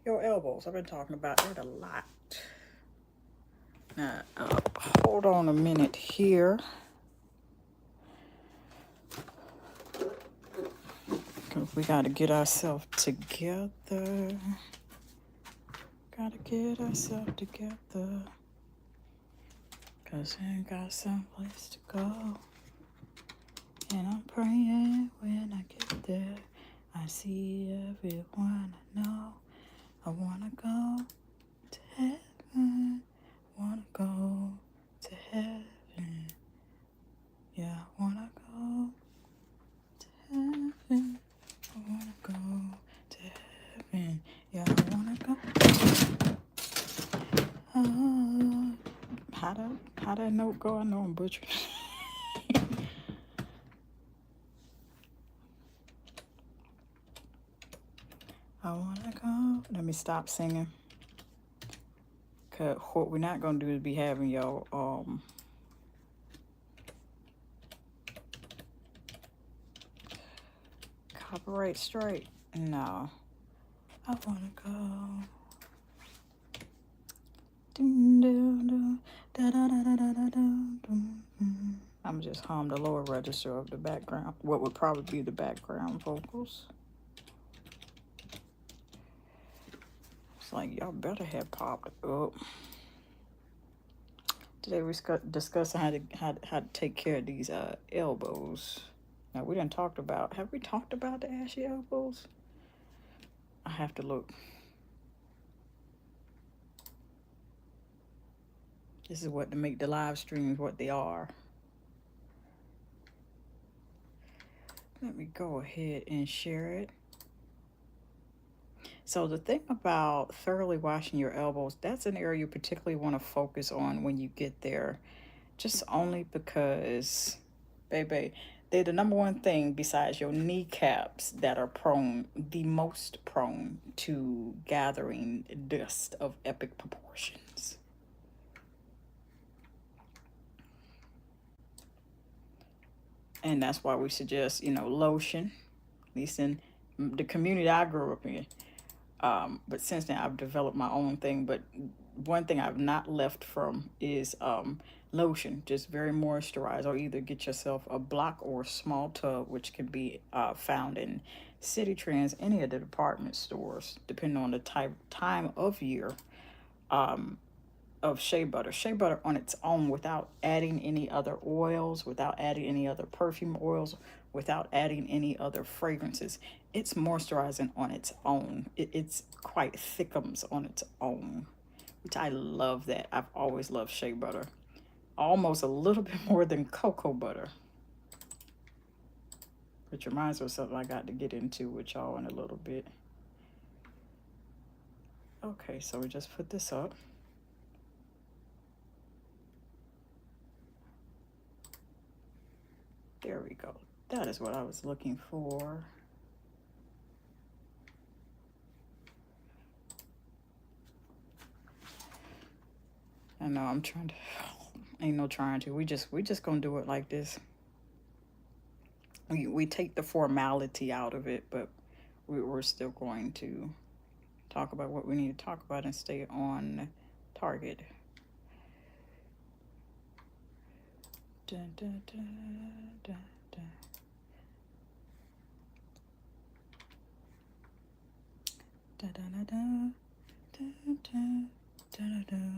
your elbows. I've been talking about it a lot. Now, hold on a minute here. We gotta get ourselves together. Gotta get ourselves together. Cause I ain't got someplace to go. And I'm praying when I get there, I see everyone I know. I wanna go to heaven. Wanna go to heaven. Yeah, I wanna go to heaven. I wanna go to heaven. Yeah, I wanna go. How that note go? I know I'm butchering. I wanna go. Let me stop singing. Cause what we're not gonna do is be having y'all copyright straight. No. I wanna go. I'm just hum the lower register of the background. What would probably be the background vocals. It's like y'all better have popped up. Today we're discussing how to take care of these elbows. Now we done talked about. Have we talked about the ashy elbows? I have to look. This is what to make the live streams what they are. Let me go ahead and share it. So the thing about thoroughly washing your elbows, that's an area you particularly want to focus on when you get there. Just only because, baby, they're the number one thing besides your kneecaps that are prone, the most prone to gathering dust of epic proportions. And that's why we suggest, lotion, at least in the community I grew up in. But since then, I've developed my own thing. But one thing I've not left from is lotion, just very moisturized, or either get yourself a block or a small tub, which can be found in City Trends, any of the department stores, depending on the time of year. Of shea butter. Shea butter on its own, without adding any other oils, without adding any other perfume oils, without adding any other fragrances. It's moisturizing on its own. It's quite thickums on its own, which I love that. I've always loved shea butter. Almost a little bit more than cocoa butter. Which reminds me of something I got to get into with y'all in a little bit. Okay, so we just put this up. There we go. That is what I was looking for. I know I'm trying to, ain't no trying to. We just gonna do it like this. We take the formality out of it, but we're still going to talk about what we need to talk about and stay on target. Dun, dun, dun, dun, dun. Da, da, da, da, da, da, da, da, da,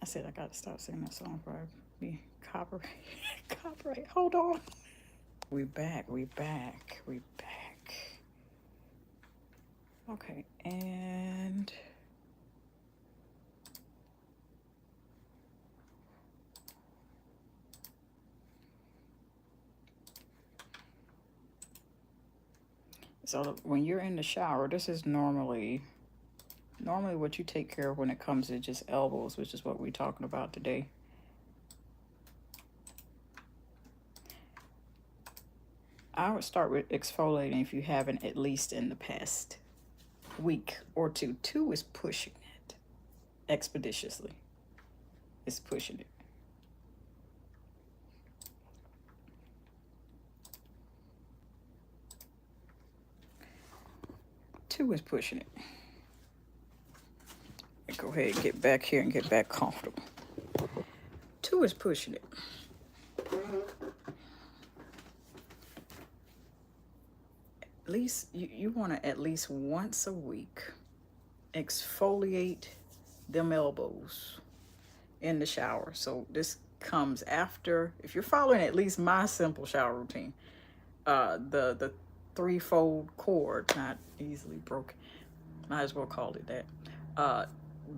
I said I gotta stop singing that song before I be copyright. Copyright. Hold on. We back. Okay, and so when you're in the shower, this is normally what you take care of when it comes to just elbows, which is what we're talking about today. I would start with exfoliating if you haven't, at least in the past week or two. 2 is pushing it expeditiously. It's pushing it. Two is pushing it. Go ahead and get back here and get back comfortable. 2 is pushing it. At least you want to at least once a week exfoliate them elbows in the shower. So this comes after, if you're following at least my simple shower routine, the 3-fold cord, not easily broken, might as well call it that.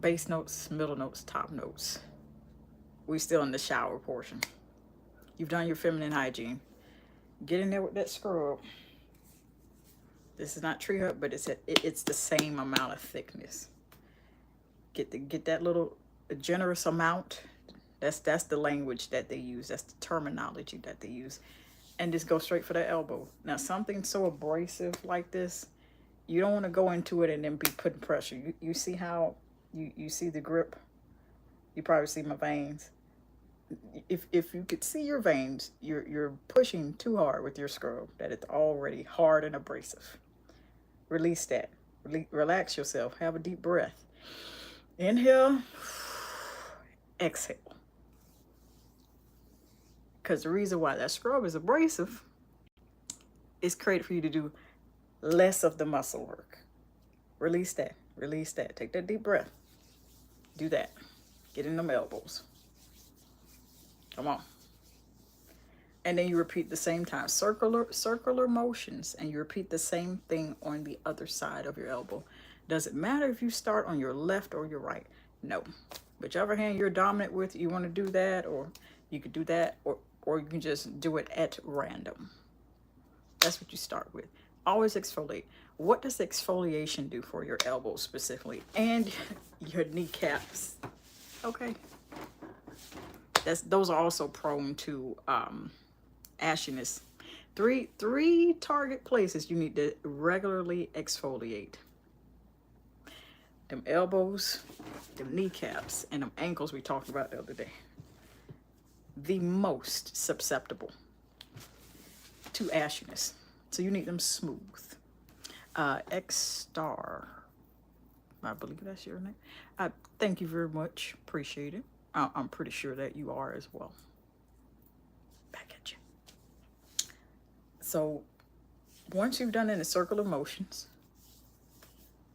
Base notes, middle notes, top notes. We still in the shower portion. You've done your feminine hygiene. Get in there with that scrub. This is not tree hut, but it's the same amount of thickness. Get that little generous amount. That's the language that they use. That's the terminology that they use. And just go straight for the elbow. Now, something so abrasive like this, you don't want to go into it and then be putting pressure. You see how you see the grip? You probably see my veins. If you could see your veins, you're pushing too hard with your scrub, that it's already hard and abrasive. Release that. Relax yourself. Have a deep breath. Inhale. Exhale. Because the reason why that scrub is abrasive is created for you to do less of the muscle work. Release that. Release that. Take that deep breath. Do that. Get in them elbows. Come on. And then you repeat the same time, circular motions, and you repeat the same thing on the other side of your elbow. Does it matter if you start on your left or your right? No. Whichever hand you're dominant with, you want to do that, or you could do that, or you can just do it at random. That's what you start with. Always exfoliate. What does exfoliation do for your elbows specifically and your kneecaps? Okay. Those are also prone to ashiness. Three target places you need to regularly exfoliate. Them elbows, them kneecaps, and them ankles we talked about the other day. The most susceptible to ashiness. So you need them smooth. X-Star, I believe that's your name. Thank you very much. Appreciate it. I'm pretty sure that you are as well. Back at you. So once you've done any circular motions,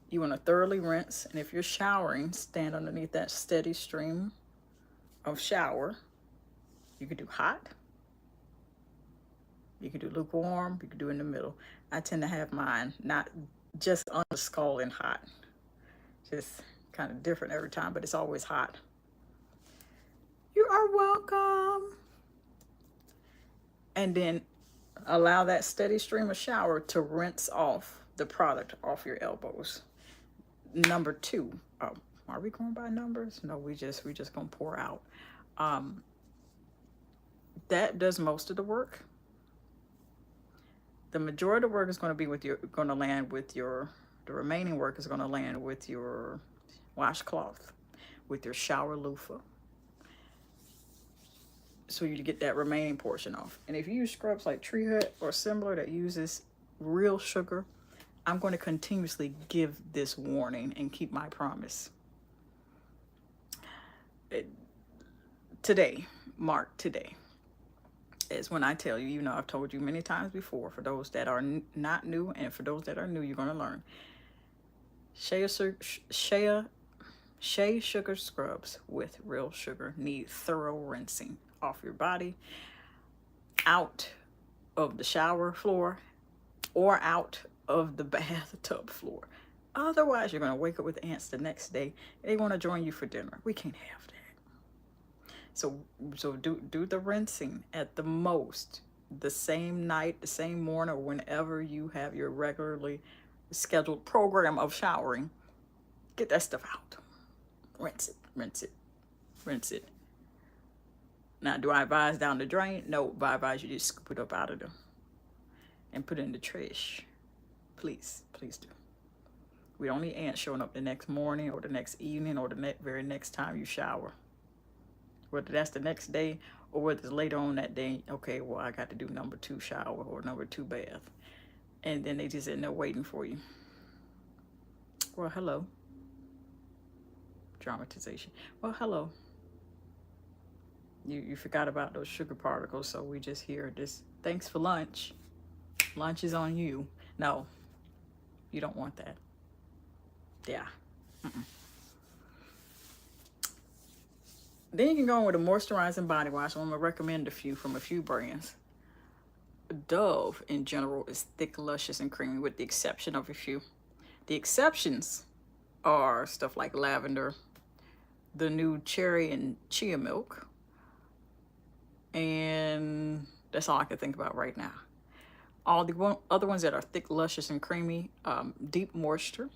you want to thoroughly rinse. And if you're showering, stand underneath that steady stream of shower. You could do hot. You could do lukewarm. You could do in the middle. I tend to have mine not just on the skull and hot. Just kind of different every time, but it's always hot. You are welcome. And then allow that steady stream of shower to rinse off the product off your elbows. Number 2. Are we going by numbers? No, we just gonna pour out. That does most of the work. The majority of the work is going to be the remaining work is going to land with your washcloth, with your shower loofah. So you get that remaining portion off. And if you use scrubs like Tree Hut or similar that uses real sugar, I'm going to continuously give this warning and keep my promise. Today is when I tell you, I've told you many times before, for those that are not new and for those that are new, you're going to learn. Shea sugar scrubs with real sugar need thorough rinsing off your body, out of the shower floor, or out of the bathtub floor. Otherwise, you're going to wake up with ants the next day. They want to join you for dinner. We can't have that. So do the rinsing at the most the same night, the same morning, or whenever you have your regularly scheduled program of showering. Get that stuff out. Rinse it. Now, do I advise down the drain? No, but I advise you just scoop it up out of them and put it in the trash. Please do. We don't need ants showing up the next morning or the next evening or the very next time you shower. Whether that's the next day or whether it's later on that day, okay, well, I got to do number 2 shower or number 2 bath. And then they just in there waiting for you. Well, hello. Dramatization. Well, hello. You forgot about those sugar particles, so we just hear this. Thanks for lunch. Lunch is on you. No, you don't want that. Yeah. Then you can go in with a moisturizing body wash. I'm going to recommend a few from a few brands. Dove, in general, is thick, luscious, and creamy, with the exception of a few. The exceptions are stuff like lavender, the new cherry and chia milk, and that's all I can think about right now. All the other ones that are thick, luscious, and creamy, Deep Moisture.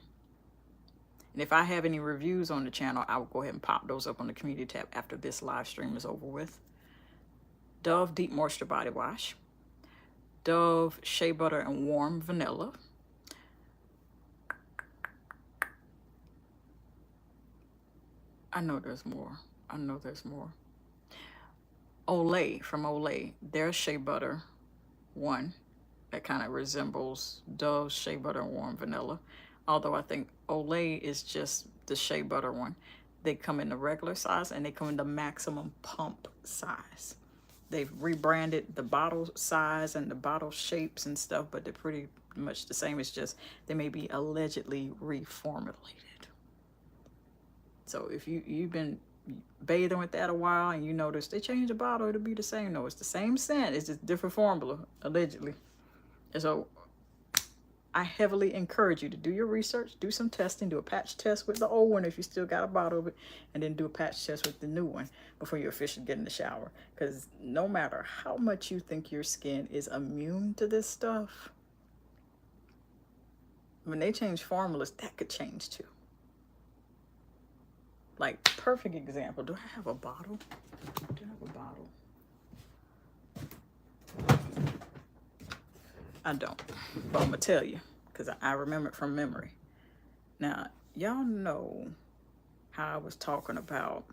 And if I have any reviews on the channel, I will go ahead and pop those up on the community tab after this live stream is over with. Dove Deep Moisture Body Wash. Dove Shea Butter and Warm Vanilla. I know there's more. Olay, from Olay, their Shea Butter one that kind of resembles Dove Shea Butter and Warm Vanilla. Although I think Olay is just the Shea Butter one. They come in the regular size and they come in the maximum pump size. They've rebranded the bottle size and the bottle shapes and stuff, but they're pretty much the same. It's just they may be allegedly reformulated. So if you've been bathing with that a while and you notice they change the bottle, it'll be the same. No, it's the same scent. It's just different formula, allegedly. And so I heavily encourage you to do your research, do some testing, do a patch test with the old one if you still got a bottle of it, and then do a patch test with the new one before you officially get in the shower. Because no matter how much you think your skin is immune to this stuff, when they change formulas, that could change too. Like, perfect example. Do I have a bottle? Do I have a bottle? I don't, but I'm gonna tell you because I remember it from memory. Now, y'all know how I was talking about,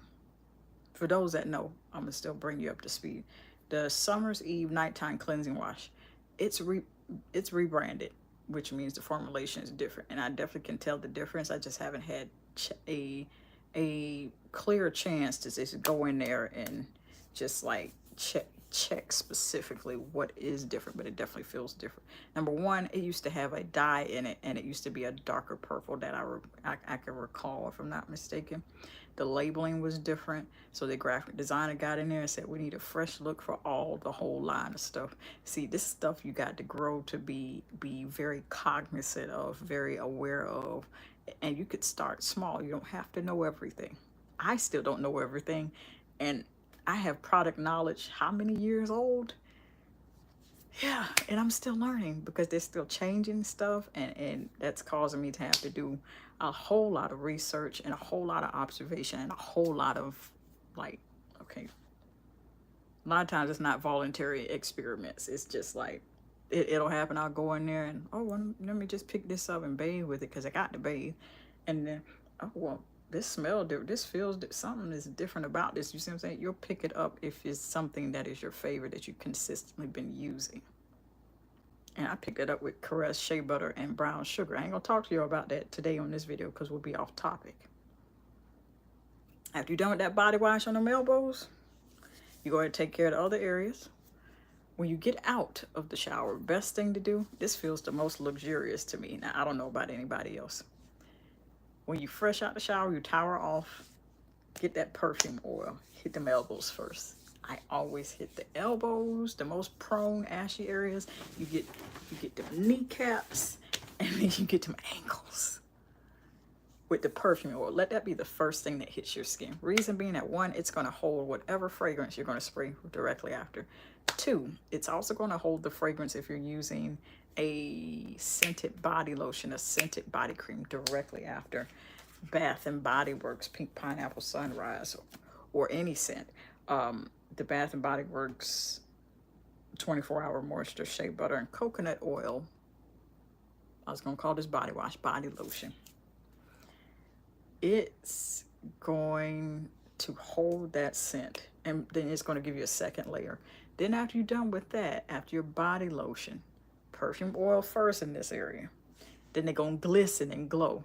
for those that know, I'm gonna still bring you up to speed. The Summer's Eve Nighttime Cleansing Wash, it's rebranded, which means the formulation is different, and I definitely can tell the difference. I just haven't had a clear chance to just go in there and just like check specifically what is different, but it definitely feels different. Number one, it used to have a dye in it, and it used to be a darker purple that I can recall, if I'm not mistaken. The labeling was different, so the graphic designer got in there and said we need a fresh look for the whole line of stuff. See, this stuff you got to grow to be very cognizant of, very aware of, and you could start small. You don't have to know everything. I still don't know everything, and I have product knowledge how many years old? Yeah, and I'm still learning because they're still changing stuff, and that's causing me to have to do a whole lot of research and a whole lot of observation and a whole lot of, like, okay, a lot of times it's not voluntary experiments. It's just like, it'll happen. I'll go in there and, oh, well, let me just pick this up and bathe with it because I got to bathe. And then, oh, well, this smell, this feels, something is different about this. You see what I'm saying? You'll pick it up if it's something that is your favorite that you've consistently been using. And I picked it up with Caress shea butter and brown sugar. I ain't gonna talk to you about that today on this video because we'll be off topic. After you're done with that body wash on them elbows, you go ahead and take care of the other areas. When you get out of the shower, best thing to do, this feels the most luxurious to me. Now, I don't know about anybody else. When you fresh out the shower, you towel off, get that perfume oil, hit them elbows first. I always hit the elbows, the most prone ashy areas. You get them kneecaps, and then you get them ankles with the perfume oil. Let that be the first thing that hits your skin. Reason being that, one, it's going to hold whatever fragrance you're going to spray directly after. Two, it's also going to hold the fragrance if you're using a scented body lotion, a scented body cream directly after. Bath and Body Works Pink Pineapple Sunrise, or any scent. The Bath and Body Works 24-hour moisture shea butter and coconut oil. I was going to call this body wash body lotion. It's going to hold that scent, and then it's going to give you a second layer. Then after you're done with that, after your body lotion, perfume oil first in this area, then they're going to glisten and glow.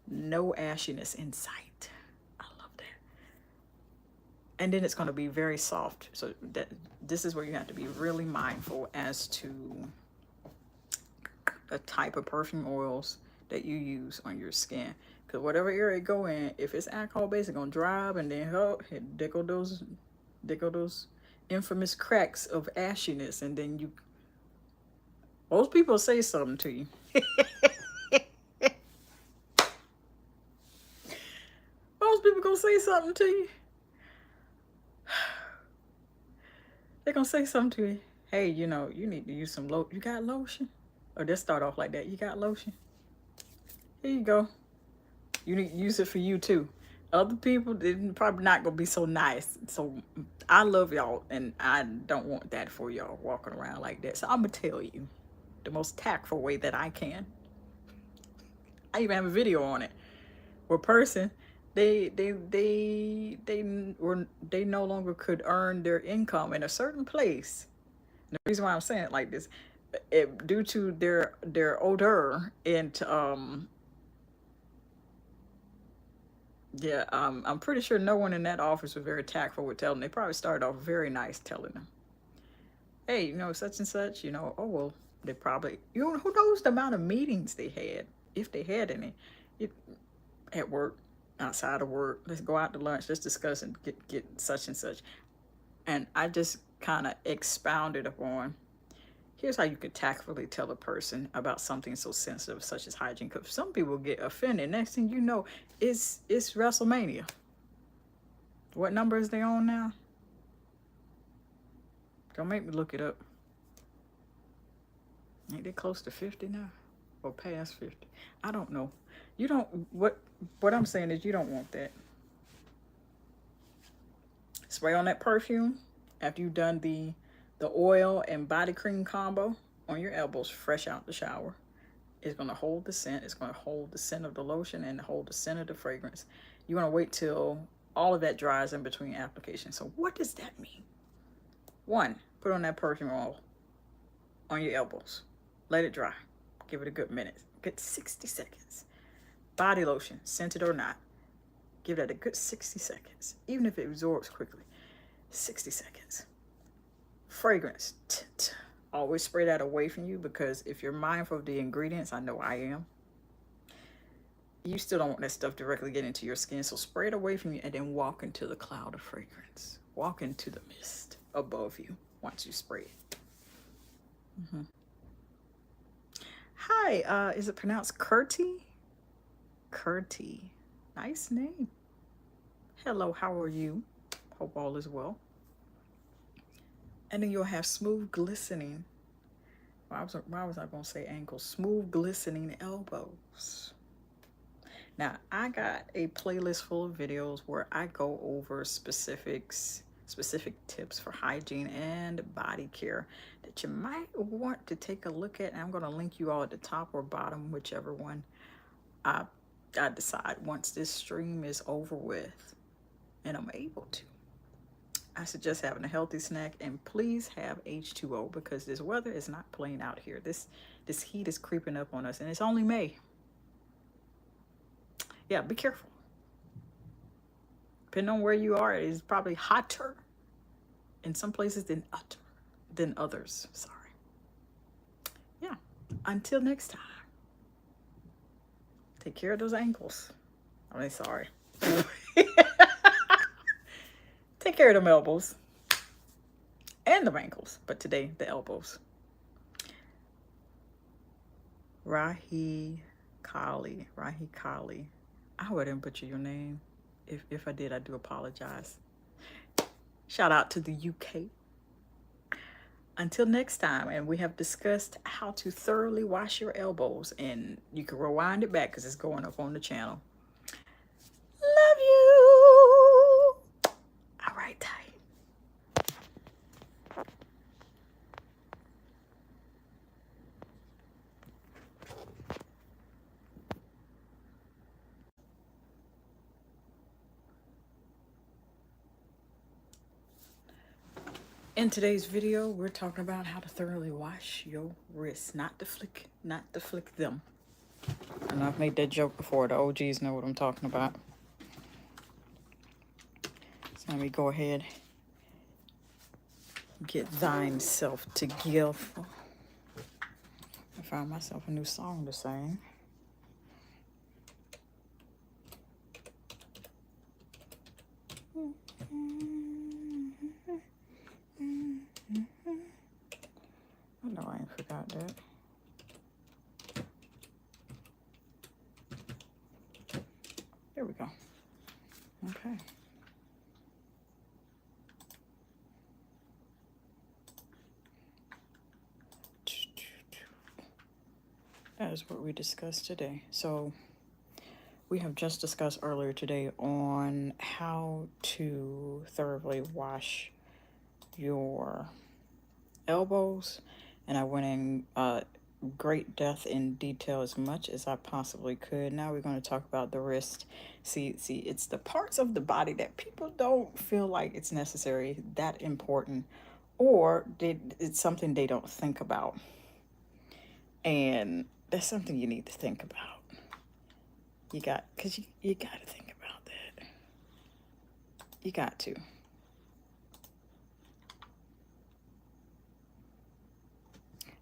No ashiness in sight. I love that. And then it's going to be very soft. So this is where you have to be really mindful as to the type of perfume oils that you use on your skin. Because whatever area you go in, if it's alcohol based, it's going to dry up, and then there go those infamous cracks of ashiness, and then most people say something to you. Most people gonna say something to you. They're gonna say something to you. Hey, you need to use some lotion. You got lotion? Or just start off like that. You got lotion? Here you go. You need to use it for you too. Other people, they're probably not gonna be so nice. So I love y'all, and I don't want that for y'all walking around like that. So I'm gonna tell you the most tactful way that I can. I even have a video on it where a person, they no longer could earn their income in a certain place. And the reason why I'm saying it like this, due to their odor and I'm pretty sure no one in that office was very tactful with telling them. They probably started off very nice telling them, hey, such and such, oh, well, they probably, who knows the amount of meetings they had, if they had any, at work. outside of work. Let's go out to lunch. Let's discuss and get such and such. And I just kind of expounded upon, here's how you could tactfully tell a person about something so sensitive such as hygiene. Because some people get offended. Next thing you know, it's WrestleMania. What number is they on now? Don't make me look it up. Ain't they close to 50 now? Or past 50? I don't know. You don't, what I'm saying is you don't want that. Spray on that perfume after you've done the oil and body cream combo on your elbows fresh out the shower. It's going to hold the scent. It's going to hold the scent of the lotion and hold the scent of the fragrance. You want to wait till all of that dries in between applications. So what does that mean? 1, put on that perfume oil on your elbows. Let it dry. Give it a good minute. Good 60 seconds. Body lotion, scented or not. Give that a good 60 seconds. Even if it absorbs quickly. 60 seconds. Fragrance. Always spray that away from you, because if you're mindful of the ingredients, I know I am, you still don't want that stuff directly getting into your skin. So spray it away from you and then walk into the cloud of fragrance. Walk into the mist above you once you spray it. Hi, is it pronounced Curti? Curti. Nice name. Hello, how are you? Hope all is well. And then you'll have smooth glistening. Why was I going to say ankles? Smooth glistening elbows. Now, I got a playlist full of videos where I go over specific tips for hygiene and body care that you might want to take a look at. And I'm going to link you all at the top or bottom, whichever one I decide once this stream is over with and I'm able to. I suggest having a healthy snack, and please have H2O, because this weather is not playing out here. This heat is creeping up on us, and it's only May. Yeah, be careful. Depending on where you are, it is probably hotter in some places than others. Sorry. Yeah. Until next time. Take care of those ankles. I mean, sorry. Take care of them elbows and the ankles, but today the elbows. Kaale. I hope I didn't butcher your name. If I did, I do apologize. Shout out to the UK. Until next time, and we have discussed how to thoroughly wash your elbows, and you can rewind it back because it's going up on the channel. Love you. All right, tight. In today's video, we're talking about how to thoroughly wash your wrists, not to flick them. And I've made that joke before. The OGs know what I'm talking about. So let me go ahead, get thine self together. I found myself a new song to sing. I know I ain't forgot that. There we go. Okay. That is what we discussed today. So we have just discussed earlier today on how to thoroughly wash your elbows, and I went in great depth in detail as much as I possibly could. Now we're going to talk about the wrist. See, it's the parts of the body that people don't feel like it's necessary, that important, or it's something they don't think about. And that's something you need to think about. You got to think about that. You got to.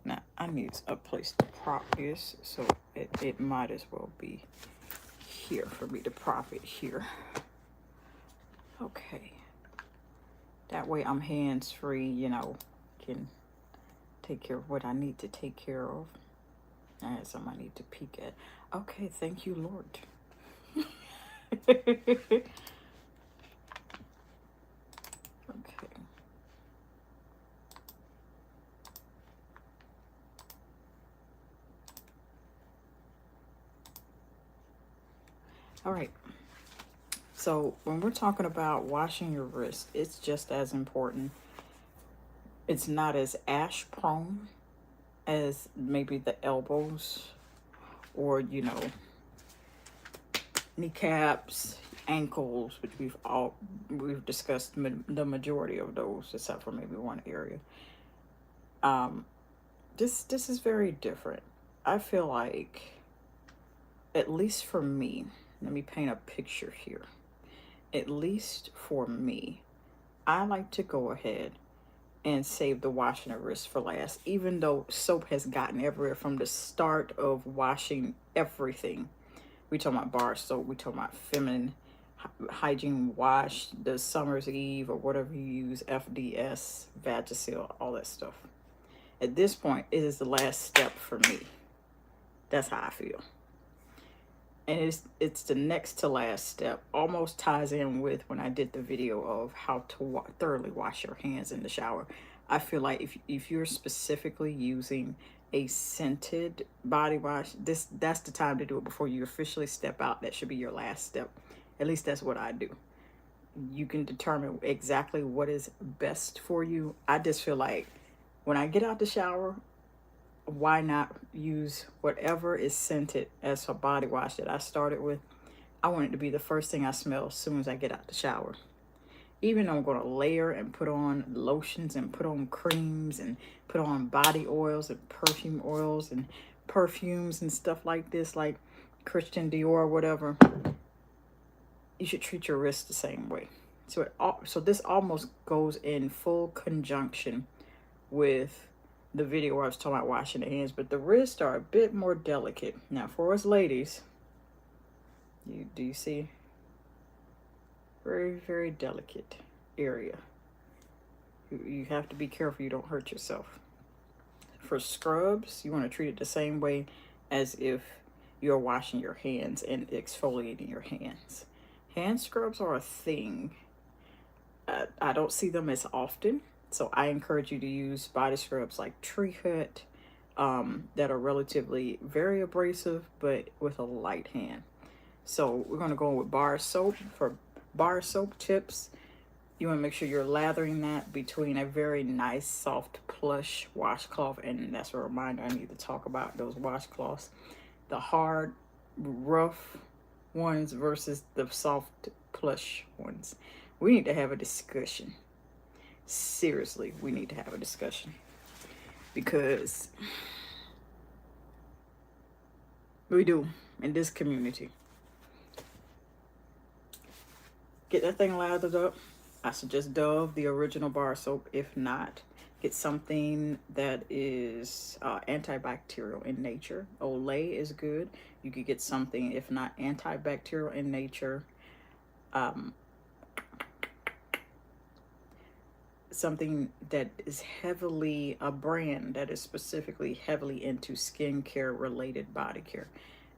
Now, I need a place to prop this, so it might as well be here for me to prop it here. Okay. That way I'm hands-free, you know, can take care of what I need to take care of. I had something I need to peek at. Okay, thank you, Lord. Okay. All right. So when we're talking about washing your wrist, it's just as important. It's not as ash prone as maybe the elbows or, you know, kneecaps, ankles, which we've discussed the majority of those, except for maybe one area. This is very different. I feel like, at least for me, let me paint a picture here. At least for me, I like to go ahead and save the washing of wrist for last, even though soap has gotten everywhere from the start of washing everything. We talking about bar soap, we talking about feminine hygiene wash, the Summer's Eve or whatever you use, FDS, Vagisil, all that stuff. At this point, it is the last step for me. That's how I feel. And it's the next to last step. Almost ties in with when I did the video of how to thoroughly wash your hands in the shower. I feel like if you're specifically using a scented body wash, that's the time to do it before you officially step out. That should be your last step. At least that's what I do. You can determine exactly what is best for you. I just feel like when I get out the shower, why not use whatever is scented as a body wash that I started with. I want it to be the first thing I smell as soon as I get out the shower. Even though I'm going to layer and put on lotions and put on creams and put on body oils and perfume oils and perfumes and stuff like this, like Christian Dior or whatever, you should treat your wrist the same way. So this almost goes in full conjunction with the video where I was talking about washing the hands, but the wrists are a bit more delicate. Now, for us ladies, do you see? Very, very delicate area. You have to be careful you don't hurt yourself. For scrubs, you want to treat it the same way as if you're washing your hands and exfoliating your hands. Hand scrubs are a thing. I don't see them as often. So I encourage you to use body scrubs like Tree Hut that are relatively very abrasive, but with a light hand. So we're going to go with bar soap. For bar soap tips, you want to make sure you're lathering that between a very nice, soft, plush washcloth. And that's a reminder, I need to talk about those washcloths. The hard, rough ones versus the soft, plush ones. We need to have a discussion. Seriously, we need to have a discussion, because we do in this community. Get that thing lathered up. I suggest Dove, the original bar soap. If not, get something that is antibacterial in nature. Olay is good. You could get something, if not antibacterial in nature, something that is heavily, a brand that is specifically heavily into skincare related body care.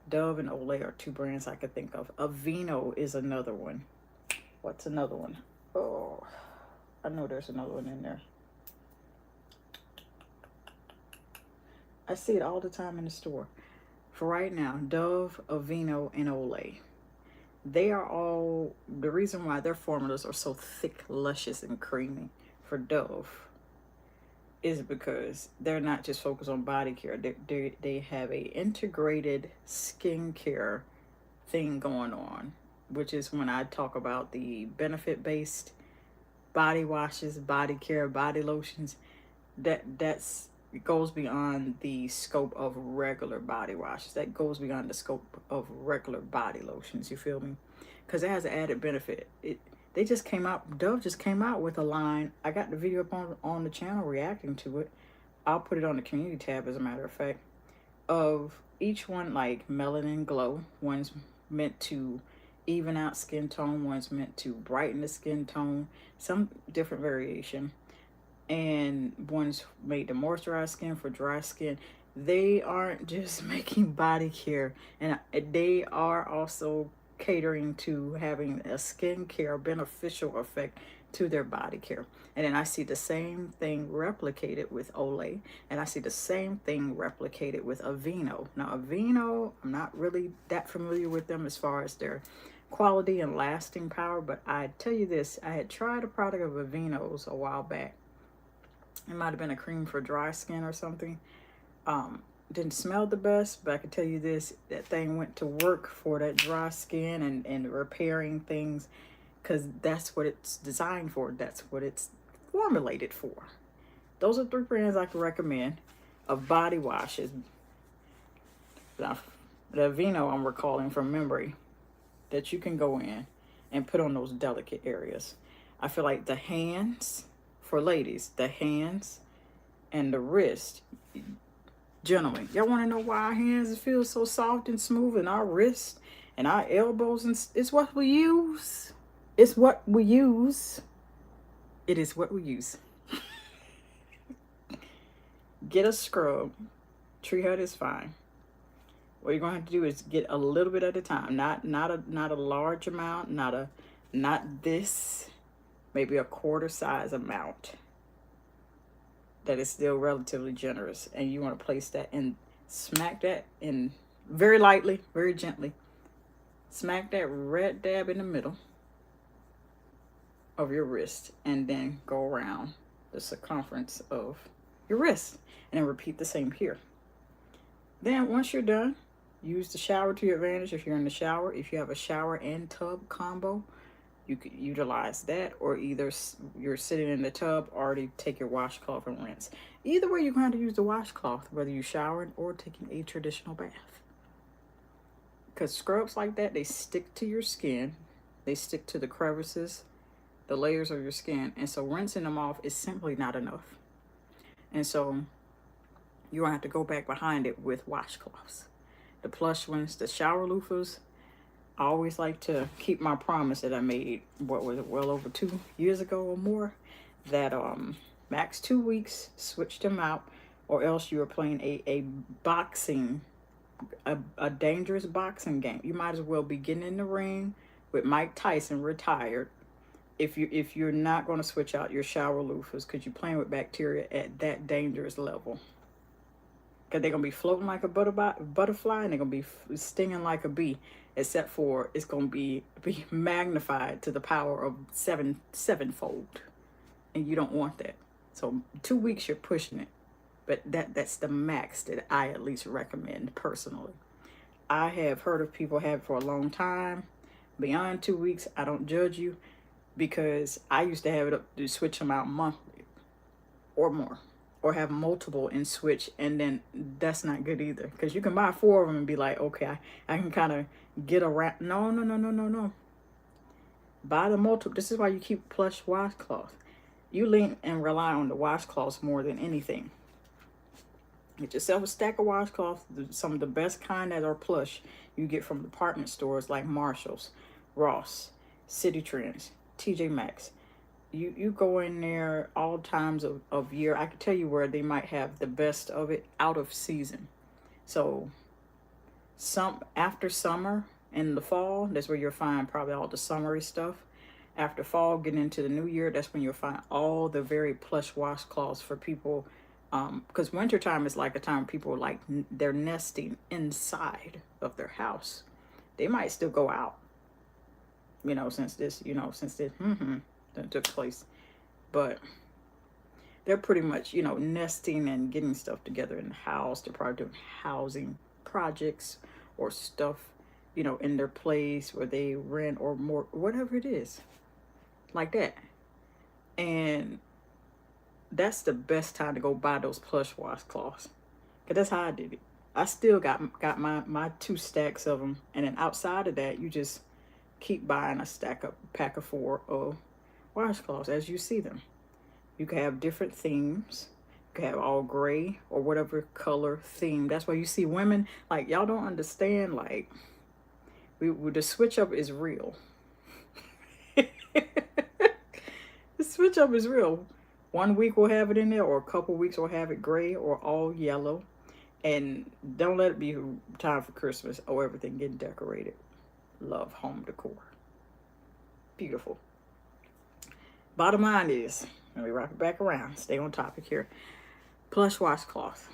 Dove and Olay are two brands I could think of. Aveeno is another one. What's another one? Oh, I know there's another one in there. I see it all the time in the store. For right now, Dove, Aveeno, and Olay. They are all, the reason why their formulas are so thick, luscious, and creamy for Dove is because they're not just focused on body care. They have a integrated skincare thing going on, which is when I talk about the benefit-based body washes, body care, body lotions, that's it goes beyond the scope of regular body washes. That goes beyond the scope of regular body lotions. You feel me? Because it has an added benefit. They just came out, Dove just came out with a line. I got the video up on the channel reacting to it. I'll put it on the community tab, as a matter of fact, of each one, like Melanin Glow. One's meant to even out skin tone, one's meant to brighten the skin tone, some different variation, and one's made to moisturize skin for dry skin. They aren't just making body care, and they are also catering to having a skincare beneficial effect to their body care. And then I see the same thing replicated with Olay, and I see the same thing replicated with Aveeno. Now, Aveeno, I'm not really that familiar with them as far as their quality and lasting power, but I tell you this, I had tried a product of Aveeno's a while back. It might have been a cream for dry skin or something. Didn't smell the best, but I can tell you this, that thing went to work for that dry skin and repairing things, because that's what it's designed for. That's what it's formulated for. Those are 3 brands I can recommend of body washes. Now, the Aveeno I'm recalling from memory that you can go in and put on those delicate areas. I feel like the hands, for ladies, the hands and the wrist. Gentlemen, y'all want to know why our hands feel so soft and smooth, and our wrists and our elbows, and it's what we use. It's what we use. It is what we use. Get a scrub. Tree hut is fine. What you're gonna have to do is get a little bit at a time, not a large amount, not this, maybe a quarter size amount. That is still relatively generous, and you want to place that and smack that in very lightly, very gently. Smack that red dab in the middle of your wrist, and then go around the circumference of your wrist, and then repeat the same here. Then once you're done, use the shower to your advantage. If you're in the shower, if you have a shower and tub combo, you could utilize that, or either you're sitting in the tub, already take your washcloth and rinse. Either way, you're going to use the washcloth, whether you're showering or taking a traditional bath. Because scrubs like that, they stick to your skin. They stick to the crevices, the layers of your skin. And so rinsing them off is simply not enough. And so you're going to have to go back behind it with washcloths. The plush ones, the shower loofahs, I always like to keep my promise that I made, what was it, well over 2 years ago or more, that max 2 weeks, switch them out, or else you are playing a boxing, a dangerous boxing game. You might as well be getting in the ring with Mike Tyson, retired, if you're not going to switch out your shower loofahs, because you're playing with bacteria at that dangerous level. Because they're going to be floating like a butterfly, and they're going to be stinging like a bee, except for it's going to be magnified to the power of sevenfold. And you don't want that. So 2 weeks, you're pushing it. But that's the max that I at least recommend personally. I have heard of people have it for a long time. Beyond 2 weeks, I don't judge you, because I used to have it up to switch them out monthly or more. Or have multiple and switch, and then that's not good either. Because you can buy 4 of them and be like, okay, I can kind of get around. No. Buy the multiple. This is why you keep plush washcloth. You lean and rely on the washcloths more than anything. Get yourself a stack of washcloths. Some of the best kind that are plush you get from department stores like Marshall's, Ross, City Trends, TJ Maxx. You go in there all times of year. I can tell you where they might have the best of it out of season. So after summer and the fall, that's where you'll find probably all the summery stuff. After fall, getting into the new year, that's when you'll find all the very plush washcloths for people. Because wintertime is like a time people like they're nesting inside of their house. They might still go out, since this that took place, but they're pretty much nesting and getting stuff together in the house. They're probably doing housing projects or stuff in their place where they rent or more, whatever it is, like that. And that's the best time to go buy those plush washcloths, because that's how I did it. I still got my 2 stacks of them, and then outside of that, you just keep buying a pack of 4 of washcloths as you see them. You can have different themes. You can have all gray or whatever color theme. That's why you see women, like, y'all don't understand, like, The switch up is real. The switch up is real. 1 week we'll have it in there, or a couple weeks we'll have it gray or all yellow. And don't let it be time for Christmas or everything getting decorated. Love home decor. Beautiful. Bottom line is, let me wrap it back around. Stay on topic here. Plush washcloth.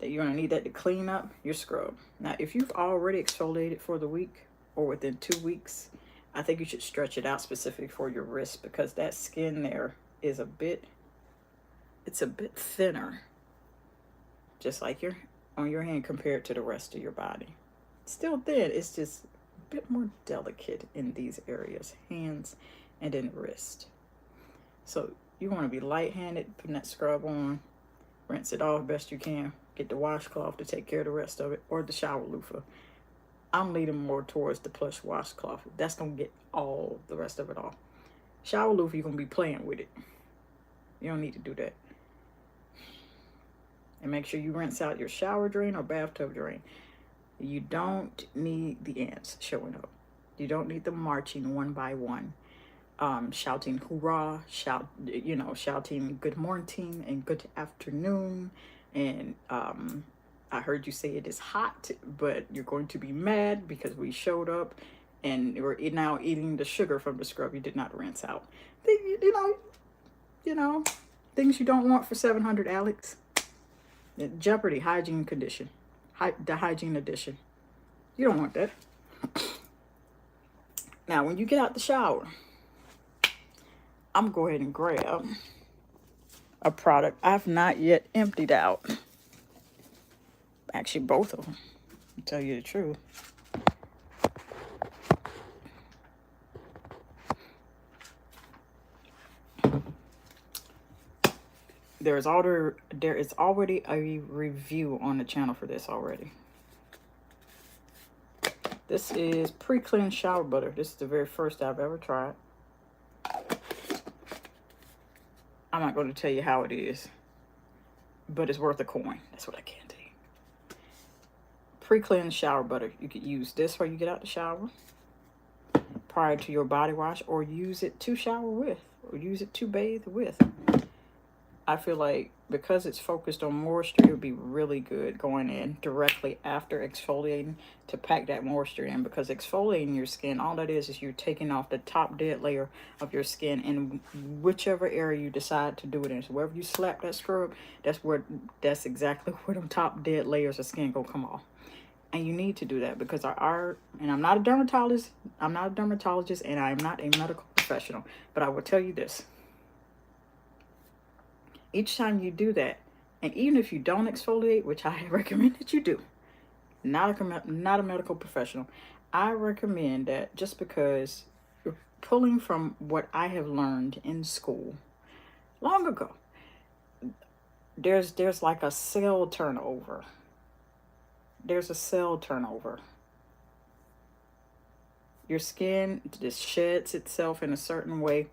That you're going to need that to clean up your scrub. Now, if you've already exfoliated for the week or within 2 weeks, I think you should stretch it out specifically for your wrist, because that skin there is it's a bit thinner. Just like on your hand compared to the rest of your body. Still thin, it's just a bit more delicate in these areas, hands and then wrist. So you want to be light-handed, putting that scrub on, rinse it off best you can, get the washcloth to take care of the rest of it, or the shower loofah. I'm leaning more towards the plush washcloth. That's going to get all the rest of it off. Shower loofah, you're going to be playing with it. You don't need to do that. And make sure you rinse out your shower drain or bathtub drain. You don't need the ants showing up. You don't need them marching one by one, shouting hoorah, shouting good morning and good afternoon. And I heard you say it is hot, but you're going to be mad because we showed up and we're now eating the sugar from the scrub you did not rinse out. Things you don't want for 700, Alex. Jeopardy, hygiene condition. The hygiene edition. You don't want that. Now, when you get out the shower, I'm going to go ahead and grab a product I've not yet emptied out. Actually, both of them, to tell you the truth. There is already a review on the channel for this already. This is pre-cleansed shower butter. This is the very first I've ever tried. I'm not going to tell you how it is, but it's worth a coin. That's what I can tell you. Pre-cleansed shower butter. You could use this while you get out the shower prior to your body wash, or use it to shower with, or use it to bathe with. I feel like because it's focused on moisture, it would be really good going in directly after exfoliating to pack that moisture in, because exfoliating your skin, all that is you're taking off the top dead layer of your skin in whichever area you decide to do it in. So wherever you slap that scrub, that's exactly where them top dead layers of skin gonna come off. And you need to do that because and I'm not a dermatologist, and I'm not a medical professional, but I will tell you this. Each time you do that, and even if you don't exfoliate, which I recommend that you do, not a medical professional, I recommend that, just because you're pulling from what I have learned in school long ago, there's like a cell turnover. There's a cell turnover. Your skin just sheds itself in a certain way,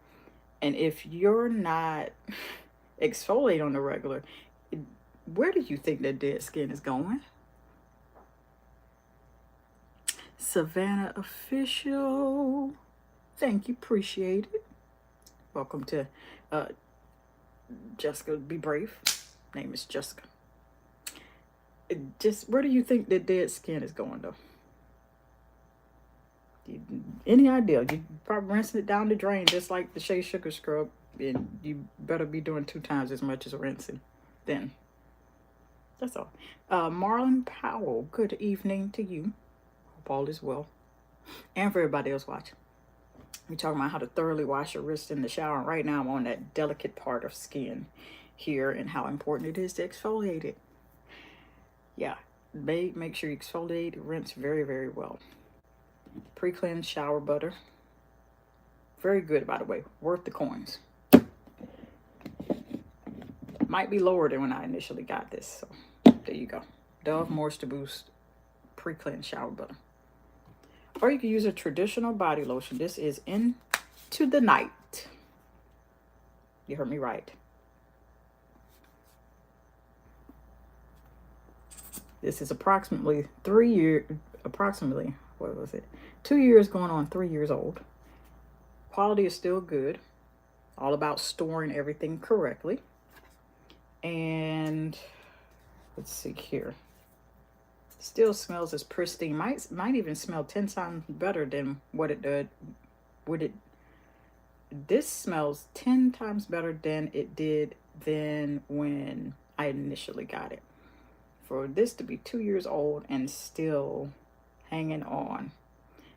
and if you're not exfoliate on the regular, where do you think that dead skin is going? Savannah Official, thank you, appreciate it. Welcome to Jessica Be Brave. Name is Jessica. Just where do you think that dead skin is going though? Any idea? You probably rinsing it down the drain just like the Shea Sugar Scrub. And you better be doing 2 times as much as rinsing then. That's all. Marlon Powell, good evening to you. Hope all is well. And for everybody else watching. We're talking about how to thoroughly wash your wrist in the shower. And right now I'm on that delicate part of skin here and how important it is to exfoliate it. Yeah, make sure you exfoliate, rinse very, very well. Pre-cleansed shower butter. Very good, by the way. Worth the coins. Might be lower than when I initially got this. So there you go. Dove Moisture Boost pre-cleansed shower butter. Or you can use a traditional body lotion. This is Into the Night. You heard me right. This is approximately 3 years, approximately what was it? 2 years going on 3 years old. Quality is still good. All about storing everything correctly. And let's see here. Still smells as pristine. Might even smell 10 times better than what it did. Would it? This smells 10 times better than it did than when I initially got it. For this to be 2 years old and still hanging on.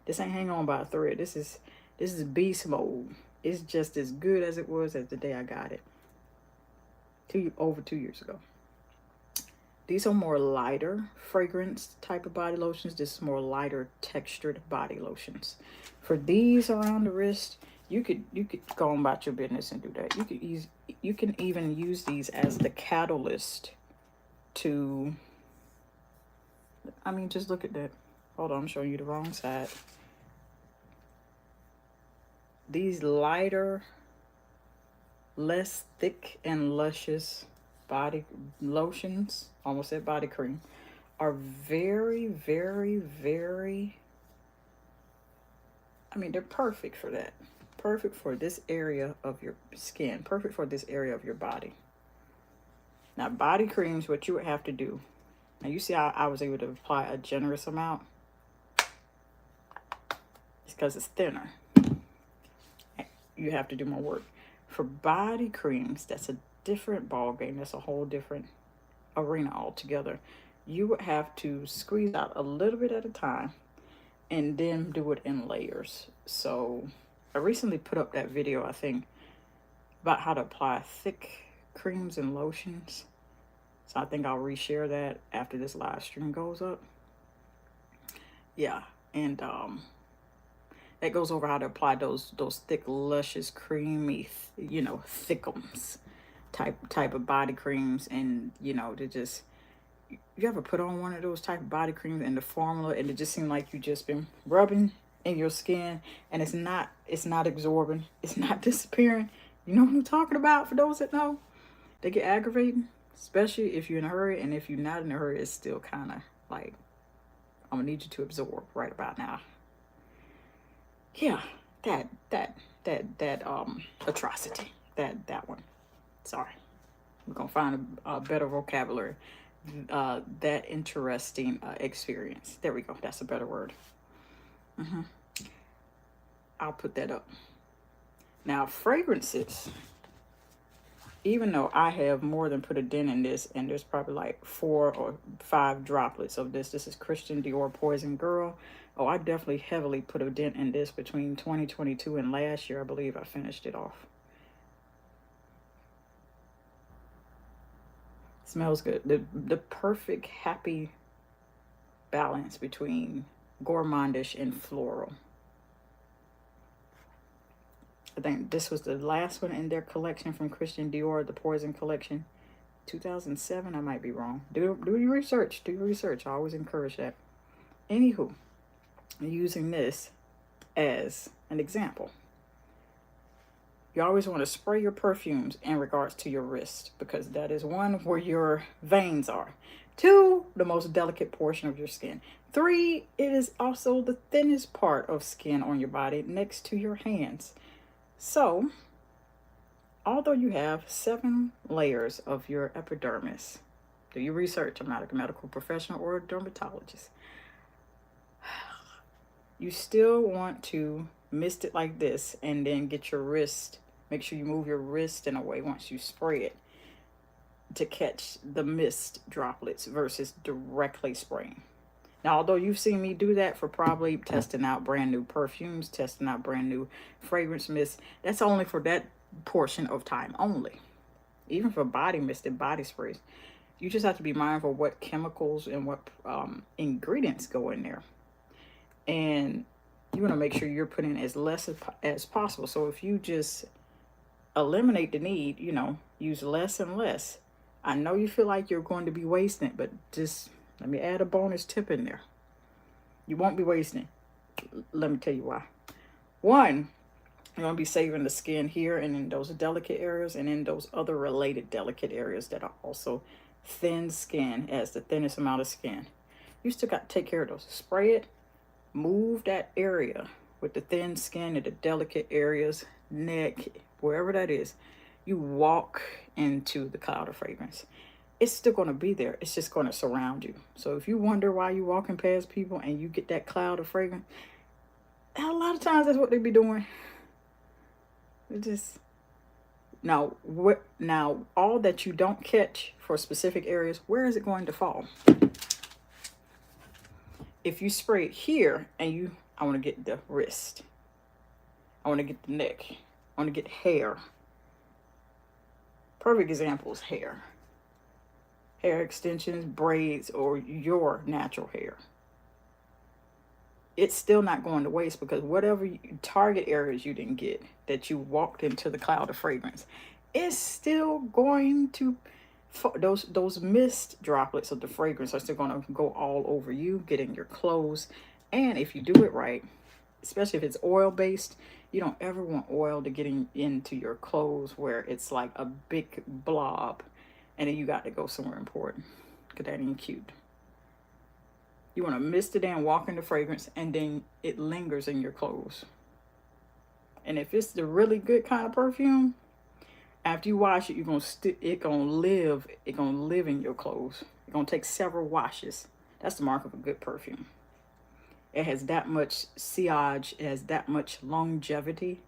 This ain't hanging on by a thread. This is beast mode. It's just as good as it was as the day I got it. Over 2 years ago. These are more lighter fragrance type of body lotions. This is more lighter textured body lotions. For these around the wrist, you could go on about your business and do that. You can even use these as the catalyst to, I mean, just look at that. Hold on, I'm showing you the wrong side. These lighter, less thick and luscious body lotions, almost said body cream, are very, very, very, I mean, they're perfect for that. Perfect for this area of your skin. Perfect for this area of your body. Now, body creams, what you would have to do, now you see how I was able to apply a generous amount? It's because it's thinner. You have to do more work. For body creams, that's a different ball game. That's a whole different arena altogether. You would have to squeeze out a little bit at a time and then do it in layers. So I recently put up that video, I think, about how to apply thick creams and lotions. So I think I'll reshare that after this live stream goes up. Yeah, and that goes over how to apply those thick, luscious, creamy, thickums type of body creams, and to just, you ever put on one of those type of body creams and the formula, and it just seemed like you just been rubbing in your skin, and it's not absorbing, it's not disappearing. You know what I'm talking about? For those that know, they get aggravating, especially if you're in a hurry, and if you're not in a hurry, it's still kind of like, I'm gonna need you to absorb right about now. Yeah, that atrocity, that one. Sorry, we're gonna find a better vocabulary. That interesting experience. There we go. That's a better word. I'll put that up. Now, fragrances. Even though I have more than put a dent in this, and there's probably like 4 or 5 droplets of this. This is Christian Dior Poison Girl. Oh, I definitely heavily put a dent in this between 2022 and last year. I believe I finished it off. Smells good. The perfect happy balance between gourmandish and floral. I think this was the last one in their collection from Christian Dior, the Poison collection. 2007, I might be wrong. Do your research. Do your research. I always encourage that. Anywho, using this as an example. You always want to spray your perfumes in regards to your wrist, because that is 1, where your veins are. 2, the most delicate portion of your skin. 3, it is also the thinnest part of skin on your body next to your hands. So, although you have 7 layers of your epidermis, do your research. I'm not a medical professional or a dermatologist. You still want to mist it like this, and then get your wrist, make sure you move your wrist in a way once you spray it to catch the mist droplets versus directly spraying. Now, although you've seen me do that for probably testing out brand new perfumes, testing out brand new fragrance mists, that's only for that portion of time only. Even for body mist and body sprays, you just have to be mindful of what chemicals and what ingredients go in there. And you want to make sure you're putting as less as possible. So if you just eliminate the need, use less and less. I know you feel like you're going to be wasting it, but just let me add a bonus tip in there. You won't be wasting it. Let me tell you why. 1, you're going to be saving the skin here and in those delicate areas, and in those other related delicate areas that are also thin skin, as the thinnest amount of skin. You still got to take care of those. Spray it, Move that area with the thin skin and the delicate areas, neck, wherever that is. You walk into the cloud of fragrance. It's still going to be there. It's just going to surround you. So if you wonder why you're walking past people and you get that cloud of fragrance, a lot of times that's what they be doing. It just now all that you don't catch for specific areas, where is it going to fall? If you spray it here and I want to get the wrist, I want to get the neck, I want to get hair. Perfect example is hair. Hair extensions, braids, or your natural hair. It's still not going to waste, because whatever target areas you didn't get that you walked into the cloud of fragrance, it's still going to, those mist droplets of the fragrance are still going to go all over you, get in your clothes. And if you do it right, especially if it's oil based, you don't ever want oil to get into your clothes where it's like a big blob and then you got to go somewhere important, because that ain't cute. You want to mist it and walk in the fragrance, and then it lingers in your clothes. And if it's the really good kind of perfume, after you wash it, it's gonna live in your clothes. It's gonna take several washes. That's the mark of a good perfume. It has that much sillage, it has that much longevity,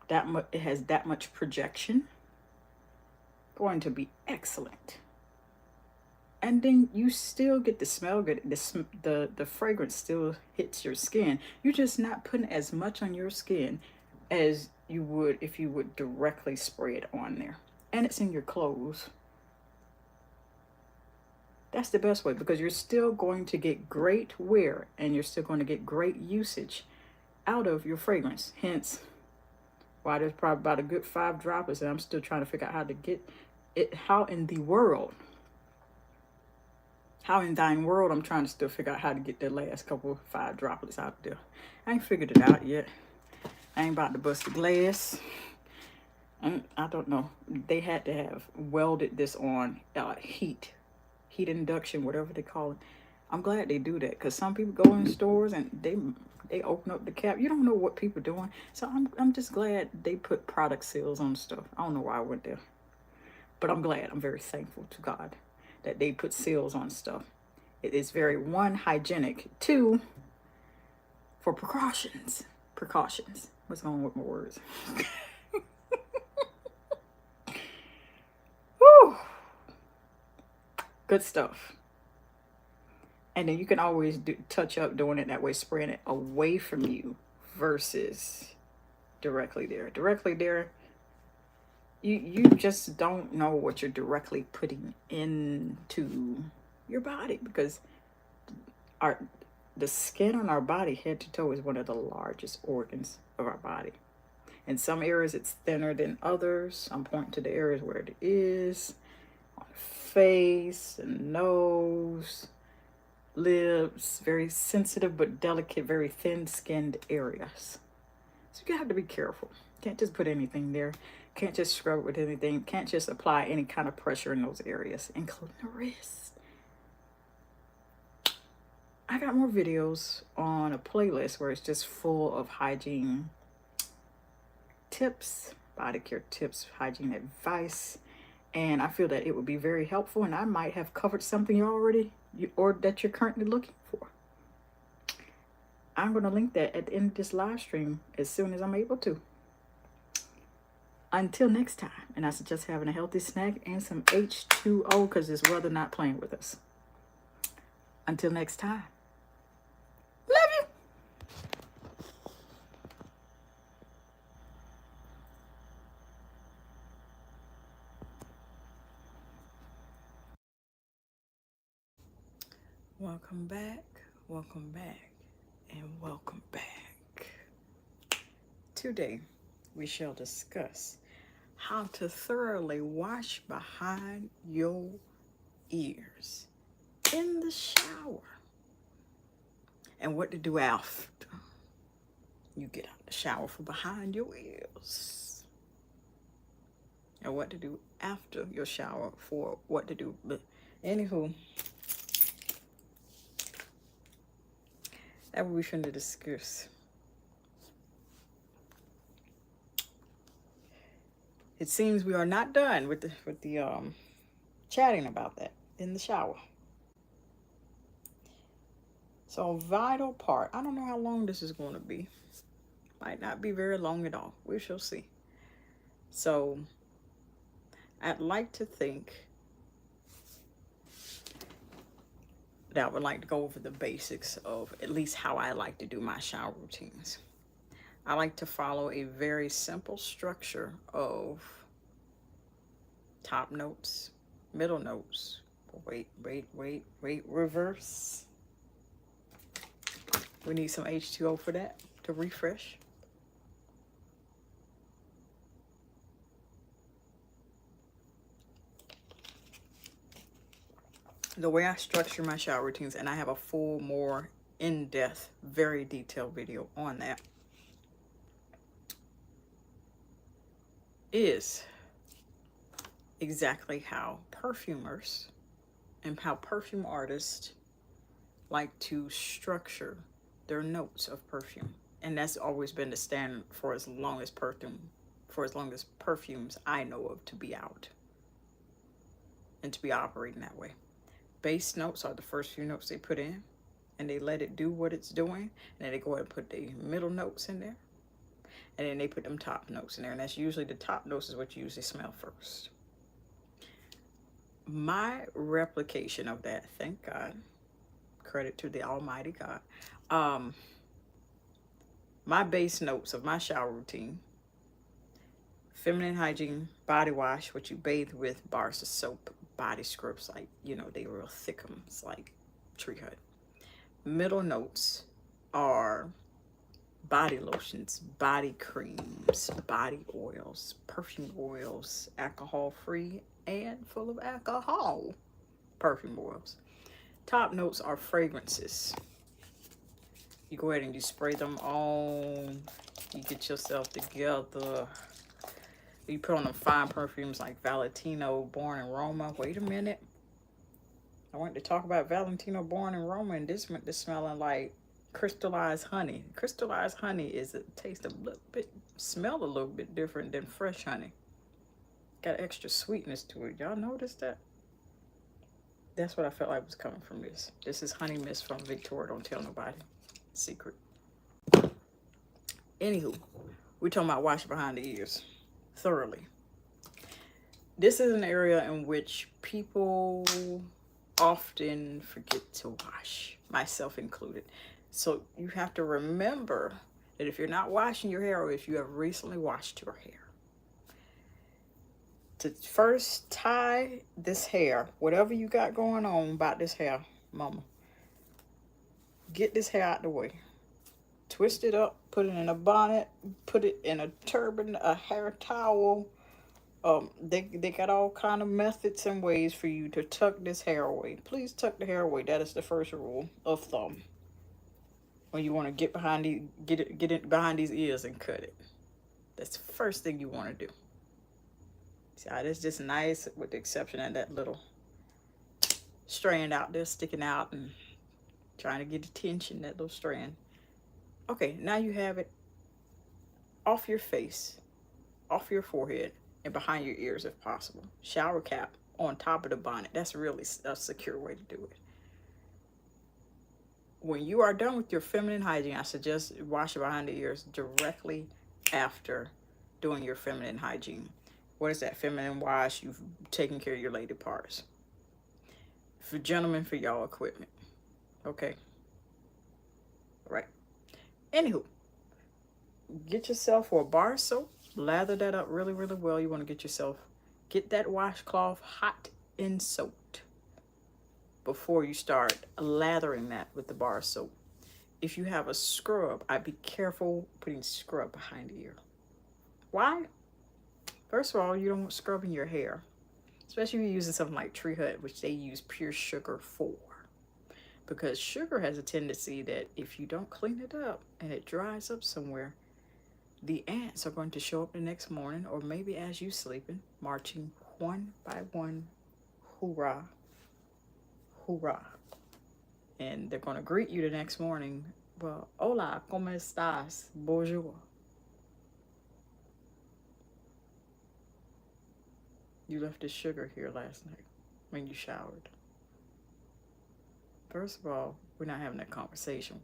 it has that much projection. Going to be excellent. And then you still get the smell good. The fragrance still hits your skin. You're just not putting as much on your skin as you would if you would directly spray it on there. And it's in your clothes. That's the best way, because you're still going to get great wear and you're still going to get great usage out of your fragrance. Hence why there's probably about a good 5 droplets, and I'm still trying to figure out how to get it. How in thine world I'm trying to still figure out how to get the last couple 5 droplets out there. I ain't figured it out yet. I ain't about to bust the glass. And I don't know. They had to have welded this on heat induction, whatever they call it. I'm glad they do that, because some people go in stores and they open up the cap. You don't know what people are doing. So I'm just glad they put product seals on stuff. I don't know why I went there, but I'm glad. I'm very thankful to God that they put seals on stuff. It is very, 1, hygienic, 2, for precautions. What's going on with my words? Woo! Good stuff. And then you can always touch up doing it that way, spraying it away from you versus directly there. Directly there, you just don't know what you're directly putting into your body, because the skin on our body, head to toe, is one of the largest organs of our body. In some areas it's thinner than others. I'm pointing to the areas where it is. On the face, and nose, lips, very sensitive but delicate, very thin-skinned areas. So you have to be careful. Can't just put anything there. Can't just scrub it with anything. Can't just apply any kind of pressure in those areas, including the wrist. I got more videos on a playlist where it's just full of hygiene tips, body care tips, hygiene advice. And I feel that it would be very helpful, and I might have covered something or that you're currently looking for. I'm going to link that at the end of this live stream as soon as I'm able to. Until next time, and I suggest having a healthy snack and some H2O, because this weather not playing with us. Until next time. Love you. Welcome back, and welcome back. Today, we shall discuss how to thoroughly wash behind your ears in the shower, and what to do after you get out of the shower for behind your ears, and what to do after your shower for what to do. But anywho, That what we finna discuss. It seems we are not done with the chatting about that in the shower. So, a vital part. I don't know how long this is going to be. Might not be very long at all. We shall see. So, I'd like to think that I would like to go over the basics of at least how I like to do my shower routines. I like to follow a very simple structure of top notes, middle notes. Wait, reverse. We need some H2O for that to refresh. The way I structure my shower routines, and I have a full, more in-depth, very detailed video on that, is exactly how perfumers and how perfume artists like to structure their notes of perfume. And that's always been the standard for as long as perfumes I know of to be out and to be operating that way. Base notes are the first few notes they put in, and they let it do what it's doing, and then they go ahead and put the middle notes in there, and then they put them top notes in there, and that's usually the top notes is what you usually smell first. My replication of that, thank God, credit to the almighty God, my base notes of my shower routine: feminine hygiene, body wash, which you bathe with, bars of soap, body scrubs, like, you know, they real thickums, like Tree Hut. Middle notes are body lotions, body creams, body oils, perfume oils, alcohol-free and full of alcohol perfume oils. Top notes are fragrances. You go ahead and you spray them on. You get yourself together. You put on them fine perfumes like Valentino, Born in Roma. Wait a minute. I wanted to talk about Valentino, Born in Roma, and this went to smelling like crystallized honey. Crystallized honey is smell a little bit different than fresh honey. Got extra sweetness to it. Y'all notice that? That's what I felt like was coming from this. This is Honey Mist from Victoria. Don't tell nobody. Secret. Anywho, we're talking about washing behind the ears thoroughly. This is an area in which people often forget to wash, myself included. So you have to remember that if you're not washing your hair, or if you have recently washed your hair, to first tie this hair, whatever you got going on about this hair, mama, get this hair out the way. Twist it up, put it in a bonnet, put it in a turban, a hair towel. They got all kind of methods and ways for you to tuck this hair away. Please tuck the hair away. That is the first rule of thumb. When you want to get it behind these ears and cut it. That's the first thing you want to do. See how this just nice, with the exception of that little strand out there sticking out and trying to get attention, that little strand. Okay, now you have it off your face, off your forehead, and behind your ears if possible. Shower cap on top of the bonnet. That's really a secure way to do it. When you are done with your feminine hygiene, I suggest wash it behind the ears directly after doing your feminine hygiene. What is that? Feminine wash, you've taken care of your lady parts. For gentlemen, for y'all equipment. Okay. All right. Anywho, get yourself a bar of soap, lather that up really, really well. You want to get that washcloth hot and soaked before you start lathering that with the bar of soap. If you have a scrub, I'd be careful putting scrub behind the ear. Why? First of all, you don't want scrubbing your hair, especially if you're using something like Tree Hut, which they use pure sugar for. Because sugar has a tendency that if you don't clean it up and it dries up somewhere, the ants are going to show up the next morning, or maybe as you sleeping, marching one by one, hoorah, hoorah. And they're going to greet you the next morning Well, hola, ¿cómo estás? Bonjour. You left the sugar here last night when you showered. First of all, we're not having that conversation.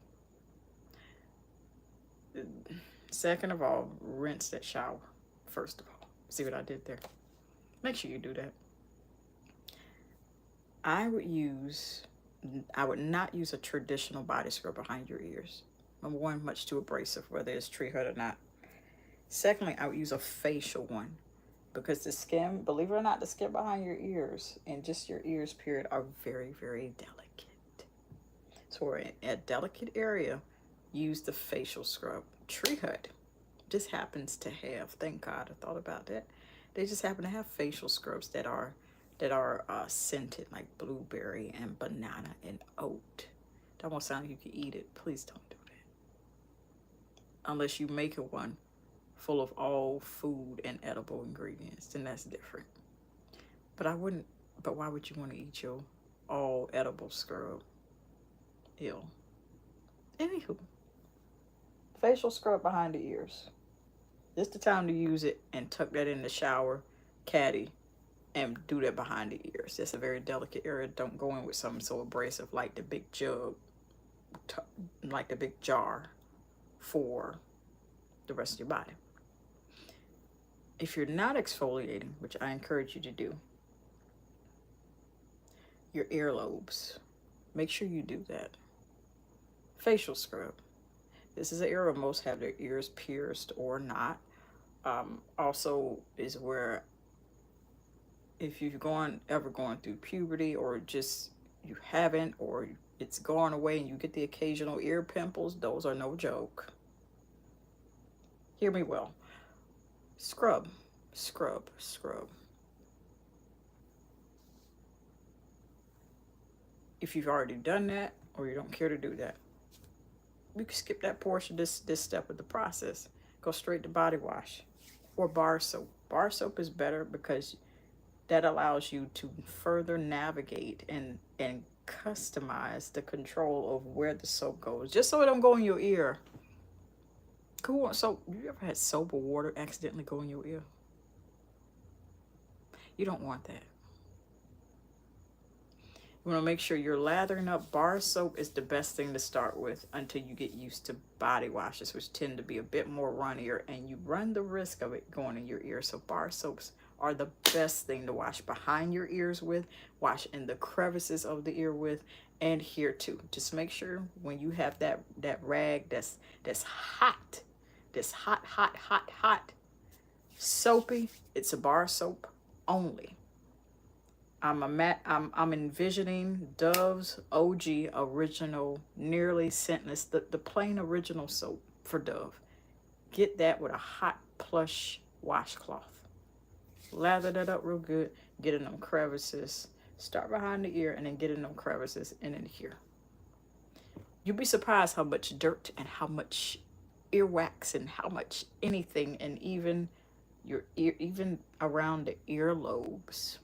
Second of all, rinse that shower. First of all, see what I did there? Make sure you do that. I would not use a traditional body scrub behind your ears. Number one, much too abrasive, whether it's tree hut or not. Secondly, I would use a facial one because the skin, believe it or not, the skin behind your ears and just your ears, period, are very, very delicate. So for a delicate area, use the facial scrub. Tree hut just happens to have, thank God I thought about that. They just happen to have facial scrubs that are scented, like blueberry and banana and oat. That won't sound like you can eat it. Please don't do that. Unless you make it one full of all food and edible ingredients, then that's different. But why would you want to eat your all edible scrub? Ew. Anywho, facial scrub behind the ears. This the time to use it and tuck that in the shower caddy and do that behind the ears. That's a very delicate area. Don't go in with something so abrasive like the big jug, like the big jar for the rest of your body. If you're not exfoliating, which I encourage you to do, your earlobes, make sure you do that. Facial scrub. This is an area where most have their ears pierced or not. Also is where if you've ever gone through puberty or just you haven't or it's gone away and you get the occasional ear pimples, those are no joke. Hear me well. Scrub, scrub, scrub. If you've already done that or you don't care to do that, you can skip that portion, this step of the process. Go straight to body wash or bar soap. Bar soap is better because that allows you to further navigate and customize the control of where the soap goes, just so it don't go in your ear. Cool. So you ever had soap or water accidentally go in your ear? You don't want that. You want to make sure you're lathering up. Bar soap is the best thing to start with until you get used to body washes, which tend to be a bit more runnier, and you run the risk of it going in your ear. So bar soaps are the best thing to wash behind your ears with, wash in the crevices of the ear with, and here too. Just make sure when you have that rag that's hot, this hot, soapy, it's a bar soap only. I'm envisioning Dove's OG original, nearly scentless, the plain original soap for Dove. Get that with a hot plush washcloth. Lather that up real good. Get in them crevices. Start behind the ear and then get in them crevices and in here. You'll be surprised how much dirt and how much earwax and how much anything, and even your ear, even around the earlobes,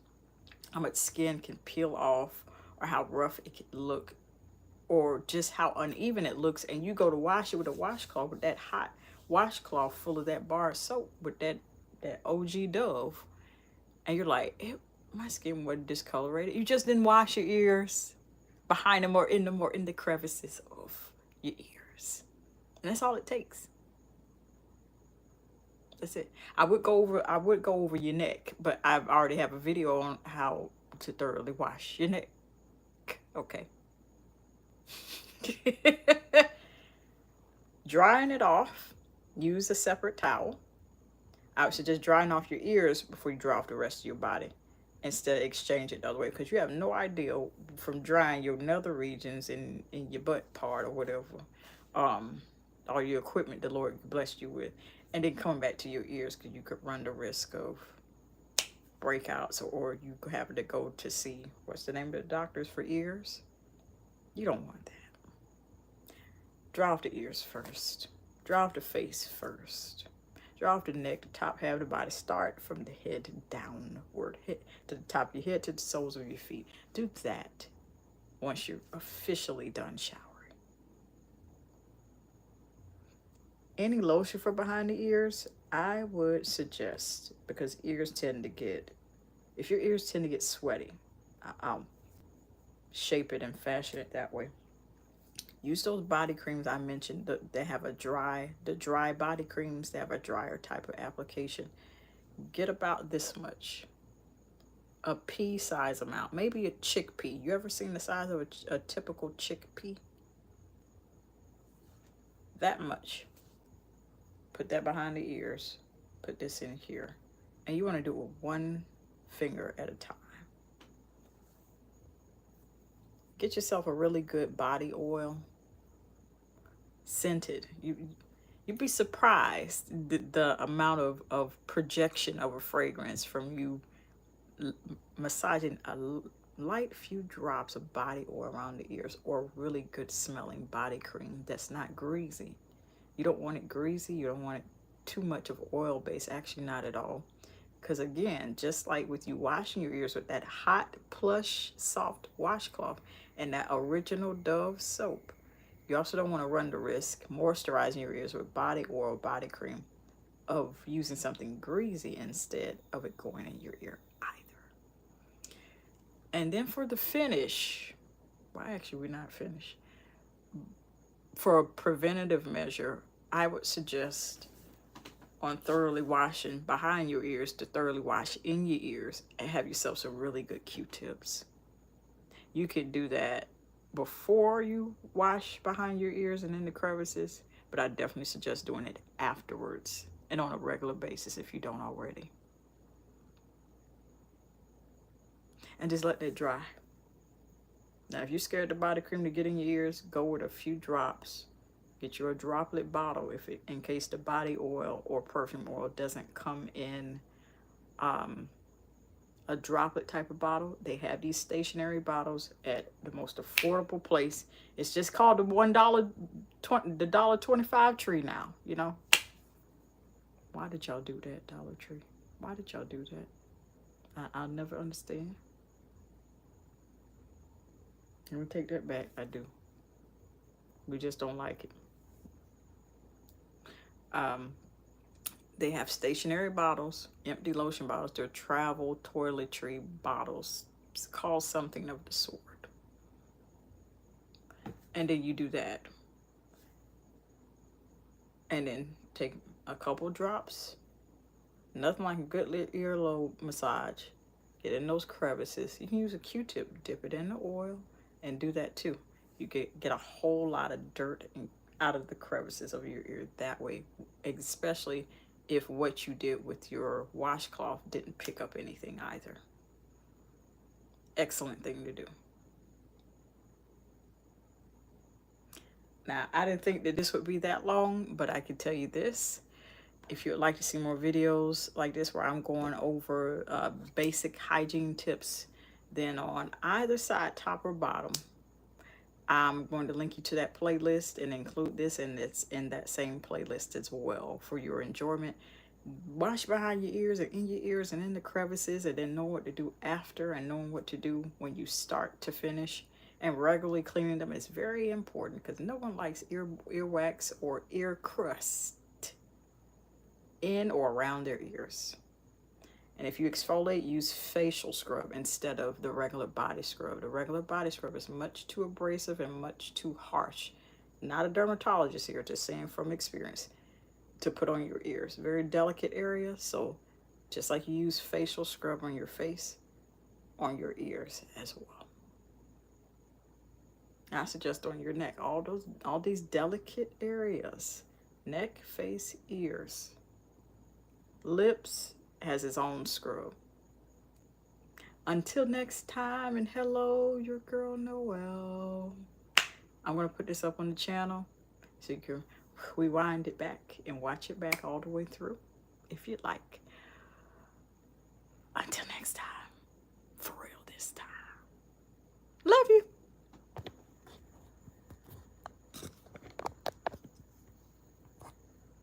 how much skin can peel off or how rough it can look or just how uneven it looks. And you go to wash it with a washcloth, with that hot washcloth full of that bar soap with that OG Dove, and you're like, my skin wasn't discolorated. You just didn't wash your ears behind them or in them or in the crevices of your ears. And that's all it takes. That's it. I would go over your neck, but I already have a video on how to thoroughly wash your neck. Okay. Drying it off, use a separate towel. I would suggest drying off your ears before you dry off the rest of your body instead of exchange it the other way, because you have no idea from drying your nether regions in your butt part or whatever, all your equipment the Lord blessed you with, and then coming back to your ears, because you could run the risk of breakouts, or you could have to go to see, what's the name of the doctors for ears? You don't want that. Dry off the ears first. Dry off the face first. Dry off the neck, the top half of the body. Start from the head downward, head to the top of your head, to the soles of your feet. Do that once you're officially done showering. Any lotion for behind the ears, I would suggest, because ears tend to get, if your ears tend to get sweaty, I'll shape it and fashion it that way. Use those body creams I mentioned. They have the dry body creams. They have a drier type of application. Get about this much, a pea size amount, maybe a chickpea. You ever seen the size of a typical chickpea? That much. Put that behind the ears. Put this in here. And you want to do it with one finger at a time. Get yourself a really good body oil. Scented. You'd be surprised the amount of projection of a fragrance from you massaging a light few drops of body oil around the ears, or really good smelling body cream that's not greasy. You don't want it greasy. You don't want it too much of oil base. Actually, not at all. Because again, just like with you washing your ears with that hot, plush, soft washcloth and that original Dove soap, you also don't want to run the risk moisturizing your ears with body oil, body cream, of using something greasy instead of it going in your ear either. And then for the finish, well, actually, we're not finished. For a preventative measure, I would suggest on thoroughly washing behind your ears to thoroughly wash in your ears and have yourself some really good Q-tips. You could do that before you wash behind your ears and in the crevices, but I definitely suggest doing it afterwards and on a regular basis if you don't already. And just let that dry. Now, if you're scared the body cream to get in your ears, go with a few drops. Get you a droplet bottle in case the body oil or perfume oil doesn't come in a droplet type of bottle. They have these stationary bottles at the most affordable place. It's just called the $1.25 tree now, you know. Why did y'all do that, Dollar Tree? Why did y'all do that? I'll never understand. Let me take that back. I do. We just don't like it. They have stationary bottles, empty lotion bottles. They're travel toiletry bottles. It's called something of the sort. And then you do that. And then take a couple drops. Nothing like a good earlobe massage. Get in those crevices. You can use a Q-tip, dip it in the oil, and do that too. You get a whole lot of dirt out of the crevices of your ear that way, especially if what you did with your washcloth didn't pick up anything either. Excellent thing to do. Now, I didn't think that this would be that long, but I can tell you this. If you'd like to see more videos like this where I'm going over basic hygiene tips, then on either side, top or bottom, I'm going to link you to that playlist and include this, and it's in that same playlist as well for your enjoyment. Wash behind your ears and in your ears and in the crevices, and then know what to do after and knowing what to do when you start to finish. And regularly cleaning them is very important because no one likes earwax or ear crust in or around their ears. And if you exfoliate, use facial scrub instead of the regular body scrub. The regular body scrub is much too abrasive and much too harsh. Not a dermatologist here, just saying from experience, to put on your ears. Very delicate area, so just like you use facial scrub on your face, on your ears as well. I suggest on your neck, all these delicate areas, neck, face, ears, lips, has its own scrub. Until next time, and hello, your girl Noelle. I'm going to put this up on the channel so you can rewind it back and watch it back all the way through if you'd like. Until next time, for real this time. Love you.